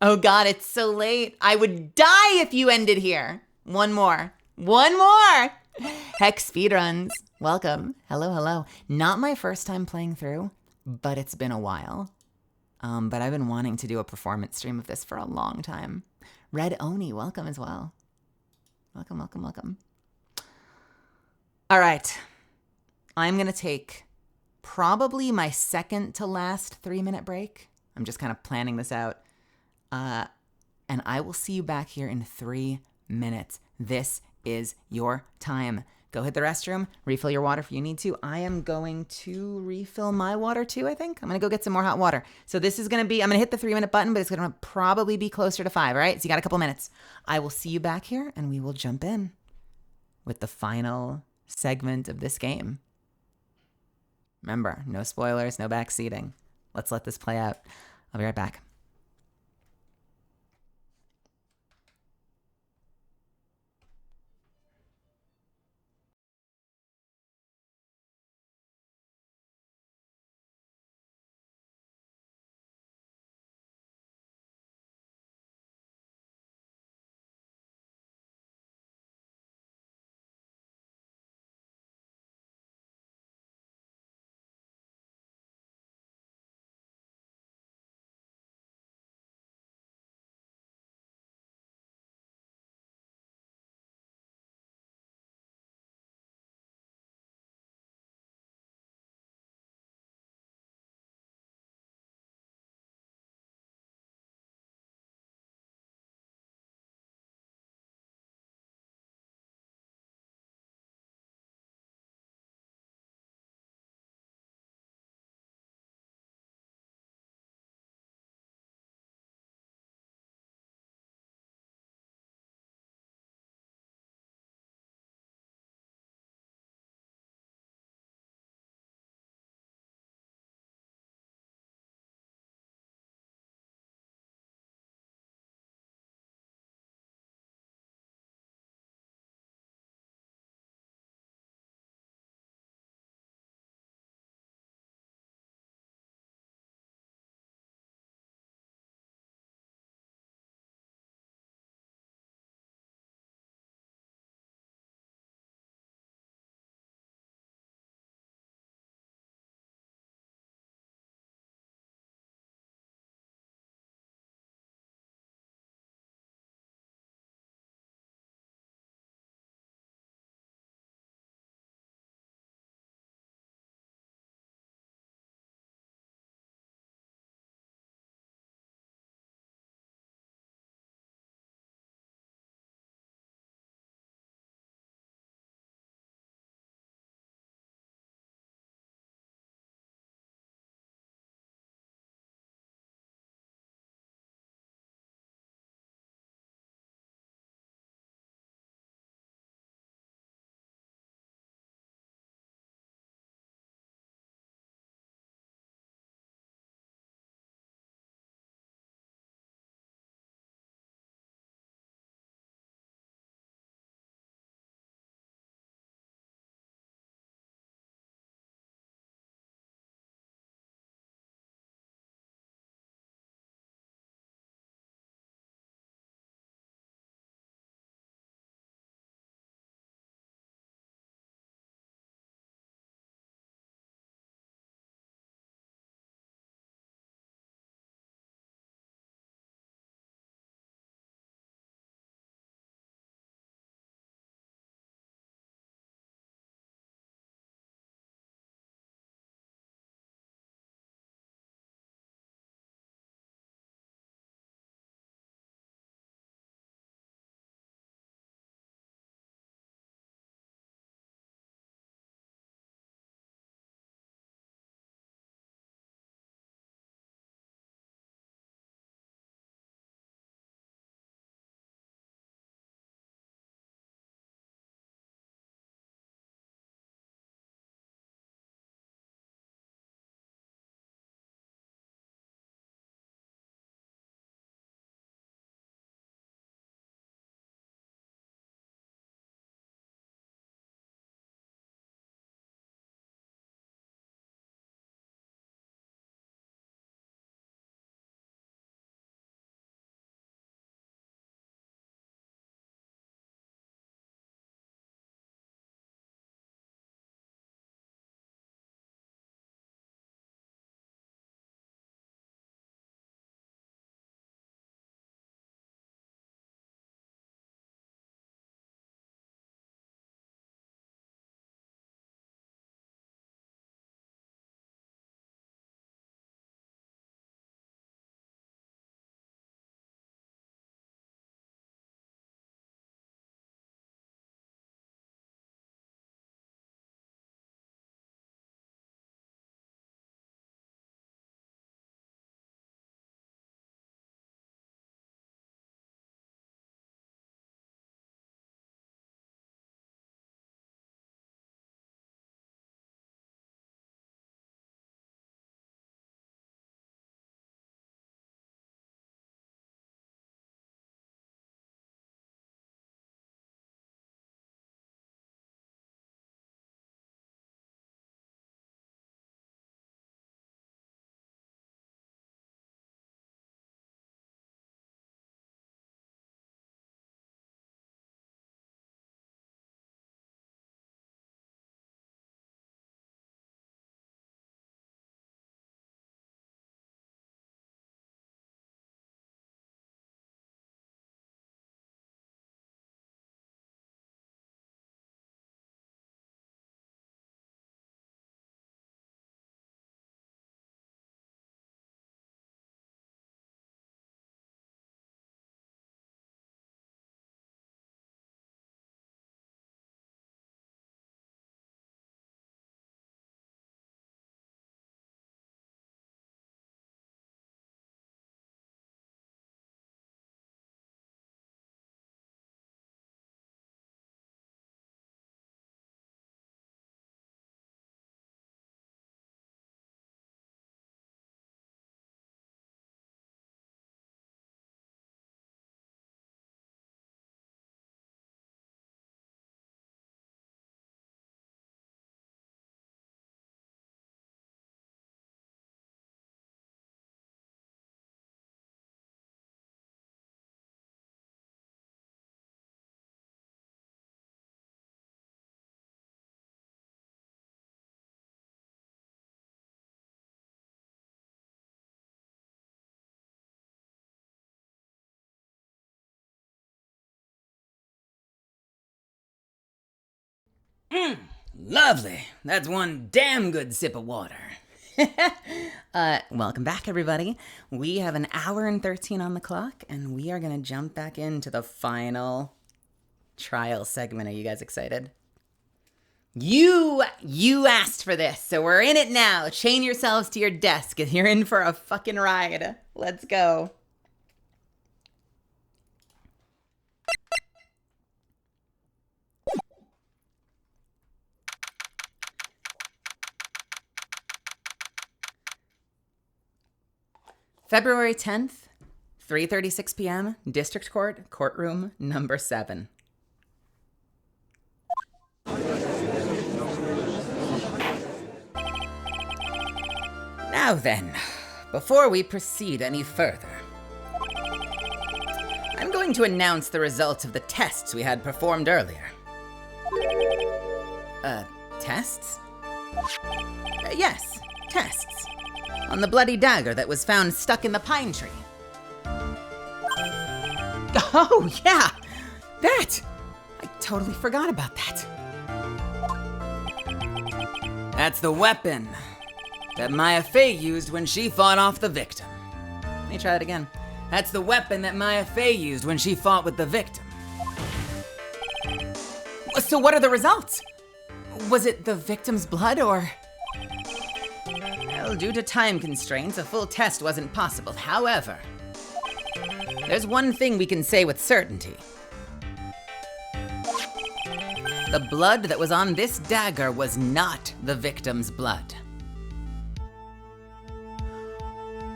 Speaker 1: Oh God, it's so late. I would die if you ended here. One more. Heck, speedruns. Welcome. Hello. Not my first time playing through, but it's been a while. But I've been wanting to do a performance stream of this for a long time. Red Oni, welcome as well. Welcome. All right. I'm going to take probably my second to last 3-minute break. I'm just kind of planning this out. And I will see you back here in 3 minutes. This is your time. Go hit the restroom, refill your water if you need to. I am going to refill my water too, I think. I'm going to go get some more hot water. So this is going to be, I'm going to hit the 3-minute button, but it's going to probably be closer to 5, all right? So you got a couple minutes. I will see you back here, and we will jump in with the final segment of this game. Remember, no spoilers, no backseating. Let's let this play out. I'll be right back.
Speaker 3: Lovely. That's one damn good sip of water.
Speaker 1: Welcome back, everybody. We have an hour and 13 on the clock, and we are going to jump back into the final trial segment. Are you guys excited? You asked for this, so we're in it now. Chain yourselves to your desk, and you're in for a fucking ride. Let's go. February 10th, 3:36 p.m., District Court, Courtroom Number 7. Now then, before we proceed any further, I'm going to announce the results of the tests we had performed earlier. Tests? Yes, tests. On the bloody dagger that was found stuck in the pine tree. Oh, yeah! That! I totally forgot about that.
Speaker 3: That's the weapon that Maya Fey used when she fought off the victim.
Speaker 1: Let me try that again.
Speaker 3: That's the weapon that Maya Fey used when she fought with the victim.
Speaker 1: So what are the results? Was it the victim's blood, or...? Well, due to time constraints, a full test wasn't possible. However, there's one thing we can say with certainty. The blood that was on this dagger was not the victim's blood.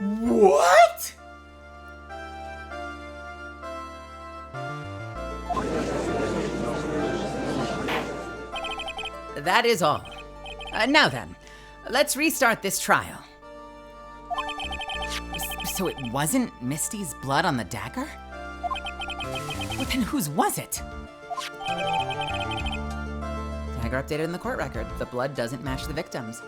Speaker 1: What? That is all. Now then, let's restart this trial. So it wasn't Misty's blood on the dagger? Well, then whose was it? Dagger updated in the court record. The blood doesn't match the victim's.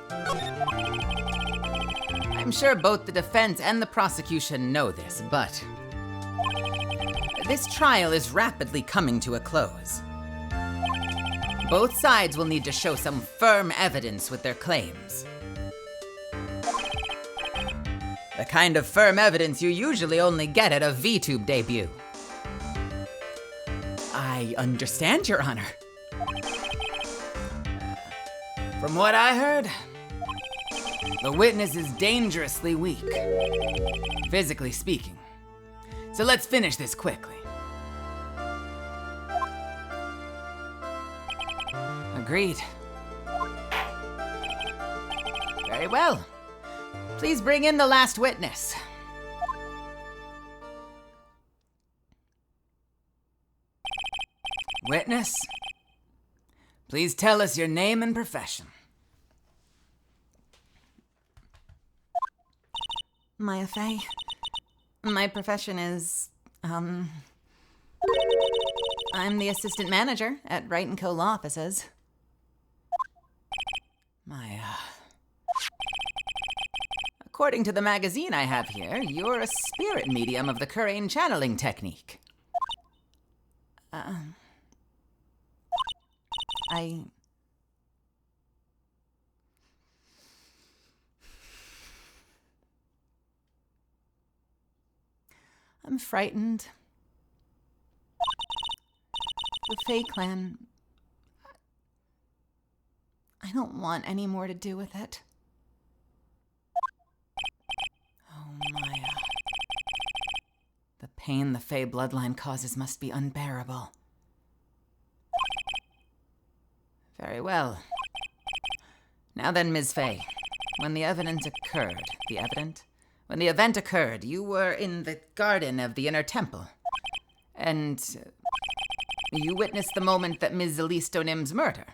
Speaker 1: I'm sure both the defense and the prosecution know this, but this trial is rapidly coming to a close. Both sides will need to show some firm evidence with their claims. The kind of firm evidence you usually only get at a VTube debut. I understand, Your Honor.
Speaker 3: From what I heard, the witness is dangerously weak, physically speaking. So let's finish this quickly.
Speaker 1: Agreed. Very well. Please bring in the last witness.
Speaker 3: Witness, please tell us your name and profession.
Speaker 1: Maya Fey. My profession is, I'm the assistant manager at Wright & Co. Law Offices. Maya. According to the magazine I have here, you're a spirit medium of the Kurain channeling technique. I'm frightened. The Fey clan... I don't want any more to do with it. Oh, Maya. The pain the Fey bloodline causes must be unbearable. Very well. Now then, Ms. Fey, when the event occurred, you were in the garden of the Inner Temple, and you witnessed the moment that Ms. Elise Donim's murder.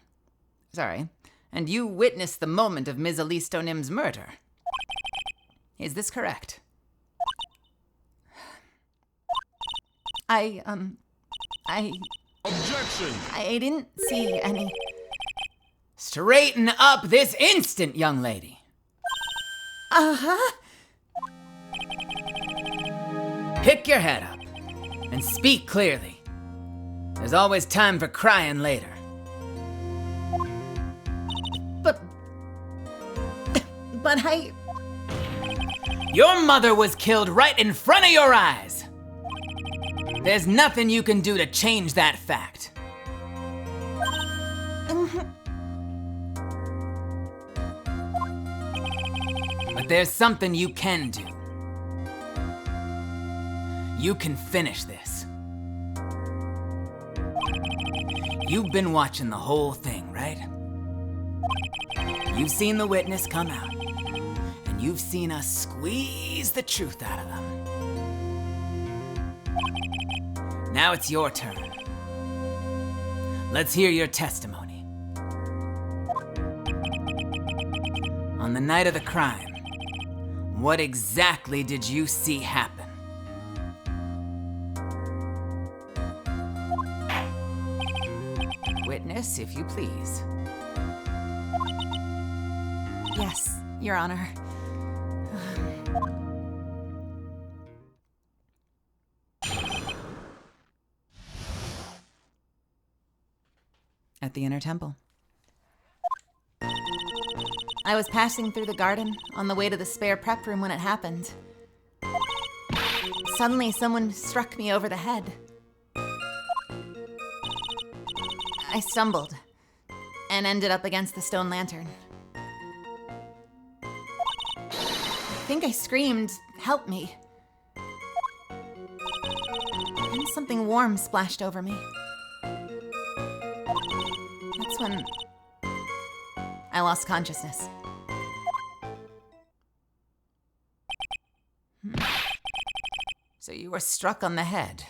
Speaker 1: And you witnessed the moment of Ms. Elise Donim's murder. Is this correct?
Speaker 5: Objection!
Speaker 1: I didn't see any...
Speaker 3: Straighten up this instant, young lady.
Speaker 1: Uh-huh.
Speaker 3: Pick your head up and speak clearly. There's always time for crying later.
Speaker 2: but
Speaker 3: Your mother was killed right in front of your eyes. There's nothing you can do to change that fact. But there's something you can do. You can finish this. You've been watching the whole thing, right? You've seen the witness come out, and you've seen us squeeze the truth out of them. Now it's your turn. Let's hear your testimony. On the night of the crime, what exactly did you see happen? Witness, if you please.
Speaker 2: yes, Your Honor.
Speaker 1: At the inner temple.
Speaker 2: I was passing through the garden on the way to the spare prep room when it happened. Suddenly, someone struck me over the head. I stumbled and ended up against the stone lantern. I think I screamed, "Help me." And something warm splashed over me. That's when I lost consciousness.
Speaker 3: So you were struck on the head.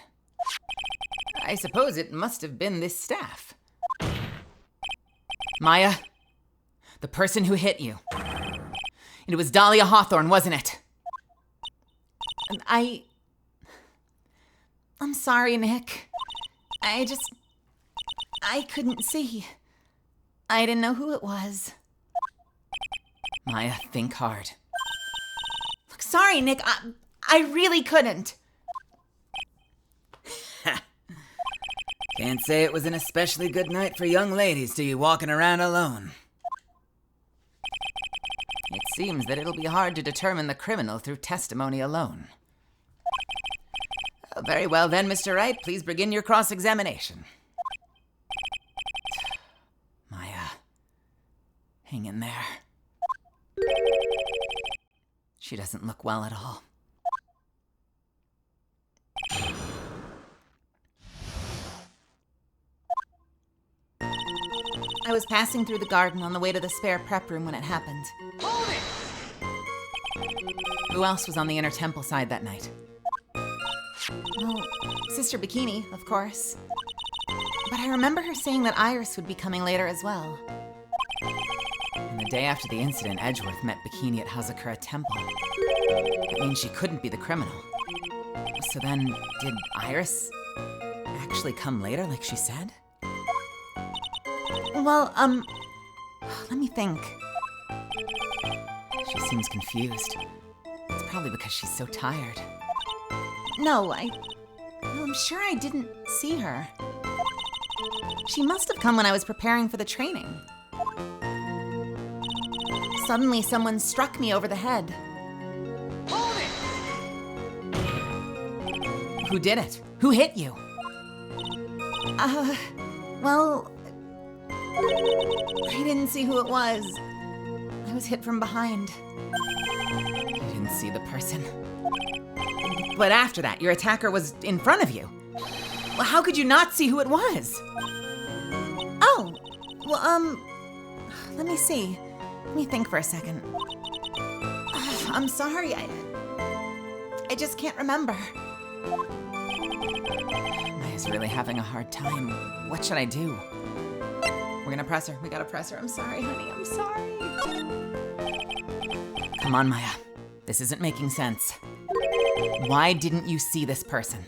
Speaker 3: I suppose it must have been this staff. Maya, the person who hit you. It was Dahlia Hawthorne, wasn't it?
Speaker 2: I'm sorry, Nick. I couldn't see. I didn't know who it was.
Speaker 3: Maya, think hard.
Speaker 2: Look, sorry, Nick. I really couldn't.
Speaker 3: Can't say it was an especially good night for young ladies to be walking around alone. It seems that it'll be hard to determine the criminal through testimony alone. Very well then, Mr. Wright, please begin your cross-examination. Maya, hang in there. She doesn't look well at all.
Speaker 2: I was passing through the garden on the way to the spare prep room when it happened.
Speaker 3: Who else was on the inner temple side that night?
Speaker 2: Well, Sister Bikini, of course. But I remember her saying that Iris would be coming later as well.
Speaker 3: And the day after the incident, Edgeworth met Bikini at Hazakura Temple. That means she couldn't be the criminal. So then, did Iris actually come later like she said?
Speaker 2: Well, let me think.
Speaker 3: She seems confused. It's probably because she's so tired.
Speaker 2: No, I'm sure I didn't see her. She must have come when I was preparing for the training. Suddenly, someone struck me over the head.
Speaker 3: Who did it? Who hit you?
Speaker 2: Well, I didn't see who it was. I was hit from behind.
Speaker 3: You didn't see the person. But after that, your attacker was in front of you. Well, how could you not see who it was?
Speaker 2: Oh, well, let me see. Let me think for a second. I'm sorry, I just can't remember.
Speaker 3: Maya's really having a hard time. What should I do? We're gonna press her. We gotta press her.
Speaker 2: I'm sorry, honey, I'm sorry.
Speaker 3: Come on, Maya. This isn't making sense. Why didn't you see this person?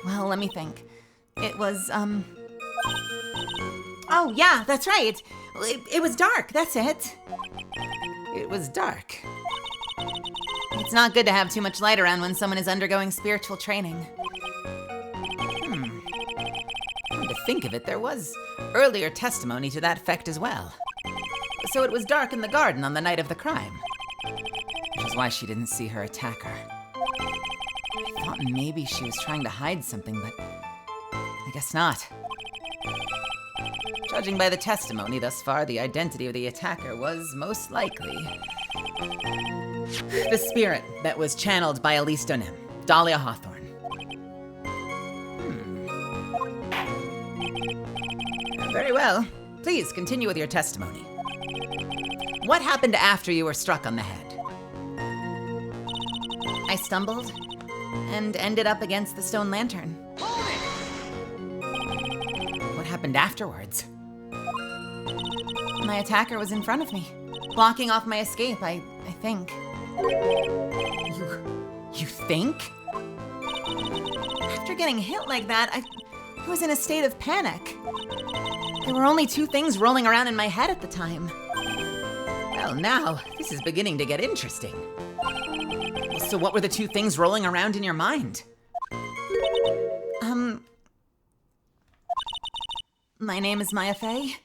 Speaker 2: Well, let me think. It was, Oh, yeah, that's right. It was dark, that's it.
Speaker 3: It was dark.
Speaker 2: It's not good to have too much light around when someone is undergoing spiritual training.
Speaker 3: Come to think of it, there was earlier testimony to that effect as well.
Speaker 1: So it was dark in the garden on the night of the crime. Which is why she didn't see her attacker. I thought maybe she was trying to hide something, but I guess not. Judging by the testimony thus far, the identity of the attacker was most likely the spirit that was channeled by Elise Donem, Dahlia Hawthorne. Very well. Please continue with your testimony. What happened after you were struck on the head?
Speaker 2: I stumbled and ended up against the stone lantern.
Speaker 1: What happened afterwards?
Speaker 2: My attacker was in front of me, blocking off my escape, I think.
Speaker 1: You think?
Speaker 2: After getting hit like that, I was in a state of panic. There were only two things rolling around in my head at the time.
Speaker 1: Well, now, this is beginning to get interesting. So what were the two things rolling around in your mind?
Speaker 2: My name is Maya Fey.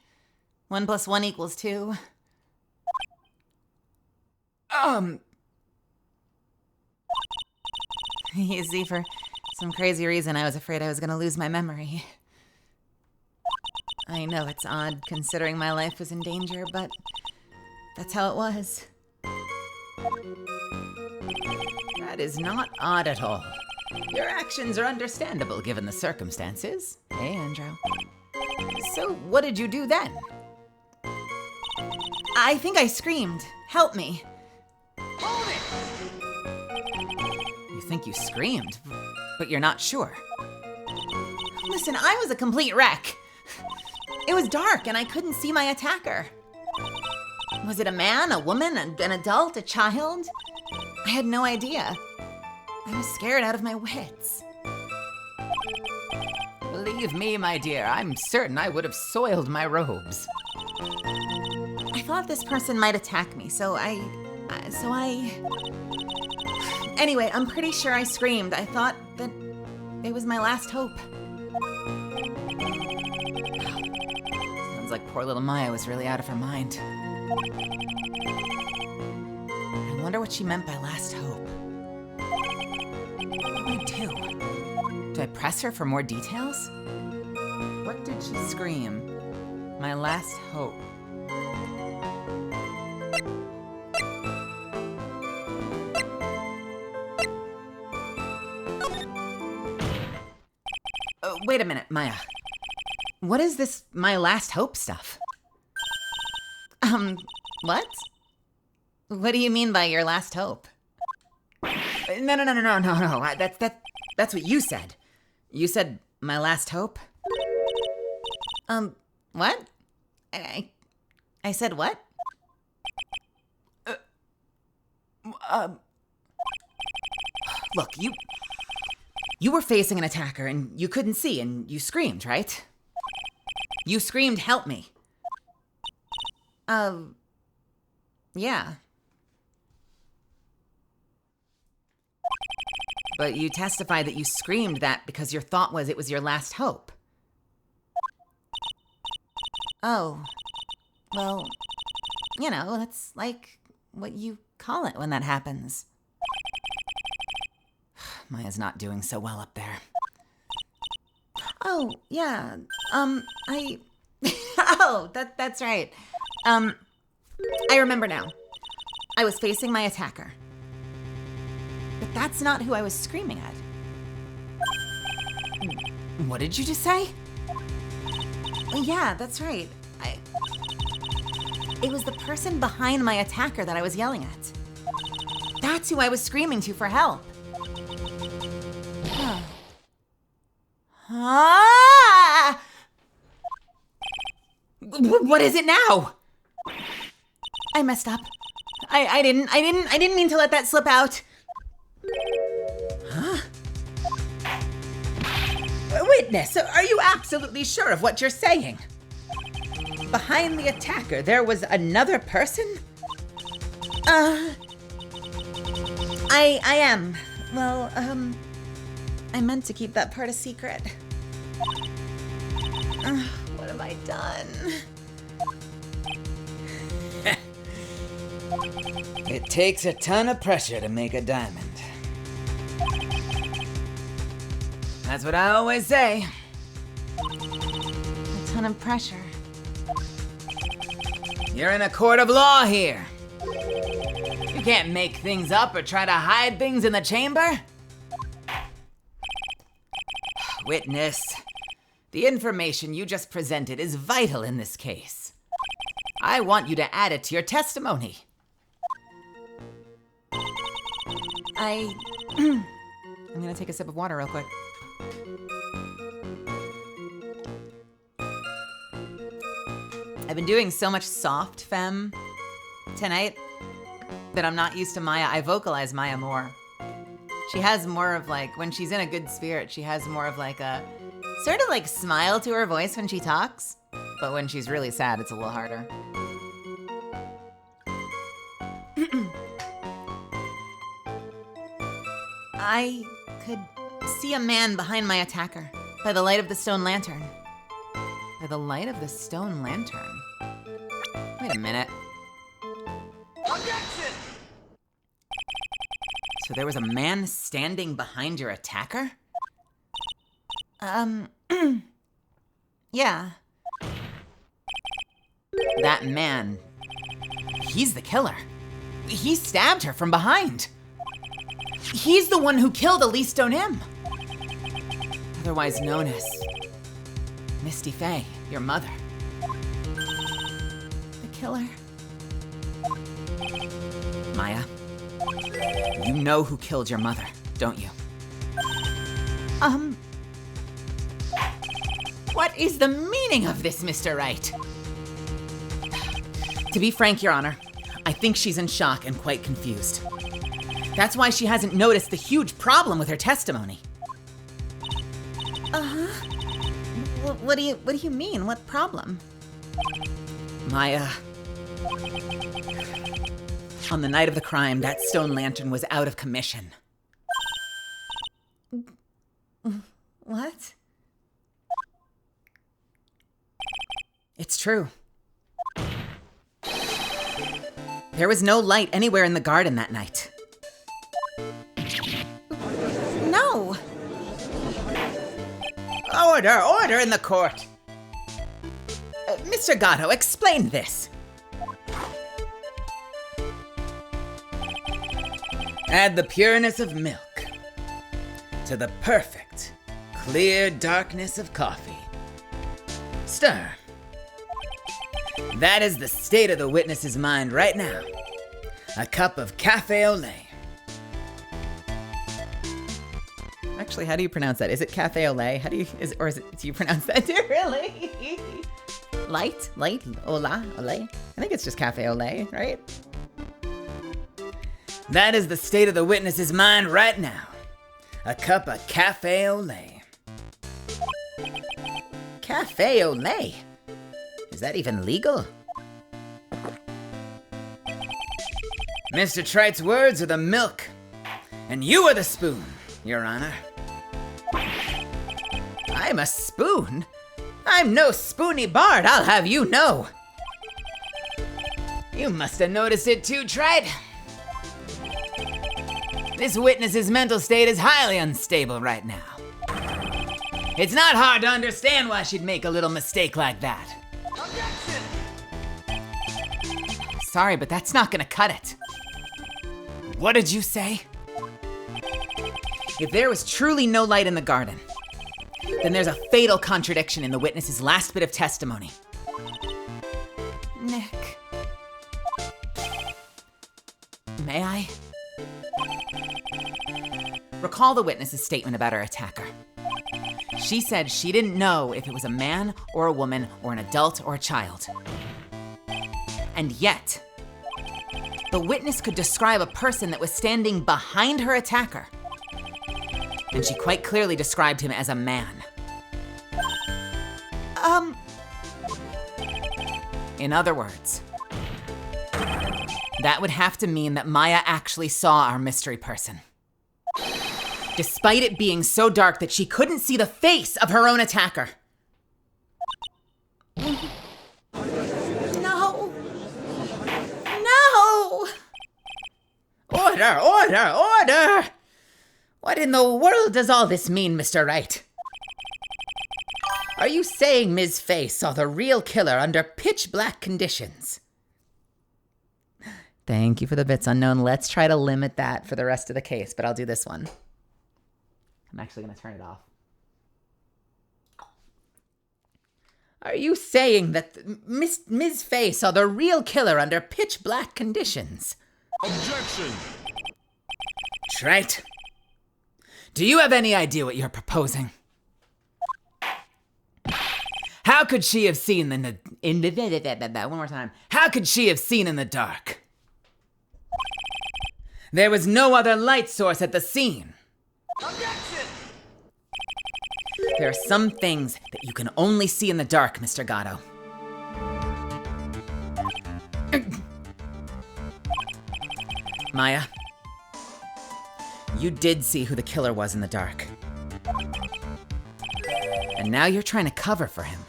Speaker 2: 1 + 1 = 2. You see, for some crazy reason, I was afraid I was gonna lose my memory. I know it's odd considering my life was in danger, but that's how it was.
Speaker 1: That is not odd at all. Your actions are understandable given the circumstances.
Speaker 2: Hey, Andrew.
Speaker 1: So what did you do then?
Speaker 2: I think I screamed, "Help me."
Speaker 1: You think you screamed, but you're not sure.
Speaker 2: Listen, I was a complete wreck. It was dark and I couldn't see my attacker. Was it a man, a woman, an adult, a child? I had no idea. I was scared out of my wits.
Speaker 1: Believe me, my dear, I'm certain I would have soiled my robes.
Speaker 2: I thought this person might attack me, so I... Anyway, I'm pretty sure I screamed. I thought that it was my last hope.
Speaker 1: Sounds like poor little Maya was really out of her mind. I wonder what she meant by last hope. What do I do? Do I press her for more details? What did she scream? My last hope. Wait a minute, Maya. What is this my last hope stuff?
Speaker 2: What? What do you mean by your last hope?
Speaker 1: No. That's what you said. You said my last hope?
Speaker 2: What? I said what?
Speaker 1: Look, you were facing an attacker and you couldn't see and you screamed, right? You screamed, "Help me."
Speaker 2: Yeah.
Speaker 1: But you testified that you screamed that because your thought was it was your last hope.
Speaker 2: Oh. Well, you know, that's like what you call it when that happens.
Speaker 1: Maya's not doing so well up there.
Speaker 2: Oh, yeah. That's right. I remember now. I was facing my attacker. But that's not who I was screaming at.
Speaker 1: What did you just say?
Speaker 2: Yeah, that's right. It was the person behind my attacker that I was yelling at. That's who I was screaming to for help. Ah!
Speaker 1: What is it now?
Speaker 2: I messed up. I didn't mean to let that slip out.
Speaker 1: Huh? Witness, are you absolutely sure of what you're saying? Behind the attacker, there was another person?
Speaker 2: I am. Well, I meant to keep that part a secret. What have I done?
Speaker 3: It takes a ton of pressure to make a diamond. That's what I always say.
Speaker 2: A ton of pressure.
Speaker 3: You're in a court of law here. You can't make things up or try to hide things in the chamber. Witness, the information you just presented is vital in this case. I want you to add it to your testimony.
Speaker 2: I'm gonna take a sip of water real quick. I've been doing so much soft femme tonight that I'm not used to Maya. I vocalize Maya more. She has more of like, when she's in a good spirit, she has more of like a sort of like smile to her voice when she talks. But when she's really sad, it's a little harder. I could see a man behind my attacker by the light of the stone lantern. By the light of the stone lantern? Wait a minute.
Speaker 5: Objection!
Speaker 2: So there was a man standing behind your attacker? Yeah. That man, he's the killer. He stabbed her from behind. He's the one who killed Elise Donim. Otherwise known as Misty Faye, your mother. The killer. Maya, you know who killed your mother, don't you? What is the meaning of this, Mr. Wright? To be frank, Your Honor, I think she's in shock and quite confused. That's why she hasn't noticed the huge problem with her testimony. What do you mean? What problem? Maya, on the night of the crime, that stone lantern was out of commission. What? It's true. There was no light anywhere in the garden that night. No! Order in the court! Mr. Gatto, explain this.
Speaker 3: Add the pureness of milk to the perfect, clear darkness of coffee. Stir. That is the state of the witness's mind right now. A cup of cafe au lait.
Speaker 2: Actually, how do you pronounce that? Is it cafe au lait? Do you pronounce that too, really? Light? Ola? Olay? I think it's just cafe au lait, right?
Speaker 3: That is the state of the witness's mind right now. A cup of cafe au lait.
Speaker 2: Cafe au lait? Is that even legal?
Speaker 3: Mr. Trite's words are the milk, and you are the spoon, Your Honor.
Speaker 2: I'm a spoon? I'm no spoony bard, I'll have you know.
Speaker 3: You must have noticed it too, Trite. This witness's mental state is highly unstable right now. It's not hard to understand why she'd make a little mistake like that.
Speaker 5: Objection!
Speaker 2: Sorry, but that's not gonna cut it.
Speaker 3: What did you say?
Speaker 2: If there was truly no light in the garden, then there's a fatal contradiction in the witness's last bit of testimony. Nick. May I? Recall the witness's statement about her attacker. She said she didn't know if it was a man or a woman or an adult or a child. And yet, the witness could describe a person that was standing behind her attacker. And she quite clearly described him as a man. In other words, that would have to mean that Maya actually saw our mystery person. Despite it being so dark that she couldn't see the face of her own attacker. No! No!
Speaker 1: Order, order, order! What in the world does all this mean, Mr. Wright? Are you saying Ms. Fay saw the real killer under pitch black conditions? Thank you for the bits unknown. Let's try to limit that for the rest of the case, but I'll do this one. I'm actually going to turn it off. Are you saying that Ms. Fay saw the real killer under pitch black conditions?
Speaker 5: Objection!
Speaker 3: Right. Do you have any idea what you're proposing? How could she have seen one more time. How could she have seen in the dark? There was no other light source at the scene.
Speaker 5: Objection!
Speaker 1: There are some things that you can only see in the dark, Mr. Gatto. Maya, you did see who the killer was in the dark. And now you're trying to cover for him.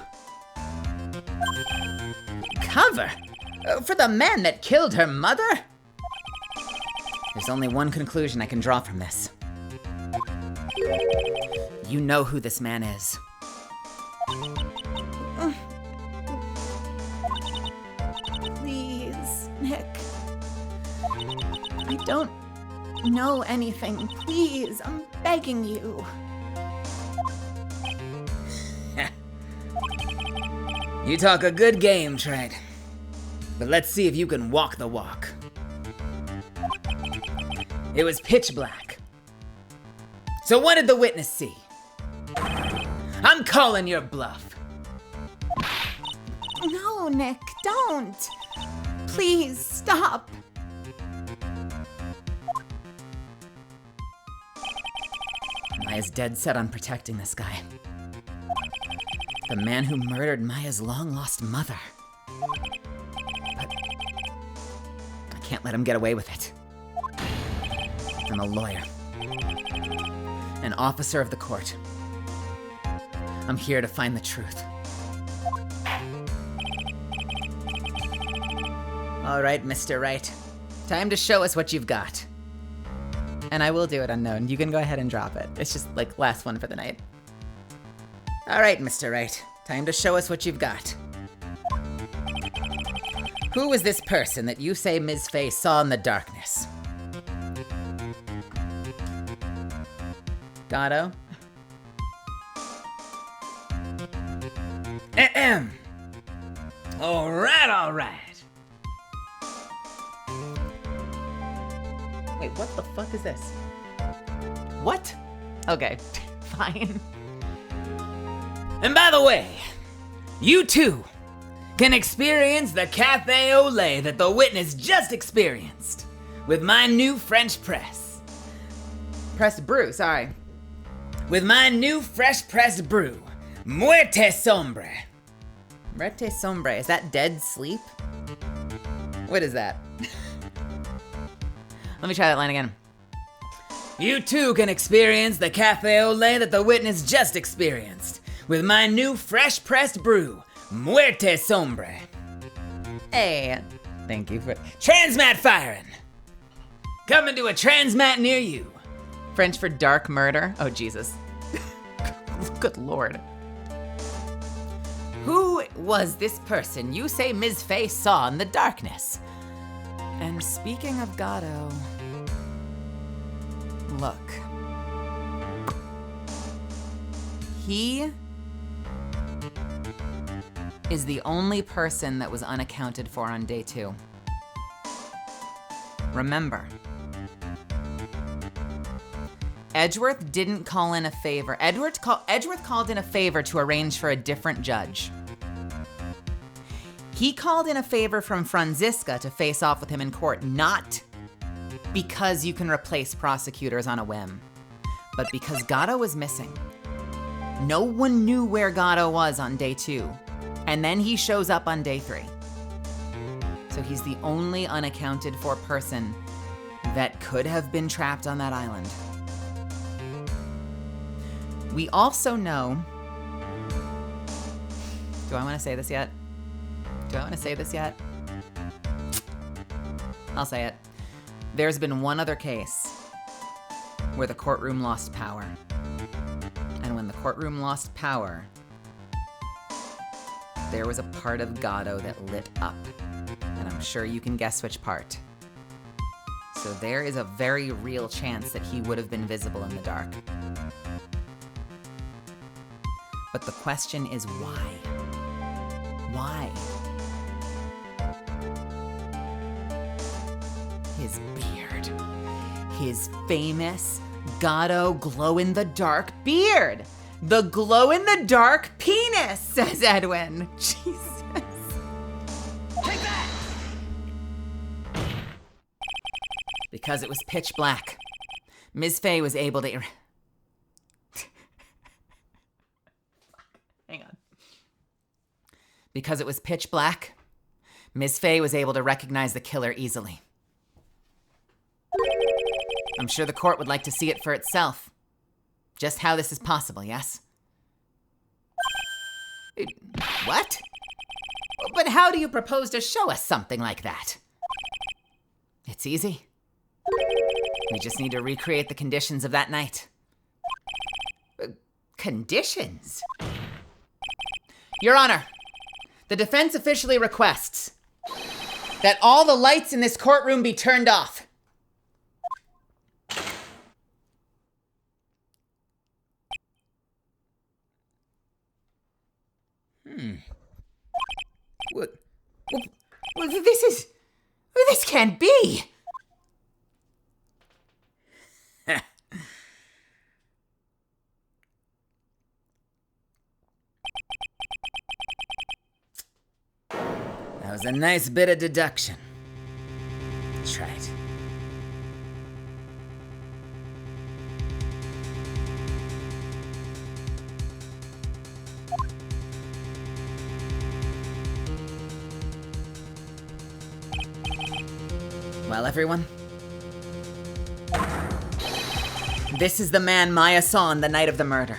Speaker 1: Cover? For the man that killed her mother? There's only one conclusion I can draw from this. You know who this man is.
Speaker 2: Please, Nick. I don't know anything. Please, I'm begging you.
Speaker 3: You talk a good game, Trent. But let's see if you can walk the walk. It was pitch black. So what did the witness see? I'm calling your bluff.
Speaker 2: No, Nick, don't. Please, stop.
Speaker 1: Maya's dead set on protecting this guy. The man who murdered Maya's long-lost mother. But I can't let him get away with it. I'm a lawyer. An officer of the court. I'm here to find the truth. All right, Mr. Wright. Time to show us what you've got. And I will do it unknown. You can go ahead and drop it. It's just like last one for the night. All right, Mr. Wright. Time to show us what you've got. Who was this person that you say Ms. Fay saw in the darkness? Gatto?
Speaker 3: Ahem. All right.
Speaker 1: Wait, what the fuck is this? What? Okay, fine.
Speaker 3: And by the way, you too can experience the cafe au lait that the witness just experienced with my new French press.
Speaker 1: Pressed brew, sorry.
Speaker 3: With my new fresh pressed brew, Muerte Sombre.
Speaker 1: Muerte Sombre, is that dead sleep? What is that? Let me try that line again.
Speaker 3: You too can experience the cafe au lait that the witness just experienced with my new fresh pressed brew, Muerte Sombre.
Speaker 1: Hey, thank you for...
Speaker 3: Transmat firing. Coming to a transmat near you.
Speaker 1: French for dark murder? Oh, Jesus. Good Lord. Who was this person you say Ms. Fay saw in the darkness? And speaking of Gatto, look. He is the only person that was unaccounted for on day 2. Remember, Edgeworth didn't call in a favor. Edgeworth called in a favor to arrange for a different judge. He called in a favor from Franziska to face off with him in court, not because you can replace prosecutors on a whim, but because Gatto was missing. No one knew where Gatto was on day 2, and then he shows up on day 3. So he's the only unaccounted for person that could have been trapped on that island. We also know... Do I want to say this yet? I'll say it. There's been one other case where the courtroom lost power. And when the courtroom lost power, there was a part of Gatto that lit up. And I'm sure you can guess which part. So there is a very real chance that he would have been visible in the dark. But the question is why? Why? His beard. His famous Gatto glow-in-the-dark beard. The glow-in-the-dark penis, says Edwin. Jesus.
Speaker 5: Take that!
Speaker 1: Because it was pitch black, Ms. Fay was able to... Hang on. Because it was pitch black, Ms. Fay was able to recognize the killer easily. I'm sure the court would like to see it for itself. Just how this is possible, yes? What? But how do you propose to show us something like that? It's easy. We just need to recreate the conditions of that night. Conditions? Your Honor, the defense officially requests that all the lights in this courtroom be turned off. Well, this can't be. That was a nice bit of deduction. That's right. Well, everyone, this is the man Maya saw on the night of the murder.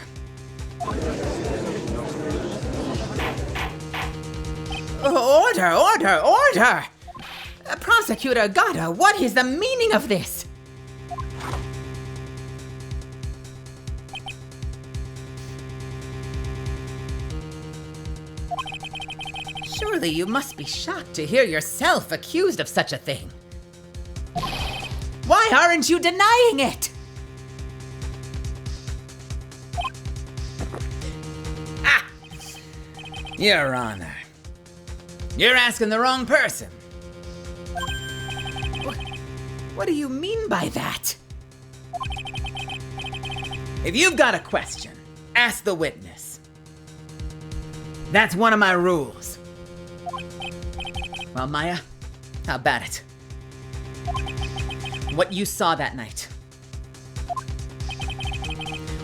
Speaker 1: Order, order, order! Prosecutor Gatto, what is the meaning of this? Surely you must be shocked to hear yourself accused of such a thing. Why aren't you denying it? Ah! Your Honor, you're asking the wrong person. What do you mean by that? If you've got a question, ask the witness. That's one of my rules. Well, Maya, how about it? What you saw that night.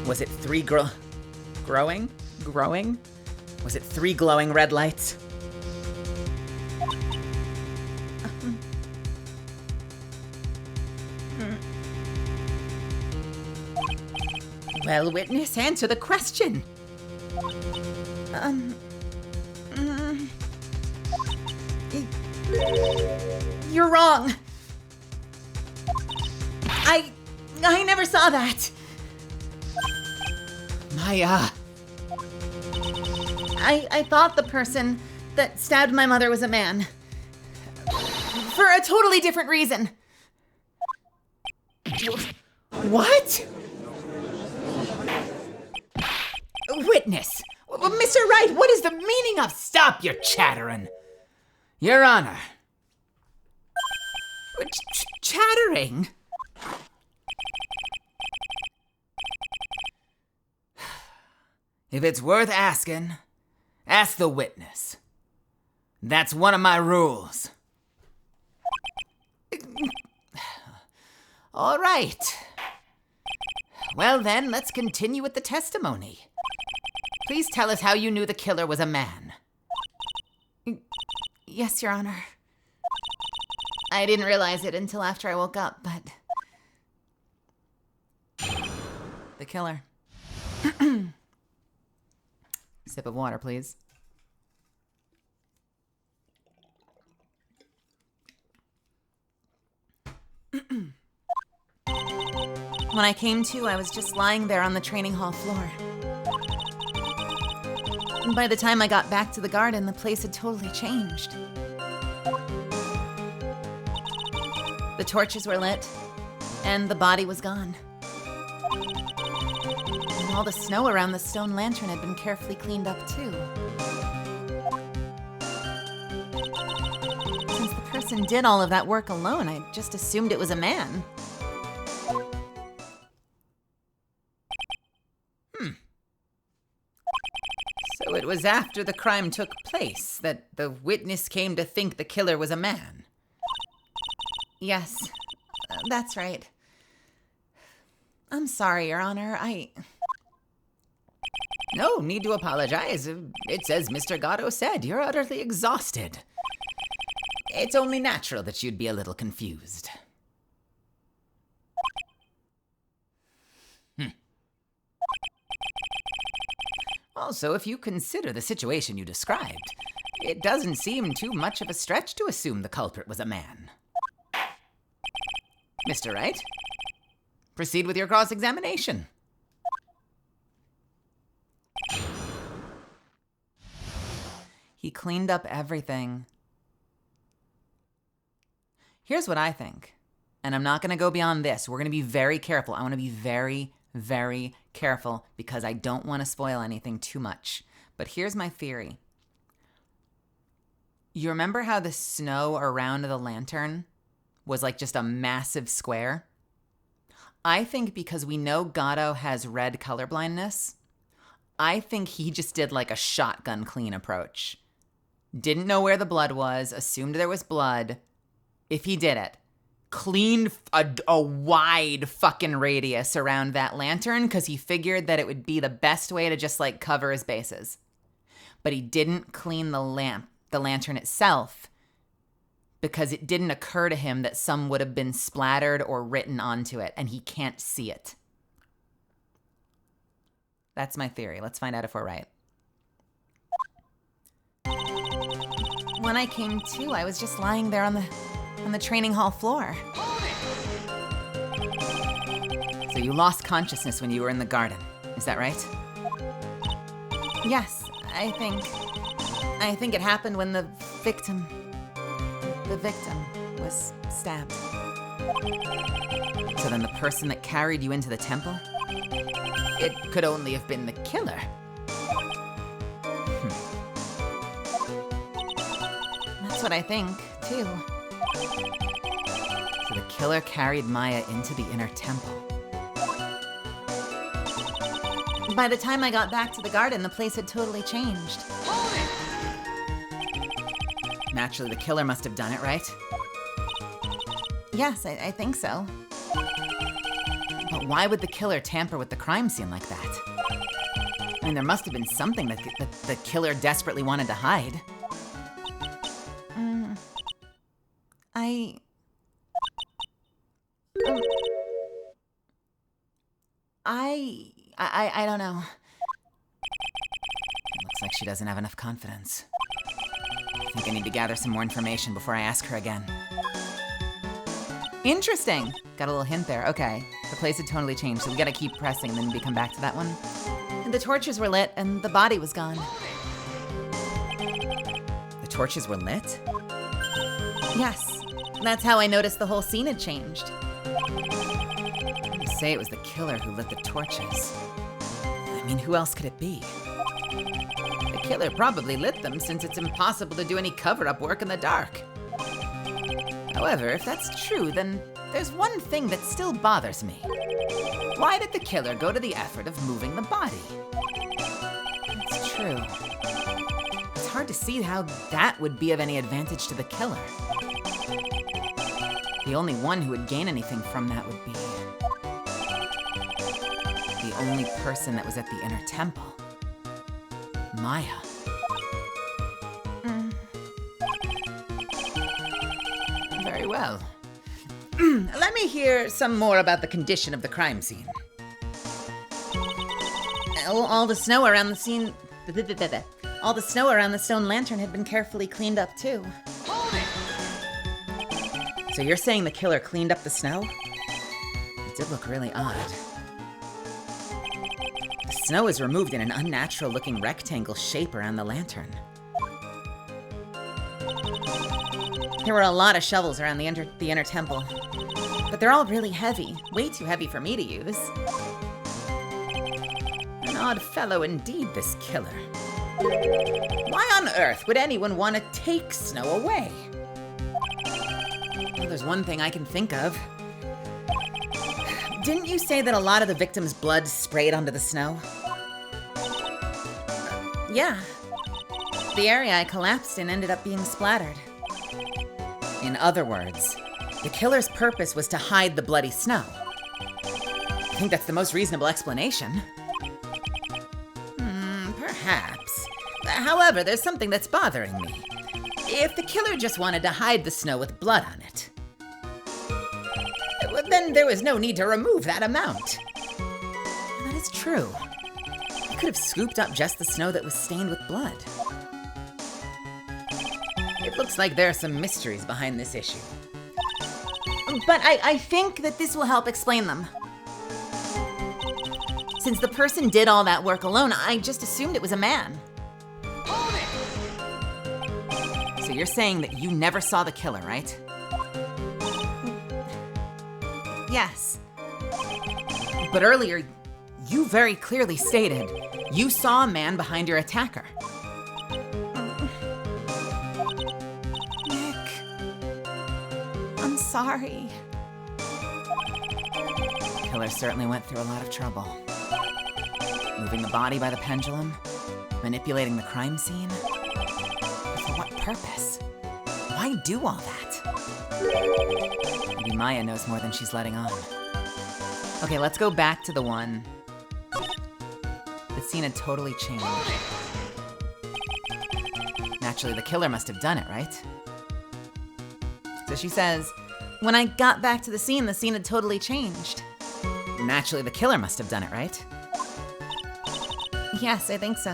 Speaker 1: Was it three growing? Was it 3 glowing red lights? Well, witness, answer the question. You're wrong. I never saw that. Maya. I thought the person that stabbed my mother was a man. For a totally different reason. What? Witness. Mr. Wright, what is the meaning of...
Speaker 3: Stop your chattering. Your Honor.
Speaker 1: Chattering?
Speaker 3: If it's worth asking, ask the witness. That's one of my rules.
Speaker 1: All right. Well then, let's continue with the testimony. Please tell us how you knew the killer was a man. Yes, Your Honor. I didn't realize it until after I woke up, but... The killer. Sip of water, please. The
Speaker 2: When I came to, I was just lying there on the training hall floor. And by the time I got back to the garden, the place had totally changed. The torches were lit, and the body was gone. And all the snow around the stone lantern had been carefully cleaned up, too. Since the person did all of that work alone, I just assumed it was a man.
Speaker 1: So it was after the crime took place that the witness came to think the killer was a man.
Speaker 2: Yes, that's right. I'm sorry, Your Honor.
Speaker 1: No need to apologize. It's as Mr. Gatto said, you're utterly exhausted. It's only natural that you'd be a little confused. Also, if you consider the situation you described, it doesn't seem too much of a stretch to assume the culprit was a man. Mr. Wright, proceed with your cross-examination.
Speaker 2: He cleaned up everything. Here's what I think, and I'm not going to go beyond this. We're going to be very careful. I want to be very, very careful because I don't want to spoil anything too much. But here's my theory. You remember how the snow around the lantern was like just a massive square? I think because we know Gatto has red color blindness, I think he just did like a shotgun clean approach. Didn't know where the blood was, assumed there was blood. If he did it, cleaned a wide fucking radius around that lantern because he figured that it would be the best way to just like cover his bases. But he didn't clean the lantern itself because it didn't occur to him that some would have been splattered or written onto it, and he can't see it. That's my theory. Let's find out if we're right. When I came to, I was just lying there on the training hall floor.
Speaker 1: So you lost consciousness when you were in the garden, is that right?
Speaker 2: Yes, I think it happened when the victim was stabbed.
Speaker 1: So then the person that carried you into the temple? It could only have been the killer.
Speaker 2: That's what I think, too.
Speaker 1: So the killer carried Maya into the inner temple.
Speaker 2: By the time I got back to the garden, the place had totally changed.
Speaker 1: Naturally, the killer must have done it, right?
Speaker 2: Yes, I think so.
Speaker 1: But why would the killer tamper with the crime scene like that? I mean, there must have been something that the killer desperately wanted to hide.
Speaker 2: I don't know.
Speaker 1: It looks like she doesn't have enough confidence. I think I need to gather some more information before I ask her again.
Speaker 2: Interesting.
Speaker 1: Got a little hint there. Okay. The place had totally changed, so we gotta keep pressing, and then we come back to that one.
Speaker 2: And the torches were lit, and the body was gone.
Speaker 1: The torches were lit?
Speaker 2: Yes. That's how I noticed the whole scene had changed.
Speaker 1: You say it was the killer who lit the torches. I mean, who else could it be? The killer probably lit them since it's impossible to do any cover-up work in the dark. However, if that's true, then there's one thing that still bothers me. Why did the killer go to the effort of moving the body?
Speaker 2: It's true.
Speaker 1: It's hard to see how that would be of any advantage to the killer. The only one who would gain anything from that would be the only person that was at the inner temple. Maya. Very well. Let me hear some more about the condition of the crime scene.
Speaker 2: All the snow around the scene... All the snow around the stone lantern had been carefully cleaned up, too.
Speaker 1: So you're saying the killer cleaned up the snow? did look really odd. The snow is removed in an unnatural-looking rectangle shape around the lantern. There were a lot of shovels around the inner temple, but they're all really heavy, way too heavy for me to use. An odd fellow indeed, this killer. Why on earth would anyone want to take snow away? Well, there's one thing I can think of. Didn't you say that a lot of the victims' blood sprayed onto the snow? Yeah. The area I collapsed in ended up being splattered. In other words, the killer's purpose was to hide the bloody snow. I think that's the most reasonable explanation. Perhaps. However, there's something that's bothering me. If the killer just wanted to hide the snow with blood on it, well, then there was no need to remove that amount. That is true. He could have scooped up just the snow that was stained with blood. It looks like there are some mysteries behind this issue.
Speaker 2: But I think that this will help explain them. Since the person did all that work alone, I just assumed it was a man.
Speaker 1: So you're saying that you never saw the killer, right?
Speaker 2: Yes.
Speaker 1: But earlier, you very clearly stated you saw a man behind your attacker.
Speaker 2: Nick. I'm sorry.
Speaker 1: The killer certainly went through a lot of trouble. Moving the body by the pendulum, manipulating the crime scene. For what purpose? Why do all that? Maybe Maya knows more than she's letting on. Okay, let's go back to the one. The scene had totally changed. Naturally, the killer must have done it, right? So she says,
Speaker 2: When I got back to the scene had totally changed.
Speaker 1: naturally, the killer must have done it, right?
Speaker 2: Yes, I think so.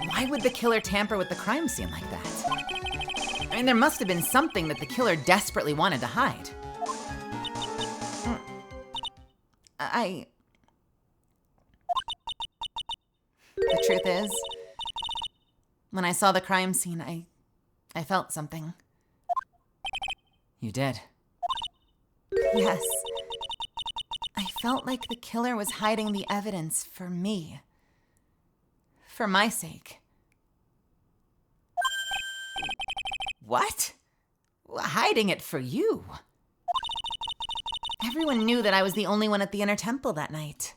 Speaker 1: Why would the killer tamper with the crime scene like that? I mean, there must have been something that the killer desperately wanted to hide.
Speaker 2: The truth is, when I saw the crime scene, I felt something.
Speaker 1: You did?
Speaker 2: Yes. I felt like the killer was hiding the evidence for me. For my sake.
Speaker 1: What? Hiding it for you?
Speaker 2: Everyone knew that I was the only one at the inner temple that night.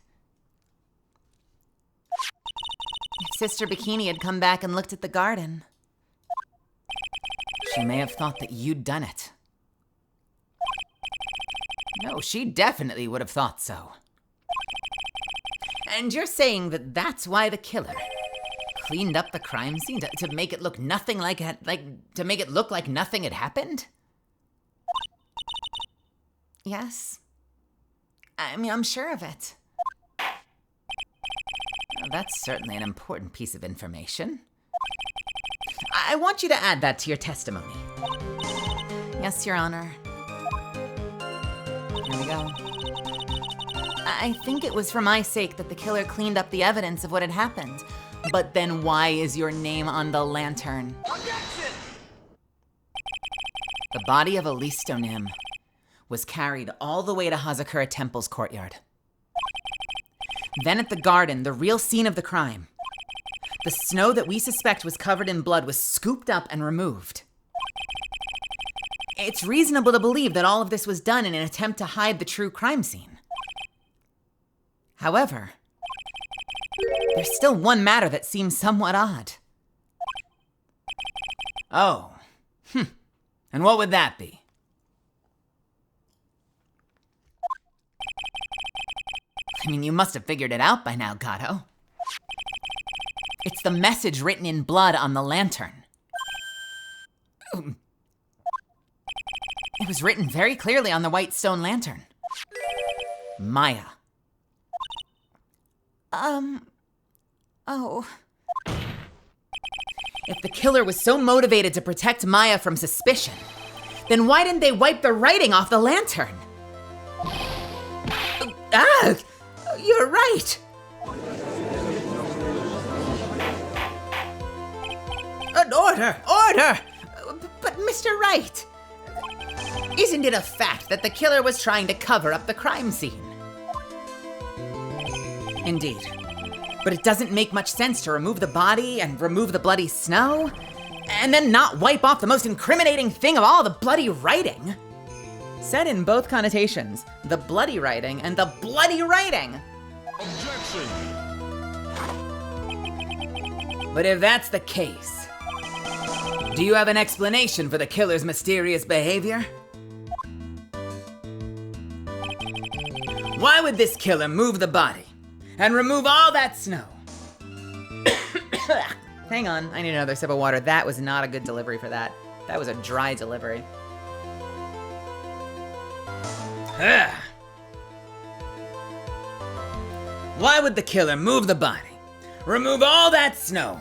Speaker 2: If Sister Bikini had come back and looked at the garden,
Speaker 1: She may have thought that you'd done it. No, she definitely would have thought so. And you're saying that that's why the killer cleaned up the crime scene to make it look nothing to make it look like nothing had happened?
Speaker 2: yes. I mean, I'm sure of it.
Speaker 1: Well, that's certainly an important piece of information. I want you to add that to your testimony.
Speaker 2: Yes, Your Honor.
Speaker 1: Here we go.
Speaker 2: I think it was for my sake that the killer cleaned up the evidence of what had happened. But then why is your name on the lantern?
Speaker 1: The body of Alisto Nim was carried all the way to Hazakura Temple's courtyard. Then at the garden, the real scene of the crime, the snow that we suspect was covered in blood was scooped up and removed. It's reasonable to believe that all of this was done in an attempt to hide the true crime scene. However, there's still one matter that seems somewhat odd. Oh, and what would that be? I mean, you must have figured it out by now, Gato. It's the message written in blood on the lantern. It was written very clearly on the white stone lantern. Maya.
Speaker 2: Oh.
Speaker 1: If the killer was so motivated to protect Maya from suspicion, then why didn't they wipe the writing off the lantern? Ah! You're right! An order! Order! But Mr. Wright, isn't it a fact that the killer was trying to cover up the crime scene? Indeed. But it doesn't make much sense to remove the body and remove the bloody snow, and then not wipe off the most incriminating thing of all, the bloody writing. Said in both connotations, the bloody writing and the bloody writing.
Speaker 5: Objection!
Speaker 3: But if that's the case, do you have an explanation for the killer's mysterious behavior? Why would this killer move the body and remove all that snow?
Speaker 1: Hang on, I need another sip of water. That was not a good delivery for that. That was a dry delivery.
Speaker 3: Why would the killer move the body, remove all that snow,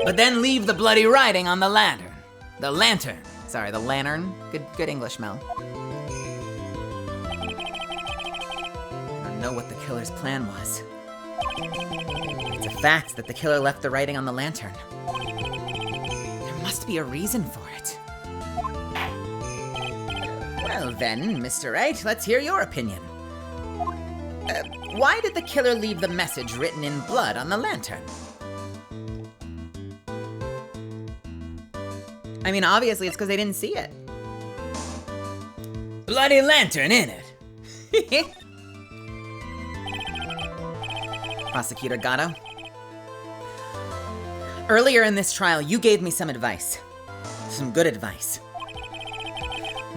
Speaker 3: but then leave the bloody writing on the lantern? The lantern.
Speaker 1: Sorry, the lantern. Good English, Mel. I don't know what the killer's plan was. It's a fact that the killer left the writing on the lantern. There must be a reason for it. Well then, Mr. Wright, let's hear your opinion. Why did the killer leave the message written in blood on the lantern? I mean, obviously it's because they didn't see it.
Speaker 3: Bloody lantern, innit?
Speaker 1: Prosecutor Gatto. Earlier in this trial, you gave me some advice. Some good advice.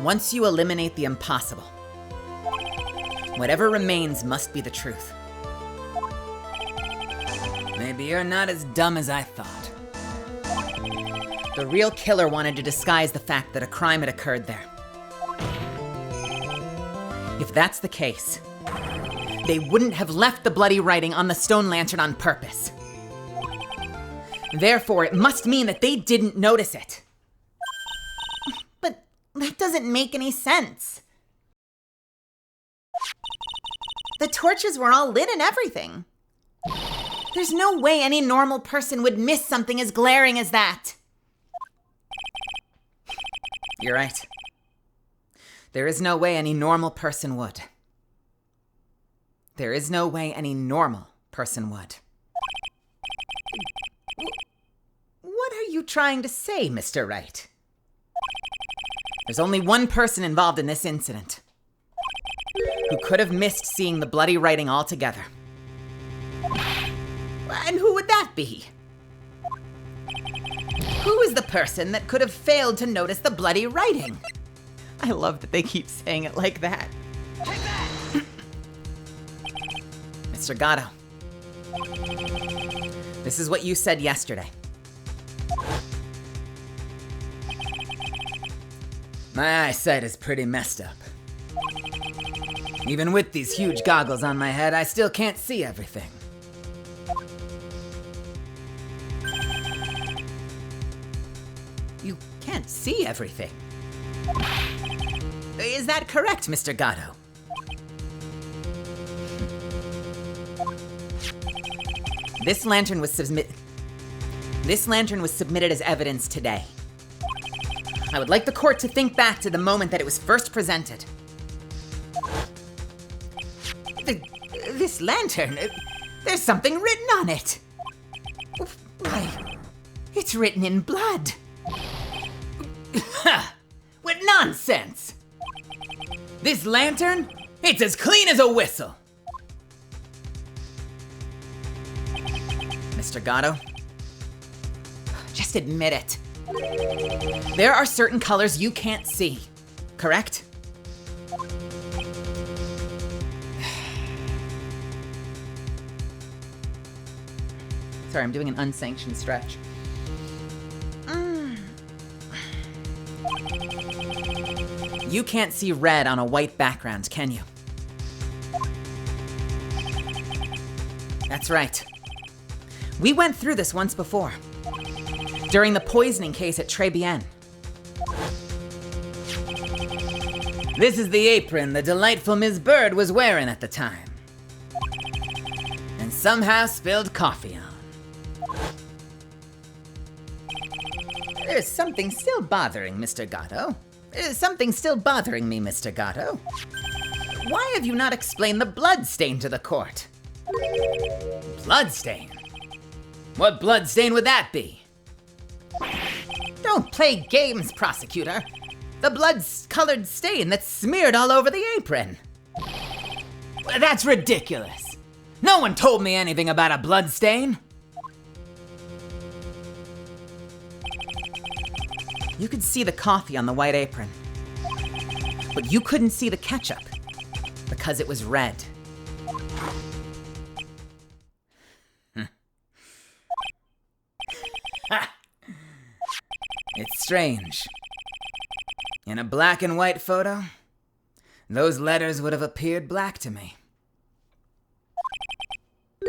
Speaker 1: Once you eliminate the impossible, whatever remains must be the truth.
Speaker 3: Maybe you're not as dumb as I thought.
Speaker 1: The real killer wanted to disguise the fact that a crime had occurred there. If that's the case, they wouldn't have left the bloody writing on the stone lantern on purpose. Therefore, it must mean that they didn't notice it. But that doesn't make any sense. The torches were all lit and everything. There's no way any normal person would miss something as glaring as that. You're right. There is no way any normal person would. There is no way any normal person would. What are you trying to say, Mr. Wright? There's only one person involved in this incident who could have missed seeing the bloody writing altogether. And who would that be? Who is the person that could have failed to notice the bloody writing? I love that they keep saying it like that.
Speaker 5: Take that!
Speaker 1: Mr. Gatto, this is what you said yesterday.
Speaker 3: My eyesight is pretty messed up. Even with these huge goggles on my head, I still can't see everything.
Speaker 1: You can't see everything. Is that correct, Mr. Gatto? This lantern was submitted as evidence today. I would like the court to think back to the moment that it was first presented. This lantern, there's something written on it. Why, it's written in blood.
Speaker 3: What nonsense! This lantern, it's as clean as a whistle.
Speaker 1: Mr. Gatto, just admit it. There are certain colors you can't see, correct? Sorry, I'm doing an unsanctioned stretch. You can't see red on a white background, can you? That's right. We went through this once before, during the poisoning case at Trebienne.
Speaker 3: This is the apron the delightful Miss Bird was wearing at the time. And somehow spilled coffee on.
Speaker 1: There's something still bothering Mr. Gatto. There's something still bothering me, Mr. Gatto. Why have you not explained the blood stain to the court?
Speaker 3: Bloodstain? What bloodstain would that be?
Speaker 1: Don't play games, prosecutor. The blood-colored stain that's smeared all over the apron.
Speaker 3: That's ridiculous. No one told me anything about a bloodstain.
Speaker 1: You could see the coffee on the white apron. But you couldn't see the ketchup because it was red.
Speaker 3: It's strange. In a black and white photo, those letters would have appeared black to me.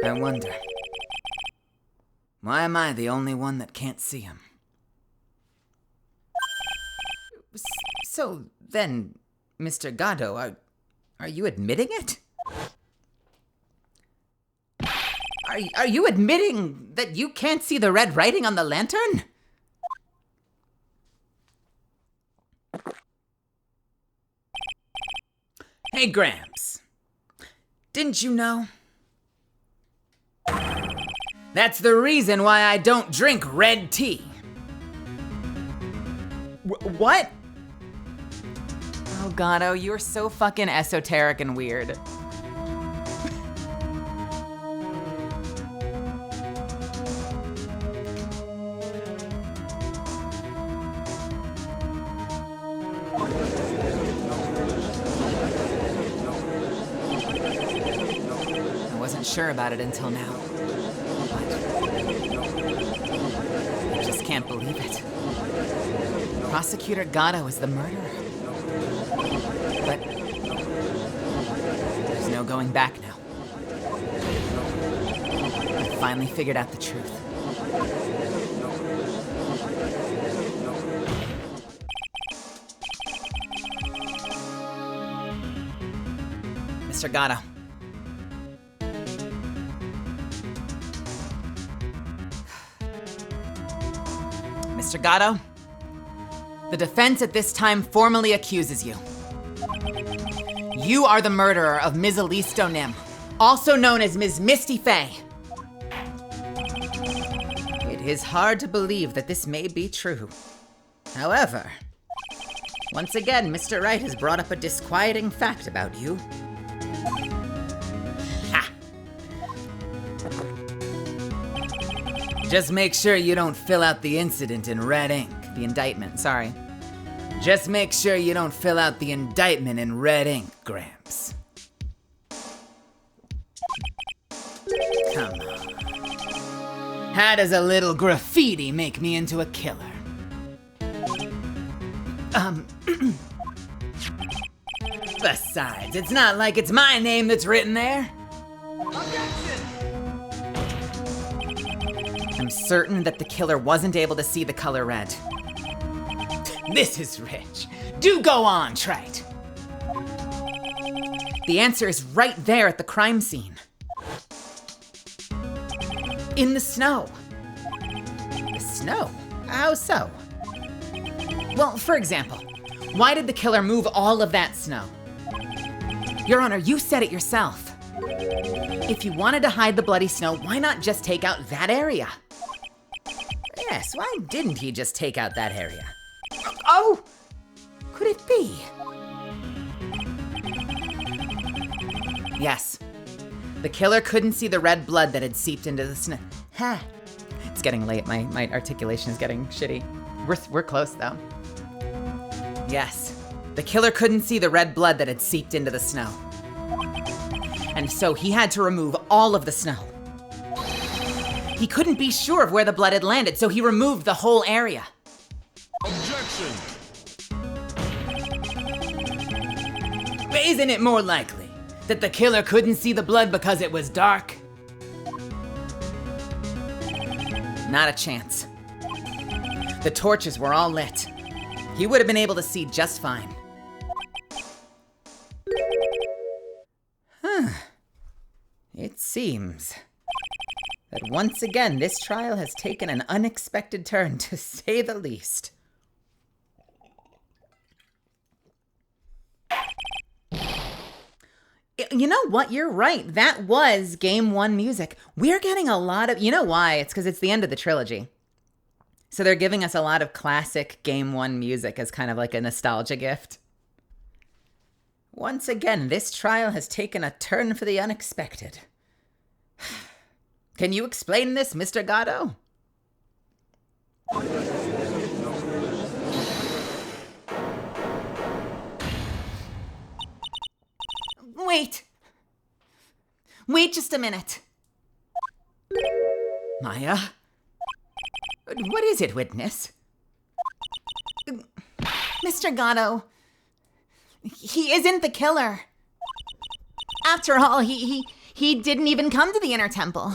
Speaker 3: I wonder, why am I the only one that can't see them?
Speaker 1: So then, Mr. Gatto, are you admitting it? Are you admitting that you can't see the red writing on the lantern?
Speaker 3: Hey, Gramps. Didn't you know? That's the reason why I don't drink red tea.
Speaker 1: What?
Speaker 2: Oh, Gatto, you're so fucking esoteric and weird. I wasn't sure about it until now. I just can't believe it. Prosecutor Gatto is the murderer. But there's no going back now. I finally figured out the truth. Mr. Gatto. Mr. Gatto, the defense at this time formally accuses you. You are the murderer of Ms. Elise Donim, also known as Ms. Misty Fey.
Speaker 1: It is hard to believe that this may be true. However, once again, Mr. Wright has brought up a disquieting fact about you.
Speaker 3: Ha! Just make sure you don't fill out the incident in red ink.
Speaker 1: The indictment, sorry.
Speaker 3: Just make sure you don't fill out the indictment in red ink, Gramps. Come on. How does a little graffiti make me into a killer? Besides, it's not like it's my name that's written there.
Speaker 1: I'm certain that the killer wasn't able to see the color red.
Speaker 3: This is rich. Do go on, Trite.
Speaker 1: The answer is right there at the crime scene. In the snow. The snow? How so? Well, for example, why did the killer move all of that snow? Your Honor, you said it yourself. If you wanted to hide the bloody snow, why not just take out that area? Yes, why didn't he just take out that area? Oh! Could it be? Yes. The killer couldn't see the red blood that had seeped into the snow. Ha! It's getting late. My articulation is getting shitty. We're close, though. Yes. The killer couldn't see the red blood that had seeped into the snow. And so he had to remove all of the snow. He couldn't be sure of where the blood had landed, so he removed the whole area.
Speaker 5: Objection!
Speaker 3: Isn't it more likely that the killer couldn't see the blood because it was dark?
Speaker 1: Not a chance. The torches were all lit. He would have been able to see just fine. seems that once again this trial has taken an unexpected turn, to say the least.
Speaker 2: You know what? You're right. That was game 1 music. We're getting a lot of... You know why? It's because it's the end of the trilogy. So they're giving us a lot of classic game 1 music as kind of like a nostalgia gift.
Speaker 1: Once again, this trial has taken a turn for the unexpected. Can you explain this, Mr. Gatto?
Speaker 2: Wait. Wait just a minute.
Speaker 1: Maya? What is it, witness?
Speaker 2: Mr. Gatto, he isn't the killer. After all, he didn't even come to the Inner Temple.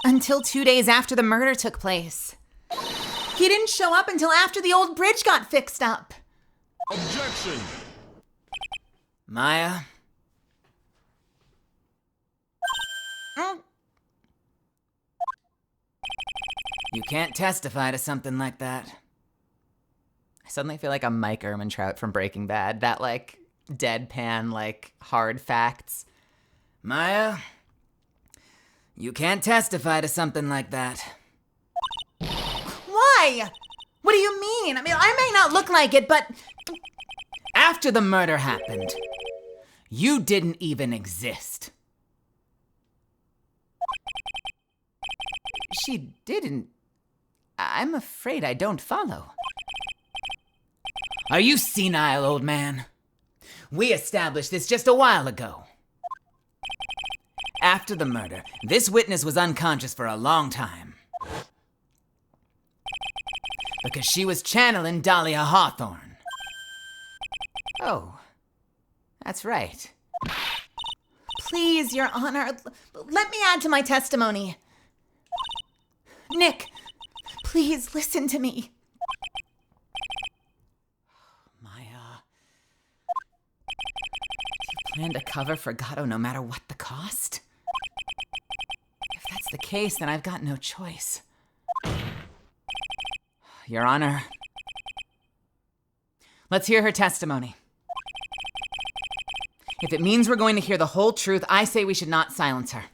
Speaker 2: Until 2 days after the murder took place. He didn't show up until after the old bridge got fixed up.
Speaker 5: Objection!
Speaker 3: Maya? You can't testify to something like that.
Speaker 1: I suddenly feel like I'm Mike Ehrmantraut from Breaking Bad. That, like, deadpan, like, hard facts.
Speaker 3: Maya? You can't testify to something like that.
Speaker 2: Why? What do you mean? I mean, I may not look like it, but...
Speaker 3: After the murder happened, you didn't even exist.
Speaker 1: She didn't. I'm afraid I don't follow.
Speaker 3: Are you senile, old man? We established this just a while ago. After the murder, this witness was unconscious for a long time. Because she was channeling Dahlia Hawthorne.
Speaker 1: Oh, that's right.
Speaker 2: Please, Your Honor, let me add to my testimony. Nick, please listen to me.
Speaker 1: Maya. Do you plan to cover for Gatto no matter what the cost? If that's the case, then I've got no choice. Your Honor, let's hear her testimony. If it means we're going to hear the whole truth, I say we should not silence her.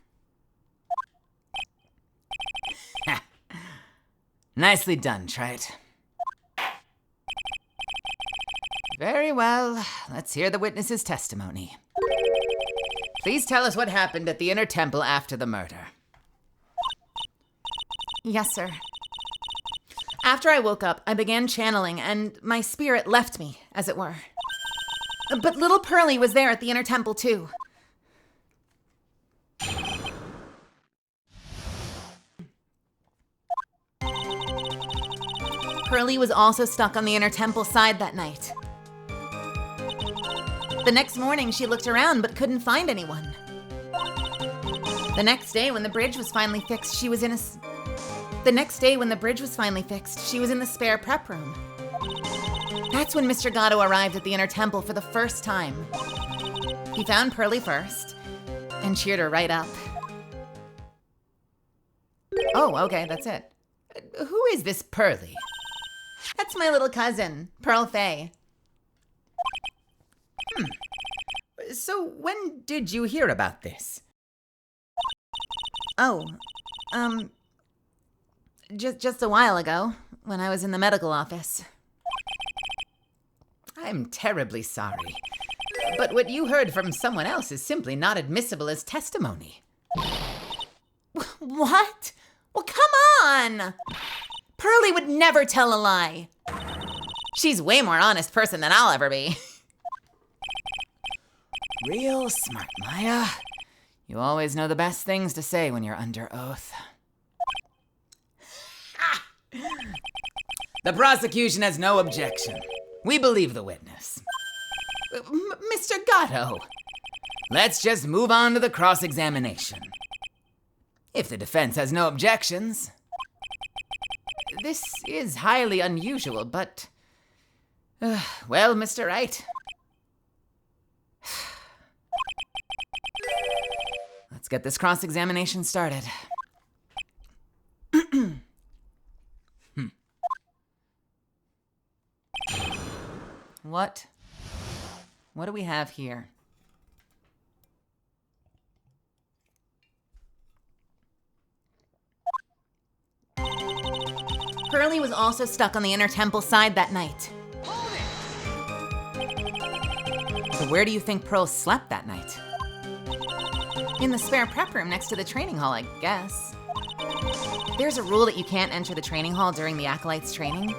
Speaker 3: Nicely done, Trite.
Speaker 1: Very well. Let's hear the witness's testimony. Please tell us what happened at the Inner Temple after the murder.
Speaker 2: Yes, sir. After I woke up, I began channeling, and my spirit left me, as it were. But little Pearlie was there at the Inner Temple, too. Pearlie was also stuck on the Inner Temple side that night. The next morning, she looked around but couldn't find anyone. The next day, when the bridge was finally fixed, she was in the spare prep room. That's when Mr. Gatto arrived at the Inner Temple for the first time. He found Pearlie first and cheered her right up.
Speaker 1: Oh, okay, that's it. Who is this Pearlie?
Speaker 2: That's my little cousin, Pearl Fay.
Speaker 1: So when did you hear about this?
Speaker 2: Oh, just a while ago, when I was in the medical office.
Speaker 1: I'm terribly sorry, but what you heard from someone else is simply not admissible as testimony.
Speaker 2: What? Well, come on! Pearlie would never tell a lie. She's way more honest person than I'll ever be.
Speaker 3: Real smart, Maya. You always know the best things to say when you're under oath. The prosecution has no objection. We believe the witness.
Speaker 1: Mr. Gatto.
Speaker 3: Let's just move on to the cross-examination. If the defense has no objections.
Speaker 1: This is highly unusual, but... well, Mr. Wright. Let's
Speaker 3: get this cross-examination started.
Speaker 1: What? What do we have here?
Speaker 2: Pearlie was also stuck on the inner temple side that night.
Speaker 1: So where do you think Pearl slept that night?
Speaker 2: In the spare prep room next to the training hall, I guess. There's a rule that you can't enter the training hall during the Acolyte's training.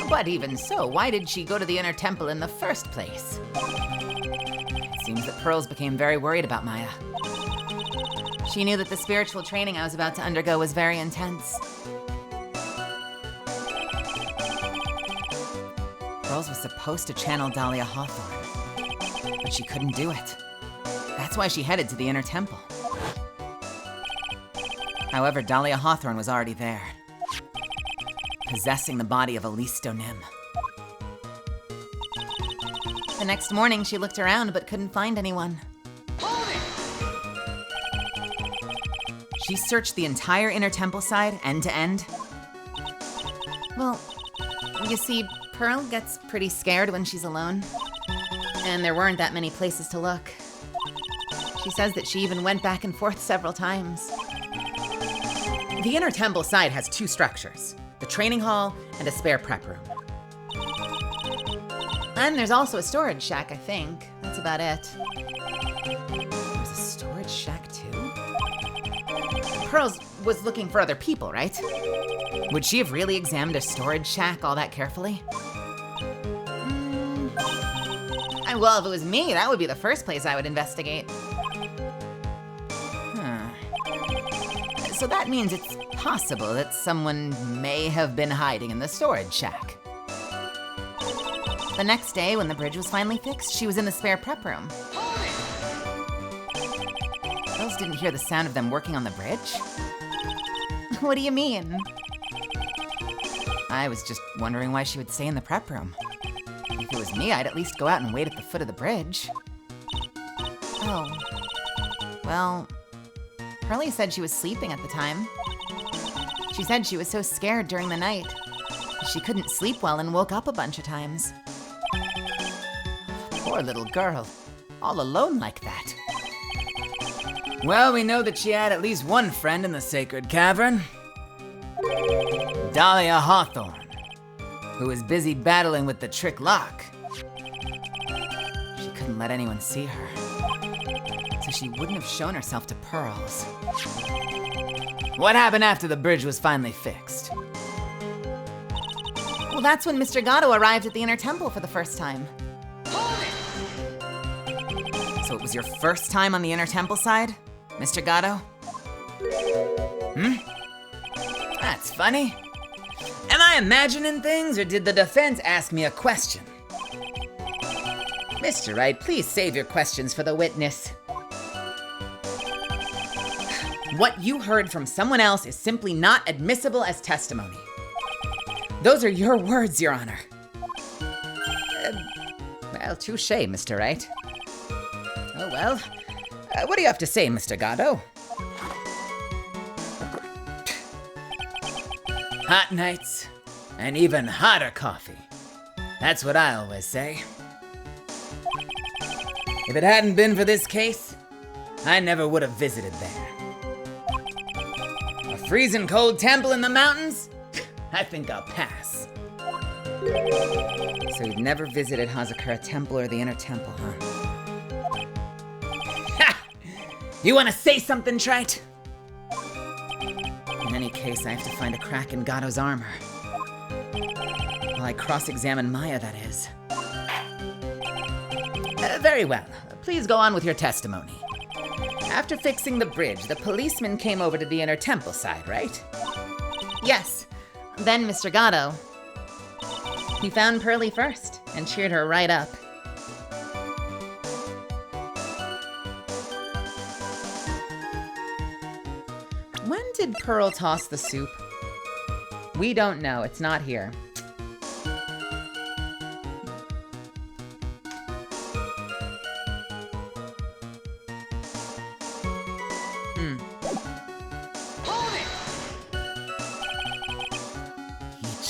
Speaker 1: But even so, why did she go to the inner temple in the first place? It seems that Pearls became very worried about Maya.
Speaker 2: She knew that the spiritual training I was about to undergo was very intense.
Speaker 1: Pearls was supposed to channel Dahlia Hawthorne, but she couldn't do it. That's why she headed to the inner temple. However, Dahlia Hawthorne was already there, possessing the body of Elise Donim.
Speaker 2: The next morning, she looked around but couldn't find anyone.
Speaker 1: She searched the entire inner temple side, end to end.
Speaker 2: Well, you see, Pearl gets pretty scared when she's alone. And there weren't that many places to look. She says that she even went back and forth several times.
Speaker 1: The inner temple side has two structures, the training hall and a spare prep room.
Speaker 2: And there's also a storage shack, I think. That's about it.
Speaker 1: There's a storage shack too?
Speaker 2: Pearls was looking for other people, right?
Speaker 1: Would she have really examined a storage shack all that carefully?
Speaker 2: Well, if it was me, that would be the first place I would investigate.
Speaker 1: So that means it's possible that someone may have been hiding in the storage shack.
Speaker 2: The next day, when the bridge was finally fixed, she was in the spare prep room.
Speaker 1: Girls didn't hear the sound of them working on the bridge?
Speaker 2: What do you mean?
Speaker 1: I was just wondering why she would stay in the prep room. If it was me, I'd at least go out and wait at the foot of the bridge.
Speaker 2: Oh. Well, Pearlie said she was sleeping at the time. She said she was so scared during the night. She couldn't sleep well and woke up a bunch of times.
Speaker 1: Poor little girl. All alone like that.
Speaker 3: Well, we know that she had at least one friend in the sacred cavern. Dahlia Hawthorne, who was busy battling with the trick lock.
Speaker 1: She couldn't let anyone see her, so she wouldn't have shown herself to Pearls.
Speaker 3: What happened after the bridge was finally fixed?
Speaker 2: Well, that's when Mr. Gatto arrived at the inner temple for the first time.
Speaker 1: So it was your first time on the inner temple side, Mr. Gatto?
Speaker 3: That's funny. Am I imagining things, or did the defense ask me a question?
Speaker 1: Mr. Wright, please save your questions for the witness. What you heard from someone else is simply not admissible as testimony. Those are your words, Your Honor. Well, touché, Mr. Wright. Oh well. What do you have to say, Mr. Gatto?
Speaker 3: Hot nights, and even hotter coffee. That's what I always say. If it hadn't been for this case, I never would have visited there. A freezing cold temple in the mountains? I think I'll pass.
Speaker 1: So you've never visited Hazakura Temple or the Inner Temple, huh?
Speaker 3: Ha! You want to say something, Trite?
Speaker 1: In any case, I have to find a crack in Gatto's armor. While I cross-examine Maya, that is. Very well. Please go on with your testimony. After fixing the bridge, the policeman came over to the Inner Temple side, right?
Speaker 2: Yes. Then Mr. Gatto. He found Pearlie first and cheered her right up.
Speaker 1: When did Pearl toss the soup? We don't know. It's not here.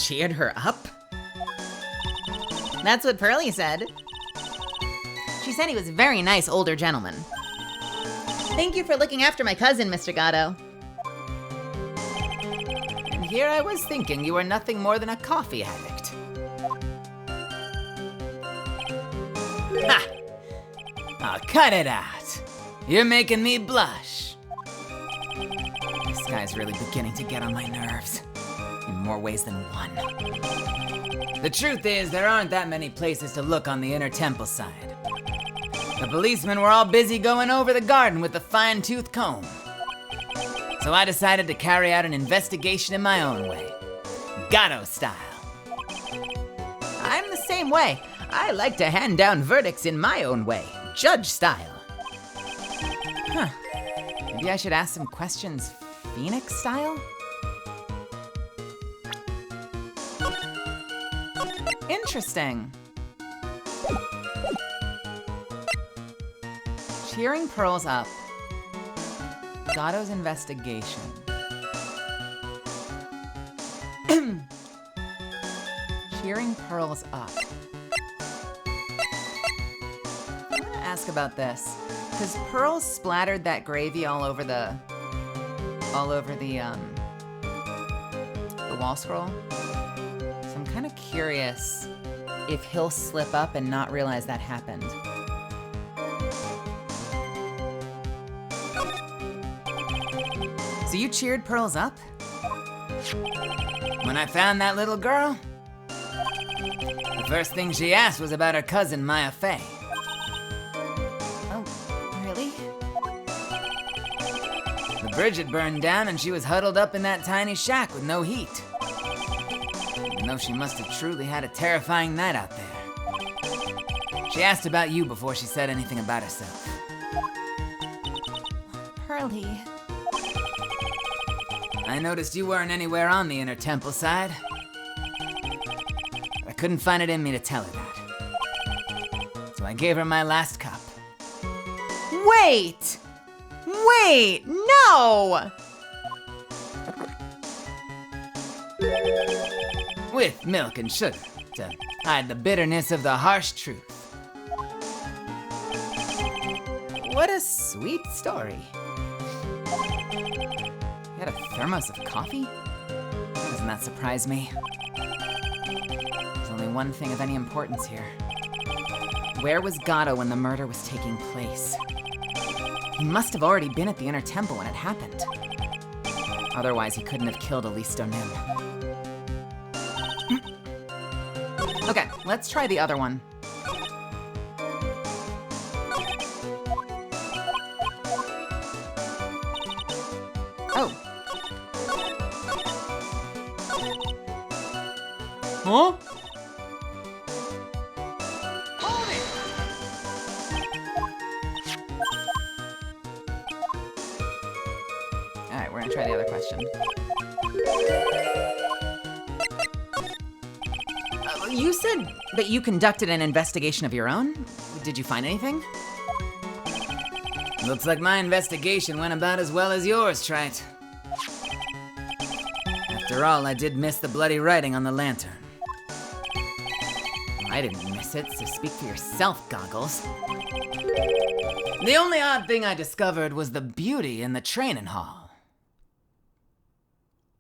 Speaker 1: cheered her up?
Speaker 2: That's what Pearlie said. She said he was a very nice older gentleman. Thank you for looking after my cousin, Mr. Gatto.
Speaker 3: And here I was thinking you were nothing more than a coffee addict. Ha! Oh, cut it out. You're making me blush. This guy's really beginning to get on my nerves. In more ways than one. The truth is, there aren't that many places to look on the inner temple side. The policemen were all busy going over the garden with a fine-tooth comb. So I decided to carry out an investigation in my own way. Gatto style.
Speaker 1: I'm the same way. I like to hand down verdicts in my own way, judge style.
Speaker 3: Huh. Maybe I should ask some questions Phoenix style?
Speaker 2: Interesting. Cheering Pearls up. Gatto's investigation. Cheering Pearls up. I want to ask about this, because Pearls splattered that gravy all over the wall scroll. So I'm kind of curious if he'll slip up and not realize that happened. So you cheered Pearls up?
Speaker 3: When I found that little girl, the first thing she asked was about her cousin, Maya Fey.
Speaker 2: Oh, really?
Speaker 3: The bridge had burned down and she was huddled up in that tiny shack with no heat. Even though she must have truly had a terrifying night out there. She asked about you before she said anything about herself.
Speaker 2: Pearlie.
Speaker 3: I noticed you weren't anywhere on the inner temple side. I couldn't find it in me to tell her that. So I gave her my last cup.
Speaker 2: Wait! Wait! No!
Speaker 3: With milk and sugar to hide the bitterness of the harsh truth.
Speaker 2: What a sweet story. You had a thermos of coffee? Doesn't that surprise me? There's only one thing of any importance here. Where was Gatto when the murder was taking place? He must have already been at the inner temple when it happened. Otherwise, he couldn't have killed Elise Donim. Okay, let's try the other one. Oh. Huh? All right, we're gonna try the other question. You said that you conducted an investigation of your own? Did you find anything?
Speaker 3: Looks like my investigation went about as well as yours, Trite. After all, I did miss the bloody writing on the lantern.
Speaker 2: I didn't miss it, so speak for yourself, Goggles.
Speaker 3: The only odd thing I discovered was the beauty in the training hall.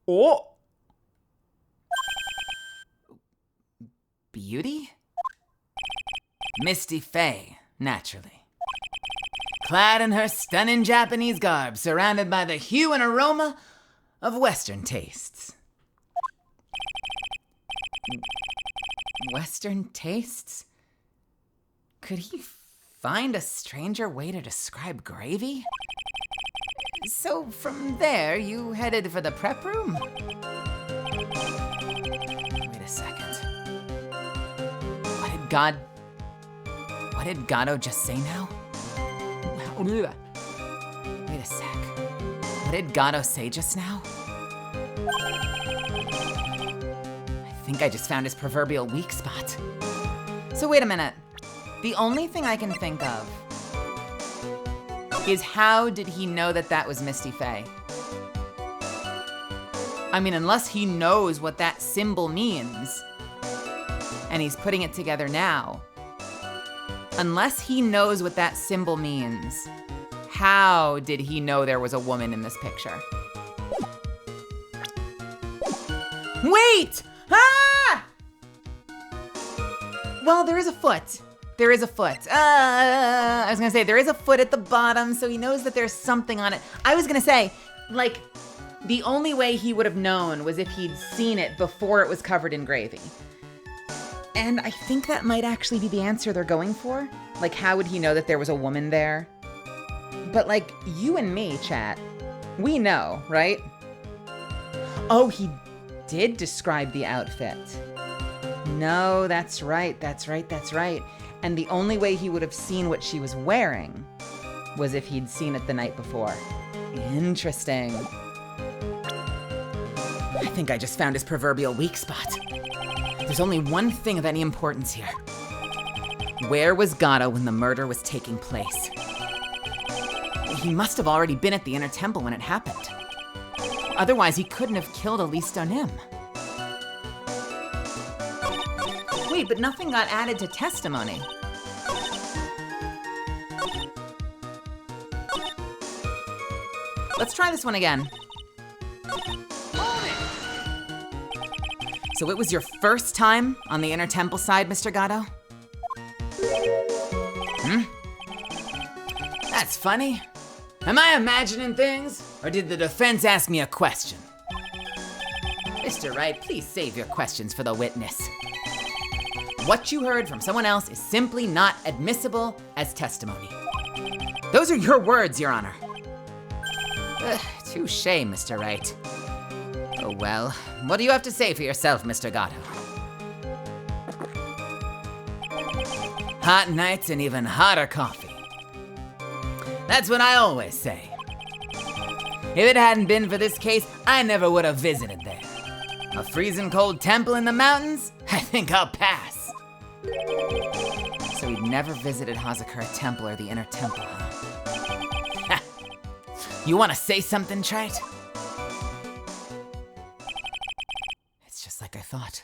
Speaker 2: Oh! Beauty?
Speaker 3: Misty Fey, naturally. Clad in her stunning Japanese garb, surrounded by the hue and aroma of Western tastes.
Speaker 2: Western tastes? Could he find a stranger way to describe gravy? So from there, you headed for the prep room? Wait a second. What did Gatto just say now? Wait a sec. What did Gatto say just now? I think I just found his proverbial weak spot. So wait a minute. The only thing I can think of is how did he know that that was Misty Fey? I mean, unless he knows what that symbol means, and he's putting it together now. Unless he knows what that symbol means, how did he know there was a woman in this picture? Wait! Ah! Well, there is a foot. There is a foot. I was gonna say, there is a foot at the bottom, so he knows that there's something on it. I was gonna say, like, the only way he would have known was if he'd seen it before it was covered in gravy. And I think that might actually be the answer they're going for. Like, how would he know that there was a woman there? But like, you and me, chat, we know, right? Oh, he did describe the outfit. No, that's right. And the only way he would have seen what she was wearing was if he'd seen it the night before. Interesting. I think I just found his proverbial weak spot. There's only one thing of any importance here. Where was Gato when the murder was taking place? He must have already been at the Inner Temple when it happened. Otherwise, he couldn't have killed Elise Donim. Wait, but nothing got added to testimony. Let's try this one again. So it was your first time on the Inner Temple side, Mr. Gatto?
Speaker 3: That's funny. Am I imagining things, or did the defense ask me a question?
Speaker 2: Mr. Wright, please save your questions for the witness. What you heard from someone else is simply not admissible as testimony. Those are your words, Your Honor.
Speaker 3: Touché, Mr. Wright. Oh well, what do you have to say for yourself, Mr. Gatto? Hot nights and even hotter coffee. That's what I always say. If it hadn't been for this case, I never would have visited there. A freezing cold temple in the mountains? I think I'll pass.
Speaker 2: So he'd never visited Hazakura Temple or the Inner Temple, huh?
Speaker 3: You want to say something, Trite?
Speaker 2: It's just like I thought.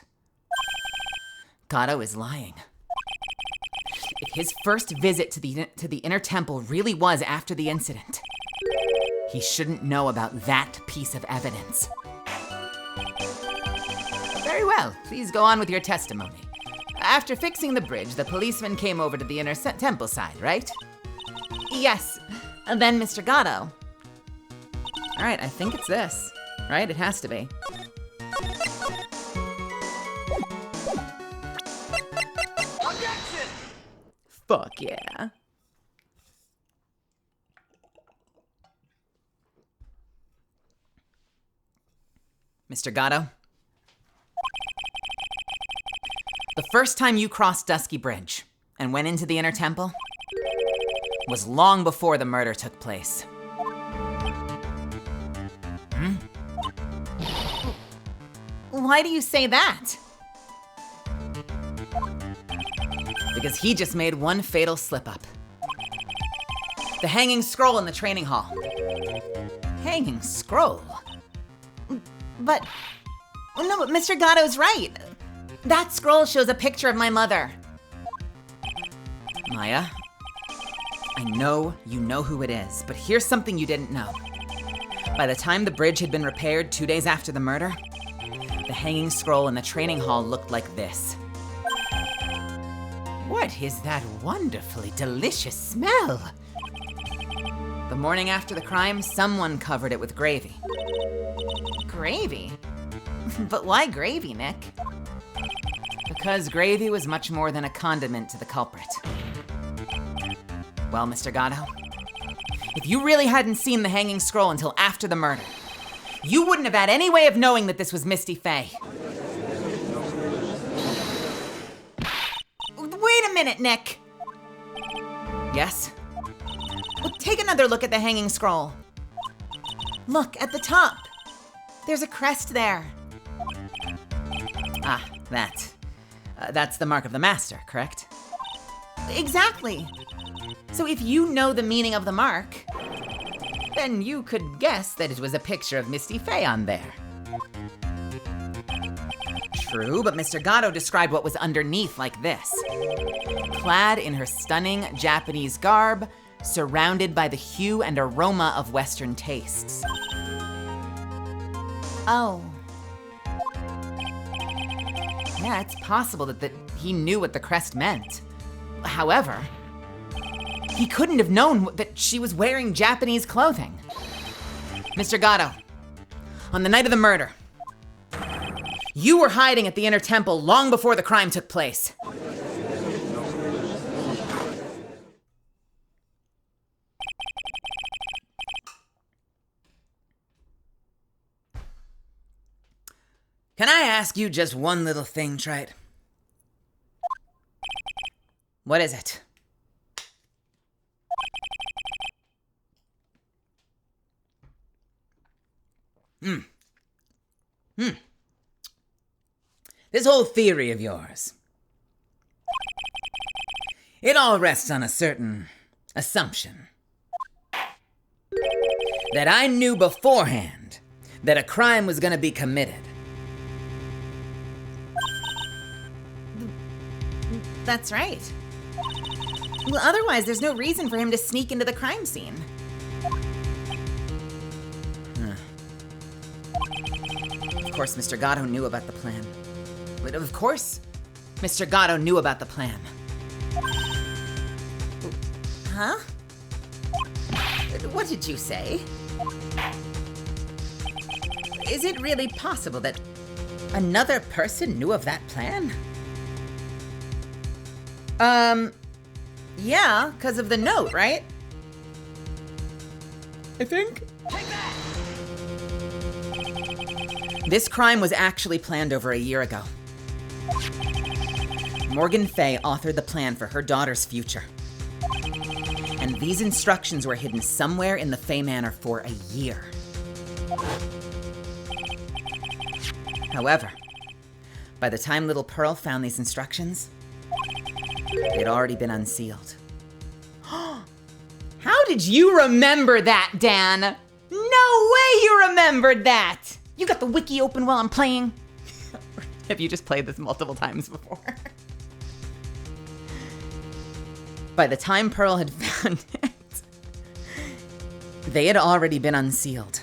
Speaker 2: Gato is lying. If his first visit to the Inner Temple really was after the incident, he shouldn't know about that piece of evidence.
Speaker 3: Very well, please go on with your testimony. After fixing the bridge, the policeman came over to the Inner Temple side, right?
Speaker 2: Yes. And then Mr. Gatto. All right, I think it's this, right? It has to be.
Speaker 5: Objection!
Speaker 2: Fuck yeah. Mr. Gatto? The first time you crossed Dusky Bridge and went into the Inner Temple was long before the murder took place. Why do you say that? Because he just made one fatal slip-up. The hanging scroll in the training hall.
Speaker 3: Hanging scroll?
Speaker 2: But Mr. Gatto's right. That scroll shows a picture of my mother.
Speaker 3: Maya, I know you know who it is, but here's something you didn't know.
Speaker 2: By the time the bridge had been repaired 2 days after the murder, the hanging scroll in the training hall looked like this.
Speaker 3: What is that wonderfully delicious smell?
Speaker 2: The morning after the crime, someone covered it with gravy.
Speaker 3: Gravy? But why gravy, Nick?
Speaker 2: Because gravy was much more than a condiment to the culprit. Well, Mr. Gatto, if you really hadn't seen the hanging scroll until after the murder, you wouldn't have had any way of knowing that this was Misty Faye.
Speaker 3: Wait a minute, Nick.
Speaker 2: Yes?
Speaker 3: Well, take another look at the hanging scroll. Look, at the top. There's a crest there.
Speaker 2: Ah, that's the mark of the master, correct?
Speaker 3: Exactly. So if you know the meaning of the mark, then you could guess that it was a picture of Misty Faye on there.
Speaker 2: True, but Mr. Gatto described what was underneath like this. Clad in her stunning Japanese garb, surrounded by the hue and aroma of Western tastes. Oh. Yeah, it's possible that he knew what the crest meant. However, he couldn't have known that she was wearing Japanese clothing. Mr. Gatto, on the night of the murder, you were hiding at the Inner Temple long before the crime took place.
Speaker 3: Can I ask you just one little thing, Trite?
Speaker 2: What is it?
Speaker 3: This whole theory of yours. It all rests on a certain assumption. That I knew beforehand that a crime was gonna be committed.
Speaker 2: That's right. Well, otherwise, there's no reason for him to sneak into the crime scene. Of course, Mr. Gatto knew about the plan. But of course, Mr. Gatto knew about the plan. Huh? What did you say? Is it really possible that another person knew of that plan? Yeah, because of the note, right? I think. This crime was actually planned over a year ago. Morgan Fay authored the plan for her daughter's future. And these instructions were hidden somewhere in the Fay Manor for a year. However, by the time little Pearl found these instructions, they'd already been unsealed. How did you remember that, Dan? No way you remembered that! You got the wiki open while I'm playing? Have you just played this multiple times before? By the time Pearl had found it, they had already been unsealed.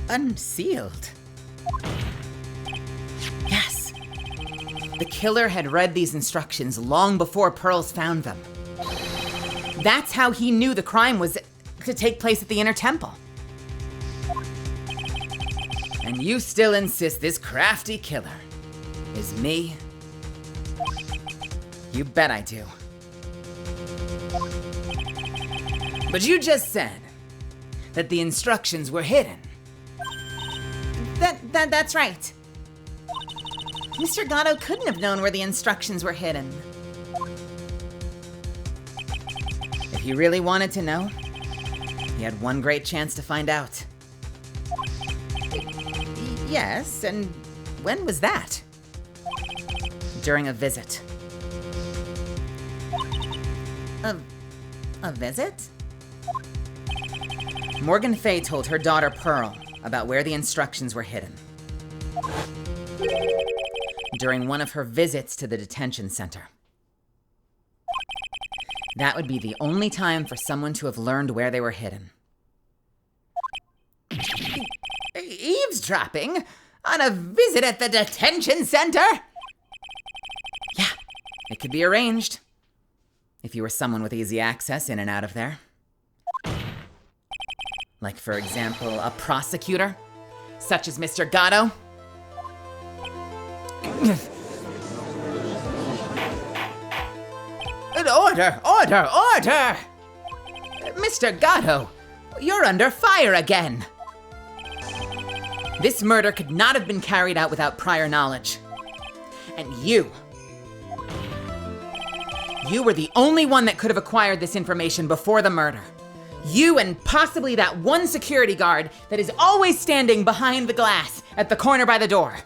Speaker 2: Unsealed? Yes. The killer had read these instructions long before Pearls found them. That's how he knew the crime was to take place at the Inner Temple.
Speaker 3: And you still insist this crafty killer is me?
Speaker 2: You bet I do.
Speaker 3: But you just said that the instructions were hidden.
Speaker 2: That's right. Mr. Gatto couldn't have known where the instructions were hidden. If he really wanted to know, he had one great chance to find out. Yes, and when was that? During a visit. A visit? Morgan Fay told her daughter Pearl about where the instructions were hidden. During one of her visits to the detention center. That would be the only time for someone to have learned where they were hidden. Eavesdropping on a visit at the detention center? Yeah, it could be arranged. If you were someone with easy access in and out of there. Like, for example, a prosecutor, such as Mr. Gatto. Order! Mr. Gatto, you're under fire again. This murder could not have been carried out without prior knowledge. And you were the only one that could have acquired this information before the murder. You and possibly that one security guard that is always standing behind the glass at the corner by the door.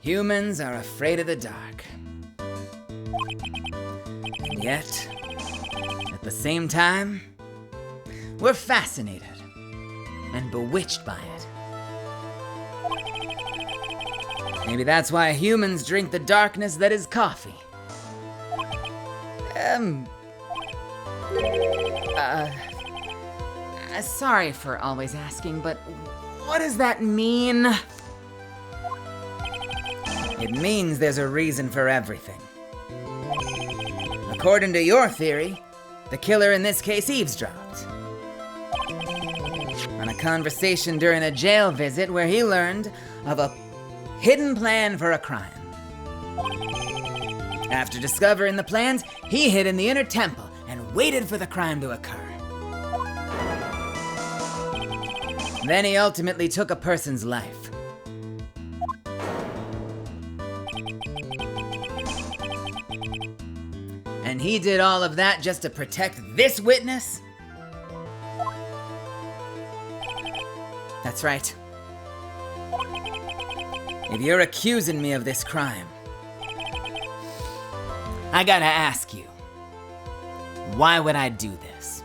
Speaker 3: Humans are afraid of the dark. Yet, at the same time, we're fascinated and bewitched by it. Maybe that's why humans drink the darkness that is coffee.
Speaker 2: Sorry for always asking, but what does that mean?
Speaker 3: It means there's a reason for everything. According to your theory, the killer in this case eavesdropped on a conversation during a jail visit where he learned of a hidden plan for a crime. After discovering the plans, he hid in the inner temple and waited for the crime to occur. Then he ultimately took a person's life. And he did all of that just to protect this witness?
Speaker 1: That's right.
Speaker 3: If you're accusing me of this crime, I gotta ask you, why would I do this?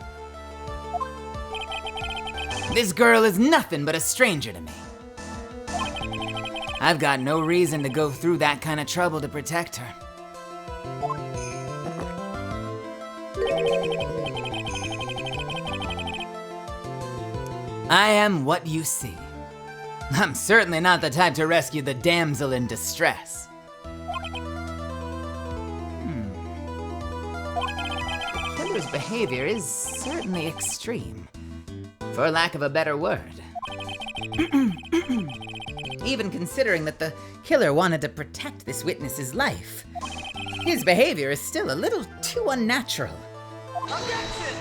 Speaker 3: This girl is nothing but a stranger to me. I've got no reason to go through that kind of trouble to protect her. I am what you see. I'm certainly not the type to rescue the damsel in distress.
Speaker 2: The killer's behavior is certainly extreme, for lack of a better word.
Speaker 1: Even considering that the killer wanted to protect this witness's life, his behavior is still a little too unnatural.
Speaker 5: Objection!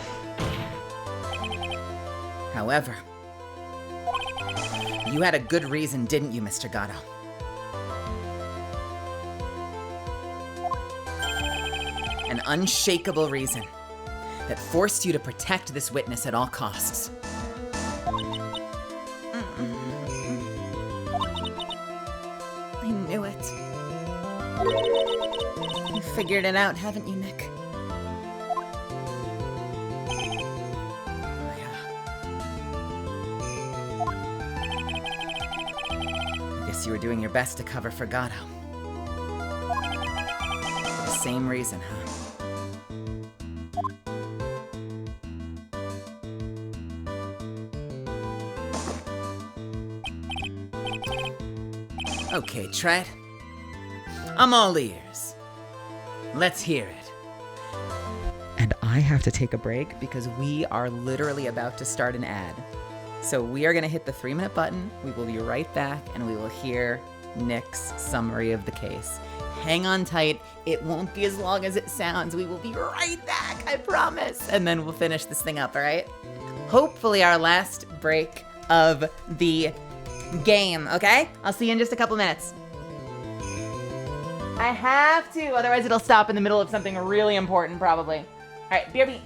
Speaker 1: However, you had a good reason, didn't you, Mr. Gatto? An unshakable reason that forced you to protect this witness at all costs. I knew it. You figured it out, haven't you, Nick? You were doing your best to cover for Gatto. For the same reason, huh? Okay, Tret. I'm all ears. Let's hear it. And I have to take a break because we are literally about to start an ad. So we are going to hit the 3-minute button. We will be right back and we will hear Nick's summary of the case. Hang on tight. It won't be as long as it sounds. We will be right back, I promise. And then we'll finish this thing up, all right? Hopefully our last break of the game, okay? I'll see you in just a couple minutes. I have to, otherwise it'll stop in the middle of something really important, probably. All right, BRB.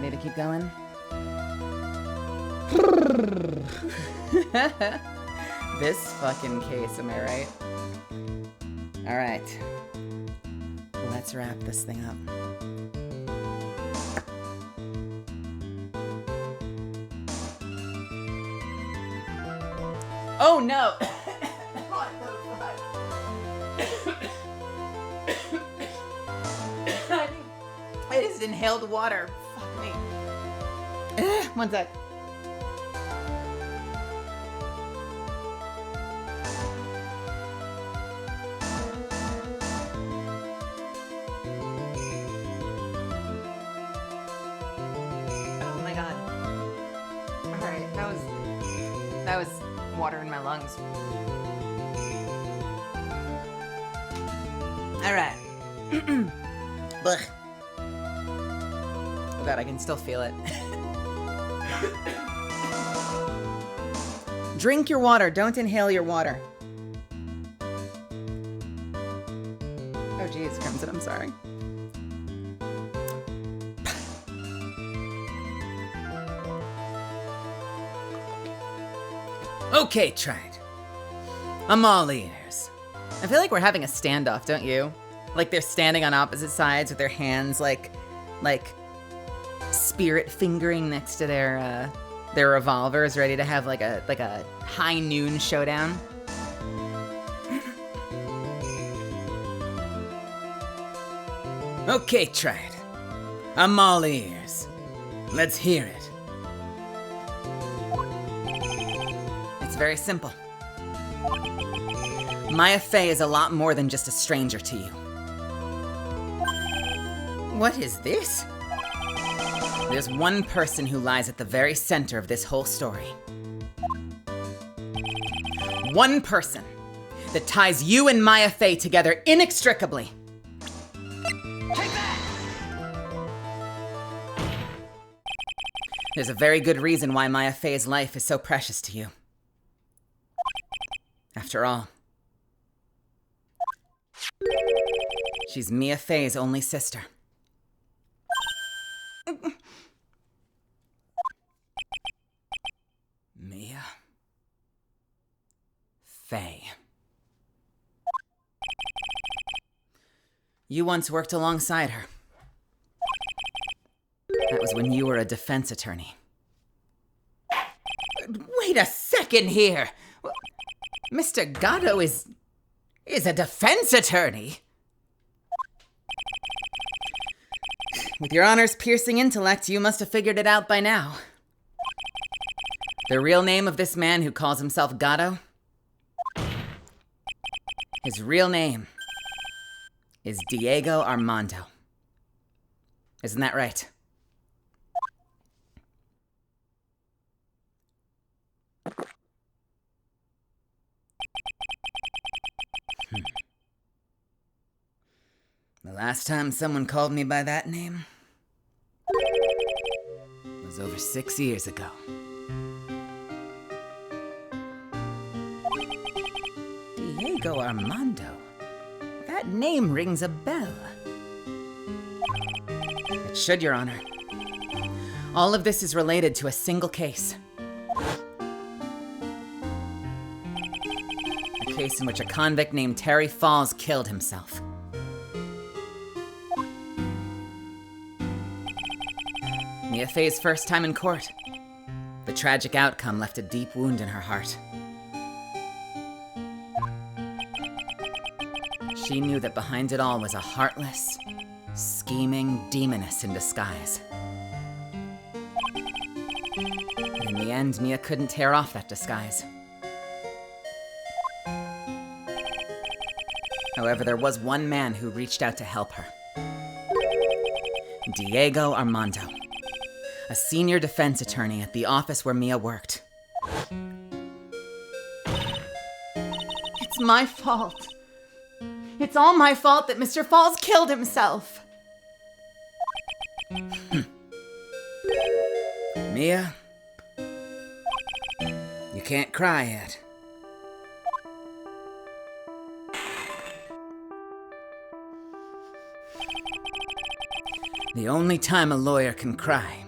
Speaker 1: Ready to keep going? This fucking case, am I right? Alright. Let's wrap this thing up. Oh no! I just inhaled water. Fuck me. One sec. Oh my god. Alright, that was water in my lungs. Alright. Blech. Oh god, I can still feel it. Drink your water, don't inhale your water. Oh geez, Crimson, I'm sorry.
Speaker 3: Okay, tried. I'm all ears.
Speaker 1: I feel like we're having a standoff, don't you? Like they're standing on opposite sides with their hands like spirit fingering next to their revolvers, ready to have like a high noon showdown.
Speaker 3: Okay, tried. I'm all ears. Let's hear it.
Speaker 1: It's very simple. Maya Fey is a lot more than just a stranger to you. What is this? There's one person who lies at the very center of this whole story. One person that ties you and Maya Fey together inextricably.
Speaker 5: Take that!
Speaker 1: There's a very good reason why Maya Fey's life is so precious to you. After all, she's Mia Fey's only sister.
Speaker 3: Mia Fey.
Speaker 1: You once worked alongside her. That was when you were a defense attorney.
Speaker 3: Wait a second here. Mr. Gatto is a defense attorney.
Speaker 1: With your honor's piercing intellect, you must have figured it out by now. The real name of this man who calls himself Gatto? His real name is Diego Armando. Isn't that right? The last time someone called me by that name was over 6 years ago. Diego Armando. That name rings a bell. It should, Your Honor. All of this is related to a single case. A case in which a convict named Terry Falls killed himself. Mia Fey's first time in court. The tragic outcome left a deep wound in her heart. She knew that behind it all was a heartless, scheming demoness in disguise. And in the end, Mia couldn't tear off that disguise. However, there was one man who reached out to help her. Diego Armando, a senior defense attorney at the office where Mia worked. It's my fault. It's all my fault that Mr. Falls killed himself.
Speaker 3: Mia, you can't cry yet. The only time a lawyer can cry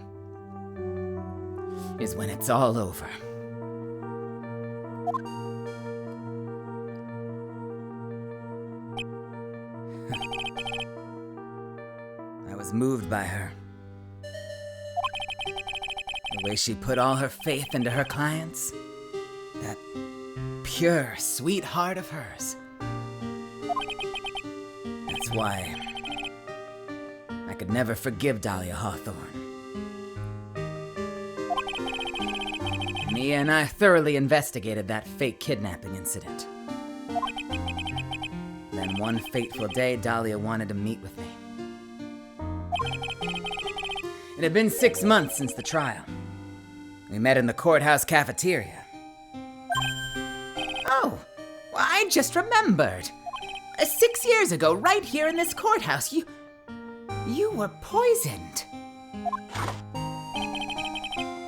Speaker 3: is when it's all over. I was moved by her. The way she put all her faith into her clients. That pure, sweet heart of hers. That's why I could never forgive Dahlia Hawthorne. Mia and I thoroughly investigated that fake kidnapping incident. Then one fateful day, Dahlia wanted to meet with me. It had been 6 months since the trial. We met in the courthouse cafeteria.
Speaker 2: Oh, well, I just remembered. 6 years ago, right here in this courthouse, you were poisoned.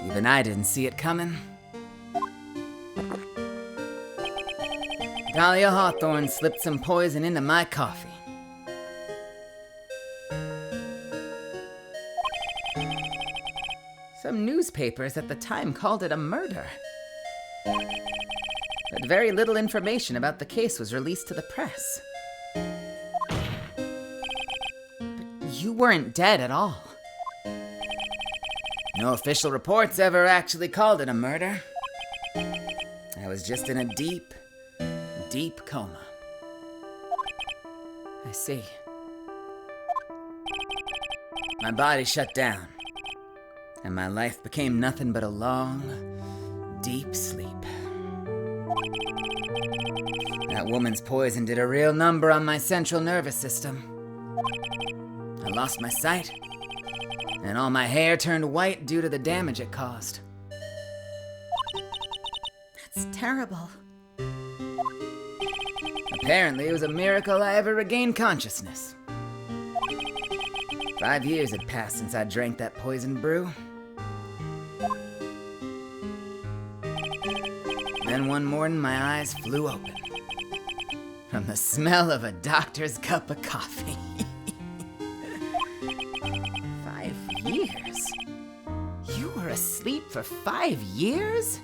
Speaker 3: Even I didn't see it coming. Dahlia Hawthorne slipped some poison into my coffee.
Speaker 2: Some newspapers at the time called it a murder.
Speaker 3: But very little information about the case was released to the press.
Speaker 2: You weren't dead at all.
Speaker 3: No official reports ever actually called it a murder. I was just in a deep, deep coma.
Speaker 2: I see.
Speaker 3: My body shut down, and my life became nothing but a long, deep sleep. That woman's poison did a real number on my central nervous system. I lost my sight, and all my hair turned white due to the damage it caused.
Speaker 2: That's terrible.
Speaker 3: Apparently, it was a miracle I ever regained consciousness. 5 years had passed since I drank that poison brew. Then one morning, my eyes flew open from the smell of a doctor's cup of coffee.
Speaker 2: 5 years? You were asleep for 5 years?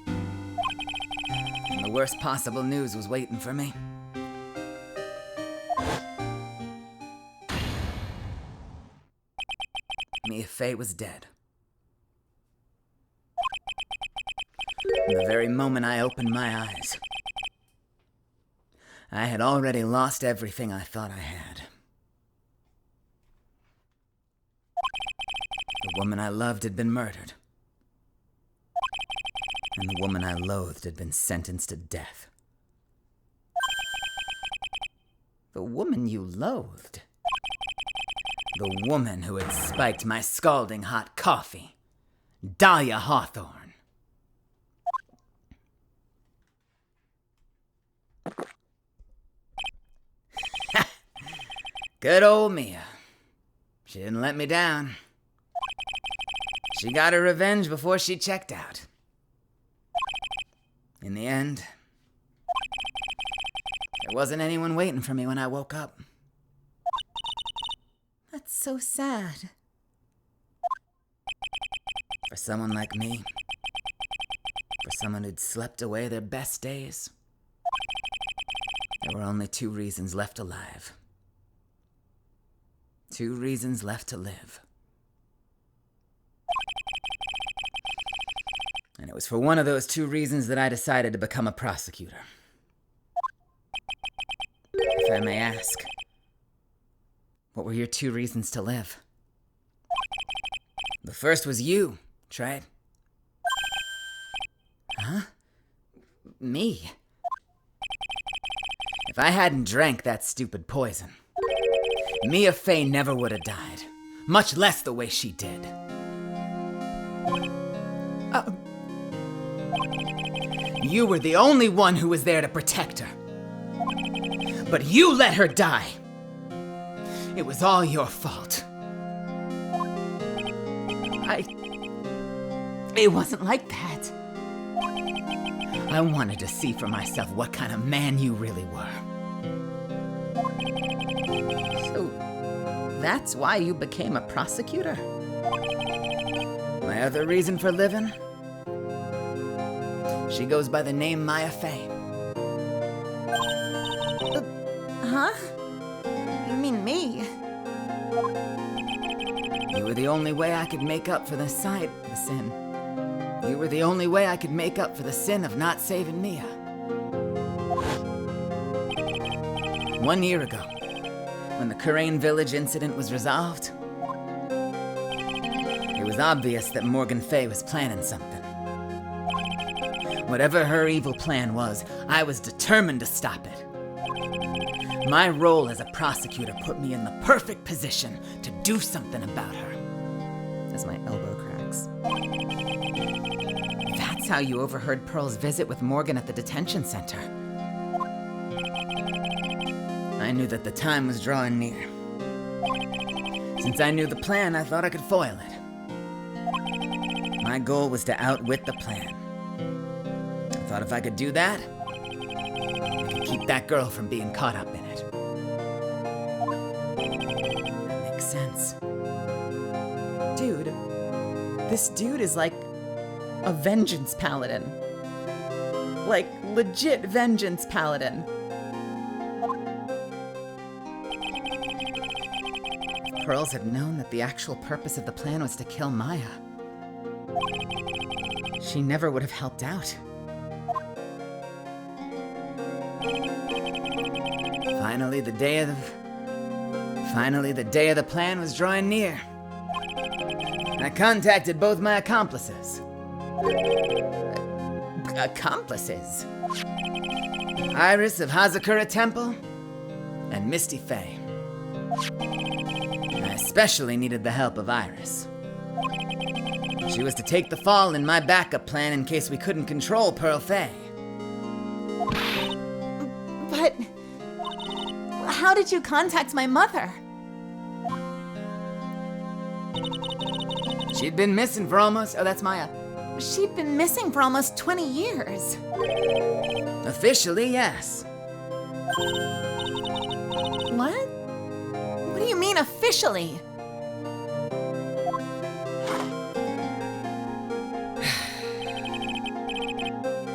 Speaker 3: And the worst possible news was waiting for me. Mia Fey was dead. From the very moment I opened my eyes, I had already lost everything I thought I had. The woman I loved had been murdered. And the woman I loathed had been sentenced to death.
Speaker 2: The woman you loathed?
Speaker 3: The woman who had spiked my scalding hot coffee. Dahlia Hawthorne. Good old Mia. She didn't let me down. She got her revenge before she checked out. In the end, there wasn't anyone waiting for me when I woke up.
Speaker 2: That's so sad.
Speaker 3: For someone like me, for someone who'd slept away their best days, there were only 2 reasons left alive. 2 reasons left to live. And it was for one of those 2 reasons that I decided to become a prosecutor. If I may ask, what were your 2 reasons to live? The first was you, Trey.
Speaker 2: Huh? Me?
Speaker 3: If I hadn't drank that stupid poison, Mia Fey never would have died, much less the way she did. You were the only one who was there to protect her. But you let her die. It was all your fault.
Speaker 2: It wasn't like that.
Speaker 3: I wanted to see for myself what kind of man you really were.
Speaker 2: So, that's why you became a prosecutor?
Speaker 3: My other reason for living? She goes by the name Maya Fey.
Speaker 2: Huh? You mean me?
Speaker 3: You were the only way I could make up for the sin. You were the only way I could make up for the sin of not saving Mia. 1 year ago, when the Kurain village incident was resolved, it was obvious that Morgan Fey was planning something. Whatever her evil plan was, I was determined to stop it. My role as a prosecutor put me in the perfect position to do something about her.
Speaker 1: As my elbow cracks. That's how you overheard Pearl's visit with Morgan at the detention center.
Speaker 3: I knew that the time was drawing near. Since I knew the plan, I thought I could foil it. My goal was to outwit the plan. I thought if I could do that, I could keep that girl from being caught up in it.
Speaker 1: That makes sense. Dude, this dude is like a vengeance paladin. Like, legit vengeance paladin. If Pearls had known that the actual purpose of the plan was to kill Maya, she never would have helped out.
Speaker 3: Finally, the day of the plan was drawing near. I contacted both my accomplices.
Speaker 1: Accomplices?
Speaker 3: Iris of Hazakura Temple and Misty Fey. I especially needed the help of Iris. She was to take the fall in my backup plan in case we couldn't control Pearl Fey.
Speaker 2: But how did you contact my mother?
Speaker 3: She'd been missing for almost... Oh, that's Maya.
Speaker 2: She'd been missing for almost 20 years.
Speaker 3: Officially, yes.
Speaker 2: What? What do you mean officially?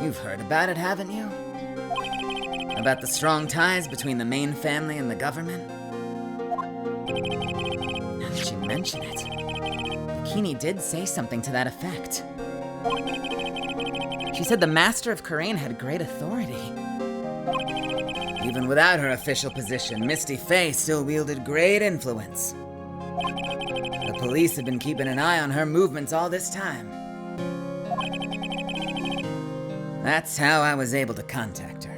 Speaker 3: You've heard about it, haven't you? About the strong ties between the main family and the government?
Speaker 1: Now that you mention it, Bikini did say something to that effect. She said the Master of Kurain had great authority.
Speaker 3: Even without her official position, Misty Fey still wielded great influence. The police have been keeping an eye on her movements all this time. That's how I was able to contact her.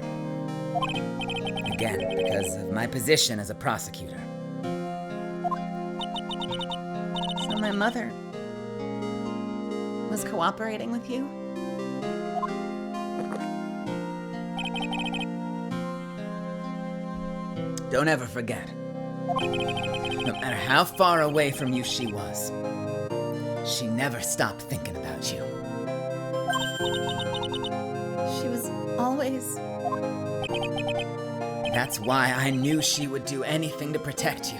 Speaker 3: Again, because of my position as a prosecutor.
Speaker 2: So my mother was cooperating with you?
Speaker 3: Don't ever forget. No matter how far away from you she was, she never stopped thinking about you.
Speaker 2: She was always...
Speaker 3: That's why I knew she would do anything to protect you.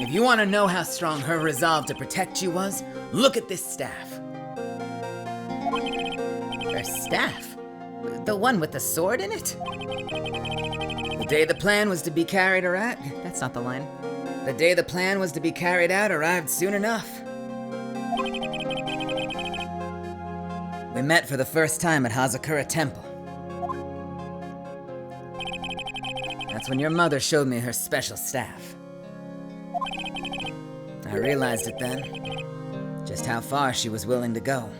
Speaker 3: If you want to know how strong her resolve to protect you was, look at this staff.
Speaker 1: Her staff? The one with the sword in it?
Speaker 3: The day the plan was to be carried out,
Speaker 1: That's not the line.
Speaker 3: the day the plan was to be carried out arrived soon enough. We met for the first time at Hazakura Temple. That's when your mother showed me her special staff. I realized it then, just how far she was willing to go.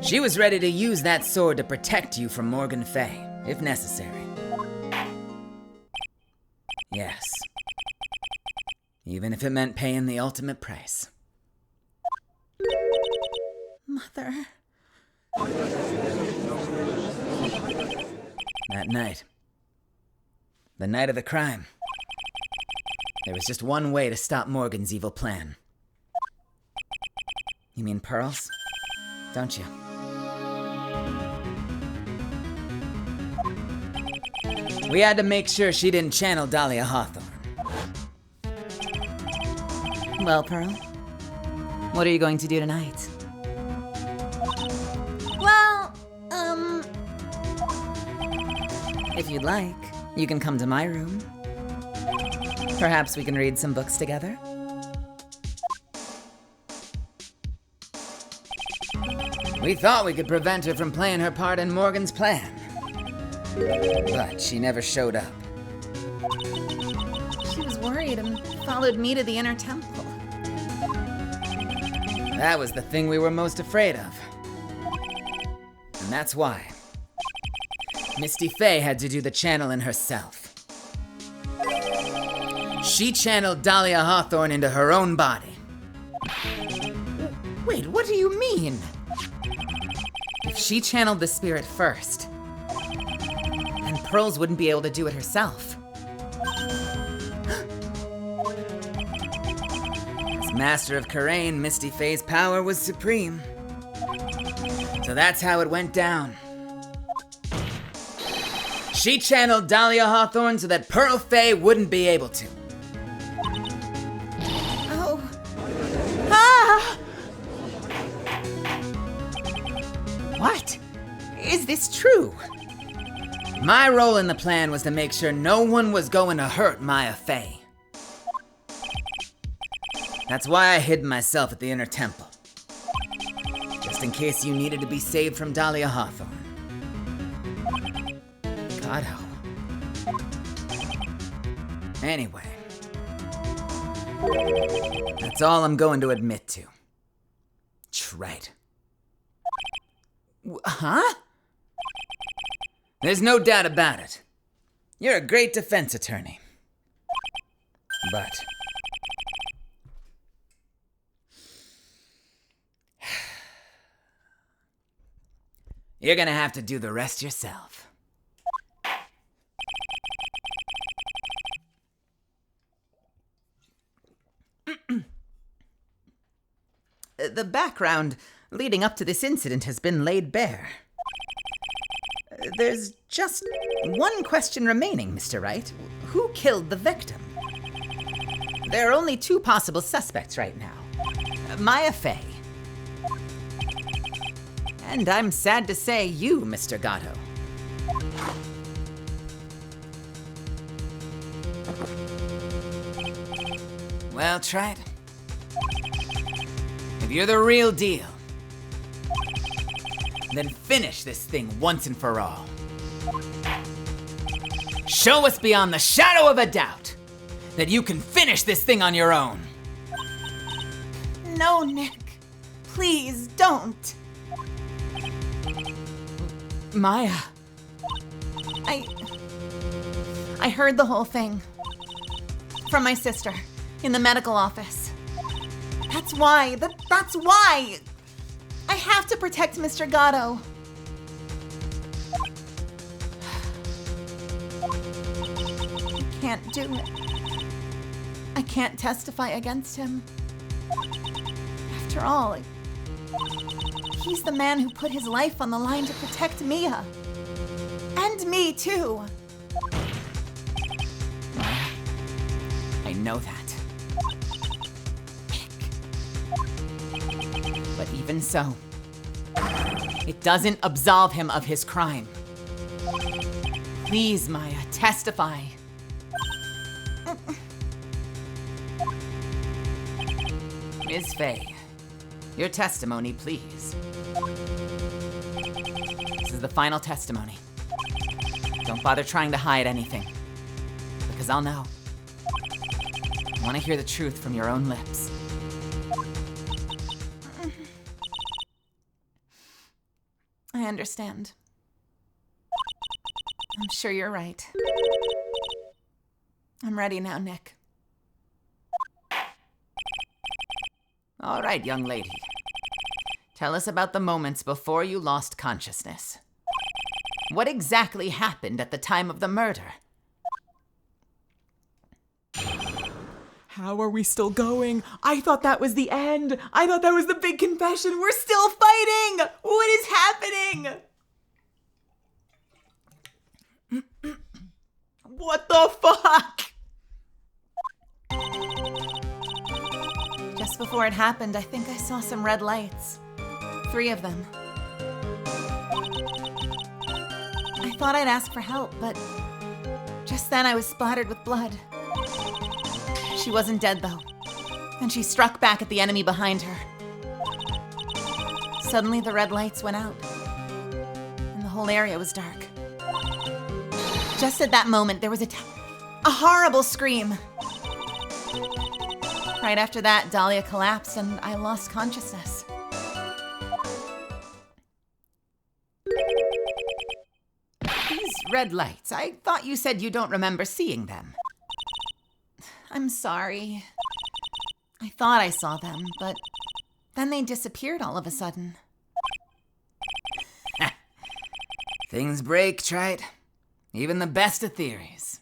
Speaker 3: She was ready to use that sword to protect you from Morgan Fey, if necessary. Yes. Even if it meant paying the ultimate price.
Speaker 2: Mother...
Speaker 3: That night. The night of the crime. There was just one way to stop Morgan's evil plan. You mean Pearls? Don't you? We had to make sure she didn't channel Dahlia Hawthorne.
Speaker 1: Well, Pearl, what are you going to do tonight?
Speaker 2: Well,
Speaker 1: If you'd like, you can come to my room. Perhaps we can read some books together.
Speaker 3: We thought we could prevent her from playing her part in Morgan's plan. But she never showed up.
Speaker 2: she was worried and followed me to the inner temple.
Speaker 3: That was the thing we were most afraid of. And that's why Misty Faye had to do the channeling herself. She channeled Dahlia Hawthorne into her own body.
Speaker 1: Wait, what do you mean? If she channeled the spirit first, then Pearls wouldn't be able to do it herself.
Speaker 3: As Master of Karain, Misty Faye's power was supreme. So that's how it went down. She channeled Dahlia Hawthorne so that Pearl Faye wouldn't be able to.
Speaker 2: Oh. Ah!
Speaker 1: What? Is this true?
Speaker 3: My role in the plan was to make sure no one was going to hurt Maya Faye. That's why I hid myself at the inner temple. Just in case you needed to be saved from Dahlia Hawthorne. God-o. Anyway. That's all I'm going to admit to. Tried.
Speaker 1: Huh?
Speaker 3: There's no doubt about it. You're a great defense attorney. But you're gonna have to do the rest yourself.
Speaker 1: The background leading up to this incident has been laid bare. There's just one question remaining, Mr. Wright. Who killed the victim? There are only two possible suspects right now. Maya Faye. And I'm sad to say you, Mr. Gatto.
Speaker 3: Well, Trite. If you're the real deal, then finish this thing once and for all. Show us beyond the shadow of a doubt that you can finish this thing on your own.
Speaker 2: No, Nick. Please don't.
Speaker 1: Maya.
Speaker 2: I heard the whole thing. From my sister. In the medical office. That's why. That's why. I have to protect Mr. Gatto. I can't do it. I can't testify against him. After all, he's the man who put his life on the line to protect Mia. And me, too.
Speaker 1: I know that. But even so, it doesn't absolve him of his crime. Please, Maya, testify. Ms. Faye, your testimony, please. This is the final testimony. Don't bother trying to hide anything, because I'll know. I want to hear the truth from your own lips.
Speaker 2: I understand. I'm sure you're right. I'm ready now, Nick.
Speaker 1: All right, young lady. Tell us about the moments before you lost consciousness. What exactly happened at the time of the murder?
Speaker 2: How are we still going? I thought that was the end. I thought that was the big confession. We're still fighting. What is happening? What the fuck? Just before it happened, I think I saw some red lights. 3 of them. I thought I'd ask for help, but just then I was splattered with blood. She wasn't dead, though, and she struck back at the enemy behind her. Suddenly, the red lights went out, and the whole area was dark. Just at that moment, there was a horrible scream. Right after that, Dahlia collapsed, and I lost consciousness.
Speaker 3: These red lights, I thought you said you don't remember seeing them.
Speaker 2: I'm sorry. I thought I saw them, but then they disappeared all of a sudden.
Speaker 3: Things break, Trite. Even the best of theories.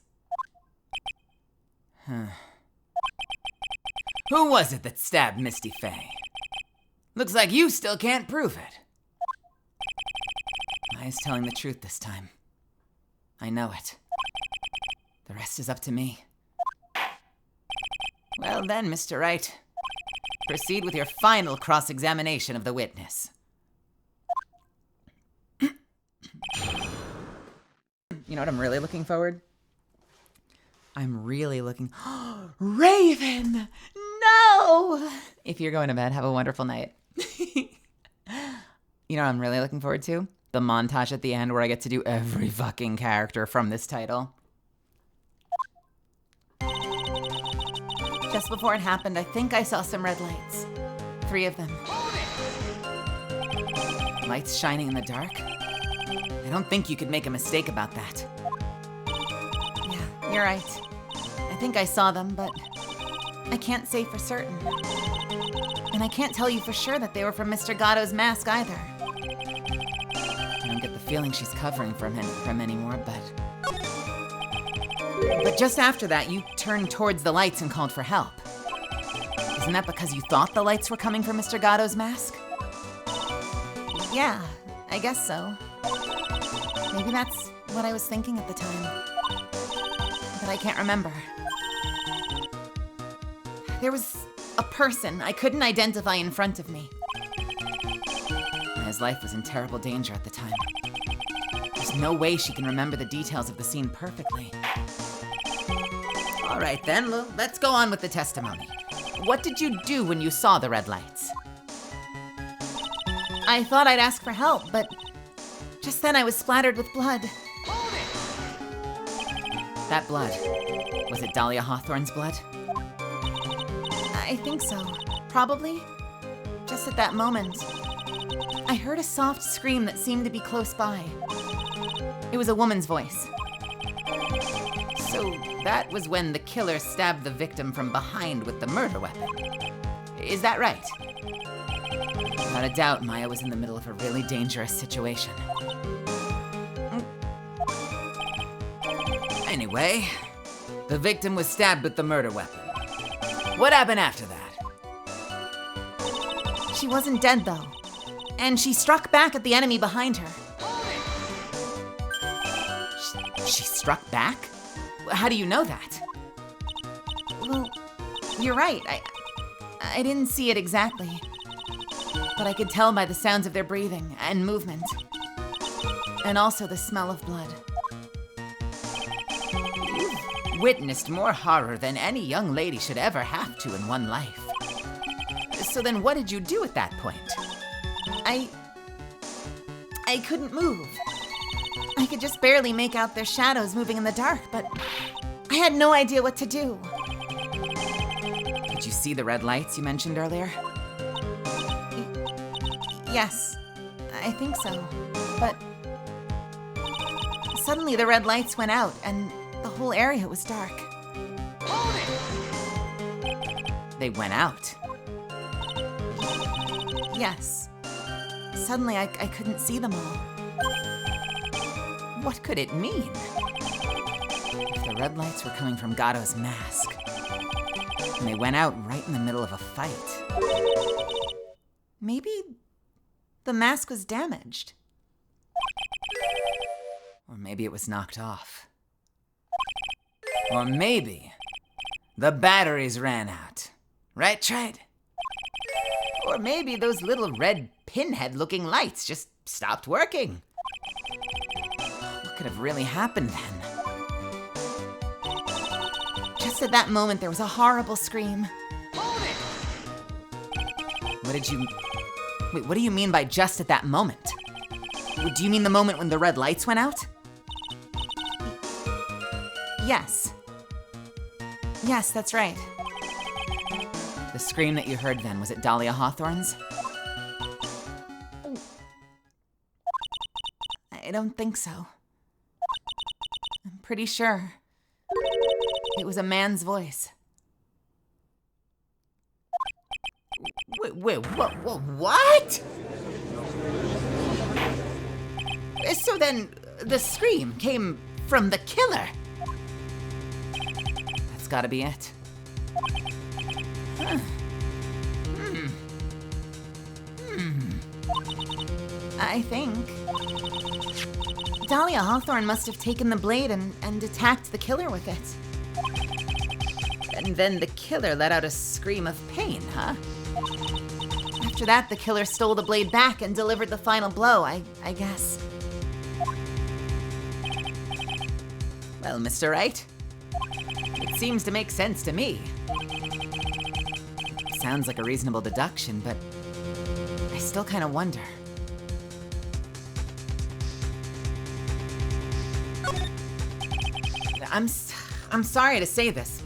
Speaker 3: Who was it that stabbed Misty Faye? Looks like you still can't prove it. Maya's telling the truth this time. I know it. The rest is up to me. Well then, Mr. Wright, proceed with your final cross-examination of the witness.
Speaker 1: You know what I'm really looking forward? I'm really looking.
Speaker 2: Raven! No!
Speaker 1: If you're going to bed, have a wonderful night. You know what I'm really looking forward to? The montage at the end where I get to do every fucking character from this title.
Speaker 2: Just before it happened, I think I saw some red lights. 3 of them.
Speaker 3: Lights shining in the dark? I don't think you could make a mistake about that.
Speaker 2: Yeah, you're right. I think I saw them, but I can't say for certain. And I can't tell you for sure that they were from Mr. Gatto's mask either.
Speaker 3: I don't get the feeling she's covering from him anymore, but
Speaker 1: just after that, you turned towards the lights and called for help. Isn't that because you thought the lights were coming from Mr. Gatto's mask?
Speaker 2: Yeah, I guess so. Maybe that's what I was thinking at the time. But I can't remember. There was a person I couldn't identify in front of me.
Speaker 3: Maya's life was in terrible danger at the time. There's no way she can remember the details of the scene perfectly. All right then, well, let's go on with the testimony. What did you do when you saw the red lights?
Speaker 2: I thought I'd ask for help, but just then I was splattered with blood.
Speaker 3: That blood, was it Dahlia Hawthorne's blood?
Speaker 2: I think so. Probably. Just at that moment, I heard a soft scream that seemed to be close by. It was a woman's voice.
Speaker 3: So that was when the killer stabbed the victim from behind with the murder weapon. Is that right? Without a doubt, Maya was in the middle of a really dangerous situation. Anyway, the victim was stabbed with the murder weapon. What happened after that?
Speaker 2: She wasn't dead, though. And she struck back at the enemy behind her.
Speaker 3: She struck back? How do you know that?
Speaker 2: Well, you're right. I didn't see it exactly. But I could tell by the sounds of their breathing and movement. And also the smell of blood.
Speaker 3: You've witnessed more horror than any young lady should ever have to in one life. So then what did you do at that point?
Speaker 2: I couldn't move. I could just barely make out their shadows moving in the dark, but I had no idea what to do.
Speaker 3: Did you see the red lights you mentioned earlier?
Speaker 2: Yes, I think so. But suddenly the red lights went out and the whole area was dark.
Speaker 3: They went out.
Speaker 2: Yes. Suddenly I couldn't see them all.
Speaker 3: What could it mean? If the red lights were coming from Gatto's mask, and they went out right in the middle of a fight.
Speaker 2: Maybe the mask was damaged.
Speaker 3: Or maybe it was knocked off. Or maybe the batteries ran out. Right, Trite?
Speaker 2: Or maybe those little red pinhead-looking lights just stopped working. What could have really happened then? Just at that moment, there was a horrible scream.
Speaker 5: Hold it!
Speaker 2: Wait, what do you mean by just at that moment? Do you mean the moment when the red lights went out? Yes. Yes, that's right. The scream that you heard then, was it Dahlia Hawthorne's? I don't think so. I'm pretty sure. It was a man's voice. Wait, what? So then, the scream came from the killer. That's gotta be it. Huh. I think Dahlia Hawthorne must have taken the blade and attacked the killer with it. And then the killer let out a scream of pain, huh? After that, the killer stole the blade back and delivered the final blow, I guess. Well, Mr. Wright, it seems to make sense to me. Sounds like a reasonable deduction, but I still kind of wonder. I'm sorry to say this,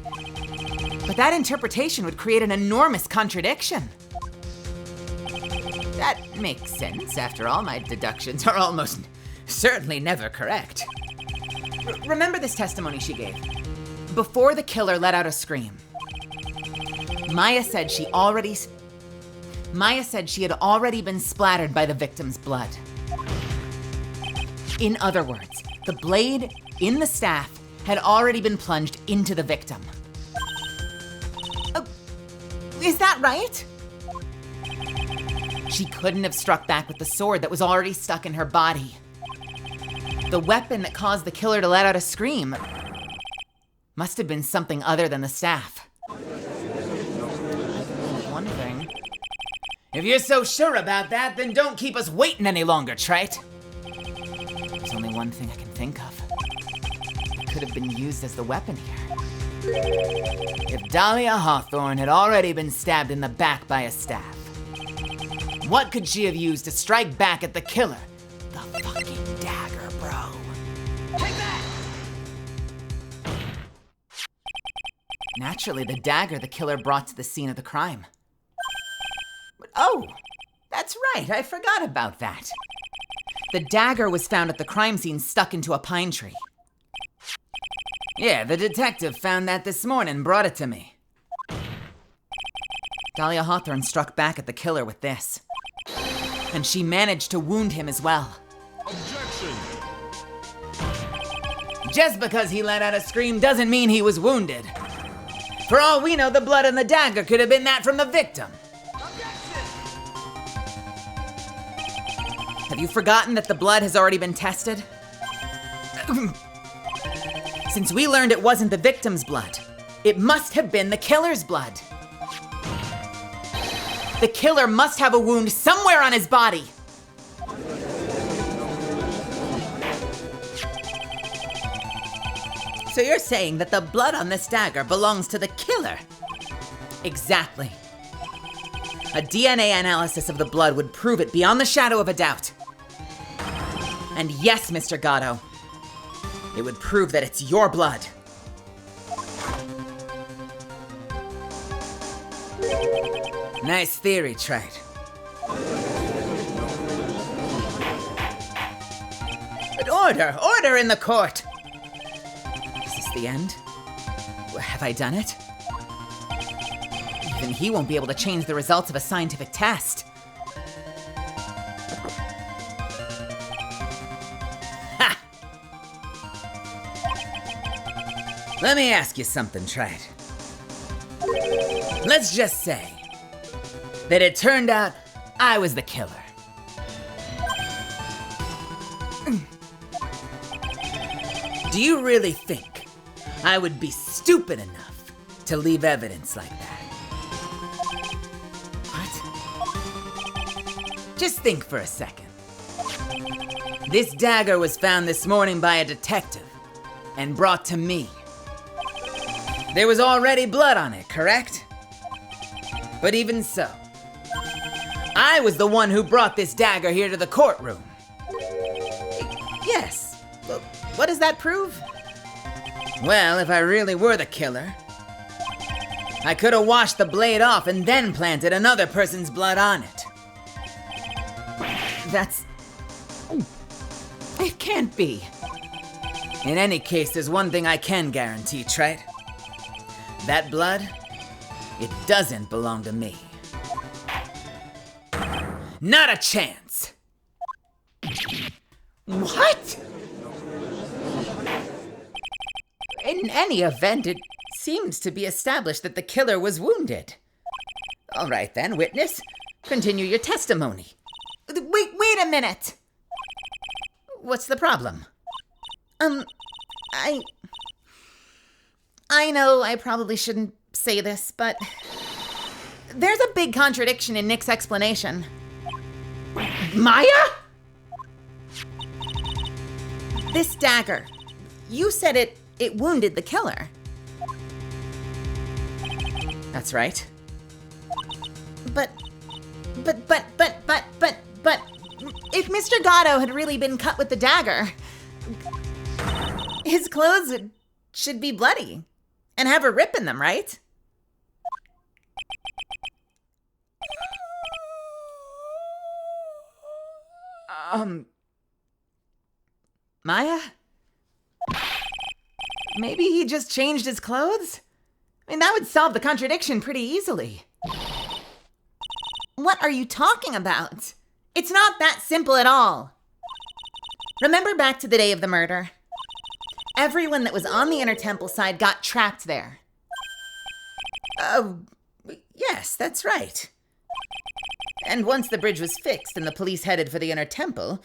Speaker 2: but that interpretation would create an enormous contradiction. That makes sense. After all, my deductions are almost certainly never correct. Remember this testimony she gave? Before the killer let out a scream, Maya said she had already been splattered by the victim's blood. In other words, the blade in the staff had already been plunged into the victim. Is that right? She couldn't have struck back with the sword that was already stuck in her body. The weapon that caused the killer to let out a scream must have been something other than the staff. One thing.
Speaker 3: If you're so sure about that, then don't keep us waiting any longer, Trite.
Speaker 2: There's only one thing I can think of. It could have been used as the weapon here.
Speaker 3: If Dahlia Hawthorne had already been stabbed in the back by a staff, what could she have used to strike back at the killer?
Speaker 2: The fucking dagger, bro.
Speaker 5: Take that!
Speaker 2: Naturally, the dagger the killer brought to the scene of the crime. Oh, that's right, I forgot about that. The dagger was found at the crime scene stuck into a pine tree.
Speaker 3: Yeah, the detective found that this morning and brought it to me.
Speaker 2: Dahlia Hawthorne struck back at the killer with this. And she managed to wound him as well.
Speaker 6: Objection!
Speaker 3: Just because he let out a scream doesn't mean he was wounded. For all we know, the blood on the dagger could have been that from the victim.
Speaker 2: Have you forgotten that the blood has already been tested? Since we learned it wasn't the victim's blood, it must have been the killer's blood. The killer must have a wound somewhere on his body.
Speaker 1: So you're saying that the blood on this dagger belongs to the killer?
Speaker 2: Exactly. A DNA analysis of the blood would prove it beyond the shadow of a doubt. And yes, Mr. Gatto, it would prove that it's your blood.
Speaker 3: Nice theory, Trite.
Speaker 2: But order in the court. Is this the end? Have I done it? Even he won't be able to change the results of a scientific test.
Speaker 3: Ha! Let me ask you something, Trite. Let's just say that it turned out I was the killer. Do you really think I would be stupid enough to leave evidence like that?
Speaker 2: What?
Speaker 3: Just think for a second. This dagger was found this morning by a detective and brought to me. There was already blood on it, correct? But even so, I was the one who brought this dagger here to the courtroom.
Speaker 1: Yes. Well, what does that prove?
Speaker 3: Well, if I really were the killer, I could have washed the blade off and then planted another person's blood on it.
Speaker 1: That's... It can't be.
Speaker 3: In any case, there's one thing I can guarantee, Trite. That blood, it doesn't belong to me. Not a chance!
Speaker 1: What? In any event, it seems to be established that the killer was wounded. All right then, witness. Continue your testimony.
Speaker 2: Wait a minute.
Speaker 1: What's the problem?
Speaker 2: I know I probably shouldn't say this, but there's a big contradiction in Nick's explanation.
Speaker 1: Maya?
Speaker 2: This dagger, you said it wounded the killer.
Speaker 1: That's right.
Speaker 2: But, if Mr. Gatto had really been cut with the dagger, his clothes should be bloody and have a rip in them, right?
Speaker 1: Maya? Maybe he just changed his clothes? I mean, that would solve the contradiction pretty easily.
Speaker 2: What are you talking about? It's not that simple at all. Remember back to the day of the murder? Everyone that was on the Inner Temple side got trapped there.
Speaker 1: Oh, yes, that's right. And once the bridge was fixed and the police headed for the Inner Temple,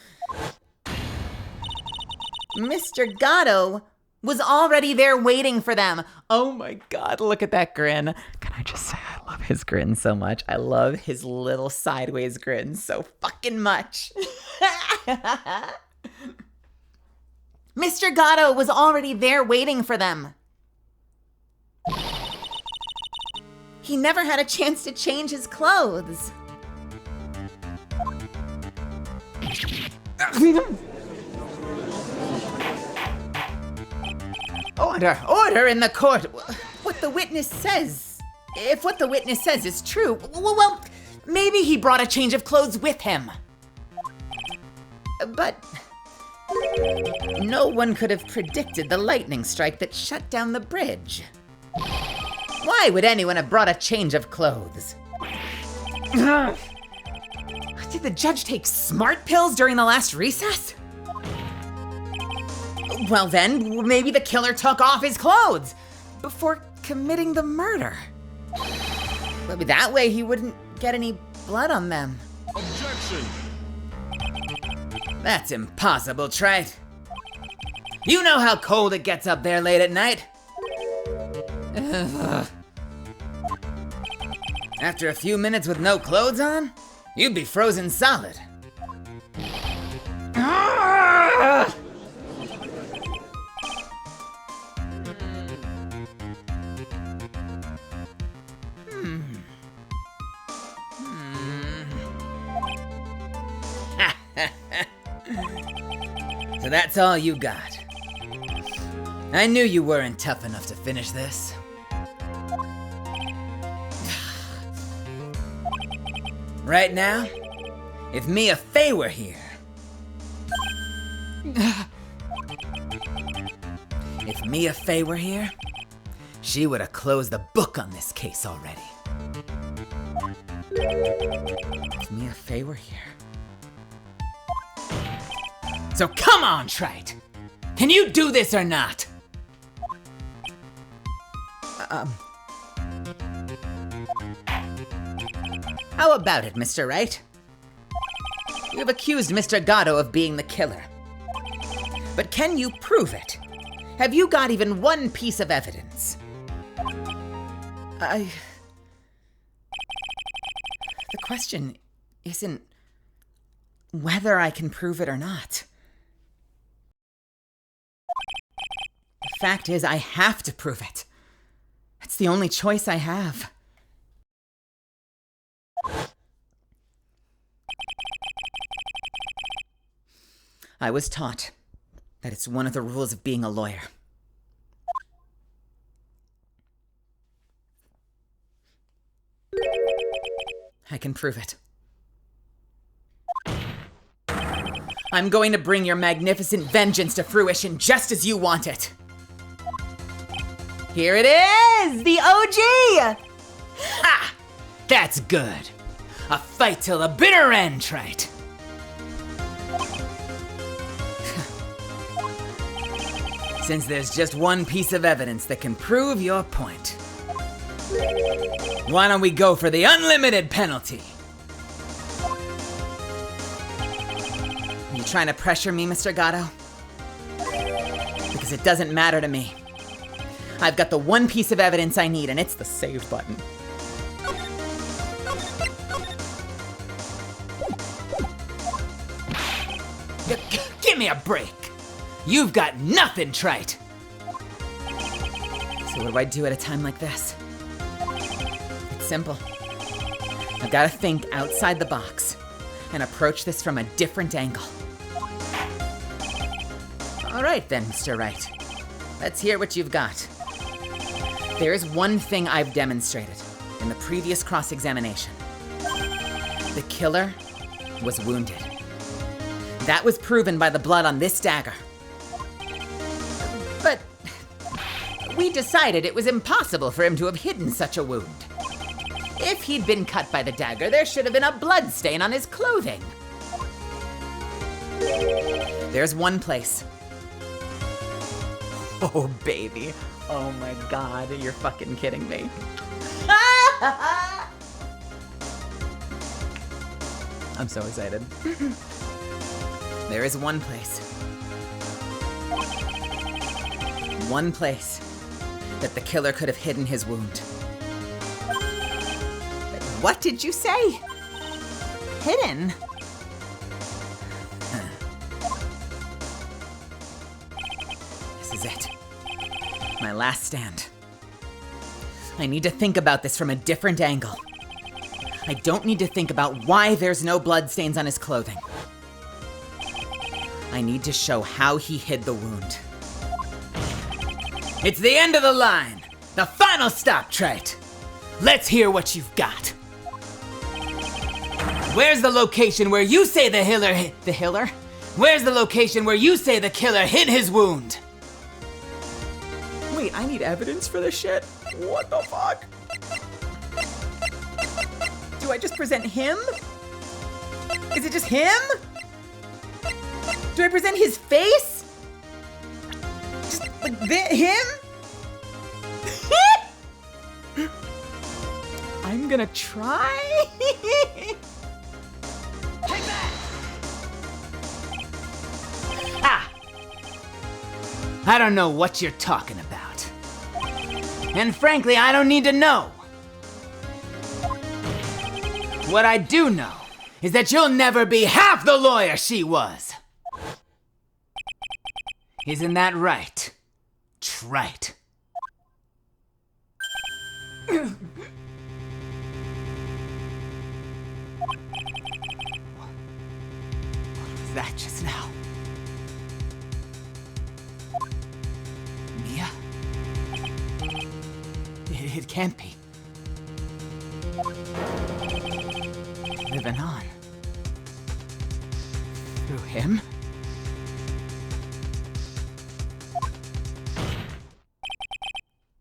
Speaker 2: Mr. Gatto was already there waiting for them.
Speaker 1: oh my God, look at that grin. Can I just say I love his grin so much? I love his little sideways grin so fucking much.
Speaker 2: Mr. Gatto was already there waiting for them. He never had a chance to change his clothes.
Speaker 1: Order in the court. What the witness says. If what the witness says is true,
Speaker 2: Well, maybe he brought a change of clothes with him.
Speaker 1: but no one could have predicted the lightning strike that shut down the bridge. Why would anyone have brought a change of clothes?
Speaker 2: Did the judge take smart pills during the last recess?
Speaker 1: Well then, maybe the killer took off his clothes before committing the murder. Maybe that way he wouldn't get any blood on them.
Speaker 6: Objection!
Speaker 3: That's impossible, Trite. You know how cold it gets up there late at night. Ugh. After a few minutes with no clothes on, you'd be frozen solid. So that's all you got. I knew you weren't tough enough to finish this. Right now, if Mia Fey were here. If Mia Fey were here, she would have closed the book on this case already. If Mia Fey were here. So come on, Trite! Can you do this or not?
Speaker 1: How about it, Mr. Wright? You have accused Mr. Gatto of being the killer. But can you prove it? Have you got even one piece of evidence? The question isn't
Speaker 2: whether I can prove it or not. The fact is, I have to prove it. It's the only choice I have. I was taught that it's one of the rules of being a lawyer. I can prove it. I'm going to bring your magnificent vengeance to fruition just as you want it. Here it is, the OG!
Speaker 3: Ha! That's good. A fight till the bitter end, Trite. Since there's just one piece of evidence that can prove your point, why don't we go for the unlimited penalty?
Speaker 2: You trying to pressure me, Mr. Gatto? Because it doesn't matter to me. I've got the one piece of evidence I need, and it's the save button.
Speaker 3: Give me a break. You've got nothing, Trite.
Speaker 2: So what do I do at a time like this? It's simple. I've got to think outside the box and approach this from a different angle. All right then, Mr. Wright. Let's hear what you've got. There is one thing I've demonstrated in the previous cross-examination. The killer was wounded. That was proven by the blood on this dagger. But we decided it was impossible for him to have hidden such a wound. If he'd been cut by the dagger, there should have been a blood stain on his clothing. There's one place. Oh, baby. Oh my God, you're fucking kidding me. I'm so excited. There is one place. One place that the killer could have hidden his wound. What did you say? Hidden? This is it. My last stand. I need to think about this from a different angle. I don't need to think about why there's no bloodstains on his clothing. I need to show how he hid the wound.
Speaker 3: It's the end of the line. The final stop, Trite. Let's hear what you've got. Where's the location where you say the killer
Speaker 2: The Hiller?
Speaker 3: Where's the location where you say the killer hid his wound?
Speaker 2: Wait, I need evidence for this shit? What the fuck? Do I just present him? Is it just him? Do I present his face? Just like him? I'm gonna try.
Speaker 5: Take that!
Speaker 3: Ah! I don't know what you're talking about. And frankly, I don't need to know. What I do know is that you'll never be half the lawyer she was. Isn't that right, Trite? What was that just now? Mia? It can't be. Living on. Through him?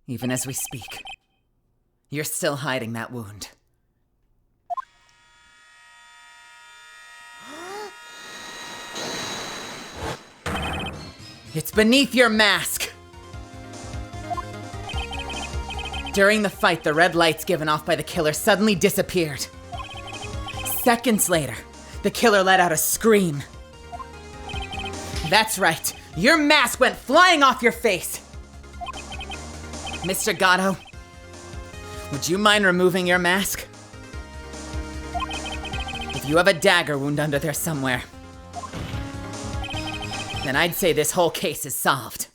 Speaker 2: Even as we speak, you're still hiding that wound. It's beneath your mask! During the fight, the red lights given off by the killer suddenly disappeared. Seconds later, the killer let out a scream. That's right, your mask went flying off your face! Mr. Gatto, would you mind removing your mask? If
Speaker 1: you have a dagger wound under there somewhere, then I'd say this whole case is solved.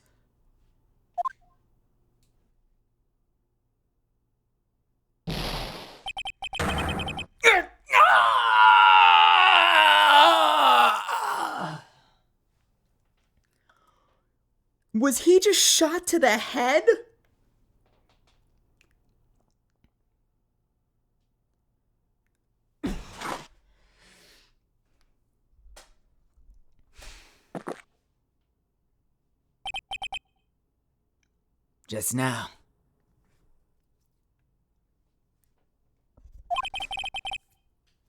Speaker 2: Was he just shot to the head?
Speaker 3: Just now.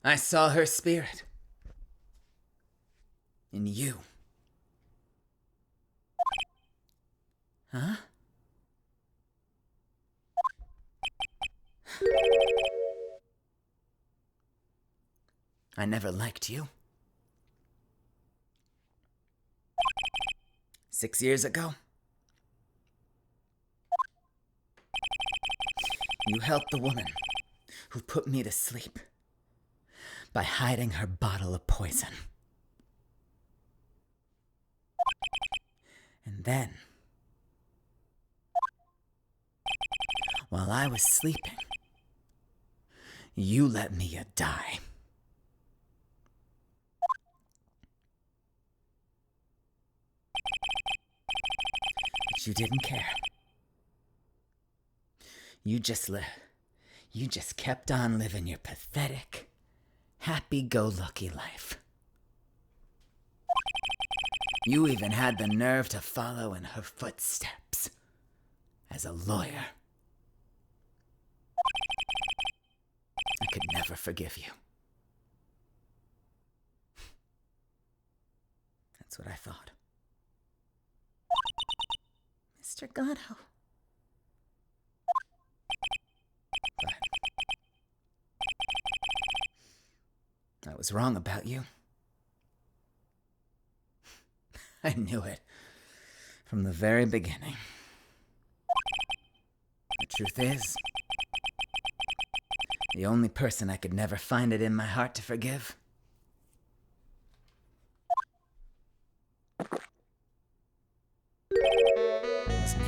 Speaker 3: I saw her spirit. In you. Huh? I never liked you. 6 years ago, you helped the woman who put me to sleep by hiding her bottle of poison. And then, while I was sleeping, you let me die. But you didn't care. You just kept on living your pathetic, happy-go-lucky life. You even had the nerve to follow in her footsteps as a lawyer. I could never forgive you. That's what I thought.
Speaker 2: Mr. Gatto.
Speaker 3: But I was wrong about you. I knew it from the very beginning. The truth is, the only person I could never find it in my heart to forgive was me.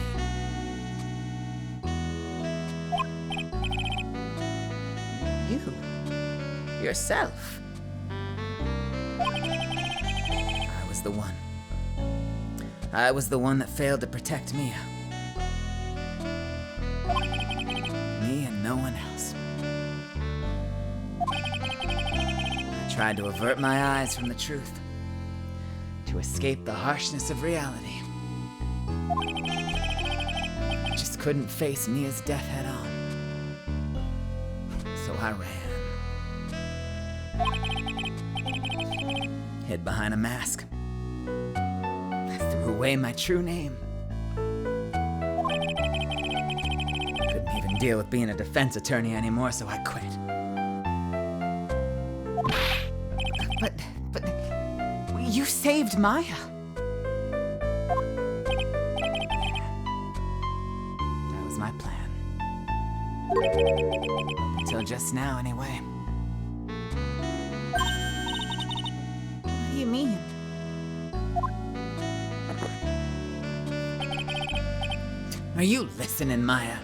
Speaker 2: You. Yourself.
Speaker 3: I was the one. I was the one that failed to protect Mia. Me and no one else. I tried to avert my eyes from the truth, to escape the harshness of reality. I just couldn't face Mia's death head on. So I ran. Hid behind a mask. Threw away my true name. Couldn't even deal with being a defense attorney anymore, so I quit.
Speaker 2: But you saved Maya.
Speaker 3: That was my plan. Until just now, anyway.
Speaker 2: What do you mean?
Speaker 3: Are you listening, Maya?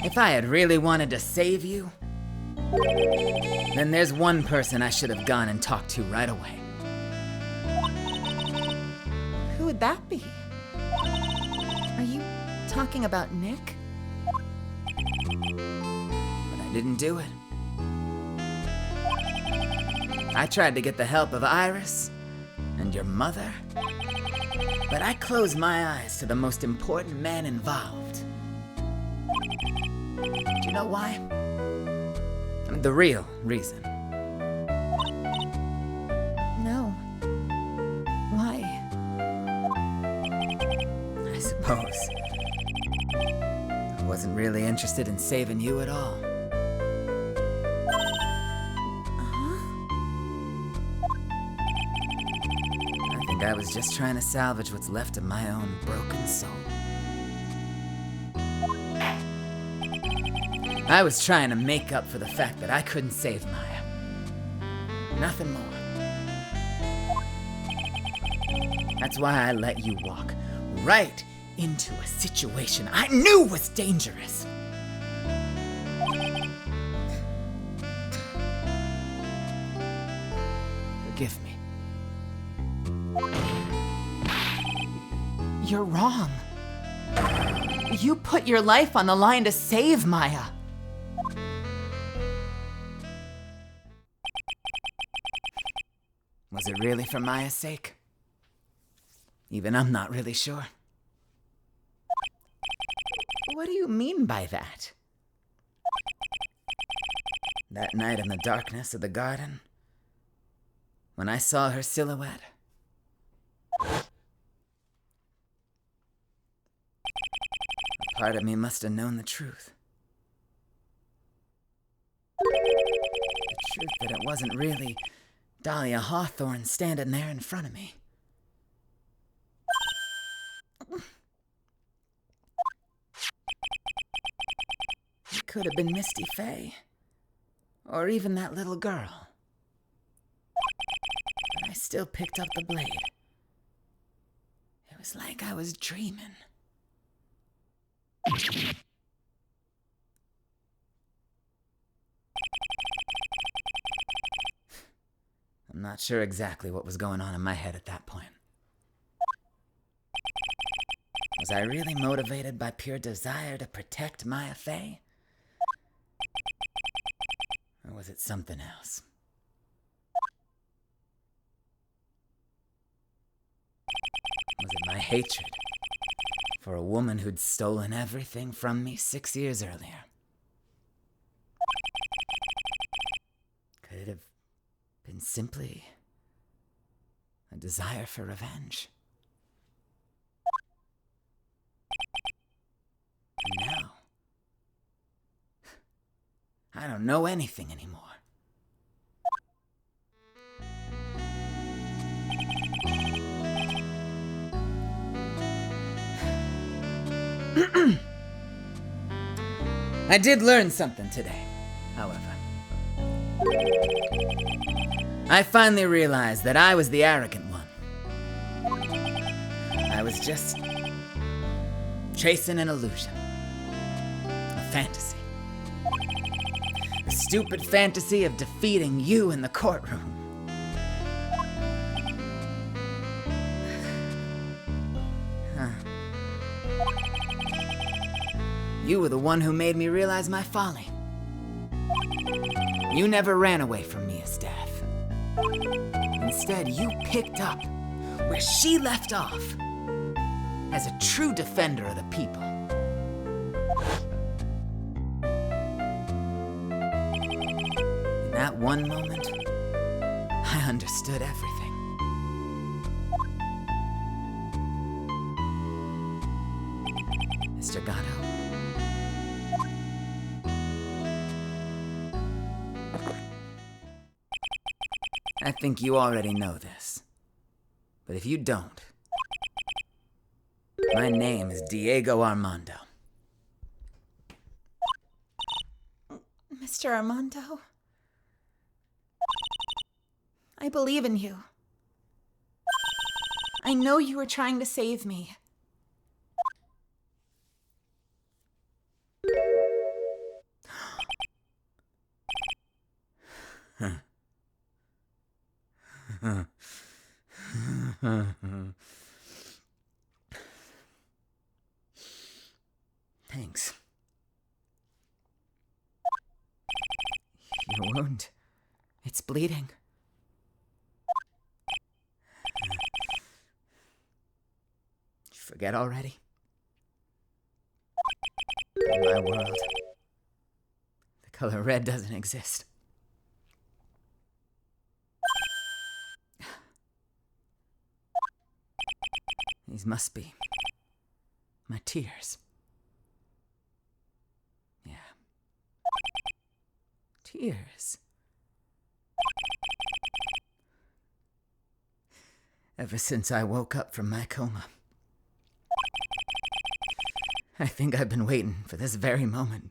Speaker 3: If I had really wanted to save you, then there's one person I should have gone and talked to right away.
Speaker 2: Who would that be? Are you talking about Nick?
Speaker 3: But I didn't do it. I tried to get the help of Iris and your mother, but I closed my eyes to the most important man involved. Do you know why? I mean, the real reason.
Speaker 2: No. Why?
Speaker 3: I suppose I wasn't really interested in saving you at all. I think I was just trying to salvage what's left of my own broken soul. I was trying to make up for the fact that I couldn't save Maya. Nothing more. That's why I let you walk right into a situation I knew was dangerous. Forgive me.
Speaker 2: You're wrong. You put your life on the line to save Maya.
Speaker 3: Was it really for Maya's sake? Even I'm not really sure. What do you mean by that? That night in the darkness of the garden, when I saw her silhouette, a part of me must have known the truth. The truth that it wasn't really Dahlia Hawthorne standing there in front of me. It could have been Misty Faye, or even that little girl. But I still picked up the blade. It was like I was dreaming. I'm not sure exactly what was going on in my head at that point. Was I really motivated by pure desire to protect Maya Faye? Or was it something else? Was it my hatred for a woman who'd stolen everything from me 6 years earlier? Could it have been simply a desire for revenge? And now, I don't know anything anymore. I did learn something today, however. I finally realized that I was the arrogant one. I was just chasing an illusion. A fantasy. The stupid fantasy of defeating you in the courtroom. You were the one who made me realize my folly. You never ran away from Mia's death. Instead, you picked up where she left off as a true defender of the people. In that one moment, I understood everything. Mr. Gatto. I think you already know this. But if you don't, my name is Diego Armando.
Speaker 2: Mr. Armando, I believe in you. I know you were trying to save me.
Speaker 3: Thanks. Your wound, it's bleeding. Did you forget already? In my world, the color red doesn't exist. These must be my tears. Yeah. Tears. Ever since I woke up from my coma, I think I've been waiting for this very moment.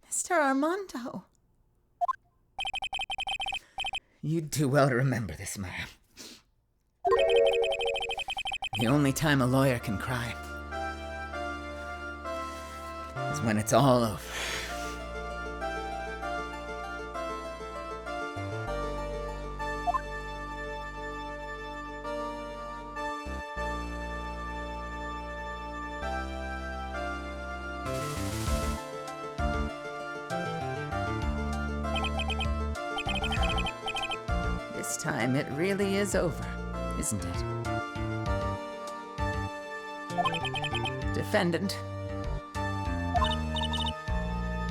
Speaker 2: Mr. Armando.
Speaker 3: You'd do well to remember this, Maya. The only time a lawyer can cry is when it's all over. This time it really is over, isn't it? Defendant.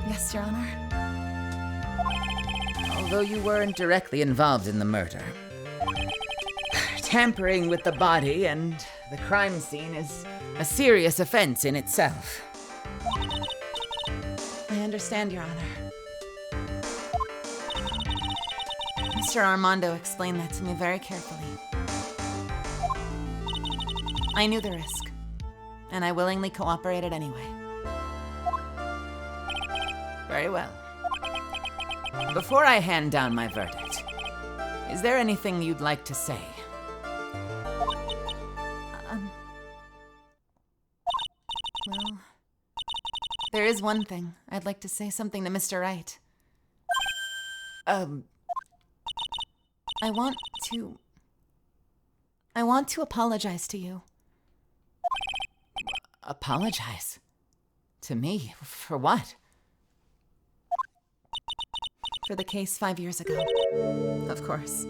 Speaker 2: Yes, Your Honor.
Speaker 3: Although you weren't directly involved in the murder, tampering with the body and the crime scene is a serious offense in itself.
Speaker 2: I understand, Your Honor. Mr. Armando explained that to me very carefully. I knew the risk, and I willingly cooperated anyway.
Speaker 3: Very well. Before I hand down my verdict, is there anything you'd like to say?
Speaker 2: Well, there is one thing. I'd like to say something to Mr. Wright. I want to apologize to you.
Speaker 3: Apologize? To me? For what?
Speaker 2: For the case 5 years ago. Of course.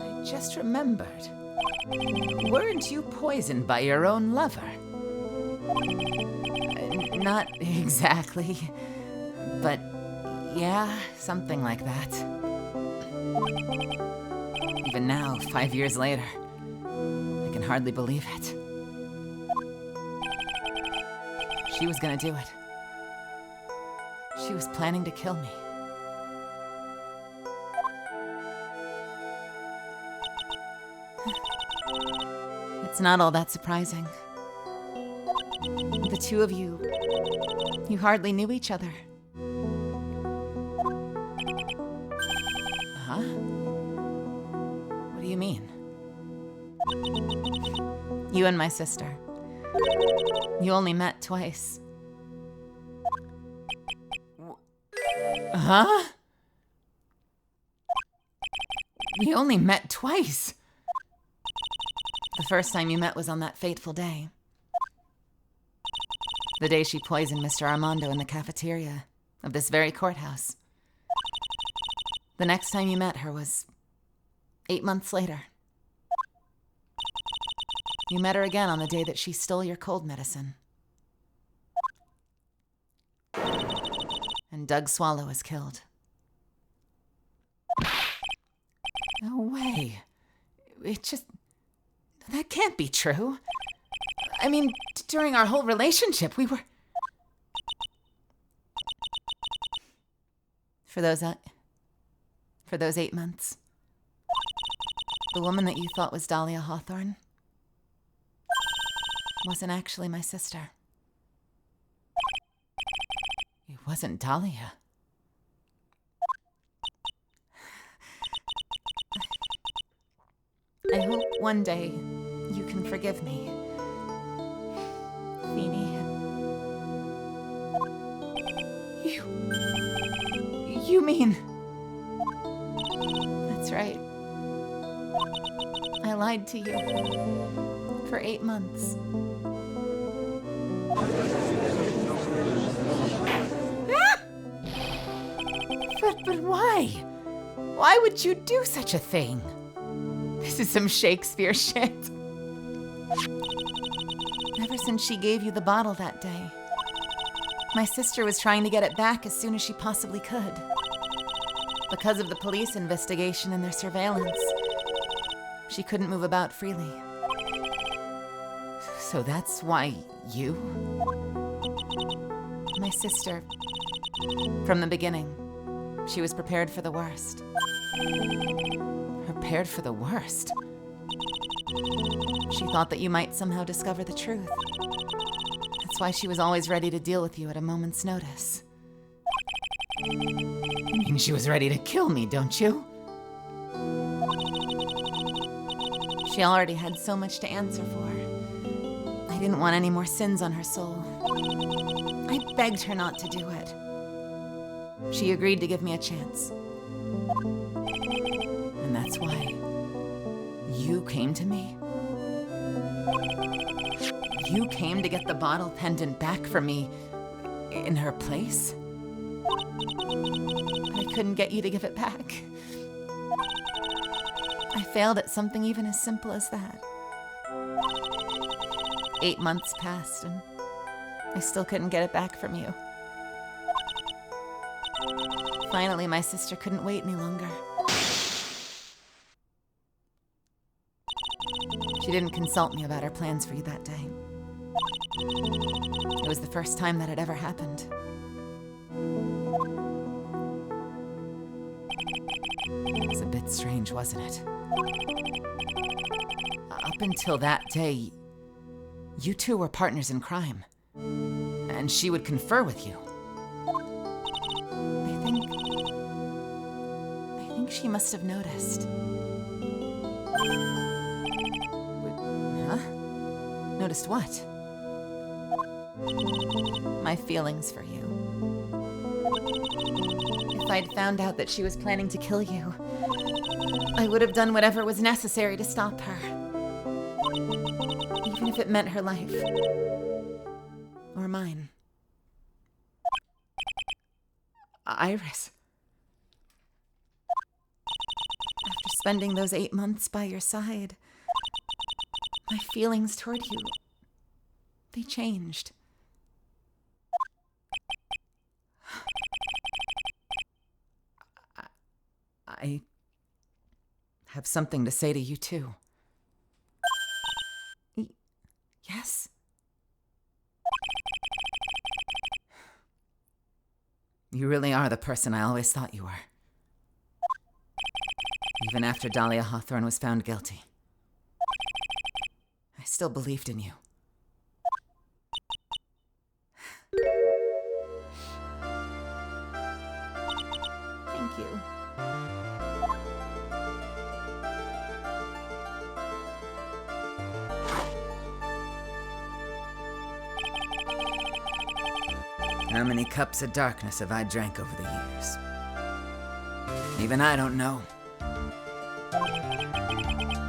Speaker 3: I just remembered. Weren't you poisoned by your own lover? Not exactly, but yeah, something like that. Even now, 5 years later, I can hardly believe it. She was gonna do it. She was planning to kill me.
Speaker 2: It's not all that surprising. The two of you hardly knew each other.
Speaker 3: Huh? What do you mean?
Speaker 2: You and my sister. You only met twice.
Speaker 3: Huh? We only met twice.
Speaker 2: The first time you met was on that fateful day. The day she poisoned Mr. Armando in the cafeteria of this very courthouse. The next time you met her was 8 months later. You met her again on the day that she stole your cold medicine. And Doug Swallow was killed.
Speaker 3: No way. That can't be true. I mean, during our whole relationship, we were...
Speaker 2: For those 8 months, the woman that you thought was Dahlia Hawthorne wasn't actually my sister.
Speaker 3: It wasn't Dahlia.
Speaker 2: I hope one day you can forgive me, Feeny.
Speaker 3: You mean...
Speaker 2: That's right. I lied to you for 8 months.
Speaker 3: But why? Why would you do such a thing? This is some Shakespeare shit.
Speaker 2: Ever since she gave you the bottle that day, my sister was trying to get it back as soon as she possibly could. Because of the police investigation and their surveillance, she couldn't move about freely.
Speaker 3: So that's why you...
Speaker 2: My sister, from the beginning, she was prepared for the worst.
Speaker 3: Prepared for the worst?
Speaker 2: She thought that you might somehow discover the truth. That's why she was always ready to deal with you at a moment's notice.
Speaker 3: You mean she was ready to kill me, don't you?
Speaker 2: She already had so much to answer for. I didn't want any more sins on her soul. I begged her not to do it. She agreed to give me a chance. And that's why you came to me. You came to get the bottle pendant back for me in her place. I couldn't get you to give it back. I failed at something even as simple as that. 8 months passed and I still couldn't get it back from you. Finally, my sister couldn't wait any longer. She didn't consult me about her plans for you that day. It was the first time that had ever happened. It was a bit strange, wasn't it? Up until that day, you two were partners in crime, and she would confer with you. I think she must have noticed. Huh? Noticed what? My feelings for you. If I'd found out that she was planning to kill you, I would have done whatever was necessary to stop her. Even if it meant her life. Or mine. Iris. After spending those 8 months by your side, my feelings toward you, they changed. I have something to say to you, too. Yes? You really are the person I always thought you were. Even after Dahlia Hawthorne was found guilty. I still believed in you. Thank you.
Speaker 3: How many cups of darkness have I drank over the years? Even I don't know.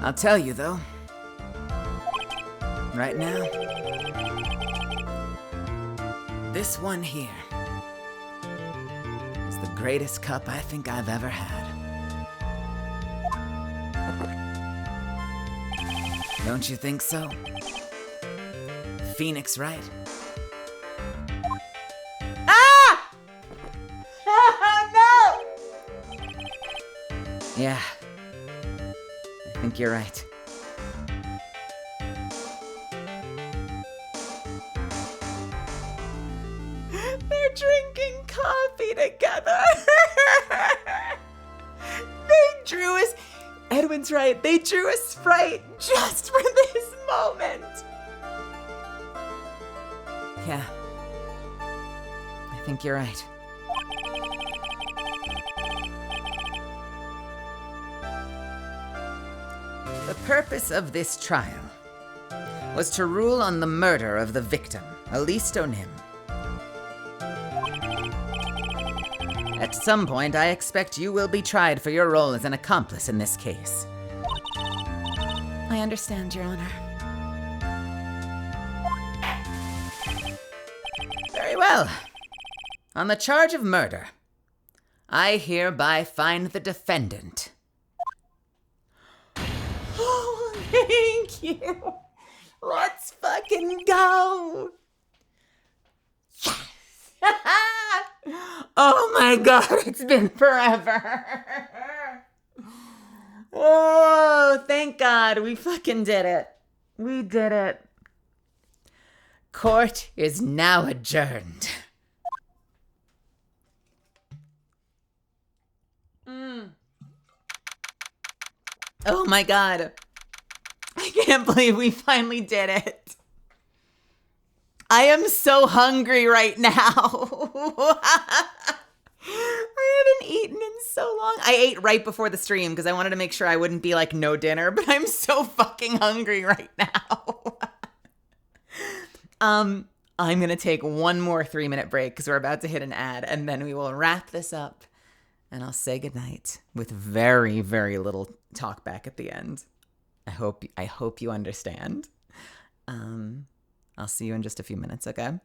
Speaker 3: I'll tell you, though. Right now, this one here is the greatest cup I think I've ever had. Don't you think so? Phoenix, right? Yeah, I think you're right.
Speaker 2: They're drinking coffee together. They drew us. Edwin's right. They drew a Sprite just for this moment.
Speaker 3: Yeah, I think you're right.
Speaker 1: The purpose of this trial was to rule on the murder of the victim, Elise O'Nim. At some point, I expect you will be tried for your role as an accomplice in this case.
Speaker 2: I understand, Your Honor.
Speaker 1: Very well. On the charge of murder, I hereby find the defendant.
Speaker 2: Oh, thank you. Let's fucking go. Yes. Oh my God, it's been forever. Oh, thank God, we fucking did it. We did it.
Speaker 1: Court is now adjourned.
Speaker 2: Oh my God. I can't believe we finally did it. I am so hungry right now. I haven't eaten in so long. I ate right before the stream because I wanted to make sure I wouldn't be like no dinner, but I'm so fucking hungry right now. I'm going to take one more 3-minute break because we're about to hit an ad, and then we will wrap this up and I'll say goodnight with very, very little talk back at the end. I hope you understand. I'll see you in just a few minutes, okay?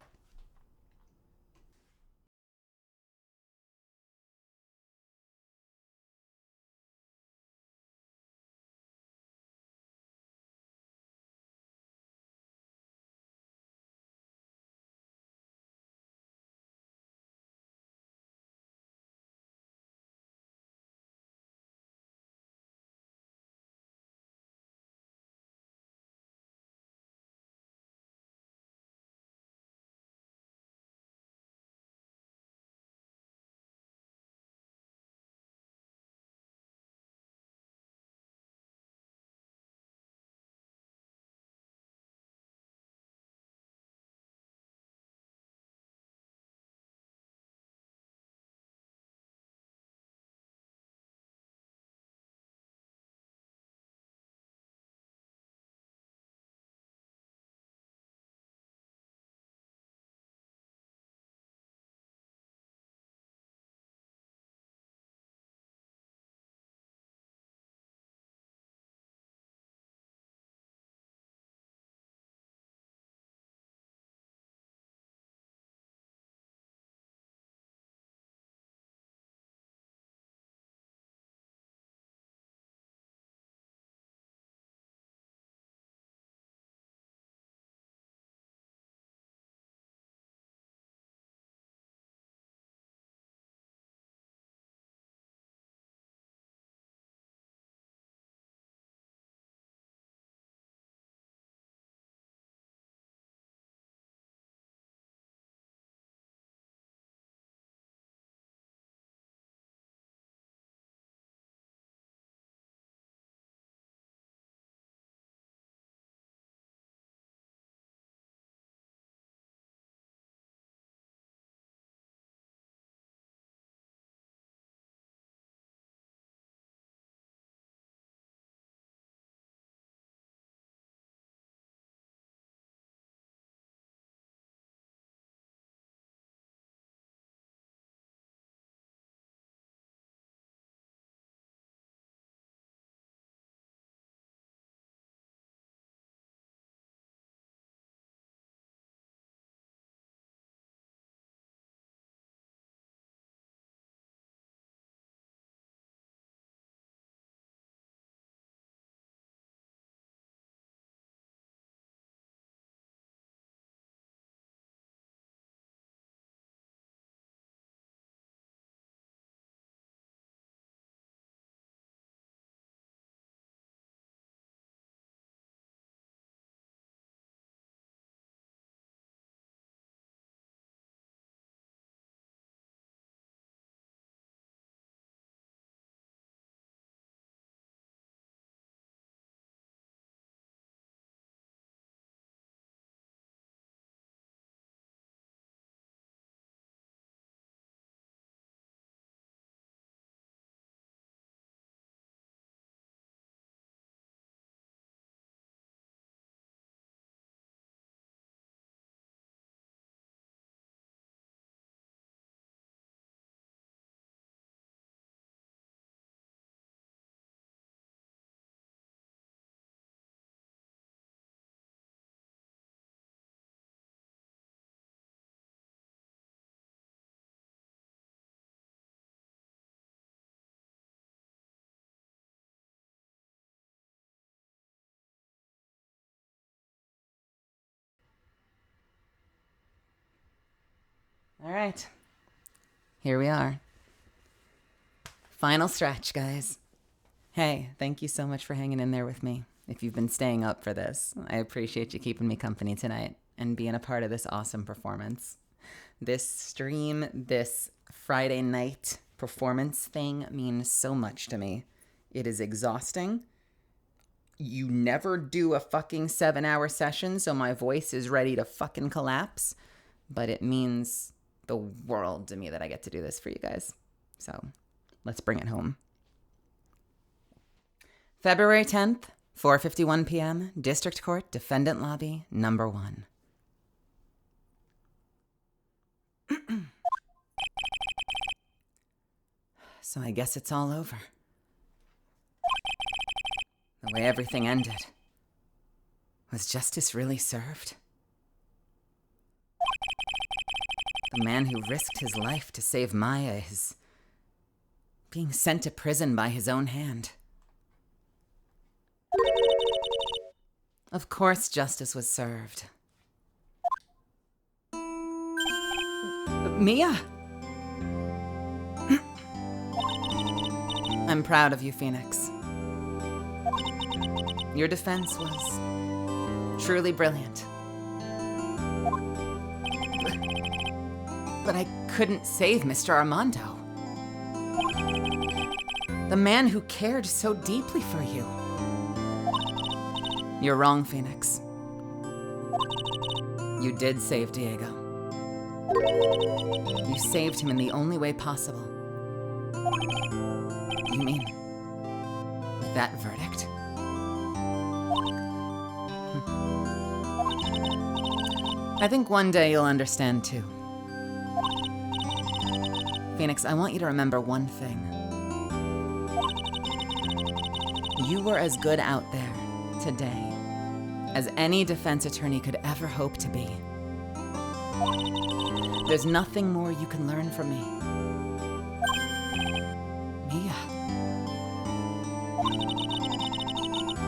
Speaker 2: All right. Here we are. Final stretch, guys. Hey, thank you so much for hanging in there with me. If you've been staying up for this, I appreciate you keeping me company tonight and being a part of this awesome performance. This stream, this Friday night performance thing means so much to me. It is exhausting.
Speaker 1: you never do a fucking 7-hour session, so my voice is ready to fucking collapse. But it means the world to me that I get to do this for you guys. So let's bring it home. February 10th, 4:51 p.m., District Court, Defendant Lobby, number 1. So I guess it's all over. The way everything ended. Was justice really served? The man who risked his life to save Maya is being sent to prison by his own hand. Of course justice was served. Mia! I'm proud of you, Phoenix. Your defense was truly brilliant. But I couldn't save Mr. Armando. The man who cared so deeply for you. You're wrong, Phoenix. You did save Diego. You saved him in the only way possible. You mean with that verdict? I think one day you'll understand too. Phoenix, I want you to remember one thing. You were as good out there today as any defense attorney could ever hope to be. There's nothing more you can learn from me. Mia.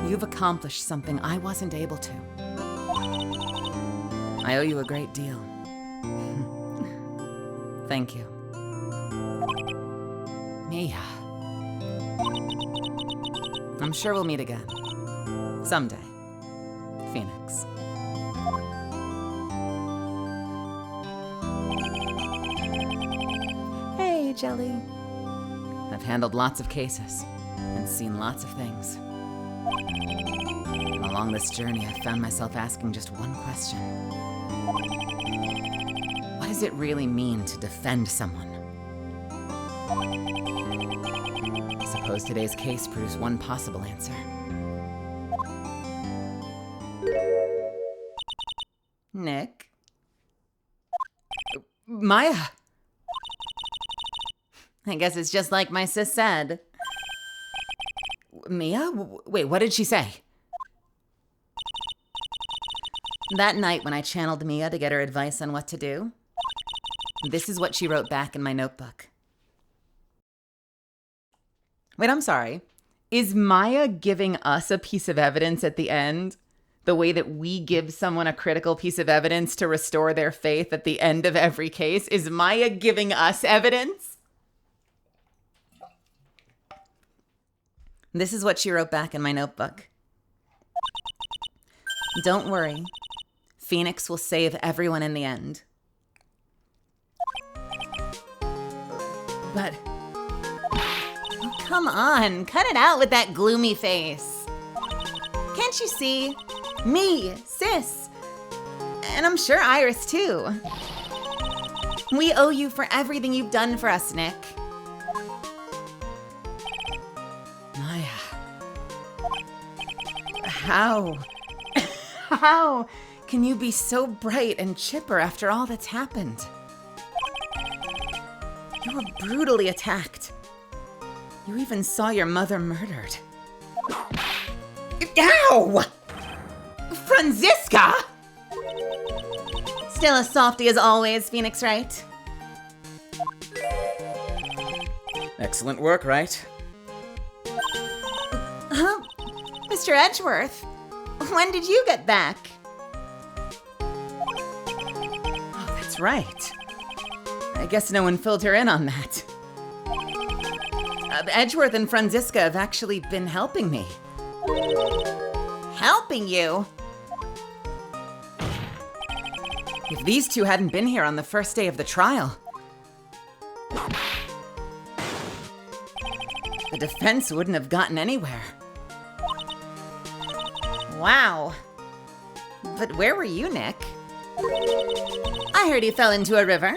Speaker 1: You've accomplished something I wasn't able to. I owe you a great deal. Thank you. Mia. I'm sure we'll meet again. Someday. Phoenix. Hey, Jelly. I've handled lots of cases and seen lots of things. Along this journey, I found myself asking just one question. What does it really mean to defend someone? I suppose today's case produced one possible answer. Nick? Maya! I guess it's just like my sis said. Mia? Wait, what did she say? That night when I channeled Mia to get her advice on what to do, this is what she wrote back in my notebook. Wait, I'm sorry. Is Maya giving us a piece of evidence at the end? The way that we give someone a critical piece of evidence to restore their faith at the end of every case? Is Maya giving us evidence? This is what she wrote back in my notebook. Don't worry. Phoenix will save everyone in the end. But... oh, come on, cut it out with that gloomy face. Can't you see? Me, sis, and I'm sure Iris too. We owe you for everything you've done for us, Nick. Maya. How can you be so bright and chipper after all that's happened? You were brutally attacked. You even saw your mother murdered. Ow! Franziska! Still a softie as always, Phoenix, right?
Speaker 4: Excellent work, right?
Speaker 2: Huh? Mr. Edgeworth, when did you get back?
Speaker 1: Oh, that's right. I guess no one filled her in on that. Edgeworth and Franziska have actually been helping me.
Speaker 2: Helping you?
Speaker 1: If these two hadn't been here on the first day of the trial, the defense wouldn't have gotten anywhere.
Speaker 2: Wow. But where were you, Nick? I heard he fell into a river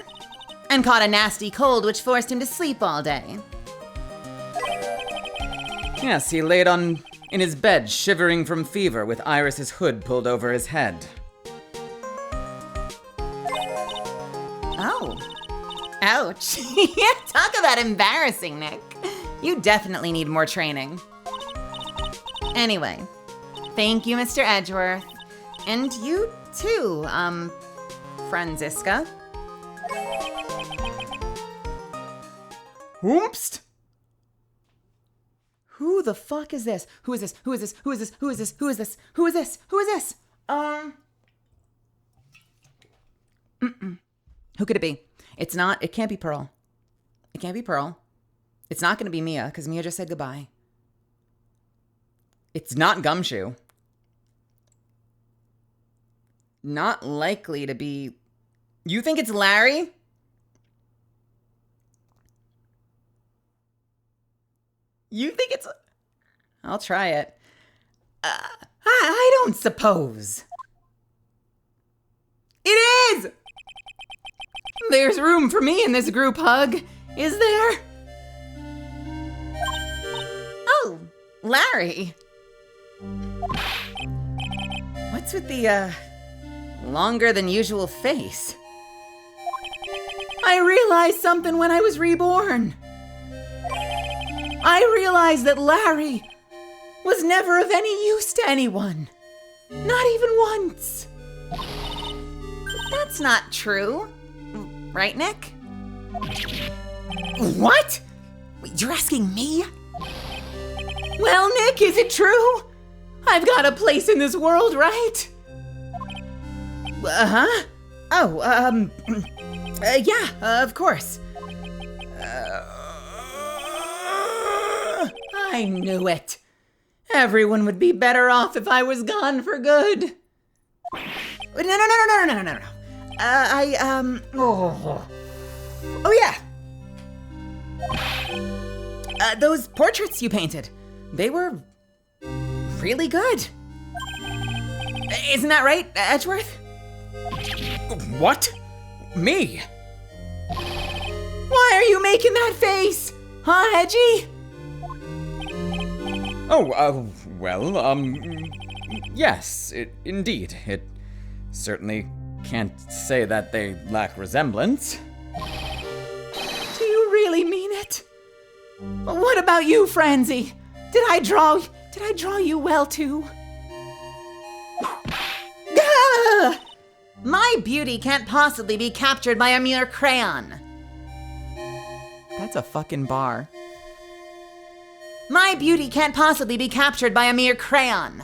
Speaker 2: and caught a nasty cold which forced him to sleep all day.
Speaker 4: Yes, he laid in his bed, shivering from fever, with Iris's hood pulled over his head.
Speaker 2: Oh. Ouch. Talk about embarrassing, Nick. You definitely need more training. Anyway, thank you, Mr. Edgeworth. And you too, Franziska.
Speaker 4: Whoopst!
Speaker 2: Who the fuck is this? Who is this? Who is this? Who is this? Who is this? Who is this? Who is this? Who is this? Who could it be? It can't be Pearl. It can't be Pearl. It's not going to be Mia, because Mia just said goodbye.
Speaker 4: It's not Gumshoe.
Speaker 2: Not likely to be... You think it's Larry? You think it's... I'll try it. I don't suppose. It is! There's room for me in this group hug, is there? Oh, Larry. What's with the, longer than usual face? I realized something when I was reborn. I realized that Larry was never of any use to anyone. Not even once. That's not true. Right, Nick? What? Wait, you're asking me? Well, Nick, is it true? I've got a place in this world, right? Uh-huh. Oh, yeah, of course. I knew it. Everyone would be better off if I was gone for good. No. Oh yeah. Those portraits you painted, they were really good. Isn't that right, Edgeworth?
Speaker 4: What? Me?
Speaker 2: Why are you making that face? Huh, Edgy?
Speaker 4: Oh, well, yes, indeed. It certainly can't say that they lack resemblance.
Speaker 2: Do you really mean it? What about you, Franzi? Did I draw you well too? Gah! My beauty can't possibly be captured by a mere crayon.
Speaker 4: That's a fucking bar.
Speaker 2: My beauty can't possibly be captured by a mere crayon.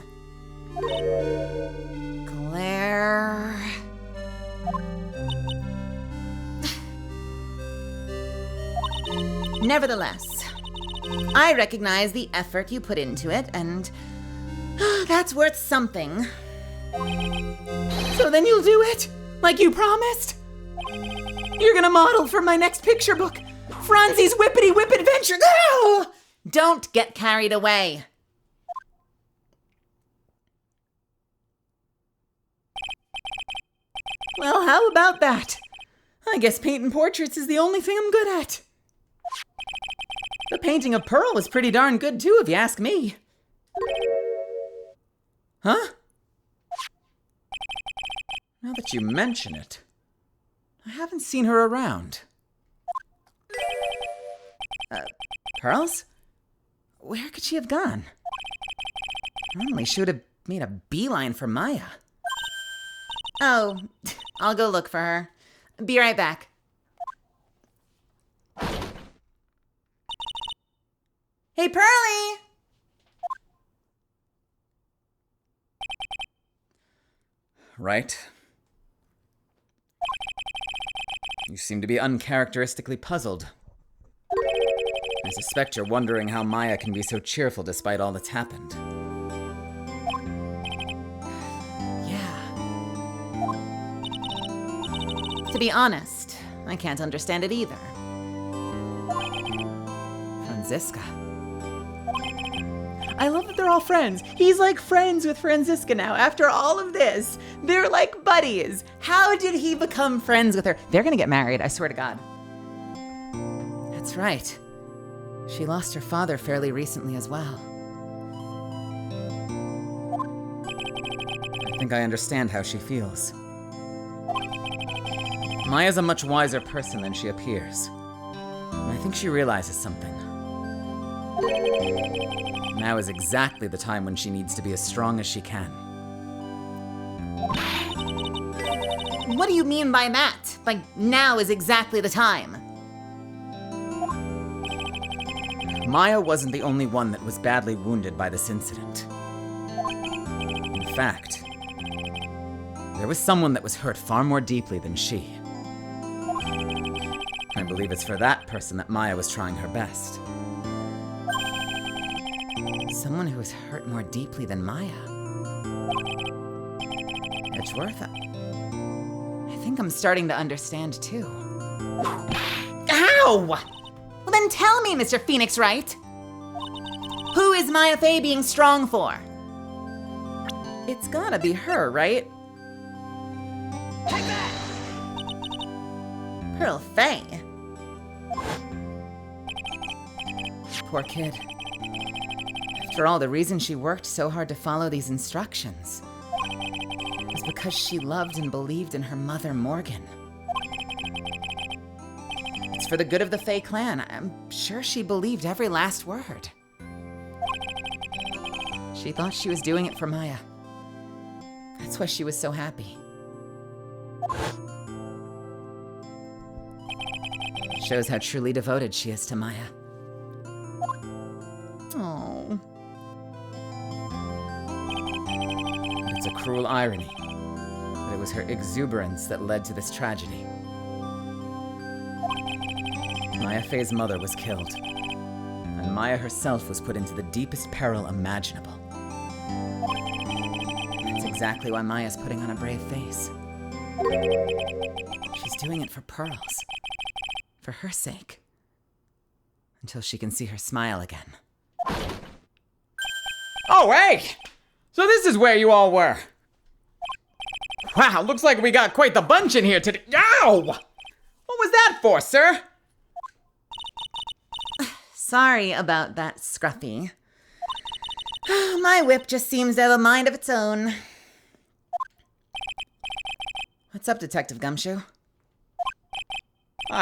Speaker 2: Claire. Nevertheless, I recognize the effort you put into it, and that's worth something. So then you'll do it, like you promised? You're gonna model for my next picture book, Franzi's Whippity Whip Adventure. Ah! Don't get carried away. Well, how about that? I guess painting portraits is the only thing I'm good at. The painting of Pearl was pretty darn good too, if you ask me.
Speaker 4: Huh? Now that you mention it, I haven't seen her around.
Speaker 2: Pearls? Where could she have gone? Normally she would have made a beeline for Maya. Oh, I'll go look for her. Be right back. Hey, Pearlie!
Speaker 4: Right? You seem to be uncharacteristically puzzled. I suspect you're wondering how Maya can be so cheerful despite all that's happened.
Speaker 2: Yeah. To be honest, I can't understand it either. Franziska. I love that they're all all friends. He's like friends with Franziska now. After all of this, they're like buddies. How did he become friends with her? They're gonna get married, I swear to God.
Speaker 1: That's right. She lost her father fairly recently as well.
Speaker 4: I think I understand how she feels. Maya's a much wiser person than she appears. And I think she realizes something. Now is exactly the time when she needs to be as strong as she can.
Speaker 2: What do you mean by that? Like, now is exactly the time.
Speaker 4: Maya wasn't the only one that was badly wounded by this incident. In fact, there was someone that was hurt far more deeply than she. I believe it's for that person that Maya was trying her best.
Speaker 1: Someone who was hurt more deeply than Maya. Edgeworth, I think I'm starting to understand too.
Speaker 2: Ow! Well then tell me, Mr. Phoenix Wright. Who is Maya Fey being strong for?
Speaker 1: It's gotta be her, right?
Speaker 5: Take that!
Speaker 2: Pearl Fey.
Speaker 1: Poor kid. After all, the reason she worked so hard to follow these instructions was because she loved and believed in her mother, Morgan. It's for the good of the Fey clan. I'm sure she believed every last word. She thought she was doing it for Maya. That's why she was so happy. It shows how truly devoted she is to Maya.
Speaker 2: Oh.
Speaker 4: But it's a cruel irony that it was her exuberance that led to this tragedy. Maya Fey's mother was killed, and Maya herself was put into the deepest peril imaginable.
Speaker 1: That's exactly why Maya's putting on a brave face. She's doing it for Pearls. For her sake. Until she can see her smile again.
Speaker 6: Oh, hey! So this is where you all were. Wow, looks like we got quite the bunch in here today. Ow! What was that for, sir?
Speaker 2: Sorry about that, Scruffy. My whip just seems to have a mind of its own.
Speaker 1: What's up, Detective Gumshoe?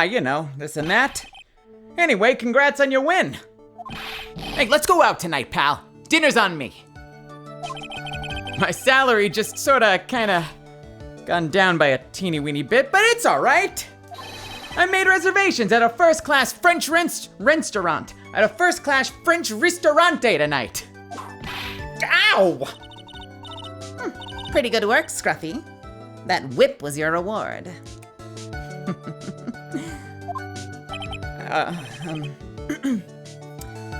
Speaker 6: You know, this and that. Anyway, congrats on your win. Hey, let's go out tonight, pal. Dinner's on me. My salary just sorta, kinda gone down by a teeny weeny bit, but it's alright. I made reservations at a first-class French restaurant. At a first-class French ristorante tonight. Ow!
Speaker 2: Pretty good work, Scruffy. That whip was your reward.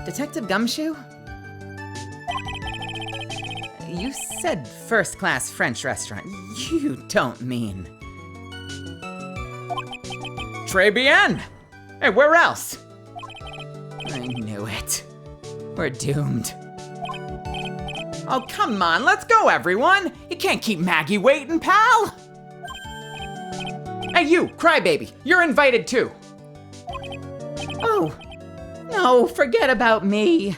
Speaker 1: Detective Gumshoe? You said first-class French restaurant. You don't mean...
Speaker 6: Très bien. Hey, where else?
Speaker 1: I knew it. We're doomed.
Speaker 6: Oh, come on, let's go, everyone. You can't keep Maggie waiting, pal. Hey, you, crybaby, you're invited too.
Speaker 2: Oh, no, forget about me.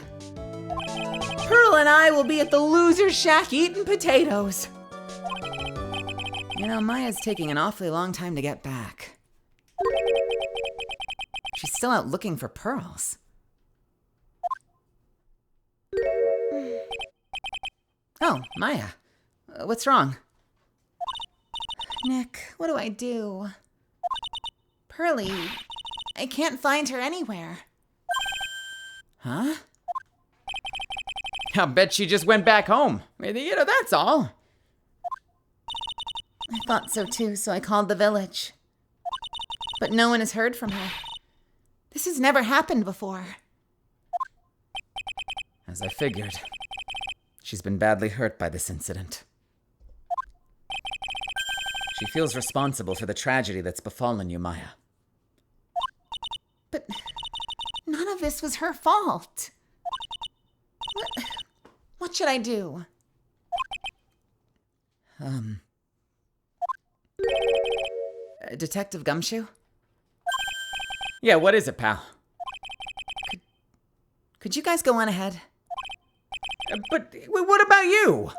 Speaker 2: Pearl and I will be at the loser's shack eating potatoes.
Speaker 1: You know, Maya's taking an awfully long time to get back. She's still out looking for pearls. Oh, Maya. What's wrong?
Speaker 2: Nick, what do I do? Pearlie, I can't find her anywhere.
Speaker 1: Huh?
Speaker 6: I'll bet she just went back home. You know, that's all.
Speaker 2: I thought so too, so I called the village. But no one has heard from her. This has never happened before.
Speaker 4: As I figured, she's been badly hurt by this incident. She feels responsible for the tragedy that's befallen you, Maya.
Speaker 2: But none of this was her fault. What should I do?
Speaker 1: Detective Gumshoe?
Speaker 6: Yeah, what is it, pal?
Speaker 1: Could you guys go on ahead?
Speaker 6: But what about you?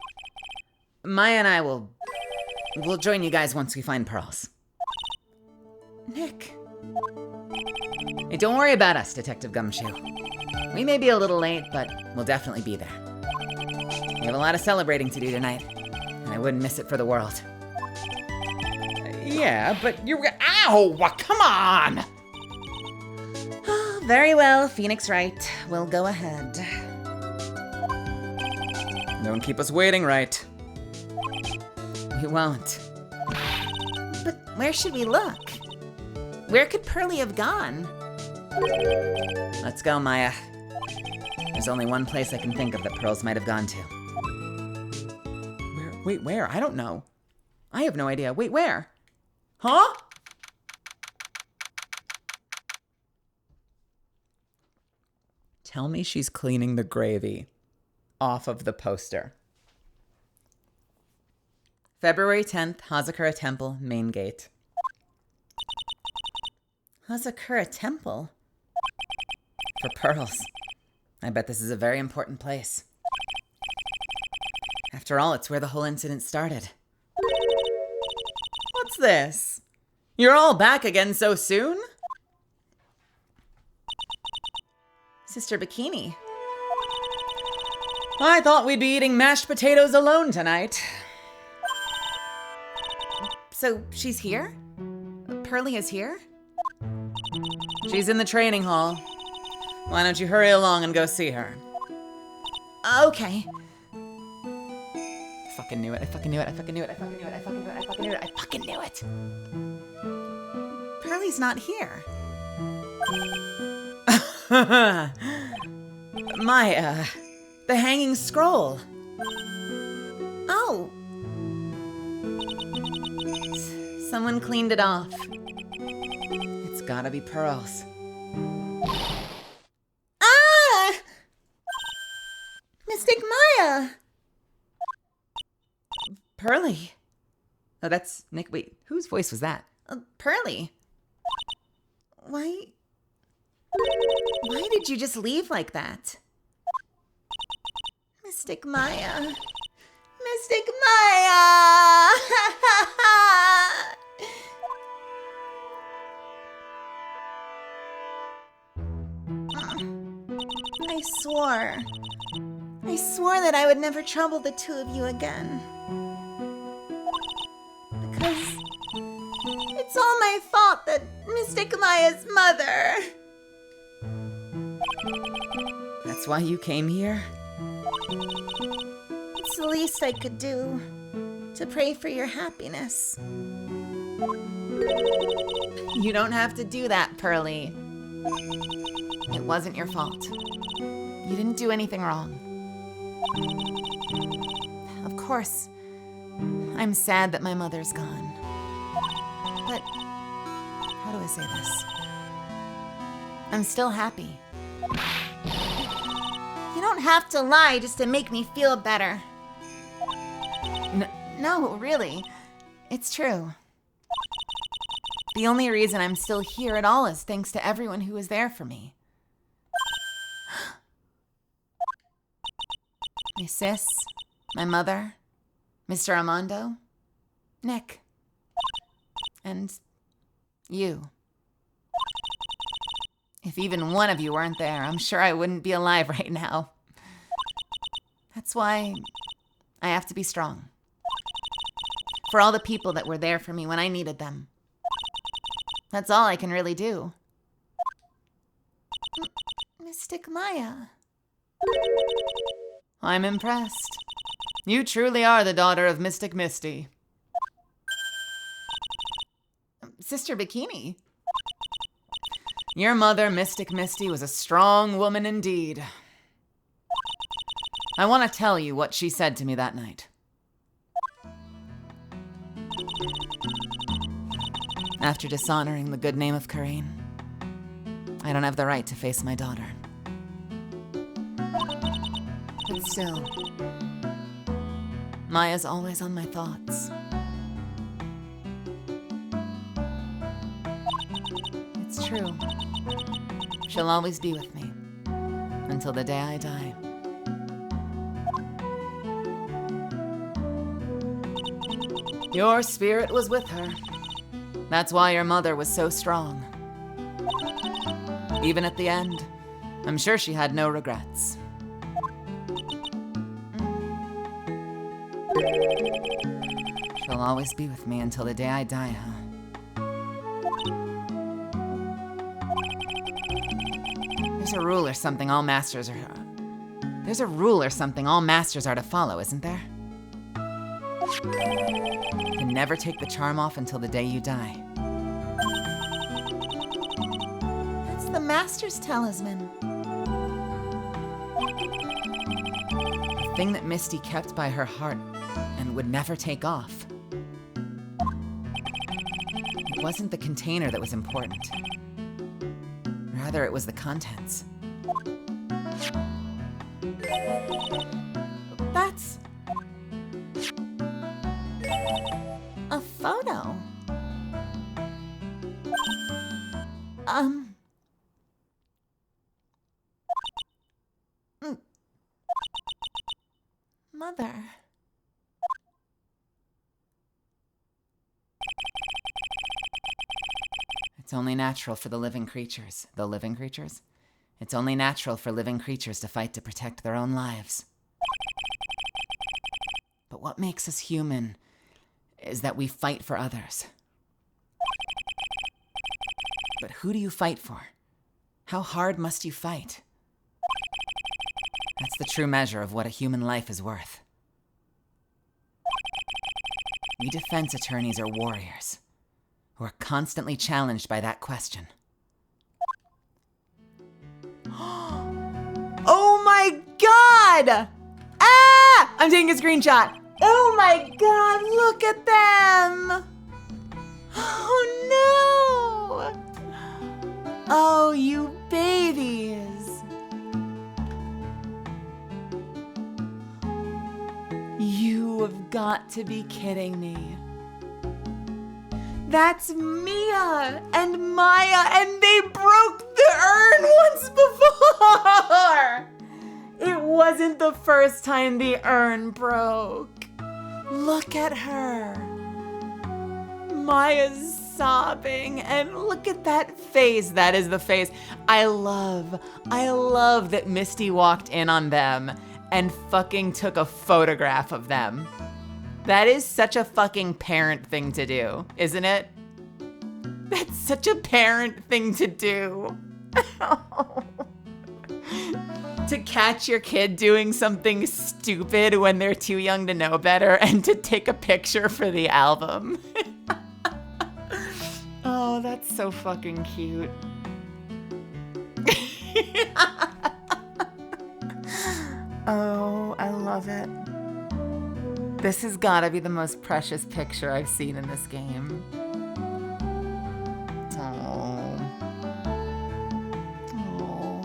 Speaker 1: Maya and I will... We'll join you guys once we find pearls.
Speaker 2: Nick.
Speaker 1: Hey, don't worry about us, Detective Gumshoe. We may be a little late, but we'll definitely be there. We have a lot of celebrating to do tonight, and I wouldn't miss it for the world.
Speaker 6: Yeah, but you're... Ow! Come on!
Speaker 2: Very well, Phoenix Wright. We'll go ahead.
Speaker 6: Don't keep us waiting, right?
Speaker 1: We won't.
Speaker 2: But where should we look? Where could Pearlie have gone?
Speaker 1: Let's go, Maya. There's only one place I can think of that pearls might have gone to.
Speaker 6: Where? I don't know. I have no idea. Wait, where? Huh? Tell me she's cleaning the gravy off of the poster.
Speaker 1: February 10th, Hazakura Temple, main gate.
Speaker 2: Hazakura Temple?
Speaker 1: For pearls. I bet this is a very important place. After all, it's where the whole incident started. What's this? You're all back again so soon?
Speaker 2: Sister Bikini.
Speaker 6: I thought we'd be eating mashed potatoes alone tonight.
Speaker 2: So she's here? Pearlie is here?
Speaker 1: She's in the training hall. Why don't you hurry along and go see her?
Speaker 2: Okay.
Speaker 6: Fucking knew it. I fucking knew it. I fucking knew it. I fucking knew it. I fucking knew it. I fucking knew it. I fucking knew it.
Speaker 2: Pearlie's not here.
Speaker 1: The hanging scroll.
Speaker 2: Oh.
Speaker 1: Someone cleaned it off. It's gotta be pearls.
Speaker 2: Ah! Mystic Maya!
Speaker 1: Pearlie. Oh, that's Nick. Wait, whose voice was that?
Speaker 2: Pearlie. Why did you just leave like that? Mystic Maya. Mystic Maya! I swore that I would never trouble the two of you again. Because it's all my fault that Mystic Maya's mother.
Speaker 1: That's why you came here?
Speaker 2: It's the least I could do to pray for your happiness.
Speaker 1: You don't have to do that, Pearlie. It wasn't your fault. You didn't do anything wrong. Of course, I'm sad that my mother's gone. But, how do I say this? I'm still happy.
Speaker 2: You don't have to lie just to make me feel better.
Speaker 1: No, really. It's true. The only reason I'm still here at all is thanks to everyone who was there for me. My sis, my mother, Mr. Armando, Nick, and you. If even one of you weren't there, I'm sure I wouldn't be alive right now. That's why I have to be strong. For all the people that were there for me when I needed them. That's all I can really do.
Speaker 2: Mystic Maya.
Speaker 1: I'm impressed. You truly are the daughter of Mystic Misty. Sister Bikini. Your mother, Mystic Misty, was a strong woman indeed. I want to tell you what she said to me that night. After dishonoring the good name of Corrine, I don't have the right to face my daughter.
Speaker 2: But still, Maya's always on my thoughts. It's true. She'll always be with me until the day I die. Your spirit was with her. That's why your mother was so strong. Even at the end, I'm sure she had no regrets. She'll always be with me until the day I die, huh? There's a rule or something all masters are... There's a rule or something all masters are to follow, isn't there? You can never take the charm off until the day you die. That's the Master's talisman. The thing that Misty kept by her heart and would never take off. It wasn't the container that was important. Rather, it was the contents. That's... a photo. Mother. It's only natural for the living creatures. The living creatures? It's only natural for living creatures to fight to protect their own lives. But what makes us human is that we fight for others. But who do you fight for? How hard must you fight? That's the true measure of what a human life is worth. We defense attorneys are warriors who are constantly challenged by that question. Oh my God! Ah! I'm taking a screenshot. Oh my God, look at them! Oh no! Oh, you babies! You have got to be kidding me. That's Mia and Maya, and they broke the urn once before! It wasn't the first time the urn broke. Look at her. Maya's sobbing, and look at that face. That is the face. I love that Misty walked in on them and fucking took a photograph of them. That is such a fucking parent thing to do, isn't it? That's such a parent thing to do. To catch your kid doing something stupid when they're too young to know better and to take a picture for the album. Oh, that's so fucking cute. Oh, I love it. This has gotta be the most precious picture I've seen in this game. Oh. Oh.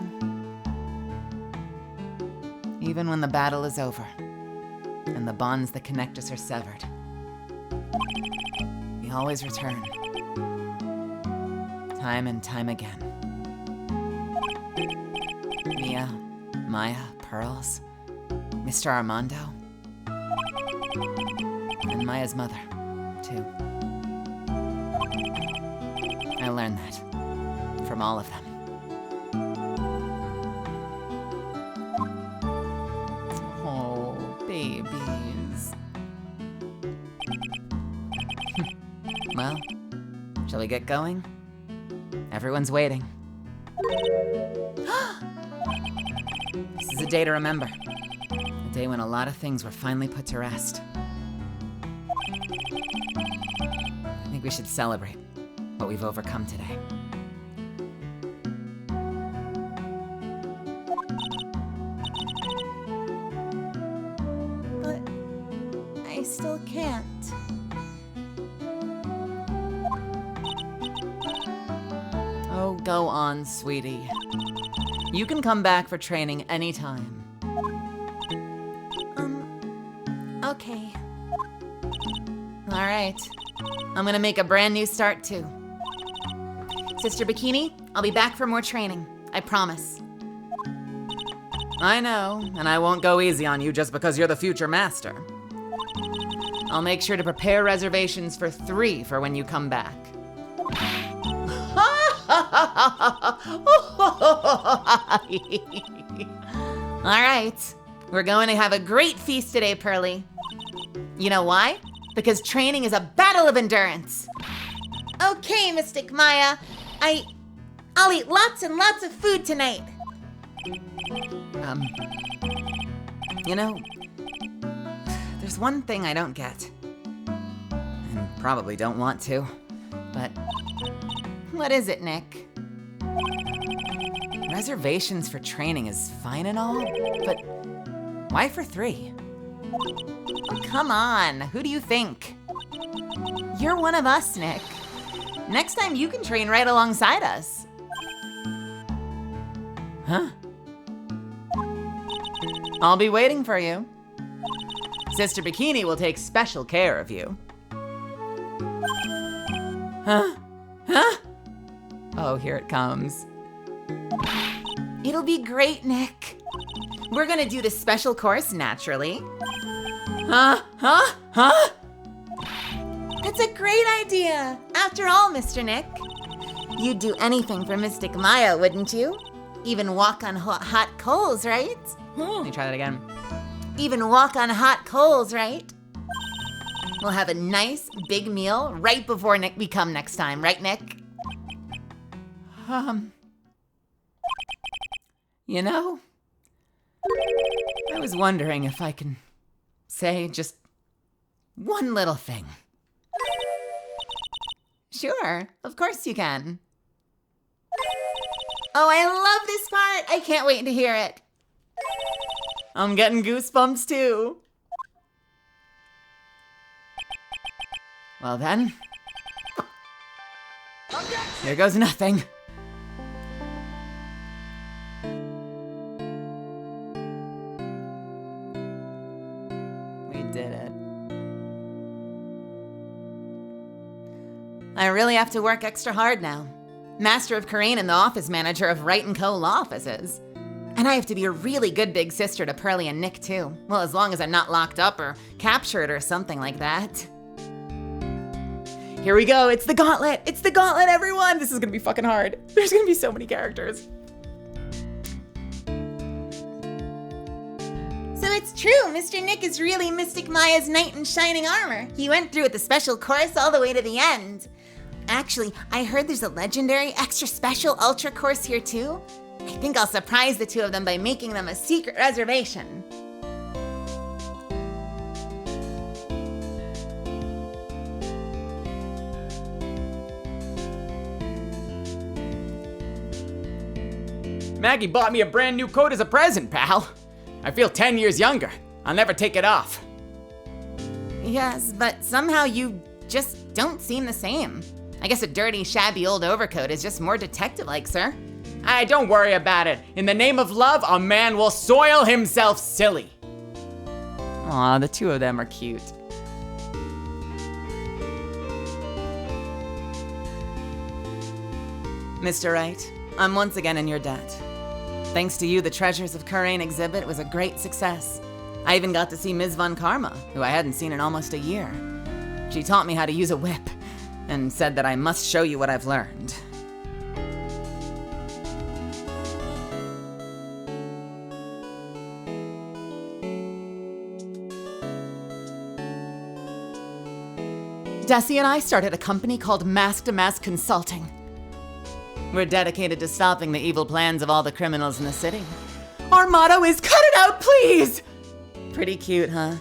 Speaker 2: Even when the battle is over and the bonds that connect us are severed, we always return. Time and time again. Mia, Maya, Pearls, Mr. Armando, and Maya's mother, too. I learned that from all of them. Oh, babies. Well, shall we get going? Everyone's waiting. This is a day to remember. A day when a lot of things were finally put to rest. I think we should celebrate what we've overcome today. But I still can't. Oh, go on, sweetie. You can come back for training anytime. All right. I'm gonna make a brand new start too. Sister Bikini, I'll be back for more training. I promise.
Speaker 6: I know, and I won't go easy on you just because you're the future master. I'll make sure to prepare reservations for 3 for when you come back.
Speaker 2: All right. We're going to have a great feast today, Pearly. You know why? Because training is a battle of endurance. Okay, Mystic Maya. I'll eat lots and lots of food tonight.
Speaker 1: You know, there's one thing I don't get. And probably don't want to. But
Speaker 2: What is it, Nick?
Speaker 1: reservations for training is fine and all, but why for 3?
Speaker 2: Come on, who do you think? You're one of us, Nick. Next time you can train right alongside us.
Speaker 1: Huh? I'll be waiting for you. Sister Bikini will take special care of you. Huh? Huh? Oh, here it comes.
Speaker 2: It'll be great, Nick. We're gonna do the special course naturally.
Speaker 1: Huh? Huh? Huh?
Speaker 2: That's a great idea. After all, Mr. Nick, you'd do anything for Mystic Maya, wouldn't you? Even walk on hot coals, right?
Speaker 1: Let me try that again.
Speaker 2: Even walk on hot coals, right? We'll have a nice big meal right before we come next time, right, Nick?
Speaker 1: You know, I was wondering if I can say just one little thing.
Speaker 2: Sure, of course you can. Oh, I love this part. I can't wait to hear it.
Speaker 1: I'm getting goosebumps too. Well then, here goes nothing. We did it.
Speaker 2: I really have to work extra hard now. Master of Corain and the office manager of Wright & Co. law offices. And I have to be a really good big sister to Pearly and Nick too. Well, as long as I'm not locked up or captured or something like that.
Speaker 6: Here we go, it's the gauntlet! It's the gauntlet, everyone! This is gonna be fucking hard. There's gonna be so many characters.
Speaker 2: So it's true, Mr. Nick is really Mystic Maya's knight in shining armor. He went through with the special course all the way to the end. Actually, I heard there's a legendary extra special ultra course here too. I think I'll surprise the two of them by making them a secret reservation.
Speaker 6: Maggie bought me a brand new coat as a present, pal. I feel 10 years younger. I'll never take it off.
Speaker 2: Yes, but somehow you just don't seem the same. I guess a dirty, shabby old overcoat is just more detective-like, sir.
Speaker 6: Don't worry about it. In the name of love, a man will soil himself silly.
Speaker 1: Aw, the two of them are cute. Mr. Wright, I'm once again in your debt. Thanks to you, the Treasures of Corain exhibit was a great success. I even got to see Ms. Von Karma, who I hadn't seen in almost a year. She taught me how to use a whip, and said that I must show you what I've learned. Desi and I started a company called Mask to Mask Consulting. We're dedicated to stopping the evil plans of all the criminals in the city. Our motto is, cut it out, please! Pretty cute, huh?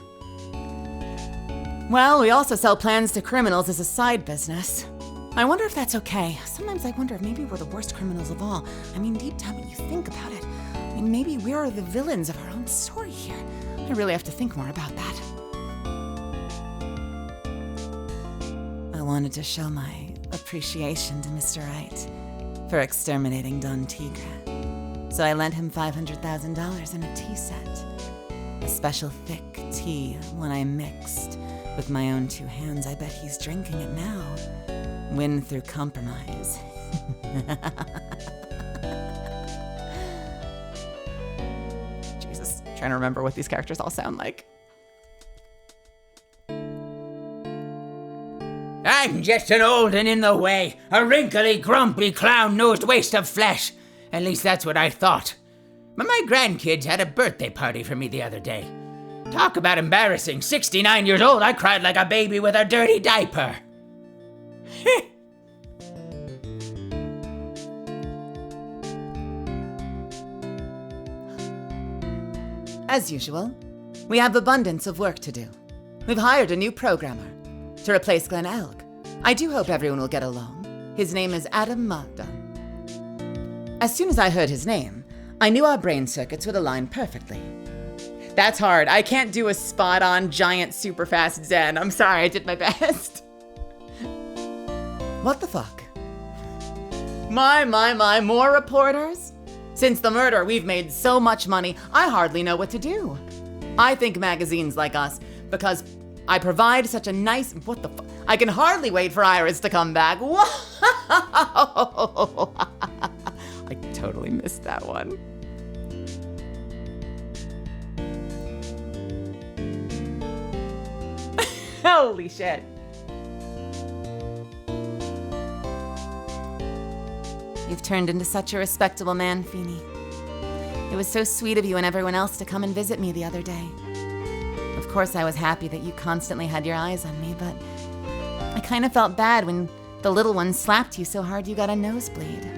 Speaker 1: Well, we also sell plans to criminals as a side business. I wonder if that's okay. Sometimes I wonder if maybe we're the worst criminals of all. I mean, deep down when you think about it, maybe we're the villains of our own story here. I really have to think more about that. I wanted to show my appreciation to Mr. Wright for exterminating Don Tigre. So I lent him $500,000 in a tea set. A special thick tea, one I mixed
Speaker 2: With my own 2 hands, I bet he's drinking it now. Win through compromise.
Speaker 6: Jesus, trying to remember what these characters all sound like.
Speaker 3: I'm just an old and in the way, a wrinkly, grumpy, clown-nosed waste of flesh. At least that's what I thought. But my grandkids had a birthday party for me the other day. Talk about embarrassing. 69 years old, I cried like a baby with a dirty diaper.
Speaker 2: As usual, we have abundance of work to do. We've hired a new programmer to replace Glenn Elk. I do hope everyone will get along. His name is Adam Magda. As soon as I heard his name, I knew our brain circuits would align perfectly.
Speaker 6: That's hard. I can't do a spot-on, giant, super fast Zen. I'm sorry, I did my best.
Speaker 2: What the fuck? My, more reporters? Since the murder, we've made so much money, I hardly know what to do. I think magazines like us, because I provide such a nice, what the fuck? I can hardly wait for Iris to come back. Whoa!
Speaker 6: I totally missed that one. Holy shit.
Speaker 2: You've turned into such a respectable man, Feeny. It was so sweet of you and everyone else to come and visit me the other day. Of course, I was happy that you constantly had your eyes on me, but I kind of felt bad when the little one slapped you so hard you got a nosebleed.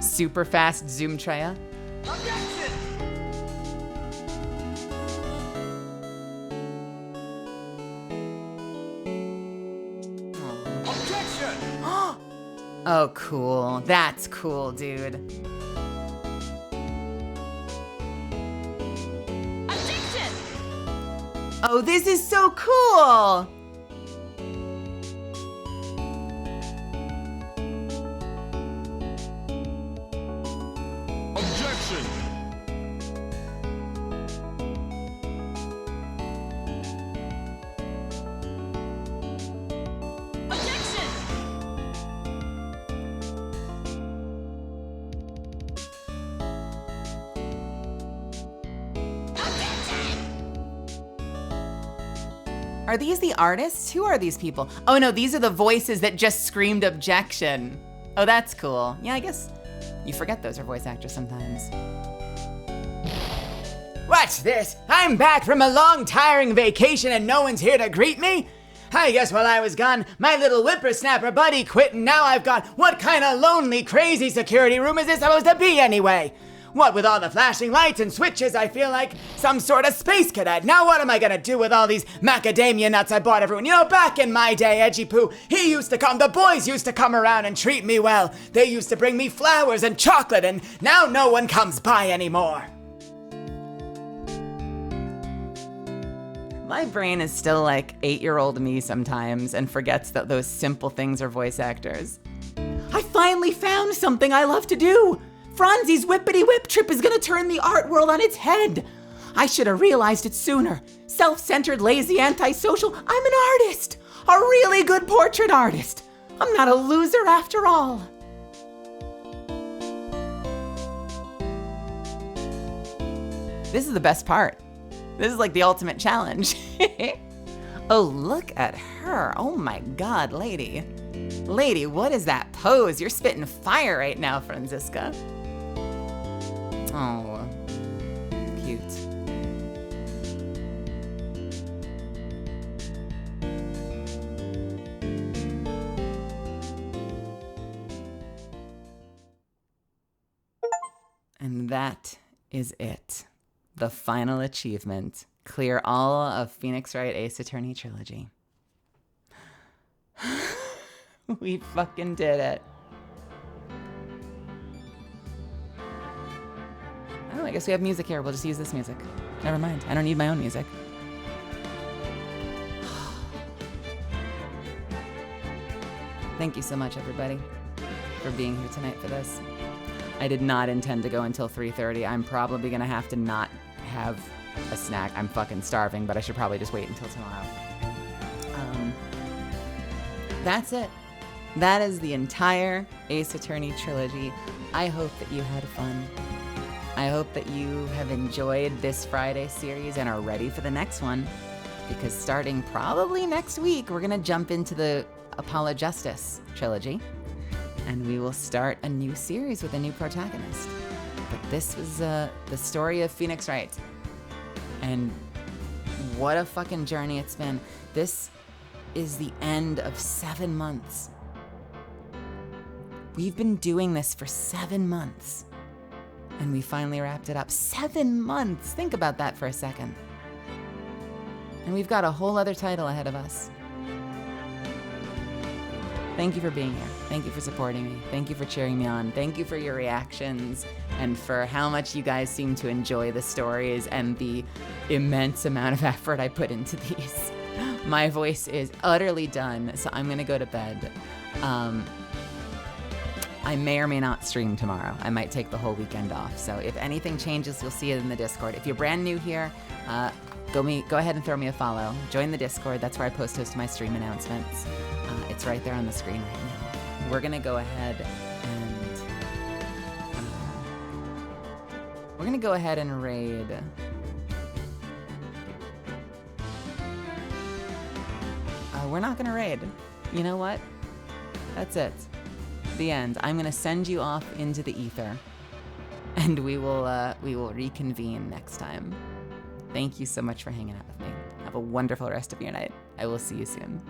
Speaker 6: Super fast zoom Treya.
Speaker 5: Objection! Objection!
Speaker 2: Oh, cool. That's cool, dude.
Speaker 5: Objection!
Speaker 2: Oh, this is so cool!
Speaker 5: Objection! Objection!
Speaker 2: Are these the artists? Who are these people? Oh no, these are the voices that just screamed objection. Oh, that's cool. Yeah, I guess you forget those are voice actors sometimes.
Speaker 6: What's this? I'm back from a long, tiring vacation and no one's here to greet me? I guess while I was gone, my little whippersnapper buddy quit and now I've got, what kind of lonely, crazy security room is this supposed to be anyway? What with all the flashing lights and switches, I feel like some sort of space cadet. Now what am I gonna do with all these macadamia nuts I bought everyone? You know, back in my day, Edgy Poo, the boys used to come around and treat me well. They used to bring me flowers and chocolate, and now no one comes by anymore.
Speaker 2: My brain is still like 8-year-old me sometimes and forgets that those simple things are voice actors. I finally found something I love to do! Franzi's Whippity Whip trip is gonna turn the art world on its head! I should have realized it sooner. Self-centered, lazy, antisocial, I'm an artist! A really good portrait artist! I'm not a loser after all! This is the best part. This is like the ultimate challenge. Oh, look at her. Oh my God, lady. Lady, what is that pose? You're spitting fire right now, Franziska. Oh, cute. And that is it. The final achievement. Clear all of Phoenix Wright Ace Attorney trilogy. We fucking did it. Oh, I guess we have music here. We'll just use this music. Never mind. I don't need my own music. Thank you so much, everybody, for being here tonight for this. I did not intend to go until 3:30. I'm probably going to have to not have a snack. I'm fucking starving, but I should probably just wait until tomorrow. That's it. That is the entire Ace Attorney trilogy. I hope that you had fun. I hope that you have enjoyed this Friday series and are ready for the next one. Because starting probably next week, we're gonna jump into the Apollo Justice trilogy. And we will start a new series with a new protagonist. But this was the story of Phoenix Wright. And what a fucking journey it's been. This is the end of 7 months. We've been doing this for 7 months. And we finally wrapped it up. 7 months! Think about that for a second. And we've got a whole other title ahead of us. Thank you for being here. Thank you for supporting me. Thank you for cheering me on. Thank you for your reactions and for how much you guys seem to enjoy the stories and the immense amount of effort I put into these. My voice is utterly done, so I'm gonna go to bed. I may or may not stream tomorrow. I might take the whole weekend off. So if anything changes, you'll see it in the Discord. If you're brand new here, go ahead and throw me a follow. Join the Discord. That's where I post most of my stream announcements. It's right there on the screen right now. We're gonna go ahead and raid. We're not gonna raid. You know what? That's it. The end. I'm gonna send you off into the ether, and we will reconvene next time. Thank you so much for hanging out with me. Have a wonderful rest of your night. I will see you soon.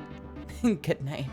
Speaker 2: Good night.